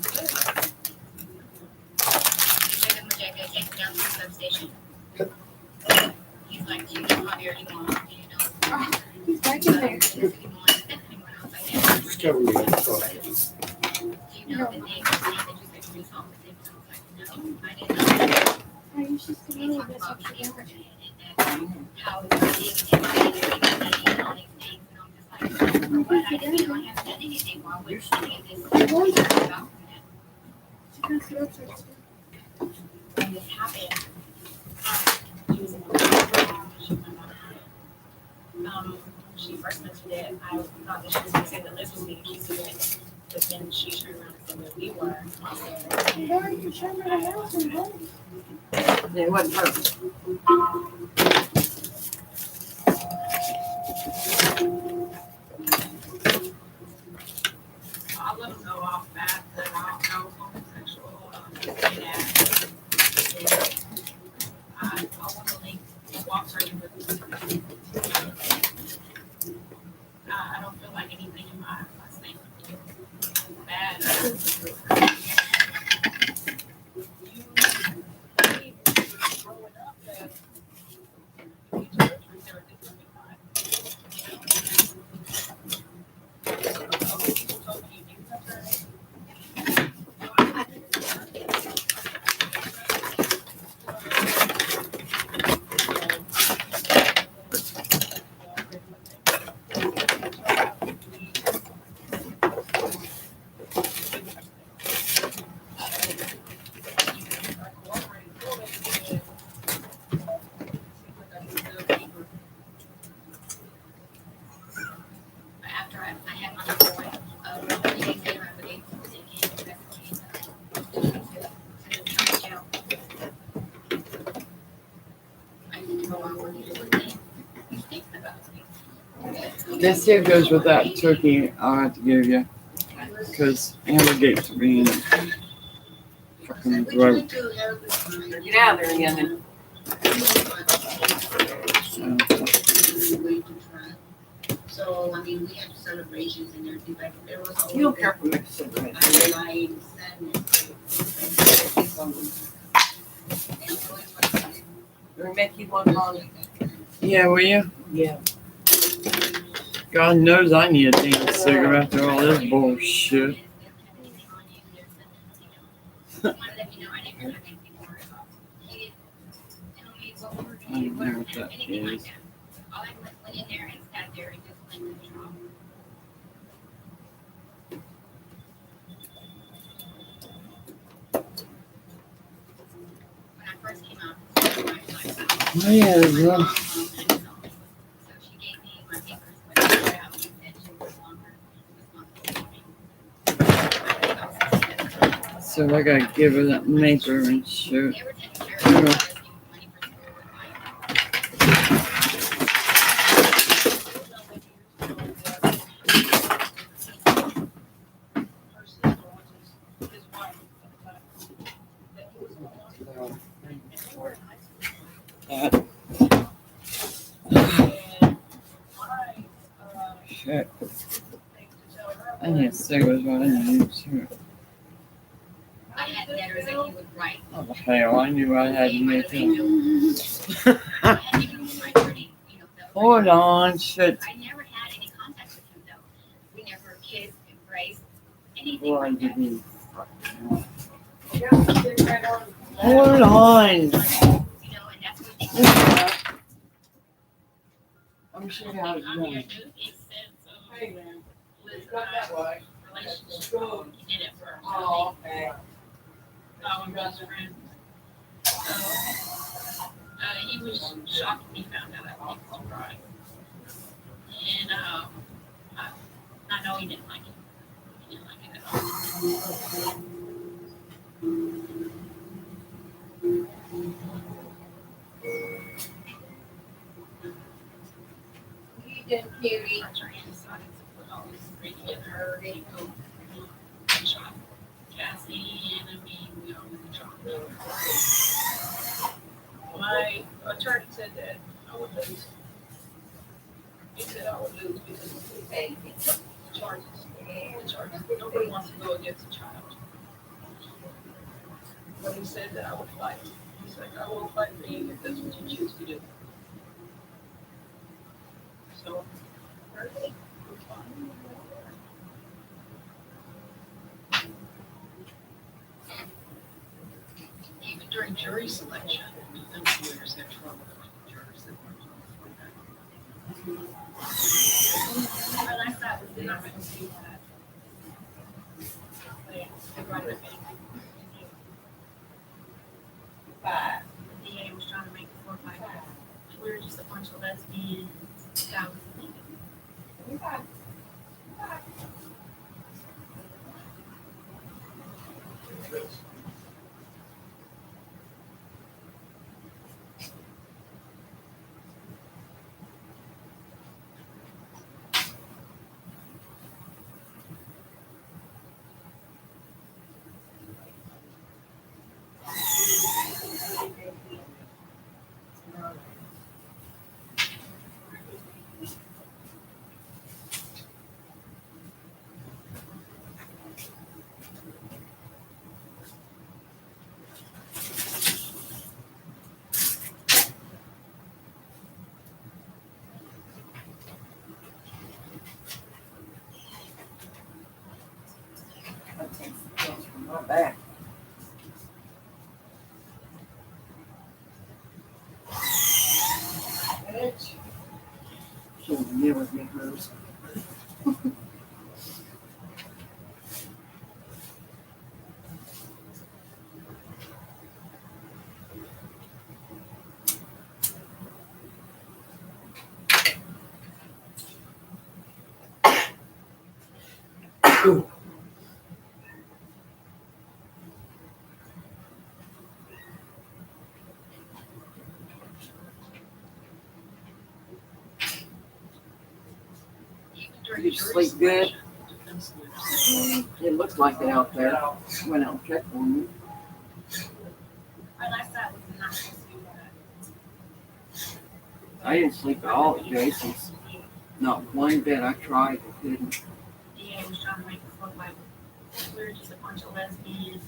Detective Majeka takes down to the substation. He's like, do you know Javier anymore? Do you know? He's right there. Discovery of Do you know the name that you said you saw with him? I was like, no, I didn't know. Are you just They talk about being pregnant and how it's being and all these things. And I'm just like, but I haven't done anything. Why would she get this about when this happened? She was in she first mentioned it. I thought that she was going to say that Liz was being accused of it, but then she turned around and said that we were. It wasn't her. I'll let them know off that I was homosexual. I want to link cooperating with me. I don't feel like anything in my last name is bad. Growing up, that you treat everything from me fine. People told me you have that. After I had my little boy, 3 days later, I was able to take him to the jail. I didn't know I wanted to do anything. He's thinking about me. This here goes with that turkey I'll have to give you. Because Amber gets me fucking throat. Get out of there, youngin'. So, I mean, we had celebrations and everything, but there was always. You don't care for Mexican. Light, sadness. We'll make you one on. Yeah, will you? Yeah. God knows I need a damn cigarette after all this bullshit. I don't know what that anything like is. that. All I went in there and sat there and just cleaned the draw. When I first came out, Oh, yeah, there's one. so she gave me my papers, but I figured out she said she was longer responsible. So I gotta give her that maker and shit. They were taking care of Yeah. me, money for school with Shit. I need cigarettes, but I need to. I had letters that he would write. Oh, hell, I knew I had to make it. Hold on, shit. I never had any contact with him though. We never kissed, embraced, anything Boy, like that. Hold on. You know, and that's what they I'm sure how it's done. relationship. He did it first. Oh, okay. Our best friend. He was shocked when he found out I was right. And I know he didn't like it. He didn't like it at all. He didn't hear me. I tried to decide to put all this great in her. They go shot Cassie and I mean, we all really shot. My attorney said that I would lose. He said I would lose because they took the charges. The charges. Nobody wants to go against a child. But he said that I would fight. He's like, I will fight for you if that's what you choose to do. So, really, we're fine. Even during jury selection, defense lawyers had trouble with jurors that weren't qualified. My last thought was that I might see that. They brought it back. Five. The DA was trying to make it 4 or 5 guys. We were just a bunch of lesbians. That was the thing. Not bad. She'll never get hers. You sleep good? It looks like it out there. Went out and checked on you. My last thought was not to do that. I didn't sleep at all at Jason's. Not one bit. I tried, but couldn't. DA was trying to make us look like we were just a bunch of lesbians.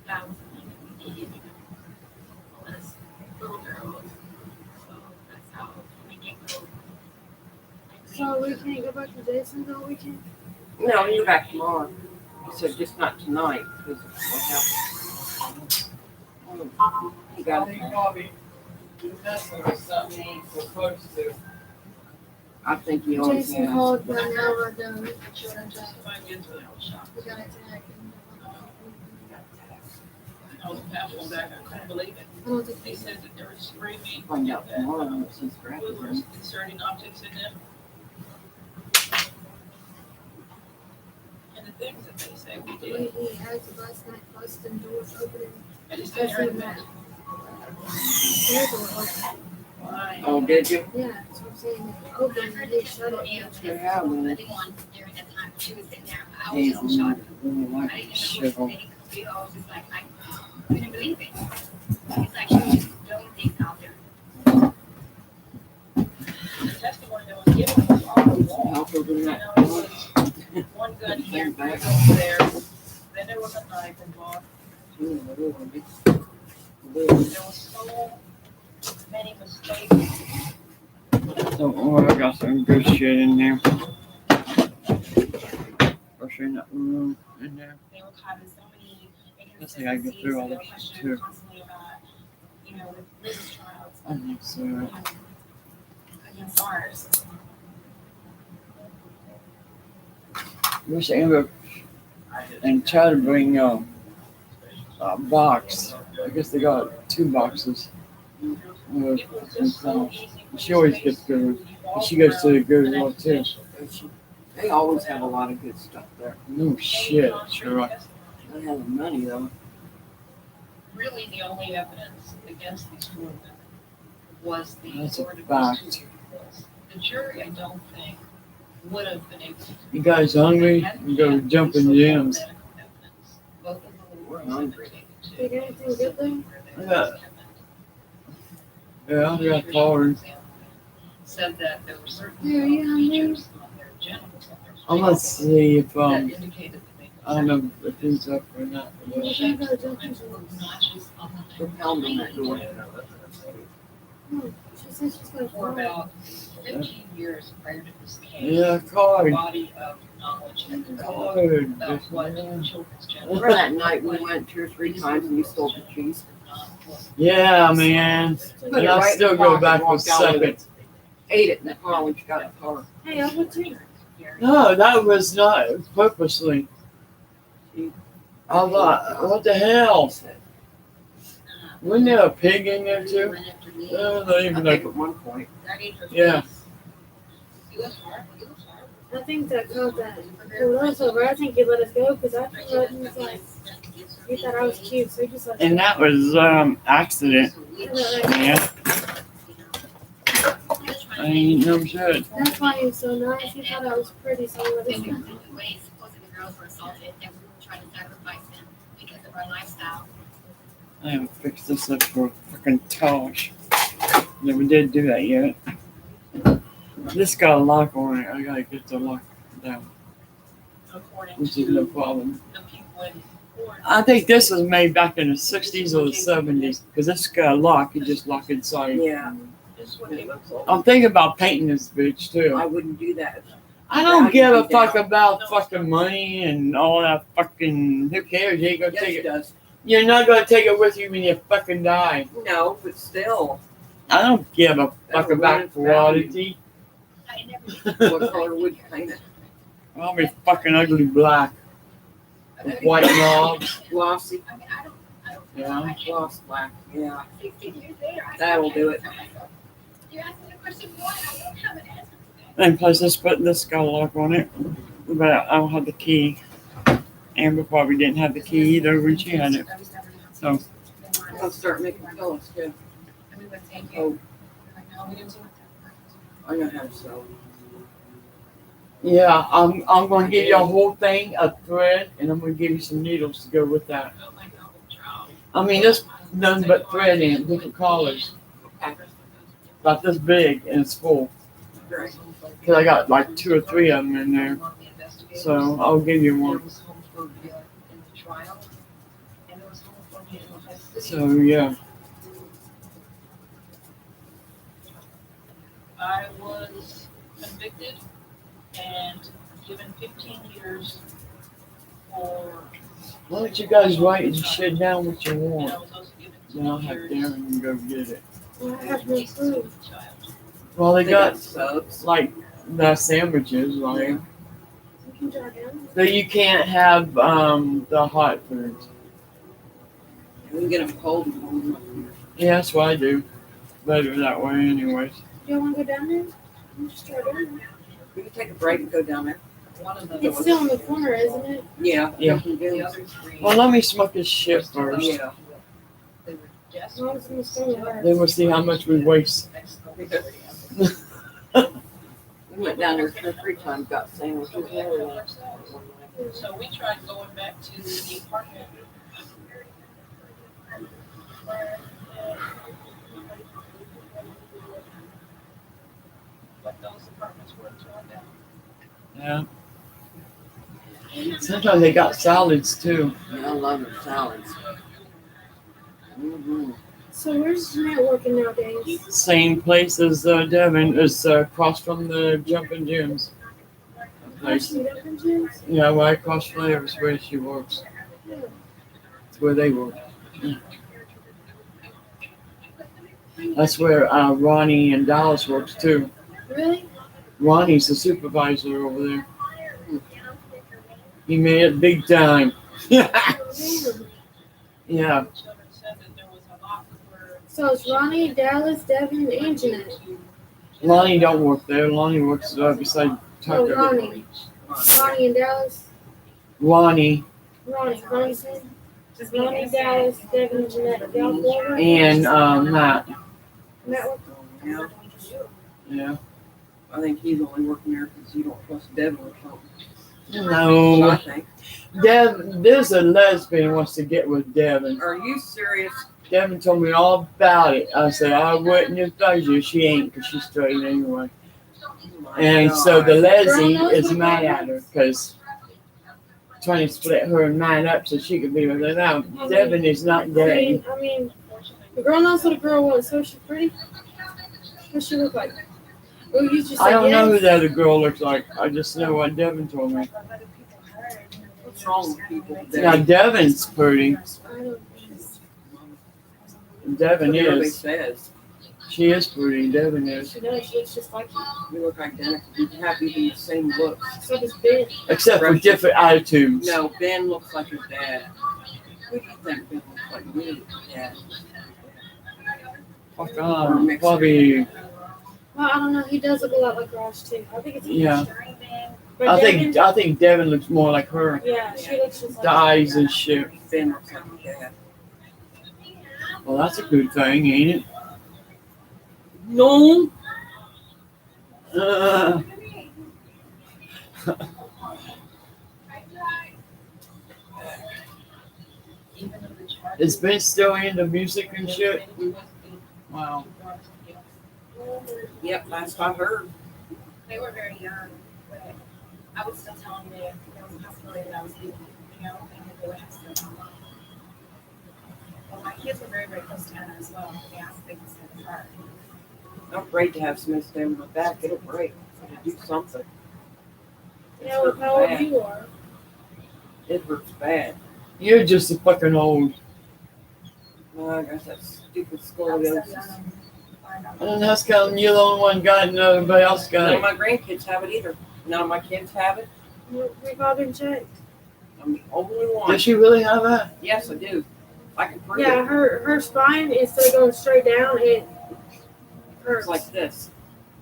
That was the thing that we did, you know. All us little girls. So that's how we get go. So we can't go back to Jason's all weekend? No, you go back tomorrow. He said just not tonight because of what happened. You got it. I think he always Jason has. called right now about the children job. We got attacked. I was baffled back. I couldn't believe it. I don't think They said that there was spray paint Find out that tomorrow since was graduating. inserting objects in them. And the things that they say we the way did. he has the last night busting doors opening. I just I didn't seen hear that. that. There's a lot. Why? Oh, did you? Yeah, that's what I'm saying. Open and they shut it. Yeah, well, During that time, she was sitting there, I was he's so shocked. really I like didn't know shit. what to think. You know, I was just like, I couldn't believe it. It's like she was just throwing things out there. The testimony that was given was on the wall. Help open You that know, door. it was one gun here, one gun there. Then there was a knife involved. There was so many mistakes. So, oh, I got some good shit in there. Especially in that room in there. They were caught in so many Guess I gotta go through all this shit too. constantly about, you know, with Liz's trials I think so. against ours. Wish Amber and try to bring a box. I guess they got 2 boxes. She always gets good. She goes to the Goodwill too. They always have a lot of good stuff there. No shit, sure. They have the money though. Really, the only evidence against these 4 women was the That's a word of fact. these 2 girls. The jury, I don't think, would have been able to. You guys hungry? You go jump in gyms. Both of the little We're girls hungry. They got anything good there? Yeah, I got taller. Said that there were certain Yeah, yeah, features on their genitals, on their I'm gonna see if that indicated that they I don't know if he's up or not. Yeah, I got junkies notches on the They're pounding that door. No, she said she's gonna for fall. about 15 years prior to this case. Yeah, A card. body of knowledge had developed Card. about what children's genitals. Remember that night we went 2 or 3 times and you stole the cheese? Yeah, man. Put And it I'll right in still the go pocket back and with walked out with second. it. Ate it in the car when she got in the car. Hey, I'll put you. No, that was not purposely. I thought, what the hell? Wasn't there a pig in there too? Not I even think like, at one point. yeah. I think that called that pulled us over. I think he let us go because I thought he was like, he thought I was cute, so he just let us And that was accident. go. Yeah. I ain't no shit. That's why he was so nice. He thought I was pretty, so he let us go. Ways supposedly the girls were assaulted and we were trying to sacrifice them because of our lifestyle. I haven't fixed this up for fucking Tosh. Never did do that yet. This got a lock on it. I gotta get the lock down, According which is to no problem. the people in court, I think this was made back in the 60s or the 70s because this got a lock. You just lock inside. Yeah. this is what they look like. I'm thinking about painting this bitch too. I wouldn't do that. I don't give a fuck down. about fucking money and all that fucking. Who cares? You ain't gonna Yes, take it it. does. You're not gonna take it with you when you fucking die. No, but still. I don't give a fuck That'll about ruin its value. quality. What color would you paint it? I'll be fucking ugly black with white knobs. Glossy. Yeah. Gloss black. Yeah. 16 years later, I That'll do it. You asked me the question why I don't have an answer. And plus, this got a lock on it, but I don't have the key. Amber probably didn't have the key either when she had it. So I'll start making pillows too. And we went, thank Oh, you. Like, no, we didn't do it. I know how to sew. yeah, I'm gonna give you a whole thing of thread, and I'm gonna give you some needles to go with that. I mean, there's nothing but thread in it, different colors. About this big, and it's full. Right. Cause I got like 2 or 3 of them in there, so I'll give you one. So yeah. I was convicted and given 15 years for, Why don't you guys write your shit down what you want? I was also given 2 Then I'll have years Darren go get it. I have no clue. Well, they got subs. like the sandwiches, like You can drive down. so you can't have the hot foods. We can get them cold and hold them up here. Yeah, that's what I do. Better that way, anyways. Do you want to go down there? You just drive down there. We can take a break and go down there. It's still in the corner, isn't it? Yeah. Yeah. Well, let me smoke this shit first. Yeah. As long as it's still there. Then we'll see how much we waste. We went down there 2 or 3 times, got sandwiches. So we tried going back to the apartment. But those apartments were torn down. Yeah. Sometimes they got salads too. Yeah, I love their salads. Mm-hmm. So where's Jeanette working nowadays? Same place as Devin. It's across from the Jumping Gyms. Place. Yeah, right across Flavors where she works. That's where they work. Yeah. That's where Ronnie and Dallas works too. Really? Ronnie's the supervisor over there. He made it big time. Yeah. So it's Ronnie, Dallas, Devin, and Jeanette. Lonnie don't work there. Lonnie works beside Oh, Tucker. Ronnie. Ronnie and Dallas. Ronnie Ronnie said. Ronnie, Dallas, Devin, and Jeanette. Y'all four? and Matt. Matt worked. Yeah. Yeah. I think he's only working there because you don't trust Devin or something. No. I think. There's a lesbian who wants to get with Devin. Are you serious? Devin told me all about it. I said, I wouldn't advise you. She ain't because she's straight anyway. And so the lesbian is mad at her because trying to split her and Matt up so she could be with her. Now, Devin is not gay. I mean, the girl knows what a girl was. So is she pretty? What she look like? Or you just I don't know who yes? the other girl looks like. I just know what Devin told me. What's wrong with people? Now, Devin's pretty. Devin Everybody is. says. She is pretty. Devin is. She knows. She looks just like you. We look identical. We have even the same looks. So does Ben. Except for different attitudes. No, Ben looks like his dad. Who do you think Ben looks like? Me, Dad. Fuck on. Probably. Well, I don't know. He does look a lot like Raj too. I think it's Yeah. But I think Devin looks more like her. Yeah, she looks just like The eyes and shit. Ben looks like his dad. Well, that's a good thing, ain't it? No. Is Ben still into music and shit? Wow. Yep, last I heard. They were very young, but I would still tell them that there was a possibility that I was leaving, you know, and that they would have to stay home. Well, my kids were very, very close to Anna as well. They asked if they could stay with her. I'm afraid to have Smith stand on my back. It'll break. It'll do something. Yeah, look how old you are. It hurts bad. You're just a fucking old. Well, I guess that's stupid scoliosis. And that's because you're the only one got it and everybody else got None of it. my grandkids have it either. None of my kids have it. We've all been checked. I'm the only one. Does she really have that? Yes, I do. I can prove Yeah, it. her spine, instead of going straight down, it hurts. It's like this.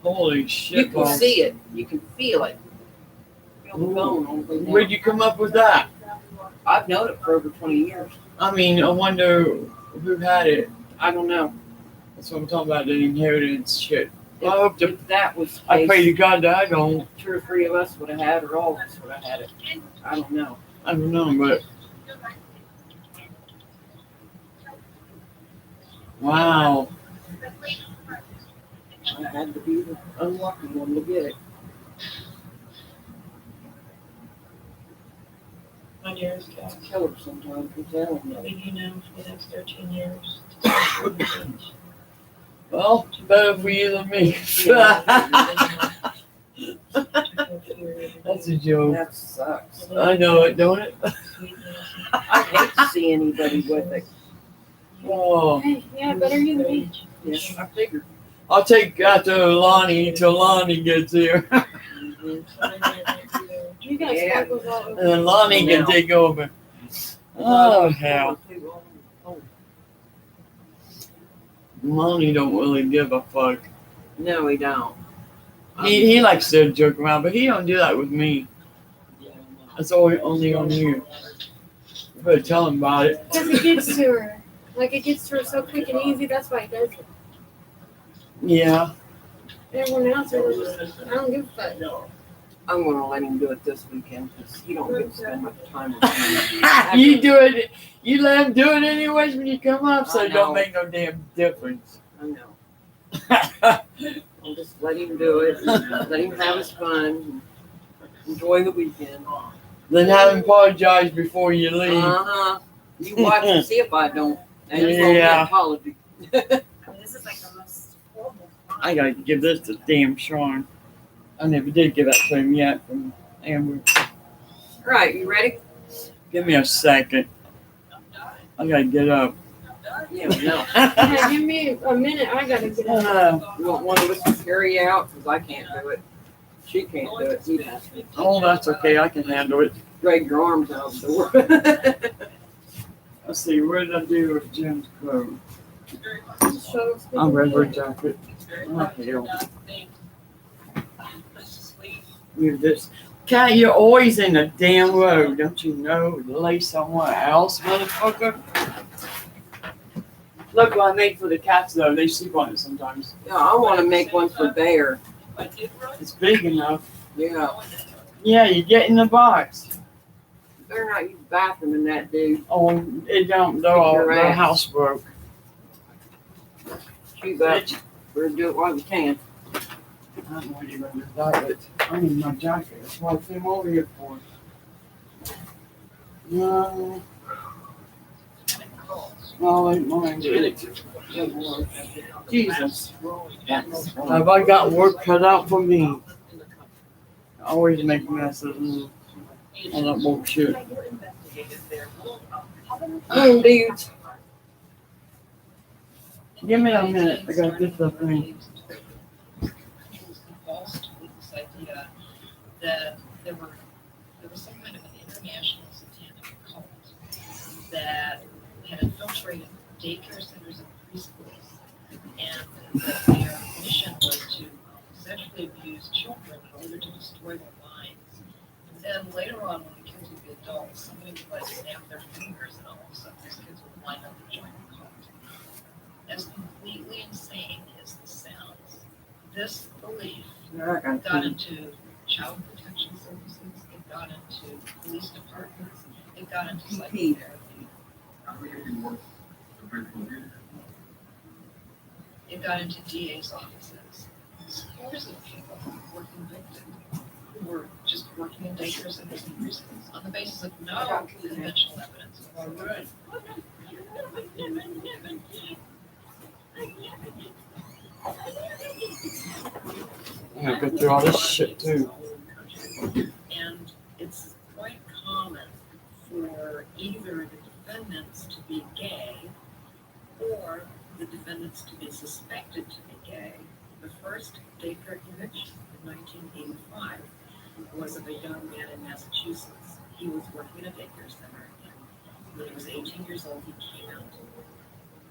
Holy shit. You can balls. see it. You can feel it. Feel the bone all the way down. Where'd you come up with that? I've known it for over 20 years. I mean, I wonder who had it. I don't know. That's what I'm talking about, the inheritance shit. I hope to, If that was I pray to God that I don't. 2 or 3 of us would have had, or all of us would have had it. I don't know. I don't know, but. Wow. I had to be the unlucky one to get it. On yours, It's a killer sometimes. I'm telling you. maybe you know for the next 13 years. Well, better for you than me. That's a joke. That sucks. I know it, don't it? I hate to see anybody with it. Oh, Hey, yeah, better you than me. Yeah, I figured. I'll take that to Lonnie till Lonnie gets here. You got Yeah. sparkles all over. And then Lonnie can take over. Oh, hell. Lonnie don't really give a fuck. No, we don't. He likes to joke around, but he don't do that with me. That's only on you. You better tell him about it. Because it gets to her. Like, it gets to her so quick and easy. That's why he does it. Yeah. Everyone else is just, I don't give a fuck. I'm gonna let him do it this weekend because he don't get to spend much time with me. You do it. You let him do it anyways when you come up, so I it don't know. make no damn difference. I know. I'll just let him do it. Let him have his fun. Enjoy the weekend. Then have him apologize before you leave. Uh-huh. You watch and see if I don't. And it's gonna be Yeah. an apology. This is like the most horrible crime. I gotta give this to damn Sean. I never did give that to him yet from Amber. Right, you ready? Give me a second. I gotta get up. Yeah, no. Yeah, give me a minute. I gotta get up. You want one of us to carry you out? Because I can't do it. She can't do it. You have to. Oh, that's okay. I can handle it. Drag your arms out the door. Let's see. What did I do with Jim's coat? So, I'm rubber jacket. Oh, hell. You're just, Cat, you're always in the damn road. Don't you know? Lay somewhere else, motherfucker. Look what I made for the cats, though. They sleep on it sometimes. Yeah, I want to make one for Bear. It's big enough. Yeah. Yeah, you get in the box. Better not use the bathroom in that, dude. Oh, it don't, though. Your The ass. house broke. Shoot up. We're gonna do it while we can. I don't know what you're going to do about it. I need my jacket. That's what I came over here for. No. No, I ain't mine. Jesus. Have I got work cut out for me? I always make messes. All that bullshit. Dudes. Give me a minute. I gotta get the thing. Idea that there was some kind of an international satanic cult that had infiltrated daycare centers and preschools, and that their mission was to sexually abuse children in order to destroy their minds. And then later on, when the kids would be adults, somebody would like snap their fingers, and all of a sudden these kids would line up and join the cult. As completely insane as this sounds, this belief got into child protection services, it got into police departments, it got into psychotherapy. It got into DA's offices. Scores of people were convicted who were just working in daycare centers and preschools on the basis of no conventional evidence. I gotta go through all this shit too. And it's quite common for either the defendants to be gay or the defendants to be suspected to be gay. The first daycare conviction in 1985 was of a young man in Massachusetts. He was working in a daycare center, and when he was 18 years old, he came out.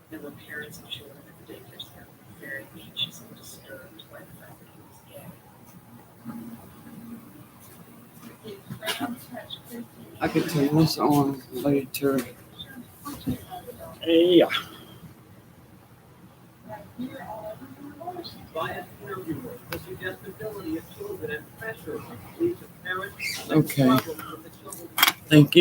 There were parents of children at the daycare center very anxious and disturbed by the fact that he was gay. I could turn this on later. Yeah. Okay. Thank you.